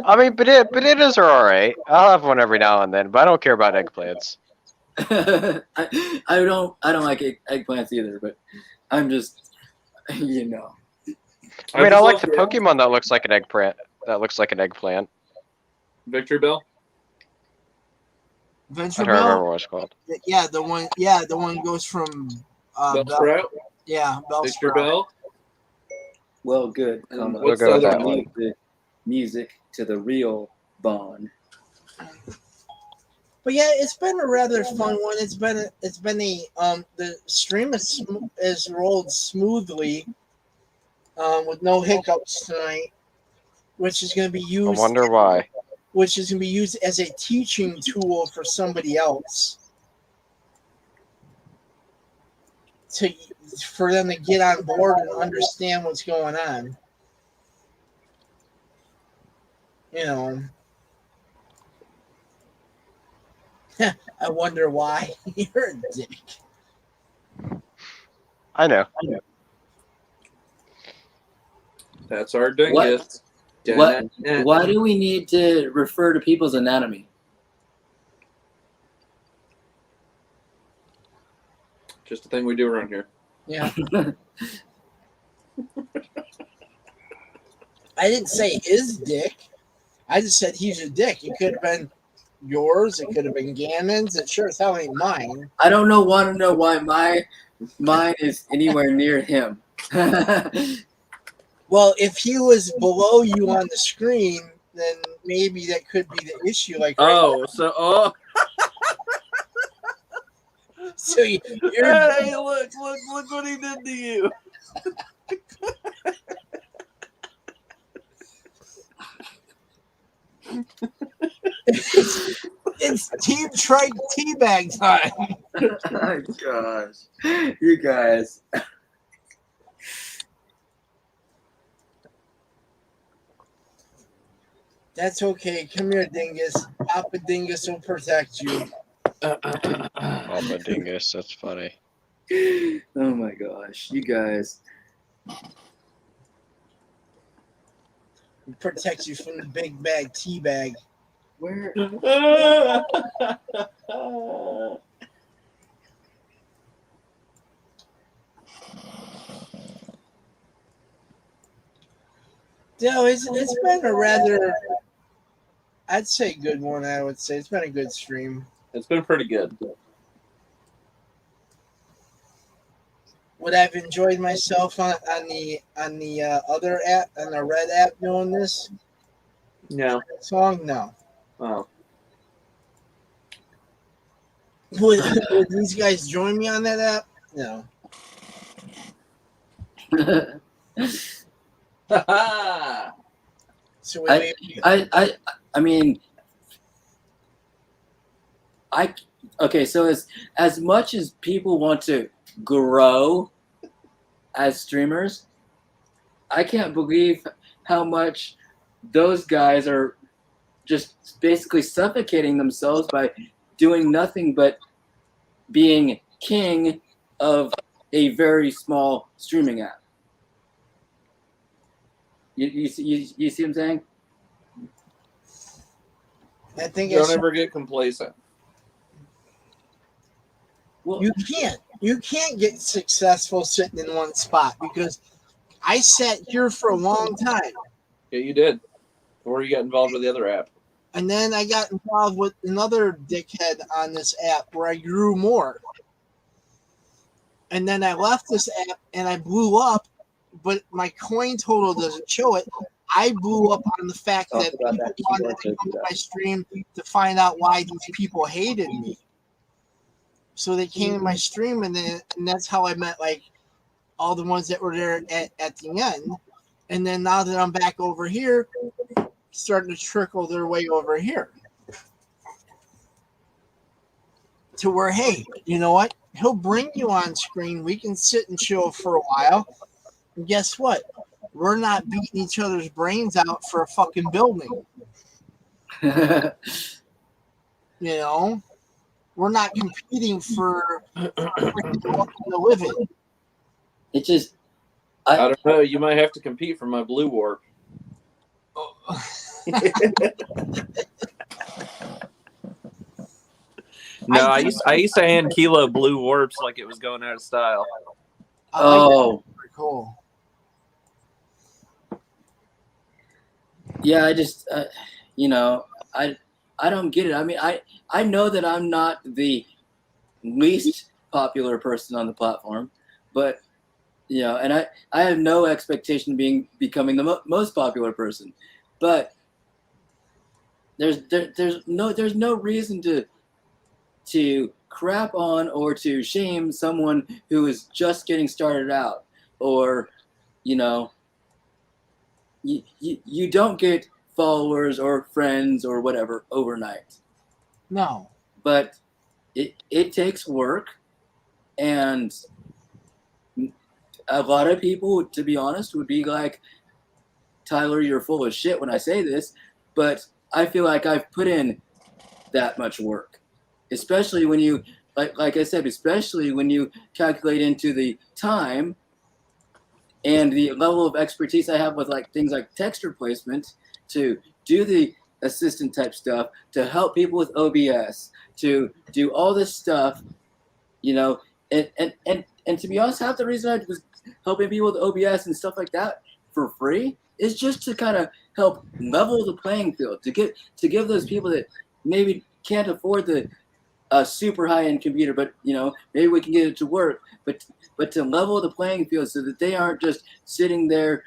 I mean, bananas are alright. I'll have one every now and then, but I don't care about eggplants. I don't like eggplants either, but I'm just I mean, I just like love the the- Pokemon that looks like an eggplant. That looks like an eggplant. Victory Bell. I Venture don't remember Bell? what it's called. Yeah, the one goes from Bellsprout. Yeah, Victory Bellsprout. Bell. well, good. And We'll what's go the with other that one? one. The music to the real Bond. But yeah, it's been a rather fun one. It's been a the stream is rolled smoothly, with no hiccups tonight, which is going to be I used. wonder why. Which is going to be used as a teaching tool for somebody else for them to get on board and understand what's going on. I wonder why. You're a dick. I know. That's our dingus. Why do we need to refer to people's anatomy? Just a thing we do around here. Yeah. I didn't say his dick. I just said he's a dick. It could have been yours. It could have been Gannon's. It sure as hell ain't mine. I don't want to know why mine is anywhere near him. Well, if he was below you on the screen, then maybe that could be the issue. Like, right so you're hey, look what he did to you. it's Team Trike teabag time. Oh gosh, you guys. That's okay. Come here, Dingus. Papa Dingus will protect you. Papa Dingus, that's funny. Oh my gosh, you guys. Protect you from the big bag teabag. Where? No, it's been a rather, I'd say, good one. I would say it's been a good stream. It's been pretty good. Would I've enjoyed myself on the other app, on the red app, doing this No. song? No. Oh. Would these guys join me on that app? No. So I mean, okay. So as much as people want to grow as streamers, I can't believe how much those guys are just basically suffocating themselves by doing nothing but being king of a very small streaming app. You see what I'm saying? I think don't ever get complacent. Well, you can't get successful sitting in one spot, because I sat here for a long time. Yeah, you did. Before you got involved with the other app. And then I got involved with another dickhead on this app where I grew more. And then I left this app and I blew up, but my coin total doesn't show it. I blew up on the fact that people wanted to come to my stream to find out why these people hated me. So they came to my stream, and that's how I met like all the ones that were there at the end. And then now that I'm back over here, starting to trickle their way over here. To where, hey, you know what? He'll bring you on screen. We can sit and chill for a while. And guess what? We're not beating each other's brains out for a fucking building. You know? We're not competing for to live in. It just... I don't know. You might have to compete for my blue warp. No, I used to hand Kilo blue warps like it was going out of style. Oh, pretty cool. Yeah, I just, you know, I don't get it. I mean, I know that I'm not the least popular person on the platform, but you know, and I have no expectation of becoming the most popular person, but there's no reason to crap on or to shame someone who is just getting started out, or you know, you don't get followers or friends or whatever overnight. No. But it takes work, and a lot of people, to be honest, would be like, Tyler, you're full of shit when I say this, but I feel like I've put in that much work, especially when you, like I said, especially when you calculate into the time and the level of expertise I have with like things like texture placement to do the assistant type stuff, to help people with OBS, to do all this stuff, you know, and to be honest, half the reason I was helping people with OBS and stuff like that for free is just to kind of help level the playing field, to give those people that maybe can't afford the super high-end computer, but you know, maybe we can get it to work, but to level the playing field so that they aren't just sitting there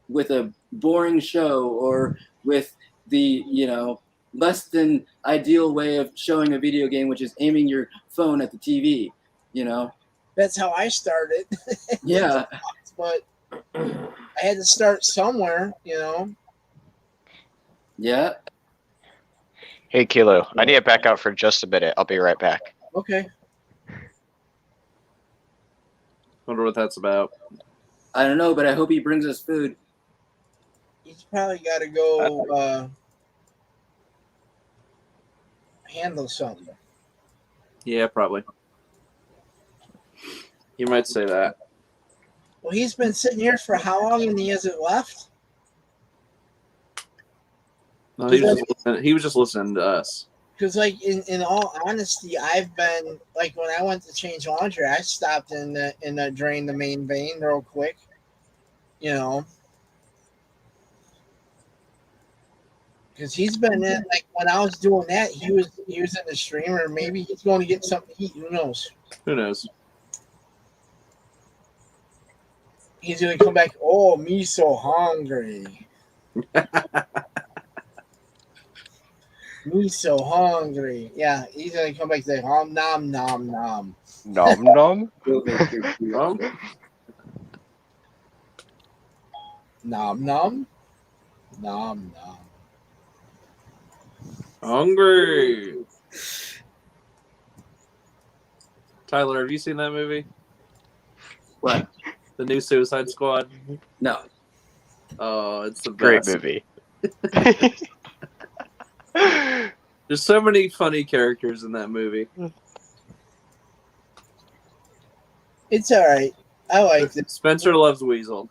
with a boring show or with the less than ideal way of showing a video game, which is aiming your phone at the TV. That's how I started. Yeah. But I had to start somewhere. Yeah. Hey, Kilo, I need to back out for just a minute. I'll be right back. Okay. Wonder what that's about. I don't know, but I hope he brings us food. He's probably got to go handle something. Yeah, probably. You might say that. Well, he's been sitting here for how long, and he hasn't left? No, he was just listening to us. Because, like, in all honesty, I've been, like, when I went to change laundry, I stopped in the drain the main vein real quick. Because he's been in, like, when I was doing that, he was in the streamer. Maybe he's going to get something to eat. Who knows? Who knows? He's going to come back. Oh, me so hungry. Me so hungry. Yeah, he's going to come back and say, nom, nom, nom, nom. Nom nom? Nom, nom. Nom, nom. Hungry. Tyler, have you seen that movie? What? The new Suicide Squad? No. Oh, it's the Great best. movie. There's so many funny characters in that movie. It's all right. I like it. Spencer loves Weasel.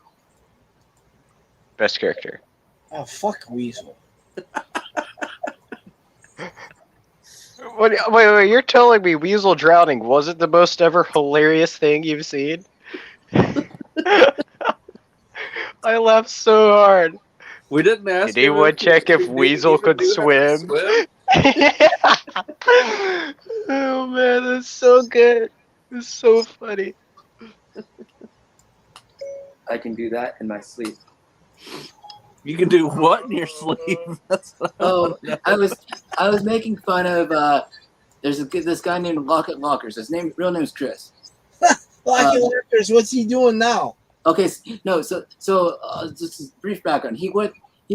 Best character. Oh, fuck Weasel. Wait, you're telling me Weasel drowning wasn't the most ever hilarious thing you've seen? I laughed so hard. We didn't ask Did anyone check if Weasel could swim? Oh man, that's so good. It's so funny. I can do that in my sleep. You can do what in your sleep? Oh, I was making fun of there's this guy named Locket Lockers. His real name's Chris. Locket Lockers, what's he doing now? Okay, no, so just a brief background. He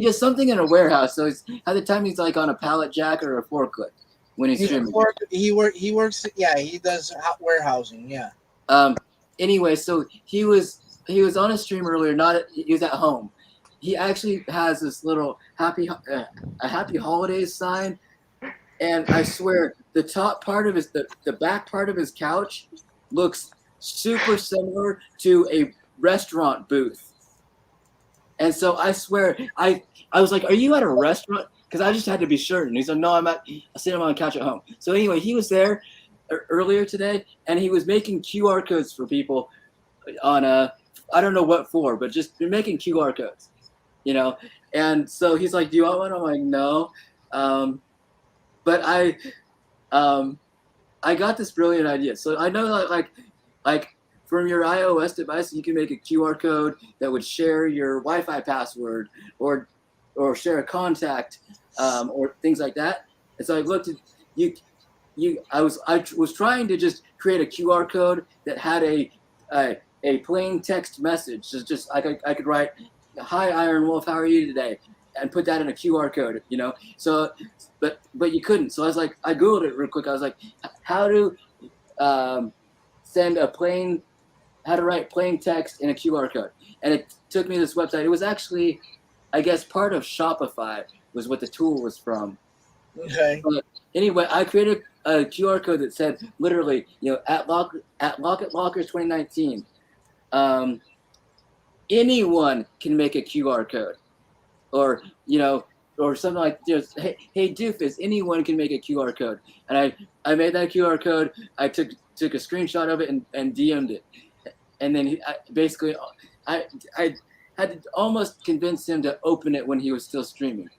does something in a warehouse. So at the time he's like on a pallet jack or a forklift when he's streaming. He works. Yeah, he does warehousing. Yeah. Anyway, so he was on a stream earlier. He was at home. He actually has this little happy holidays sign, and I swear the top part of the back part of his couch looks super similar to a restaurant booth. And so I swear I was like, "Are you at a restaurant?" Because I just had to be certain. He's like, "No, I'm sitting on the couch at home." So anyway, he was there earlier today, and he was making QR codes for people on I don't know what for, but just making QR codes. And so he's like, "Do you want one?" I'm like, "No," but I got this brilliant idea. So I know like from your iOS device, you can make a QR code that would share your Wi-Fi password or share a contact or things like that. And so I looked at I was trying to just create a QR code that had a plain text message. Just I could write, "Hi Iron Wolf, how are you today?" and put that in a QR code, So, but you couldn't. So I was like, I Googled it real quick. I was like, how to how to write plain text in a QR code, and it took me to this website. It was actually, I guess, part of Shopify was what the tool was from. Okay. But anyway, I created a QR code that said literally, at Locket Lockers 2019. Anyone can make a QR code, or something like just hey doofus, anyone can make a QR code. And I made that QR code. I took a screenshot of it and DM'd it, and then I had to almost convince him to open it when he was still streaming,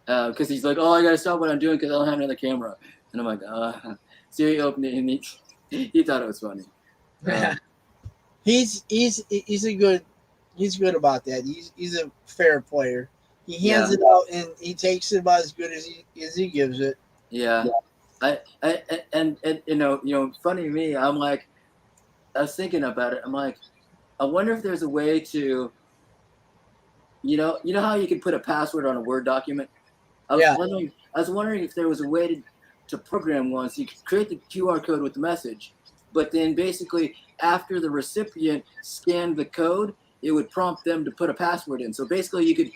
because he's like, "Oh, I gotta stop what I'm doing because I don't have another camera." And I'm like, so he opened it and he thought it was funny. He's a good He's good about that. He's a fair player. He hands Yeah. it out and he takes it about as good as he gives it. Yeah. And funny to me, I'm like, I was thinking about it. I'm like, I wonder if there's a way to, you know how you can put a password on a Word document. I was Yeah. wondering if there was a way to program one so you could create the QR code with the message, but then basically after the recipient scanned the code, it would prompt them to put a password in. So basically, you could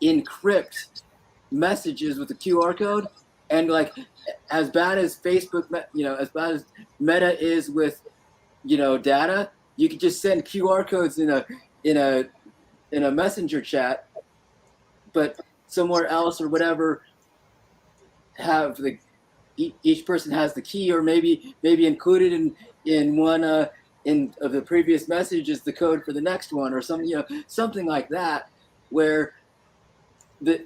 encrypt messages with the QR code, and like as bad as Facebook, as bad as Meta is with data, you could just send QR codes in a messenger chat, but somewhere else or whatever have each person has the key, or maybe included in one in of the previous message is the code for the next one, or something like that, where the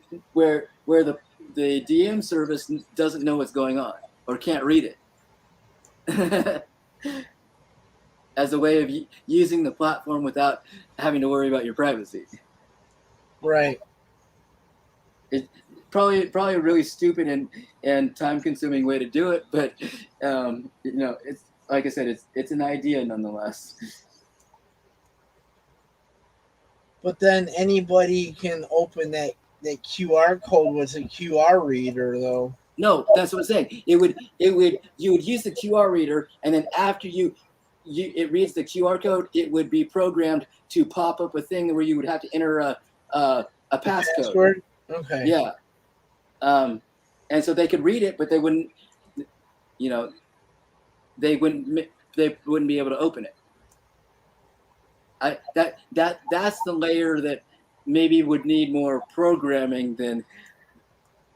DM service doesn't know what's going on or can't read it. As a way of using the platform without having to worry about your privacy. Right. It's probably a really stupid and time-consuming way to do it, but it's like I said, it's an idea nonetheless. But then anybody can open that QR code with a QR reader, though. No, that's what I'm saying. You would use the QR reader, and then after it reads the QR code, it would be programmed to pop up a thing where you would have to enter a passcode. Password? Okay. Yeah. And so they could read it, but they wouldn't, they wouldn't be able to open it. That's the layer that maybe would need more programming than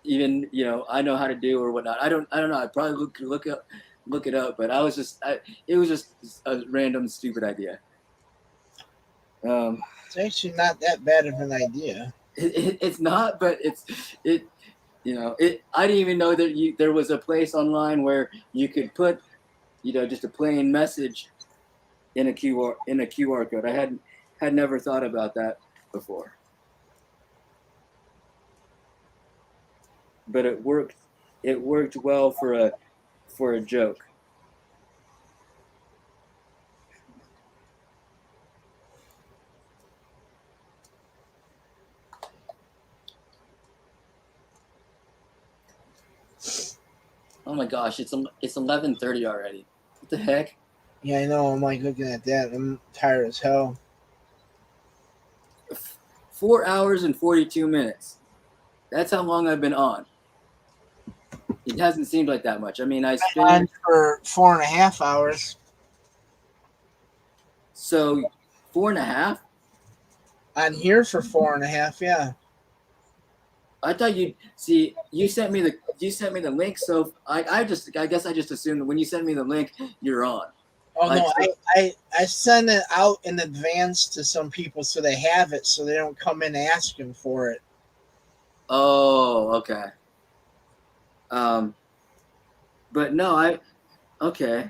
even I know how to do or whatnot. I don't know. I probably could look it up, but it was just a random stupid idea. It's actually not that bad of an idea. It's not, but I didn't even know that there was a place online where you could put just a plain message in a QR code. I had never thought about that before, but it worked well for a joke. Oh my gosh, it's 11:30 already. What the heck? Yeah, I know. I'm like looking at that. I'm tired as hell. 4 hours and 42 minutes. That's how long I've been on. It hasn't seemed like that much. I mean, I spent on for 4.5 hours. So 4.5? On here for 4.5, yeah. I thought you sent me the link, so I guess I just assumed that when you send me the link, you're on. Oh no, I send it out in advance to some people so they have it, so they don't come in asking for it. Oh, okay. But no, okay.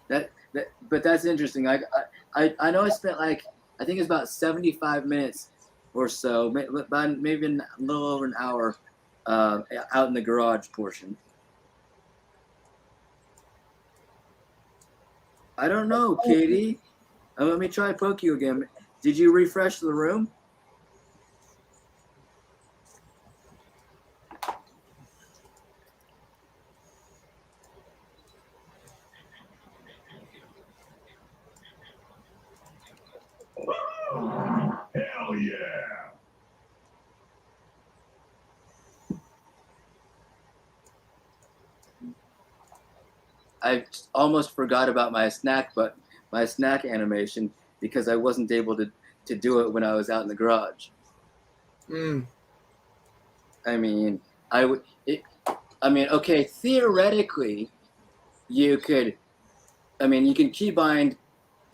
But that's interesting. I know I spent I think it's about 75 minutes or so, maybe a little over an hour, out in the garage portion. I don't know, Katie. Let me try poke you again. Did you refresh the room? Hell yeah! I almost forgot about my snack animation because I wasn't able to do it when I was out in the garage. I mean, okay, theoretically, you can keybind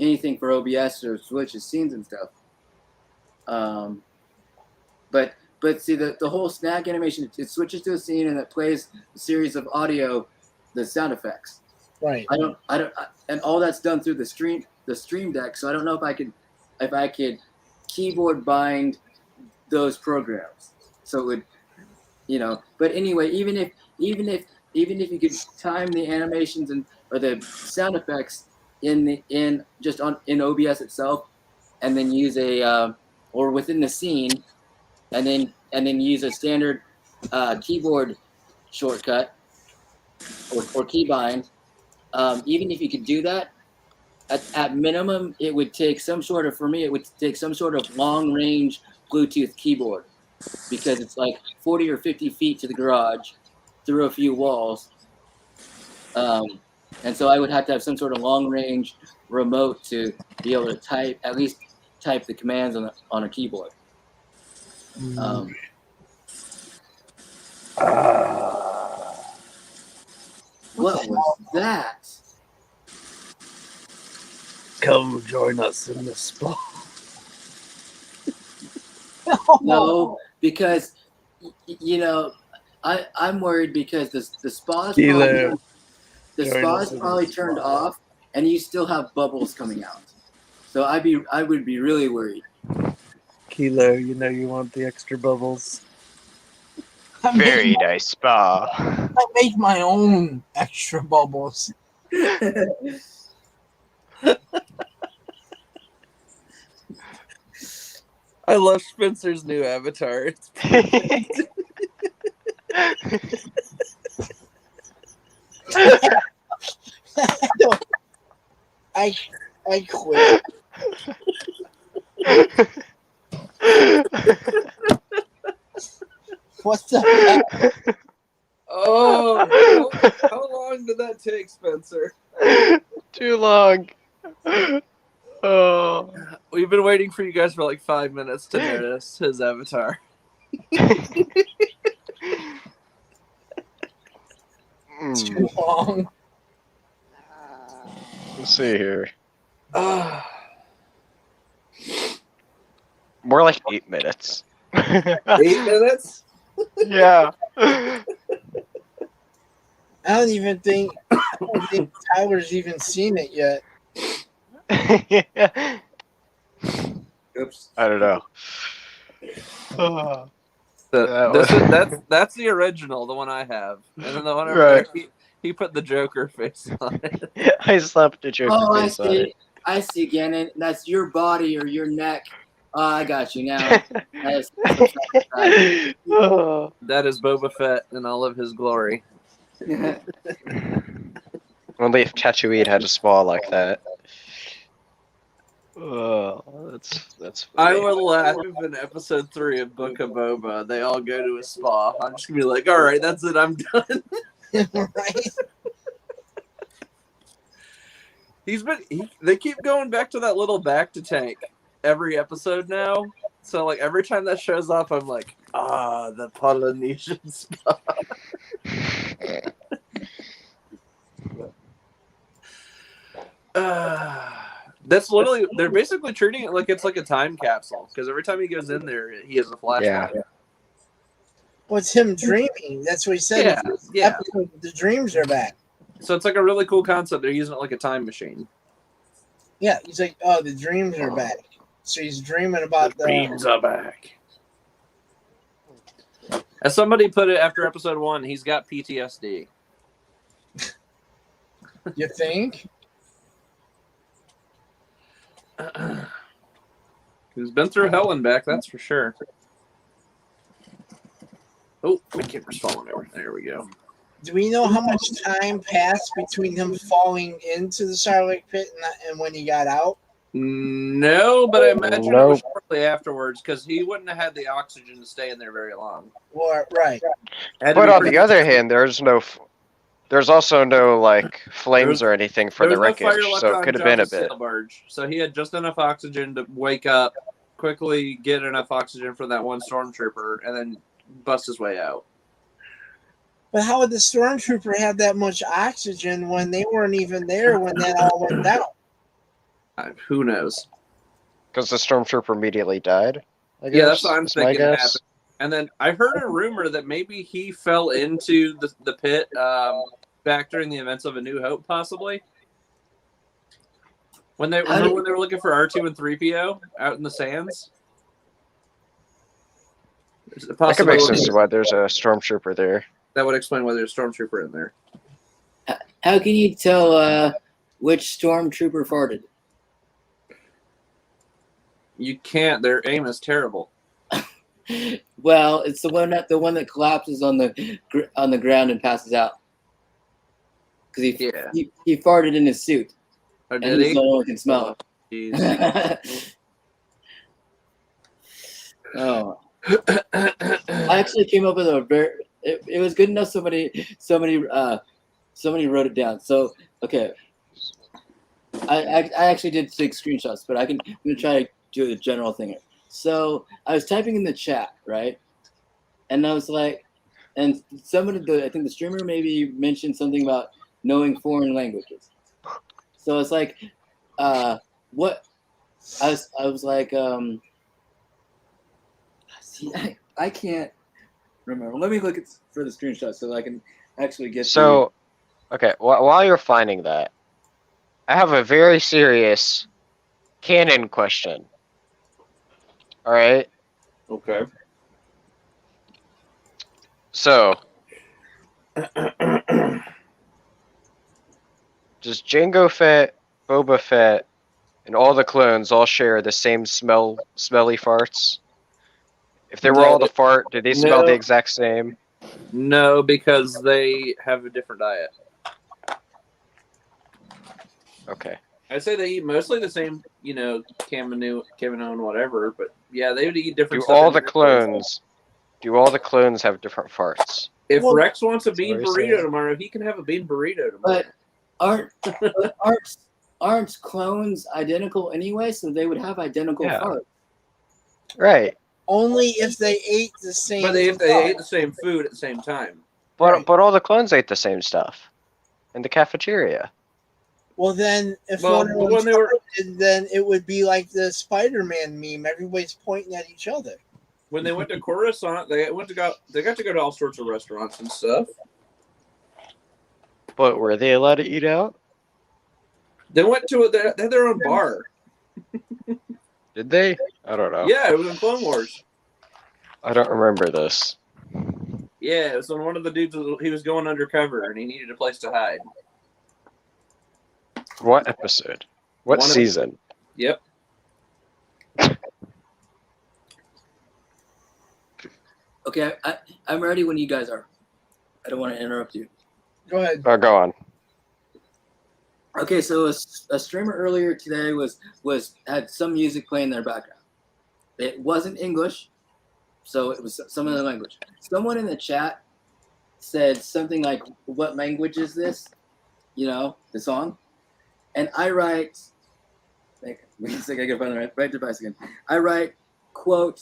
anything for OBS or switches scenes and stuff. But see, the whole snack animation, it switches to a scene and it plays a series of audio, the sound effects. Right. And all that's done through the stream the Stream Deck, so I don't know if I could keyboard bind those programs. So it would, But anyway, even if you could time the animations or the sound effects in OBS itself, and then use or within the scene, and then use a standard keyboard shortcut or keybind. Even if you could do that, at minimum, it would take some sort of long range Bluetooth keyboard, because it's like 40 or 50 feet to the garage through a few walls. And so I would have to have some sort of long range remote to be able to at least type the commands on a keyboard. What was that? Come join us in the spa. No, because I'm worried because the spa's probably turned off, and you still have bubbles coming out. So I would be really worried. Kilo, you want the extra bubbles. Very nice spa. I make my own extra bubbles. I love Spencer's new avatar. It's I quit. What the heck? Oh, how long did that take, Spencer? Too long. Oh. We've been waiting for you guys for like 5 minutes to notice his avatar. Too long. Let's see here. More like 8 minutes. 8 minutes? Yeah. I don't even think Tyler's even seen it yet. Oops. I don't know. That's the original, the one I have, and then the one over Right. there, he put the Joker face on it. I slapped the Joker Oh, face on it. I see, Gannon. That's your body or your neck. Oh, I got you now. Oh. That is Boba Fett in all of his glory. Only if Tatooine had a spa like that. Oh, that's I funny. would laugh if in episode 3 of Book of Boba they all go to a spa. I'm just gonna be like, all right, that's it, I'm done. Right? They keep going back to that little back to tank every episode now. So like every time that shows up, I'm like, the Polynesian spa. That's literally, they're basically treating it like it's like a time capsule, because every time he goes in there, he has a flashlight. Yeah. Well, it's him dreaming. That's what he said. Yeah. The dreams are back. So it's like a really cool concept. They're using it like a time machine. Yeah, he's like, oh, the dreams are back. So he's dreaming about The dreams are back. As somebody put it after episode 1, he's got PTSD. You think? He's been through hell and back, that's for sure. Oh, my camera's falling over. There we go. Do we know how much time passed between him falling into the Sarlacc pit and when he got out? No, but I imagine it was shortly afterwards, because he wouldn't have had the oxygen to stay in there very long. Or, right. But on the other hand, there's also no like flames or anything for the wreckage, so it could have been a bit. Barge. So he had just enough oxygen to wake up, quickly get enough oxygen for that one stormtrooper, and then bust his way out. But how would the stormtrooper have that much oxygen when they weren't even there when that all went down? Who knows? Because the stormtrooper immediately died. I guess. Yeah, that's what I'm That's my thinking guess. happened. And then I heard a rumor that maybe he fell into the pit back during the events of A New Hope, possibly. When they remember when they were looking for R2 and 3PO out in the sands. That could make sense to why there's a stormtrooper there. That would explain why there's a stormtrooper in there. How can you tell which stormtrooper farted? You can't. Their aim is terrible. Well, it's the one that collapses on the ground and passes out. Because he farted in his suit. Oh, and he's the only one who can smell it. Oh. I actually came up with a very. It was good enough. Somebody wrote it down. So okay, I actually did take screenshots, but I'm gonna try to do the general thing here. So I was typing in the chat, right, and I was like, and I think the streamer maybe mentioned something about knowing foreign languages. So it's like, what? I was like, see, I can't remember. Let me look for the screenshot so I can actually get. So, okay, while you're finding that, I have a very serious canon question. All right. Okay. So, does Jango Fett, Boba Fett, and all the clones all share the same smelly farts? If they were all to fart, do they smell the exact same? No, because they have a different diet. Okay. I'd say they eat mostly the same, Camino and whatever, but yeah, they would eat different stuff. Do all the clones have different farts? If Rex wants a bean burrito tomorrow, he can have a bean burrito tomorrow. But aren't clones identical anyway? So they would have identical farts. Right. Only if they ate the same. But if they ate the same food at the same time. But all the clones ate the same stuff in the cafeteria. Well, then, if one of them farted, then it would be like the Spider-Man meme. Everybody's pointing at each other. When they went to Coruscant, they got to go to all sorts of restaurants and stuff. But were they allowed to eat out? They went to they had their own bar. Did they? I don't know. Yeah, it was in Clone Wars. I don't remember this. Yeah, it was on one of the dudes. He was going undercover and he needed a place to hide. What episode? What season? Yep. Okay, I'm ready when you guys are. I don't want to interrupt you. Go ahead. Oh, go on. Okay, so a streamer earlier today had some music playing in their background. It wasn't English, so it was some other language. Someone in the chat said something like, "What language is this?" The song. And I write, wait a second, I gotta find the right device again. I write, quote,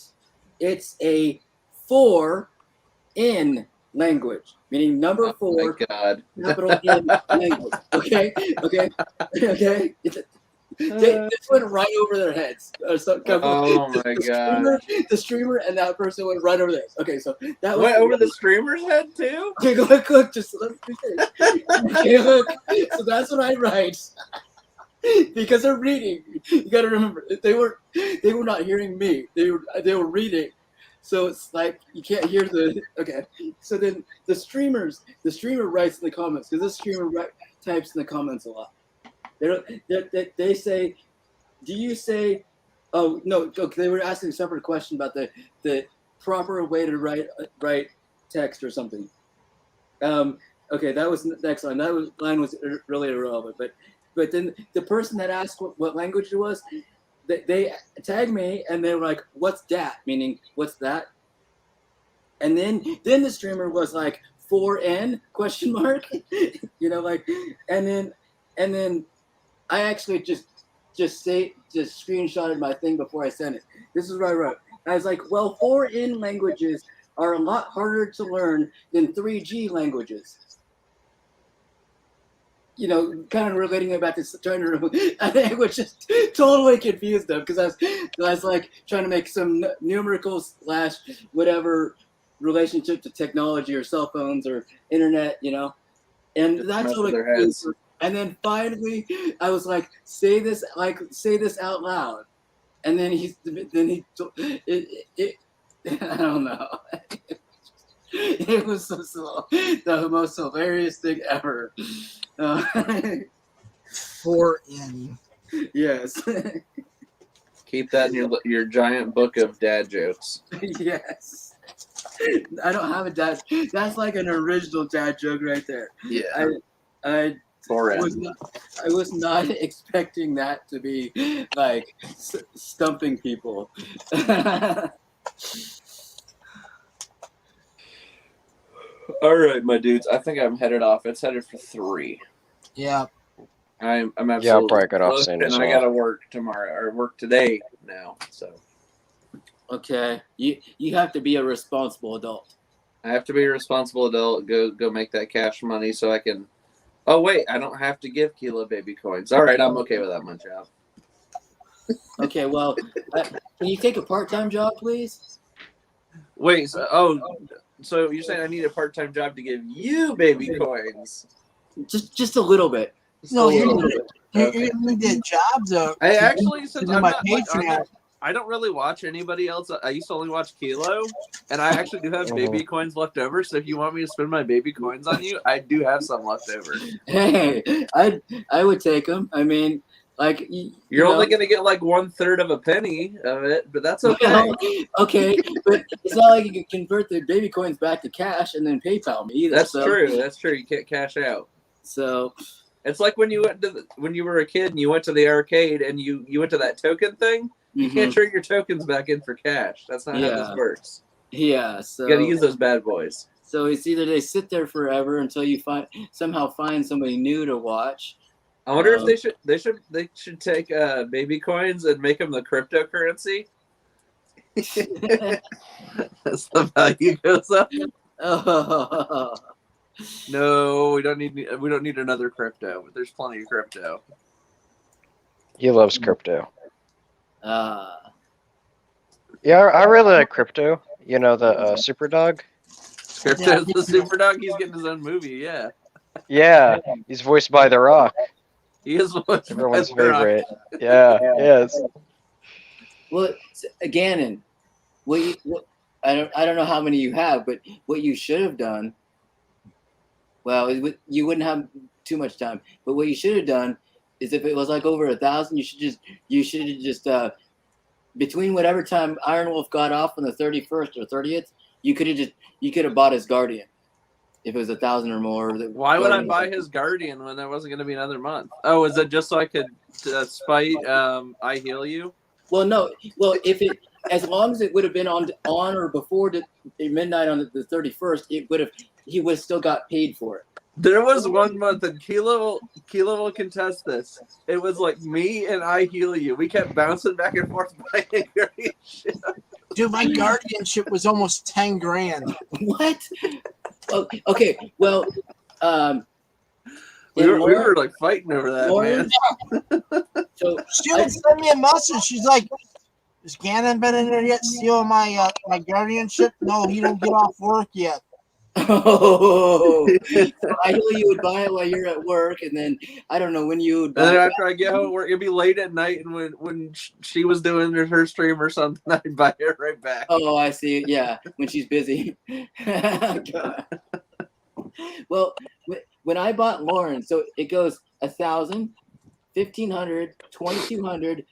"It's a 4 in language," meaning number 4. Oh my God. Capital N language. Okay. This went right over their heads. Oh my God. The streamer and that person went right over theirs. Okay, so that went over the streamer's head too? Okay, look, just let me finish. Okay, look. So that's what I write. Because they're reading. You gotta remember, they were not hearing me. They were reading. So it's like you can't hear the. Okay, so then the streamer writes in the comments, because this streamer types in the comments a lot. They say, do you say? Oh no, okay, they were asking a separate question about the proper way to write text or something. Okay, that was the next line. That line was really irrelevant, but then the person that asked what language it was, they tagged me and they were like, "What's that?" Meaning, what's that? And then the streamer was like, 4N question mark, and then I actually just screenshotted my thing before I sent it. This is what I wrote. I was like, well, 4N languages are a lot harder to learn than 3G languages. Kind of relating it back to trying to. I think it was just totally confused them because I was like trying to make some numerical / whatever relationship to technology or cell phones or internet, and that's totally confused. And then finally, I was like, say this out loud. And then he I don't know. It was the most hilarious thing ever. 4 in. Yes. Keep that in your giant book of dad jokes. Yes. I don't have a dad. That's like an original dad joke right there. Yeah. I was not expecting that to be like stumping people. All right, my dudes. I think I'm headed off. It's headed for 3. Yeah. I'm absolutely. Yeah, I'll probably get off booked, soon and as I well. gotta work tomorrow or work today now. So Okay, you have to be a responsible adult. I have to be a responsible adult. Go make that cash money so I can. Oh wait, I don't have to give Kilo baby coins. All right, I'm okay with that, my job. Okay, well, can you take a part-time job, please? Wait, so you're saying I need a part-time job to give you baby coins? Just a little bit. No, Just a you're little gonna, bit. you're gonna need that job though. I actually, since do I'm my not like, Patreon. I don't really watch anybody else. I used to only watch Kilo, and I actually do have baby coins left over. So if you want me to spend my baby coins on you, I do have some left over. Hey, I would take them. I mean, like You're only gonna get like 1/3 of a penny of it, but that's okay. Well, okay, but it's not like you can convert the baby coins back to cash and then PayPal me either. That's true. That's true. You can't cash out. So it's like when you when you were a kid and you went to the arcade and you went to that token thing. You can't turn your tokens back in for cash. That's not how this works. Yeah, so you got to use those bad boys. So it's either they sit there forever until you somehow find somebody new to watch. I wonder if they should take baby coins and make them the cryptocurrency. As the value goes up. Oh. No, we don't need another crypto. There's plenty of crypto. He loves crypto. Yeah, I really like crypto. You know the super dog. Crypto's the super dog. He's getting his own movie. Yeah. Yeah, he's voiced by The Rock. He is everyone's favorite. Yeah, yes. Well, Gannon, I don't know how many you have, but what you should have done. Well, you wouldn't have too much time, but what you should have done is if it was like over 1,000, you should have just between whatever time Iron Wolf got off on the 31st or 30th, you could have bought his Guardian if it was 1,000 or more. Why would I buy his Guardian when there wasn't going to be another month? Oh, is it just so I could spite I Heal You? Well, no. Well, as long as it would have been on or before the midnight on the 31st, he would have still got paid for it. There was one month, and Kilo will contest this. It was like me and I Heal You. We kept bouncing back and forth buying Guardianship. Dude, my Guardianship was almost 10 grand. What? Okay, well, we were like fighting over that, man. So she would send me a message. She's like, "Has Gannon been in there yet stealing my my Guardianship?" No, he don't get off work yet. Oh, I knew you would buy it while you're at work, and then I don't know when you would buy and then it. after I get home, it'd be late at night, and when she was doing her stream or something, I'd buy it right back. Oh, I see. Yeah, when she's busy. Well, when I bought Lauren, so it goes 1,000, 1,500, 2,200,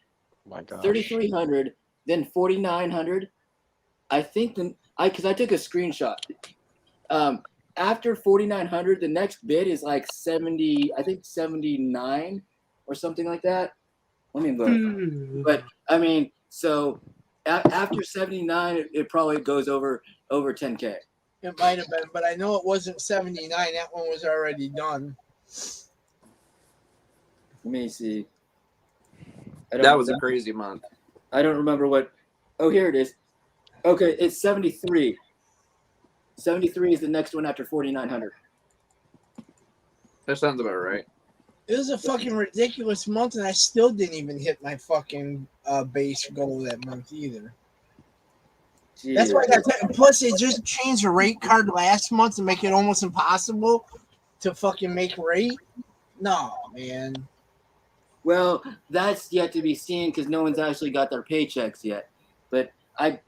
3,300, then 4,900. I think because I took a screenshot. After 4,900, the next bid is like 70. I think 79 or something like that. Let me look. But I mean, so after 79, it probably goes over 10K. It might have been, but I know it wasn't 79. That one was already done. Let me see. That was a crazy month. I don't remember what. Oh, here it is. Okay, it's 73. 73 is the next one after 4,900. That sounds about right. It was a fucking ridiculous month, and I still didn't even hit my fucking base goal that month either. Jeez. That's why I got. Plus, they just changed the rate card last month to make it almost impossible to fucking make rate. No, man. Well, that's yet to be seen because no one's actually got their paychecks yet. But I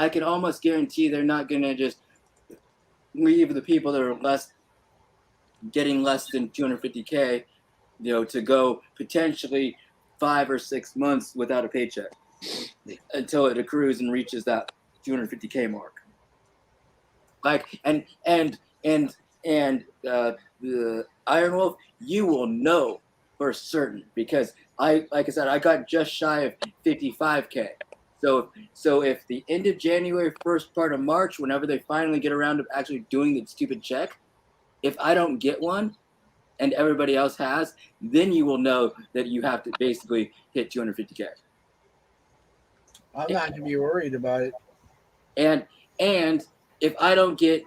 can almost guarantee they're not gonna just leave the people that are getting less than 250K, to go potentially 5 or 6 months without a paycheck until it accrues and reaches that 250K mark. Like the Iron Wolf, you will know for certain because like I said, I got just shy of 55K. So if the end of January, first part of March, whenever they finally get around to actually doing the stupid check, if I don't get one and everybody else has, then you will know that you have to basically hit 250K. I'm not gonna be worried about it. And if I don't get,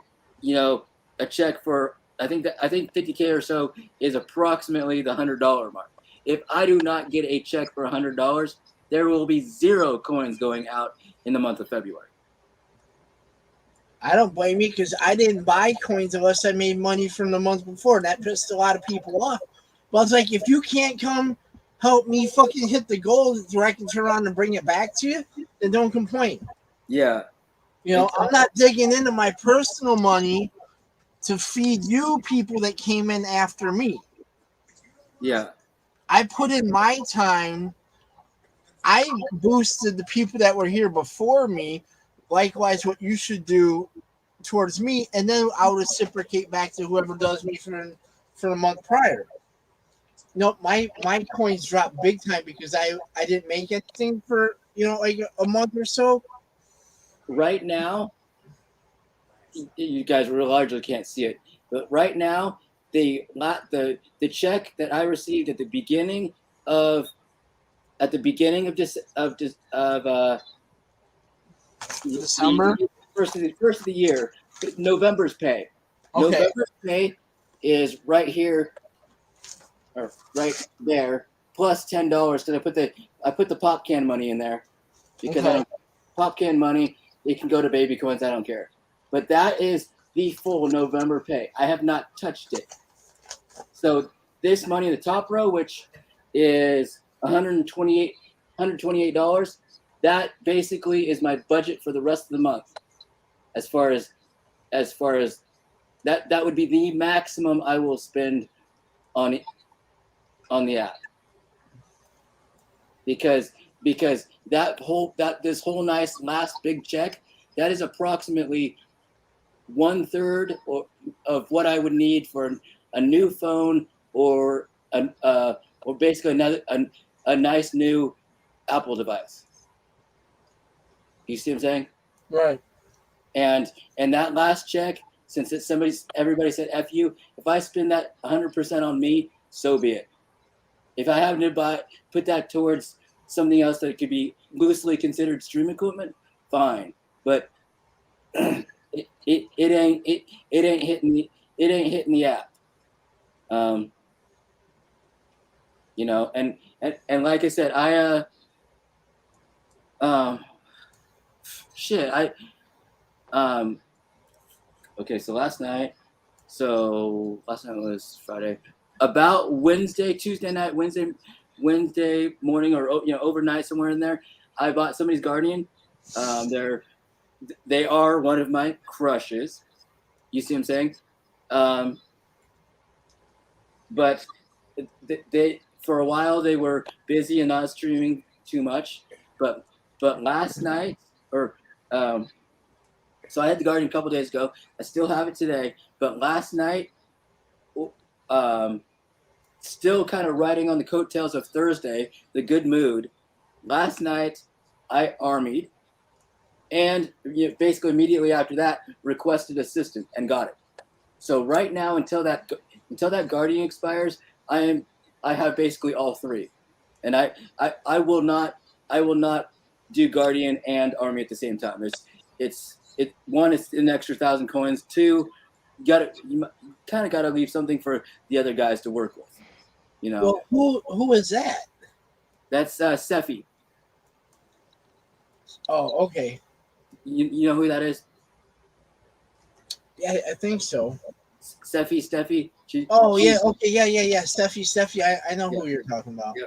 a check for I think 50K or so is approximately the $100 mark. If I do not get a check for $100, there will be 0 coins going out in the month of February. I don't blame you because I didn't buy coins unless I made money from the month before. That pissed a lot of people off. But it's like, if you can't come help me fucking hit the goal where I can turn around and bring it back to you, then don't complain. Yeah. I'm not digging into my personal money to feed you people that came in after me. Yeah. I put in my time. I boosted the people that were here before me. Likewise, what you should do towards me, and then I'll reciprocate back to whoever does me for the month prior. No, my coins dropped big time because I didn't make anything for like a month or so. Right now, you guys largely can't see it, but right now the check that I received at the beginning of December, first of the year, November's pay. Okay. November's pay is right here, or right there, plus $10 because I put the pop can money in there because I don't pop can money. It can go to baby coins. I don't care, but that is the full November pay. I have not touched it. So this money in the top row, which is $128, that basically is my budget for the rest of the month. As far as that would be the maximum I will spend on the app. Because this whole nice last big check, that is approximately 1/3 of what I would need for a new phone or basically a nice new Apple device. You see what I'm saying? Right. And that last check, since everybody said F you, if I spend that 100% on me, so be it. If I happen to put that towards something else that could be loosely considered stream equipment, fine. But it ain't hitting the app. And like I said, okay, so last night was Friday. About Tuesday night, Wednesday morning, or overnight, somewhere in there, I bought somebody's Guardian. They are one of my crushes. You see what I'm saying? But they for a while they were busy and not streaming too much. But last night, so I had the Guardian a couple days ago. I still have it today. But last night, still kind of riding on the coattails of Thursday, the good mood. Last night, I armied, and basically immediately after that, requested assistant and got it. So right now, until that Guardian expires, I have basically all three, and I will not do Guardian and Army at the same time. One, it's an extra 1,000 coins. Two, you kind of got to leave something for the other guys to work with. Well, who is that? That's Sephi. Oh, okay. You know who that is? Yeah, I think so. Steffi. Oh yeah, okay, yeah. Steffi. I know who you're talking about. Yeah.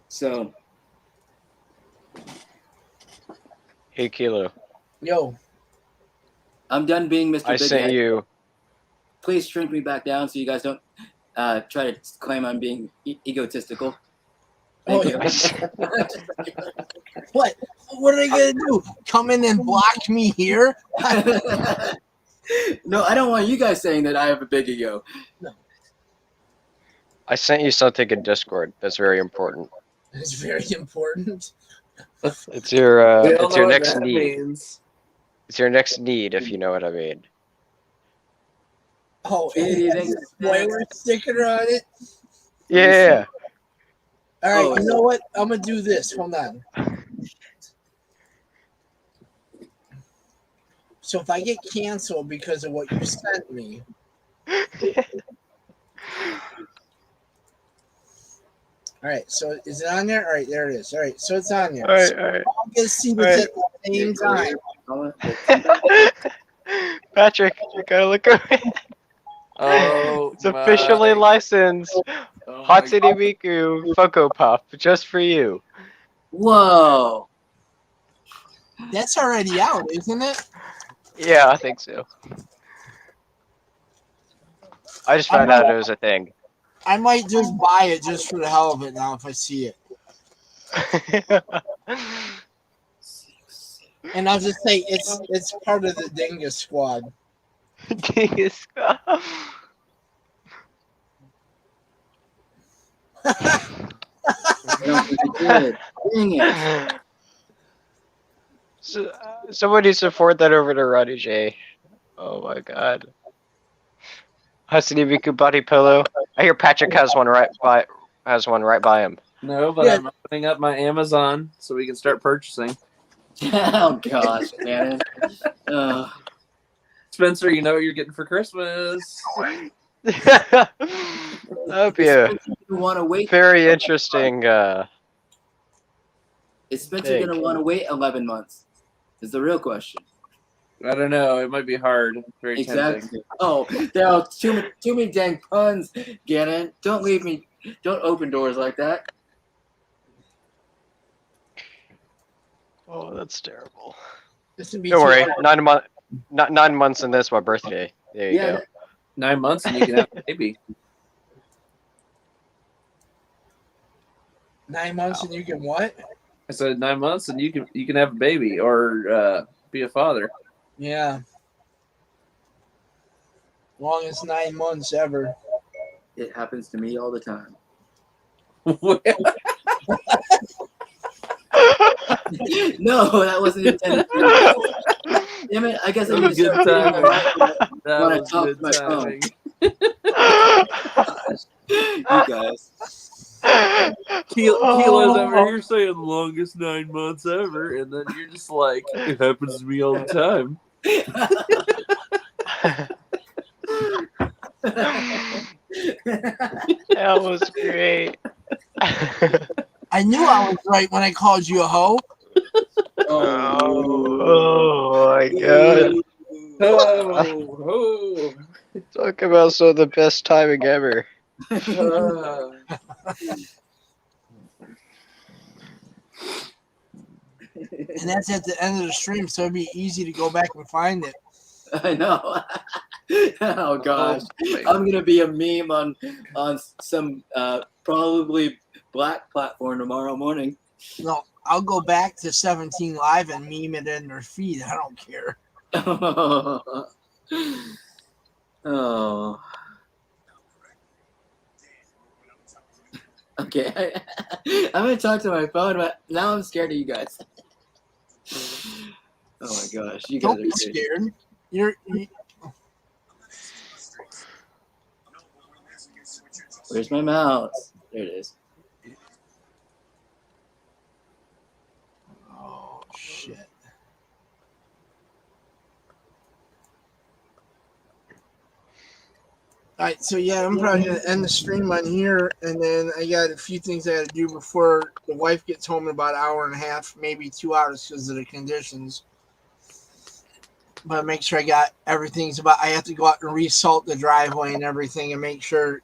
So Hey, Kilo. Yo, I'm done being Mr. I Big sent Head. you. Please shrink me back down so you guys don't try to claim I'm being egotistical. Oh, Thank you. what? What are they gonna do? Come in and block me here? No, I don't want you guys saying that I have a big ego. I sent you something in Discord that's very important. It's very important. It's your We all it's know your what next that need. means. It's your next need, if you know what I mean. Oh, It it has a spoiler sticker on it. Yeah. All right, Oh, you know what? I'm gonna do this. Hold on. So if I get canceled because of what you sent me, all right. So is it on there? All right, there it is. All right, so it's on there. All right, So all right. I'm gonna see this at the same time. Patrick, you gotta look over. Oh, It's officially my. licensed. Oh my Hatsune Miku Funko Pop, just for you. Whoa. That's already out, isn't it? Yeah, I think so. I just found out it was a thing. I might just buy it just for the hell of it now if I see it. And I'll just say it's part of the Dingus squad. Dingus. Dang it. So, somebody support that over to Roddy J. Oh my god. Hatsune Miku body pillow. I hear Patrick has one right by him. No, but Yeah. I'm opening up my Amazon so we can start purchasing. Oh gosh, man. Spencer, you know what you're getting for Christmas. That'd be a Want to wait? very interesting. Is Spencer Big. gonna want to wait 11 months? Is the real question. I don't know. It might be hard. Very tempting. Exactly. Oh, there are too many dang puns, Gannon. Don't leave me. Don't open doors like that. Oh, that's terrible. This would be Don't too worry. hard. 9 months and this my birthday. There you Yeah, go. 9 months and you can have a baby. 9 months and you can what? I said 9 months and you can have a baby or be a father. Yeah. Longest 9 months ever. It happens to me all the time. No, that wasn't intended. Damn it! I guess I That need was to good start reading my timing. mic That when I was talk good to my phone. timing. You guys. Kilo's over here saying longest 9 months ever, and then you're just like, it happens to me all the time. That was great. I knew I was right when I called you a hoe. Oh my god. Oh. Talk about some of the best timing ever. And that's at the end of the stream, so it'd be easy to go back and find it. I know. Oh gosh, boy. I'm gonna be a meme on some probably black platform tomorrow morning. No, I'll go back to 17 Live and meme it in their feed. I don't care. Oh. Okay, I'm gonna talk to my phone, but now I'm scared of you guys. Oh my gosh, you guys Don't are be crazy. scared. Where's my mouse? There it is. Oh shit. Alright, so yeah, I'm probably gonna end the stream on here, and then I got a few things I gotta do before the wife gets home in about an hour and a half, maybe 2 hours because of the conditions. but make sure I got everything's about. I have to go out and resalt the driveway and everything, and make sure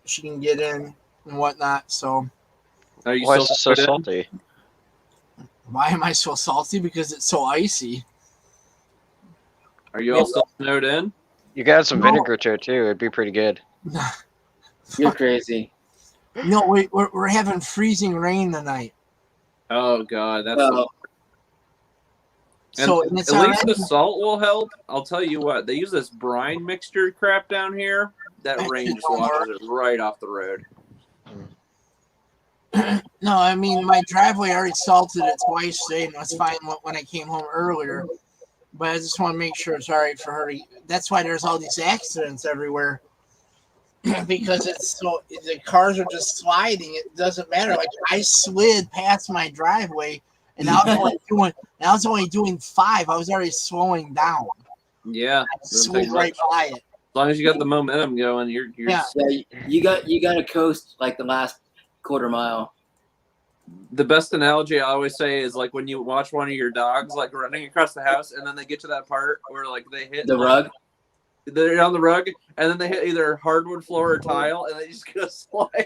she can get in and whatnot. So Are you Why is still it so snowed in? salty? why am I so salty? Because it's so icy. Are you all still snowed in? You got some No. vinegar to it too. It'd be pretty good. You're crazy. No, we're having freezing rain tonight. Oh god, that's Well, So and and it's at least already- the salt will help. I'll tell you what, they use this brine mixture crap down here. That rain just washes it right off the road. No, I mean my driveway already salted it twice today, and that's fine when I came home earlier. But I just want to make sure it's all right for her. That's why there's all these accidents everywhere, because it's so the cars are just sliding. It doesn't matter. Like I slid past my driveway, and I was only doing 5. I was already slowing down. Yeah, I doesn't take slid right much. by it. As long as you got the momentum going, you're Yeah. yeah, you got to coast like the last quarter mile. The best analogy I always say is like when you watch one of your dogs like running across the house, and then they get to that part where like they hit The like, rug. they're on the rug, and then they hit either hardwood floor or tile, and they just go sliding.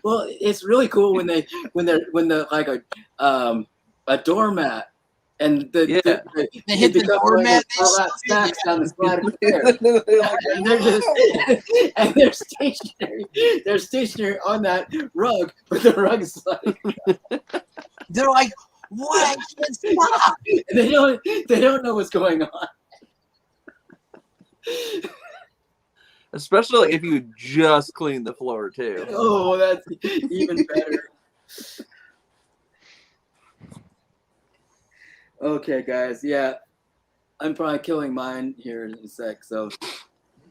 Well, it's really cool when they're like a doormat, and They hit the doormat. Stacks down the slide of stairs. And they're just and they're stationary. They're stationary on that rug, but the rug is like They're like, "What? I can't stop." and they don't know what's going on. Especially like if you just clean the floor too. Oh, that's even better. Okay, guys. Yeah, I'm probably killing mine here in a sec. So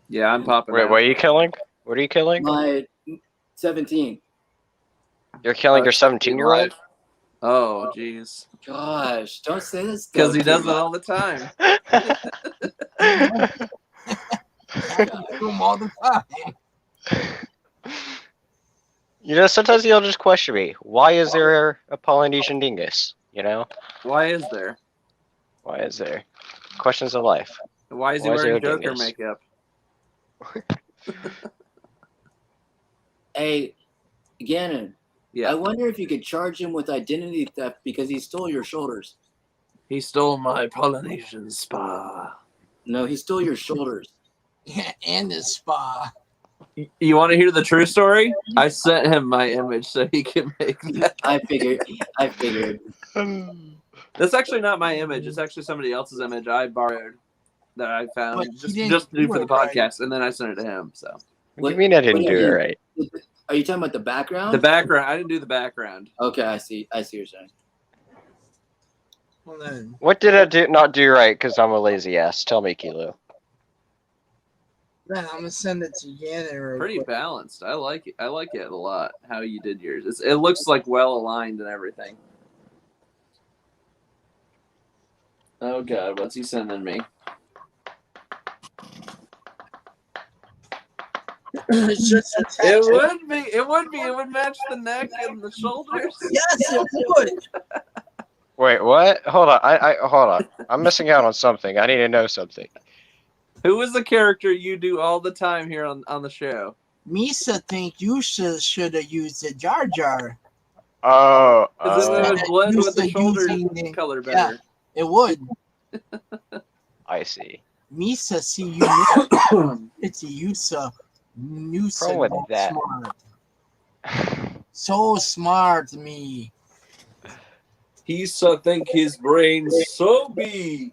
Yeah, I'm popping. Wait, out. what are you killing? What are you killing? my 17. You're killing your 17-year-old? Oh, jeez. Gosh, don't say this. Because he does it all the time. I do them all the time. You know, sometimes you'll just question me. Why is there a Polynesian dingus? You know? Why is there? Why is there? Questions of life. Why is he Why is there wearing a Joker dingus? makeup? Hey, Gannon. Yeah. I wonder if you could charge him with identity theft because he stole your shoulders. He stole my Polynesian spa. No, he stole your shoulders. Yeah, and the spa. You want to hear the true story? I sent him my image so he can make that. I figured. That's actually not my image. It's actually somebody else's image I borrowed that I But found he just didn't to do do for the it right. podcast, and then I sent it to him. So What do you mean I didn't what do you it mean? right? Are you talking about the background? the background, I didn't do the background. Okay, I see. I see what you're saying. Well, then, What did I not do right because I'm a lazy ass? Tell me, Kilo. I'm gonna send it to Gannon. real Pretty quick. balanced. I like it. I like it a lot. How you did yours. It looks like well aligned and everything. Oh God, what's he sending me? It's just a text. It would be. It would be. It would match the neck and the shoulders. Yes, it would. Wait, what? Hold on. Hold on. I'm missing out on something. I need to know something. Who is the character you do all the time here on the show? Misa think you should have used the Jar Jar. Oh, Because it would blend with the Used to shoulder using the- color yeah. better. It would. I see. Misa see you. It's a Yusa. Wrong with that? Smart. So smart, me. He think his brain's so big.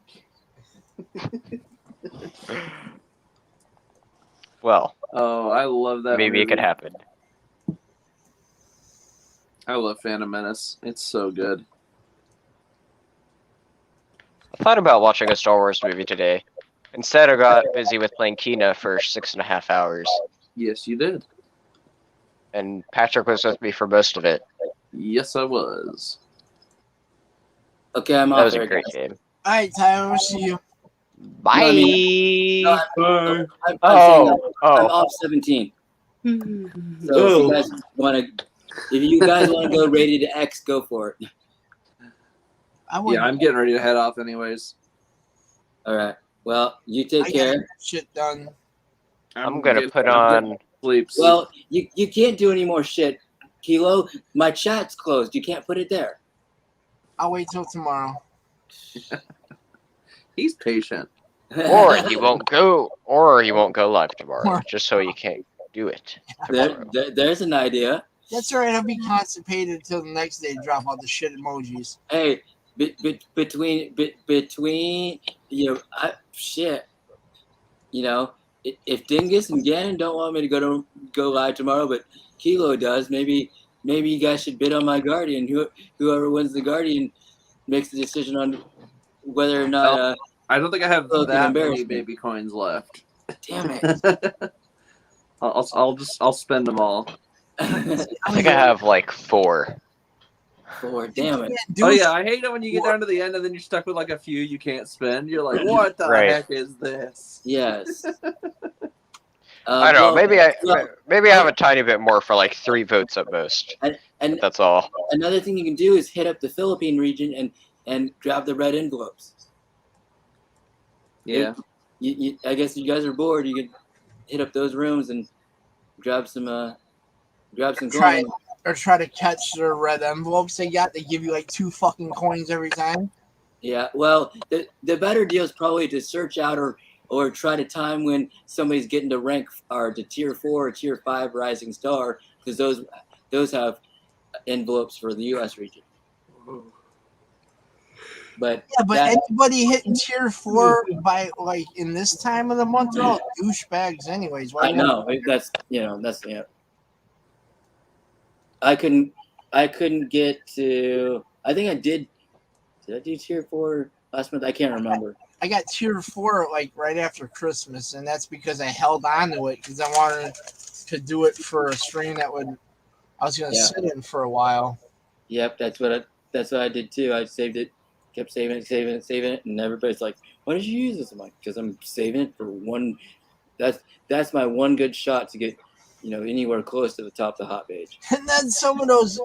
Well, Oh, I love that. maybe it movie. could happen. I love Phantom Menace. It's so good. I thought about watching a Star Wars movie today. Instead, I got busy with playing Kina for 6.5 hours. Yes, you did. And Patrick was with me for most of it. Yes, I was. Okay, I'm That off was there, a great guys. game. All right, Tyler, we'll see you. Bye! No, I'm saying Oh, I'm oh. off 17. So if you guys want to go rated X, go for it. I wouldn't. Yeah, I'm getting ready to head off anyways. All right. Well, you I take gotta care. get shit done. I'm gonna getting- put I'm getting on. sleep. Well, you can't do any more shit, Kilo. My chat's closed. You can't put it there. I'll wait till tomorrow. He's patient. Or he won't go live tomorrow, just so he can't do it tomorrow. There's an idea. That's all right. I'll be constipated until the next day to drop all the shit emojis. Hey, between shit. You know, if Dingus and Gannon don't want me to go live tomorrow, but Kilo does, maybe you guys should bid on my Guardian. Whoever wins the Guardian makes the decision on whether or not. I don't think I have Kilo can that embarrass many me. baby coins left. Damn it! I'll spend them all. I think I have like 4. Damn it! Oh yeah, I hate it when you get down to the end and then you're stuck with like a few you can't spend. You're like, what the Right. heck is this? Yes. I don't know. Maybe I have a tiny bit more for like 3 votes at most. And That's all. another thing you can do is hit up the Philippine region and grab the red envelopes. Yeah. I guess you guys are bored. You can hit up those rooms and grab some Try coins. to catch the red envelopes they got. They give you like 2 fucking coins every time. Yeah, well, the better deal is probably to search out or try to time when somebody's getting to rank or to tier 4 or tier 5 rising star, because those have envelopes for the U.S. region. But Yeah, but anybody hitting tier 4 by like in this time of the month, they're all douchebags anyways. I know that's I couldn't get to. I think I did. Did I do tier 4 last month? I can't remember. I got tier 4 like right after Christmas, and that's because I held on to it because I wanted to do it for a stream that I was gonna sit in for a while. Yep, that's what I did too. I saved it, kept saving it, and everybody's like, "Why did you use this?" I'm like, "Because I'm saving it for one. That's my one good shot to get, anywhere close to the top of the hot page." And then some of those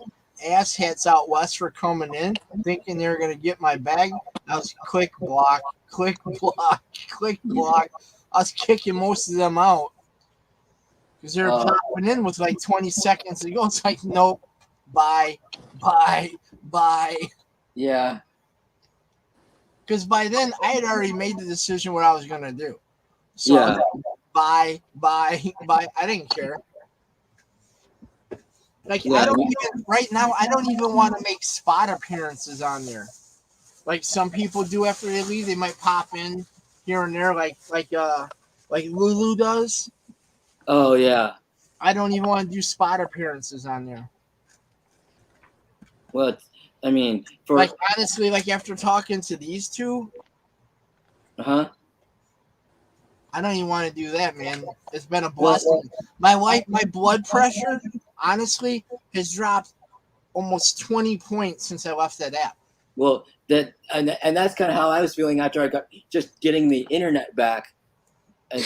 asshats out west were coming in, thinking they were gonna get my bag. I was click block, click block, click block. I was kicking most of them out because they were popping in with like 20 seconds to go. It's like, nope, bye. Yeah. Because by then I had already made the decision what I was gonna do. So Yeah. Bye. I didn't care. Like I don't even right now. I don't even want to make spot appearances on there. Like some people do after they leave, they might pop in here and there, like Lulu does. Oh yeah. I don't even want to do spot appearances on there. Well, I mean, honestly, like after talking to these two, I don't even want to do that, man. It's been a blessing. My blood pressure, honestly, has dropped almost 20 points since I left that app. Well, and that's kind of how I was feeling after I got just getting the internet back. And,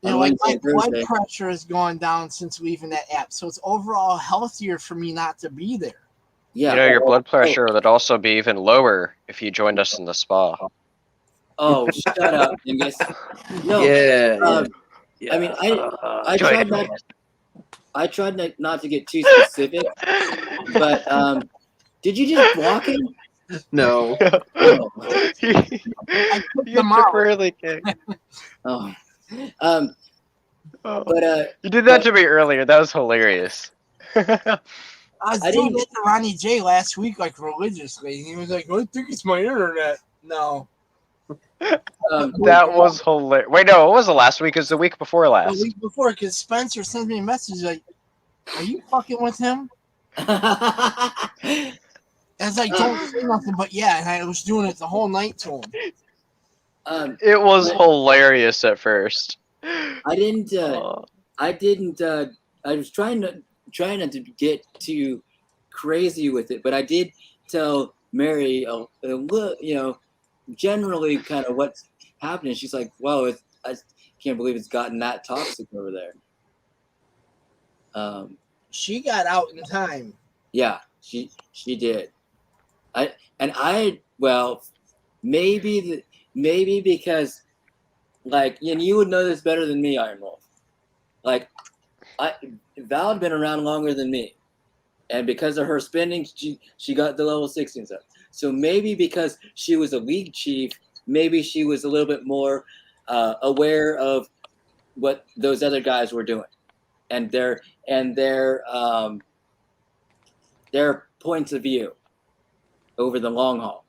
like my blood pressure has gone down since leaving that app, so it's overall healthier for me not to be there. Yeah, your blood pressure would also be even lower if you joined us in the spa. Oh, shut up, Dingus. No. Yeah. I mean, I tried not to get too specific, but did you just block him? No. No. You temporarily kicked. Oh. But you did that to me earlier. That was hilarious. I was doing it to Ronnie J last week, like religiously. He was like, "I think it's my internet." No. That was hilarious. Wait, no, it wasn't last week. It was the week before last. The week before, because Spencer sent me a message like, "Are you fucking with him?" And it's like, don't say nothing, but yeah, and I was doing it the whole night to him. It was hilarious at first. I was trying not to get too crazy with it, but I did tell Mary, generally kind of what's happening. She's like, "Wow, I can't believe it's gotten that toxic over there." She got out in time. Yeah, she did. Maybe maybe because, like, and you would know this better than me, Iron Wolf. Like, Val had been around longer than me, and because of her spending, she got the level 60 and stuff. So maybe because she was a league chief, maybe she was a little bit more aware of what those other guys were doing, and their points of view over the long haul.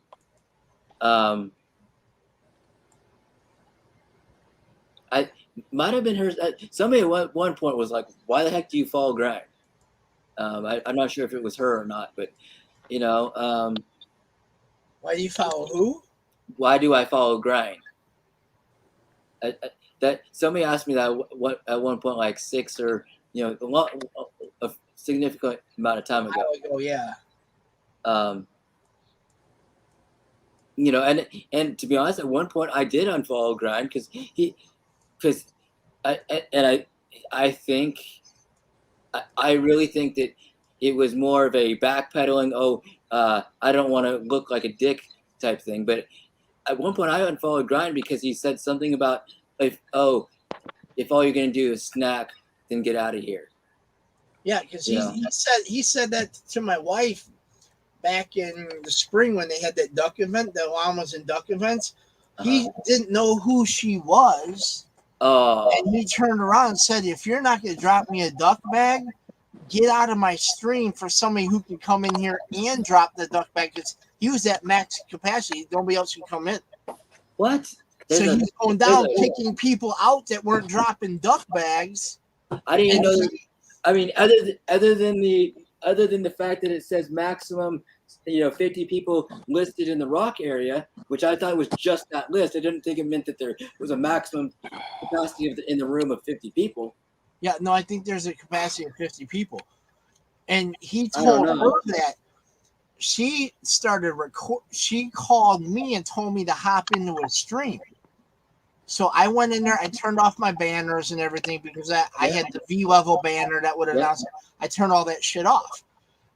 I might have been her. Somebody at one point was like, "Why the heck do you follow grind?" I'm not sure if it was her or not, but you know, Why do you follow who? why do I follow grind? That somebody asked me that at one point, like 6 or a significant amount of time ago. Yeah. And to be honest, at one point I did unfollow grind because I really think that it was more of a backpedaling. I don't want to look like a dick type thing. But at one point I unfollowed grind because he said something about if all you're gonna do is snack, then get out of here. Yeah, because he said that to my wife back in the spring when they had that duck event, the llamas and duck events. He didn't know who she was. And he turned around and said, if you're not going to drop me a duck bag, get out of my stream for somebody who can come in here and drop the duck bag. Because he was at max capacity. Nobody else can come in. What? So he was going down, picking people out that weren't dropping duck bags. I didn't even know that. I mean, other than the fact that it says maximum, 50 people listed in the rock area, which I thought was just that list. I didn't think it meant that there was a maximum capacity in the room of 50 people. Yeah, no, I think there's a capacity of 50 people. And he told her that she started she called me and told me to hop into a stream. So I went in there, I turned off my banners and everything because I had the V-level banner that would announce. I turned all that shit off.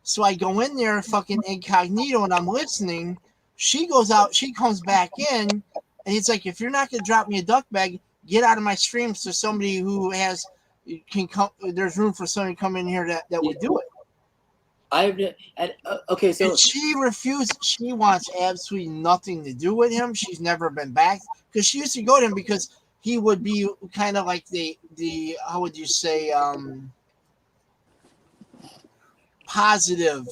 So I go in there fucking incognito and I'm listening. She goes out, she comes back in, and he's like, if you're not going to drop me a duck bag, get out of my stream so somebody who can come, there's room for somebody to come in here that would do it. Okay, so and she refused. She wants absolutely nothing to do with him. She's never been back because she used to go to him because he would be kind of like the how would you say positive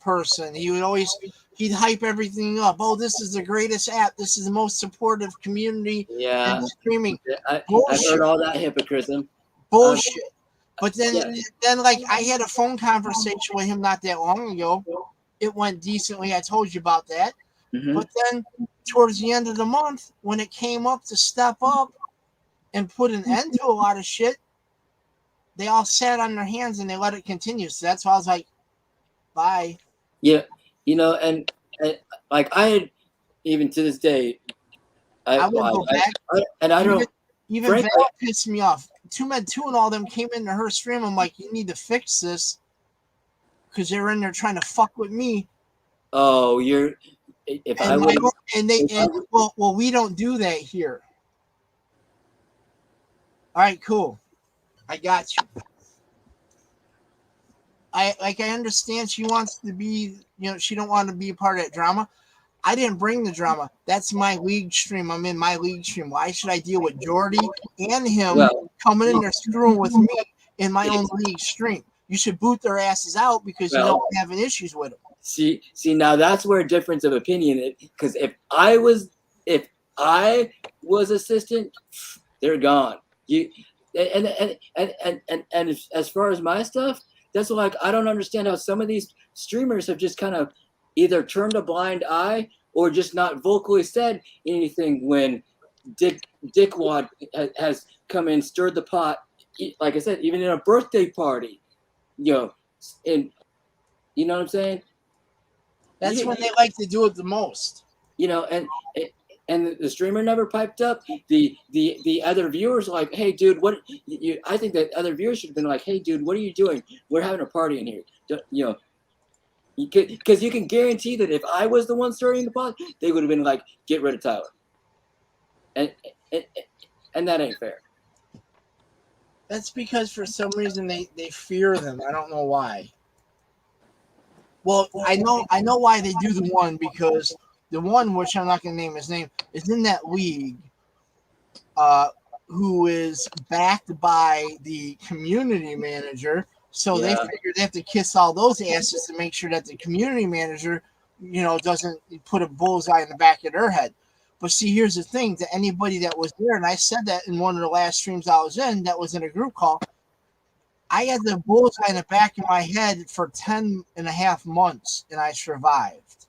person. He'd hype everything up. Oh, this is the greatest app. This is the most supportive community. Yeah, and screaming. I've heard all that hypocrisy. Bullshit. But then like I had a phone conversation with him not that long ago. It went decently. I told you about that. Mm-hmm. But then towards the end of the month, when it came up to step up and put an end to a lot of shit, they all sat on their hands and they let it continue. So that's why I was like, bye. Yeah, and like I had, even to this day, I would go back. Even Val pissed me off. Two and all them came into her stream. I'm like, you need to fix this because they're in there trying to fuck with me. Oh, we don't do that here. All right, cool. I got you. I understand she wants to be, she don't want to be a part of that drama. I didn't bring the drama. That's my league stream. I'm in my league stream. Why should I deal with Jordy and him coming in there screwing with me in my own league stream? You should boot their asses out because you don't have any issues with them. See, now that's where a difference of opinion is. Because if I was assistant, they're gone. And as far as my stuff, that's like I don't understand how some of these streamers have just kind of either turned a blind eye or just not vocally said anything when Dickwad has come in, stirred the pot. Like I said, even in a birthday party, and you know what I'm saying? That's when they like to do it the most. And the streamer never piped up. The other viewers like, hey, dude, what? I think that other viewers should have been like, hey, dude, what are you doing? We're having a party in here. Because you can guarantee that if I was the one starting the pot, they would have been like, get rid of Tyler. and and that ain't fair. That's because for some reason they fear them. I don't know why. Well, I know why they do the one, because the one, which I'm not going to name his name, is in that league, who is backed by the community manager. So they figure they have to kiss all those asses to make sure that the community manager, doesn't put a bullseye in the back of their head. But see, here's the thing: to anybody that was there, and I said that in one of the last streams I was in, that was in a group call. I had the bullseye in the back of my head for 10.5 months, and I survived.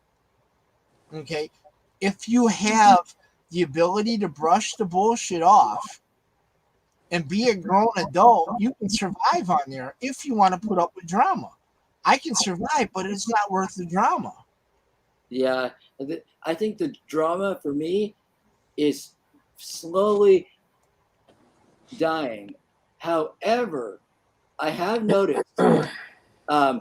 Okay. If you have the ability to brush the bullshit off and be a grown adult, you can survive on there if you want to put up with drama. I can survive, but it's not worth the drama. Yeah, I think the drama for me is slowly dying. However, I have noticed I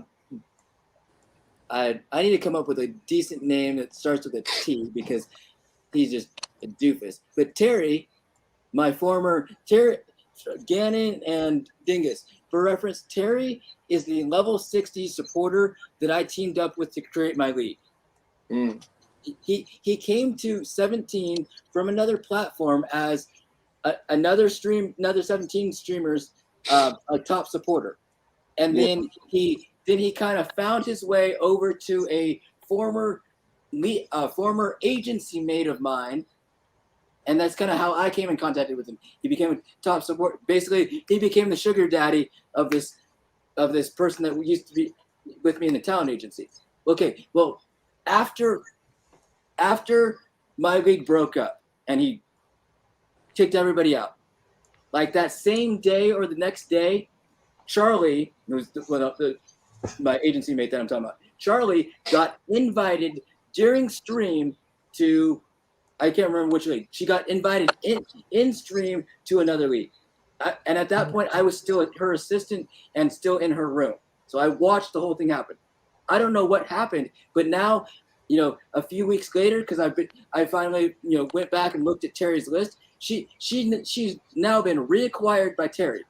need to come up with a decent name that starts with a T, because he's just a doofus. But Terry, my former Terry, Gannon and Dingus. For reference, Terry is the level 60 supporter that I teamed up with to create my league. He came to 17 from another platform as another 17 streamers, a top supporter, and then he kind of found his way over to a former agency mate of mine, and that's kind of how I came in contact with him. He became a top support. Basically, he became the sugar daddy of this person that used to be with me in the talent agency. Okay, well, after my league broke up and he kicked everybody out, like that same day or the next day, Charlie, who was my agency mate that I'm talking about, Charlie got invited during stream to, I can't remember which league. She got invited in stream to another league. And at that point, I was still her assistant and still in her room. So I watched the whole thing happen. I don't know what happened, but now, a few weeks later, because I finally, went back and looked at Terry's list. She's now been reacquired by Terry.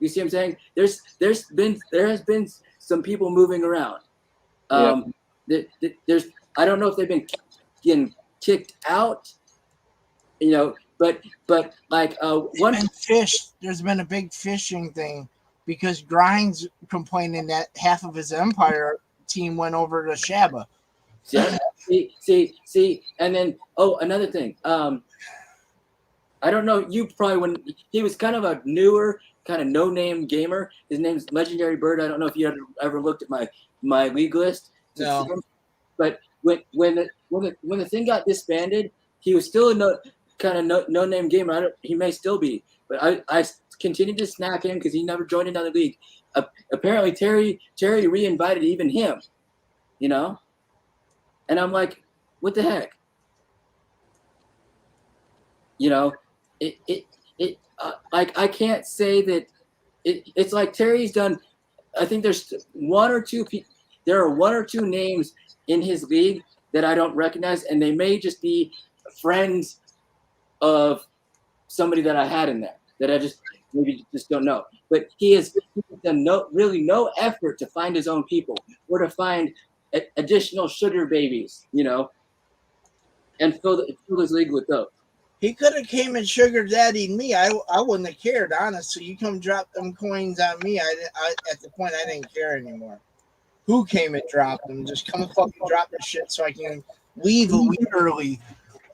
You see what I'm saying? There has been some people moving around. There's I don't know if they've been getting kicked out, but like There's been a big fishing thing, because Grind's complaining that half of his Empire team went over to Shabba. See, and then another thing. I don't know. You probably when he was kind of a newer, kind of no-name gamer. His name's Legendary Bird. I don't know if you ever looked at my league list. No. But when the thing got disbanded, he was still a no-name gamer. He may still be, but I continued to snack him because he never joined another league. Apparently, Terry re-invited even him, and I'm like, what the heck? Like I can't say that it's like Terry's done. I think there's one or two people. There are one or two names in his league that I don't recognize, and they may just be friends of somebody that I had in there that I just don't know. But he has done no effort to find his own people or to find additional sugar babies, and fill his league with those. He could have came and sugar daddied me. I wouldn't have cared, honestly. You come drop them coins on me. I at the point I didn't care anymore. Who came and dropped them? Just come fucking drop the shit so I can leave a week early.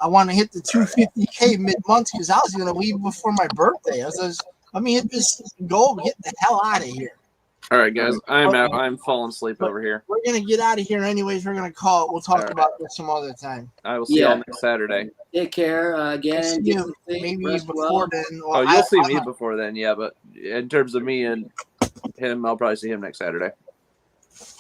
I want to hit the 250K mid-month because I was gonna leave before my birthday. Let me hit this goal, get the hell out of here. All right, guys, I'm out. I'm falling asleep over here. We're gonna get out of here anyways. We're gonna call it. We'll talk about this some other time. I will see y'all next Saturday. Take care again. Maybe before then. Well, you'll see me before then, yeah. But in terms of me and him, I'll probably see him next Saturday.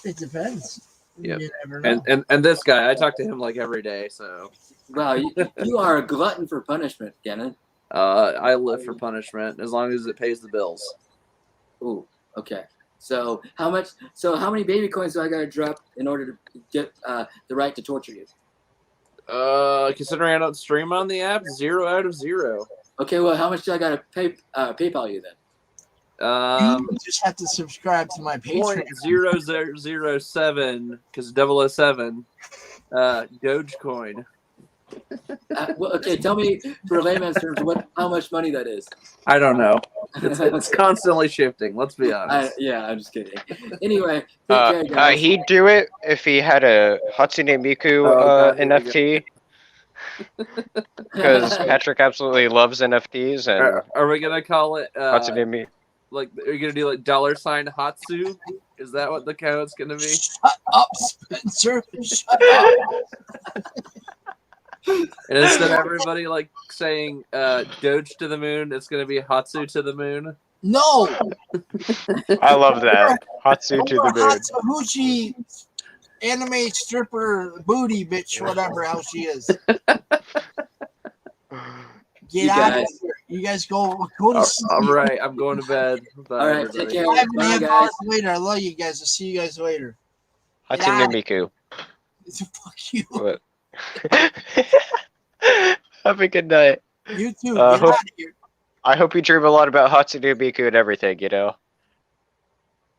It depends. Yeah, You never know. and this guy, I talk to him like every day. So wow, you are a glutton for punishment, Gannon. I live for punishment as long as it pays the bills. Ooh, okay. So how many baby coins do I gotta drop in order to get the right to torture you? Considering I don't stream on the app, 0 out of 0. Okay, well, how much do I gotta PayPal you then? You just have to subscribe to my Patreon. 0.0007 because 007 Dogecoin. Well, okay, tell me for layman's terms how much money that is. I don't know. It's constantly shifting. Let's be honest. Yeah, I'm just kidding. Anyway, take care, guys. He'd do it if he had a Hatsune Miku God, here we NFT. Because Patrick absolutely loves NFTs and Are we gonna call it Hatsune Miku. like are you gonna do like $ Hatsu? Is that what the count's gonna be? Shut up, Spencer. Shut up. And instead of everybody like saying Doge to the moon, it's gonna be Hatsu to the moon. No. I love that. Hatsu to the moon. Hatsuhuchi anime stripper booty bitch, whatever else she is. Get out of here. You guys go to sleep. All right, I'm going to bed. Bye, all right, everybody. take care. 5.5 hours later. I love you guys. I'll see you guys later. Hatsune Miku. Fuck you. What? Have a good night. You too. Get out of here. I hope you dream a lot about Hatsune Miku and everything, you know?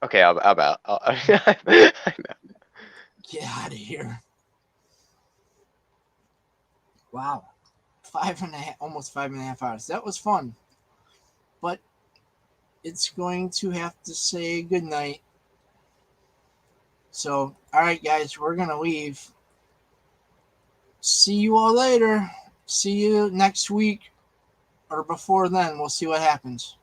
Okay, I'm out. I'm out. Get out of here. Wow. 5.5, almost 5.5 hours. That was fun. But it's going to have to say good night. So, all right, guys, we're going to leave. See you all later. See you next week or before then. We'll see what happens.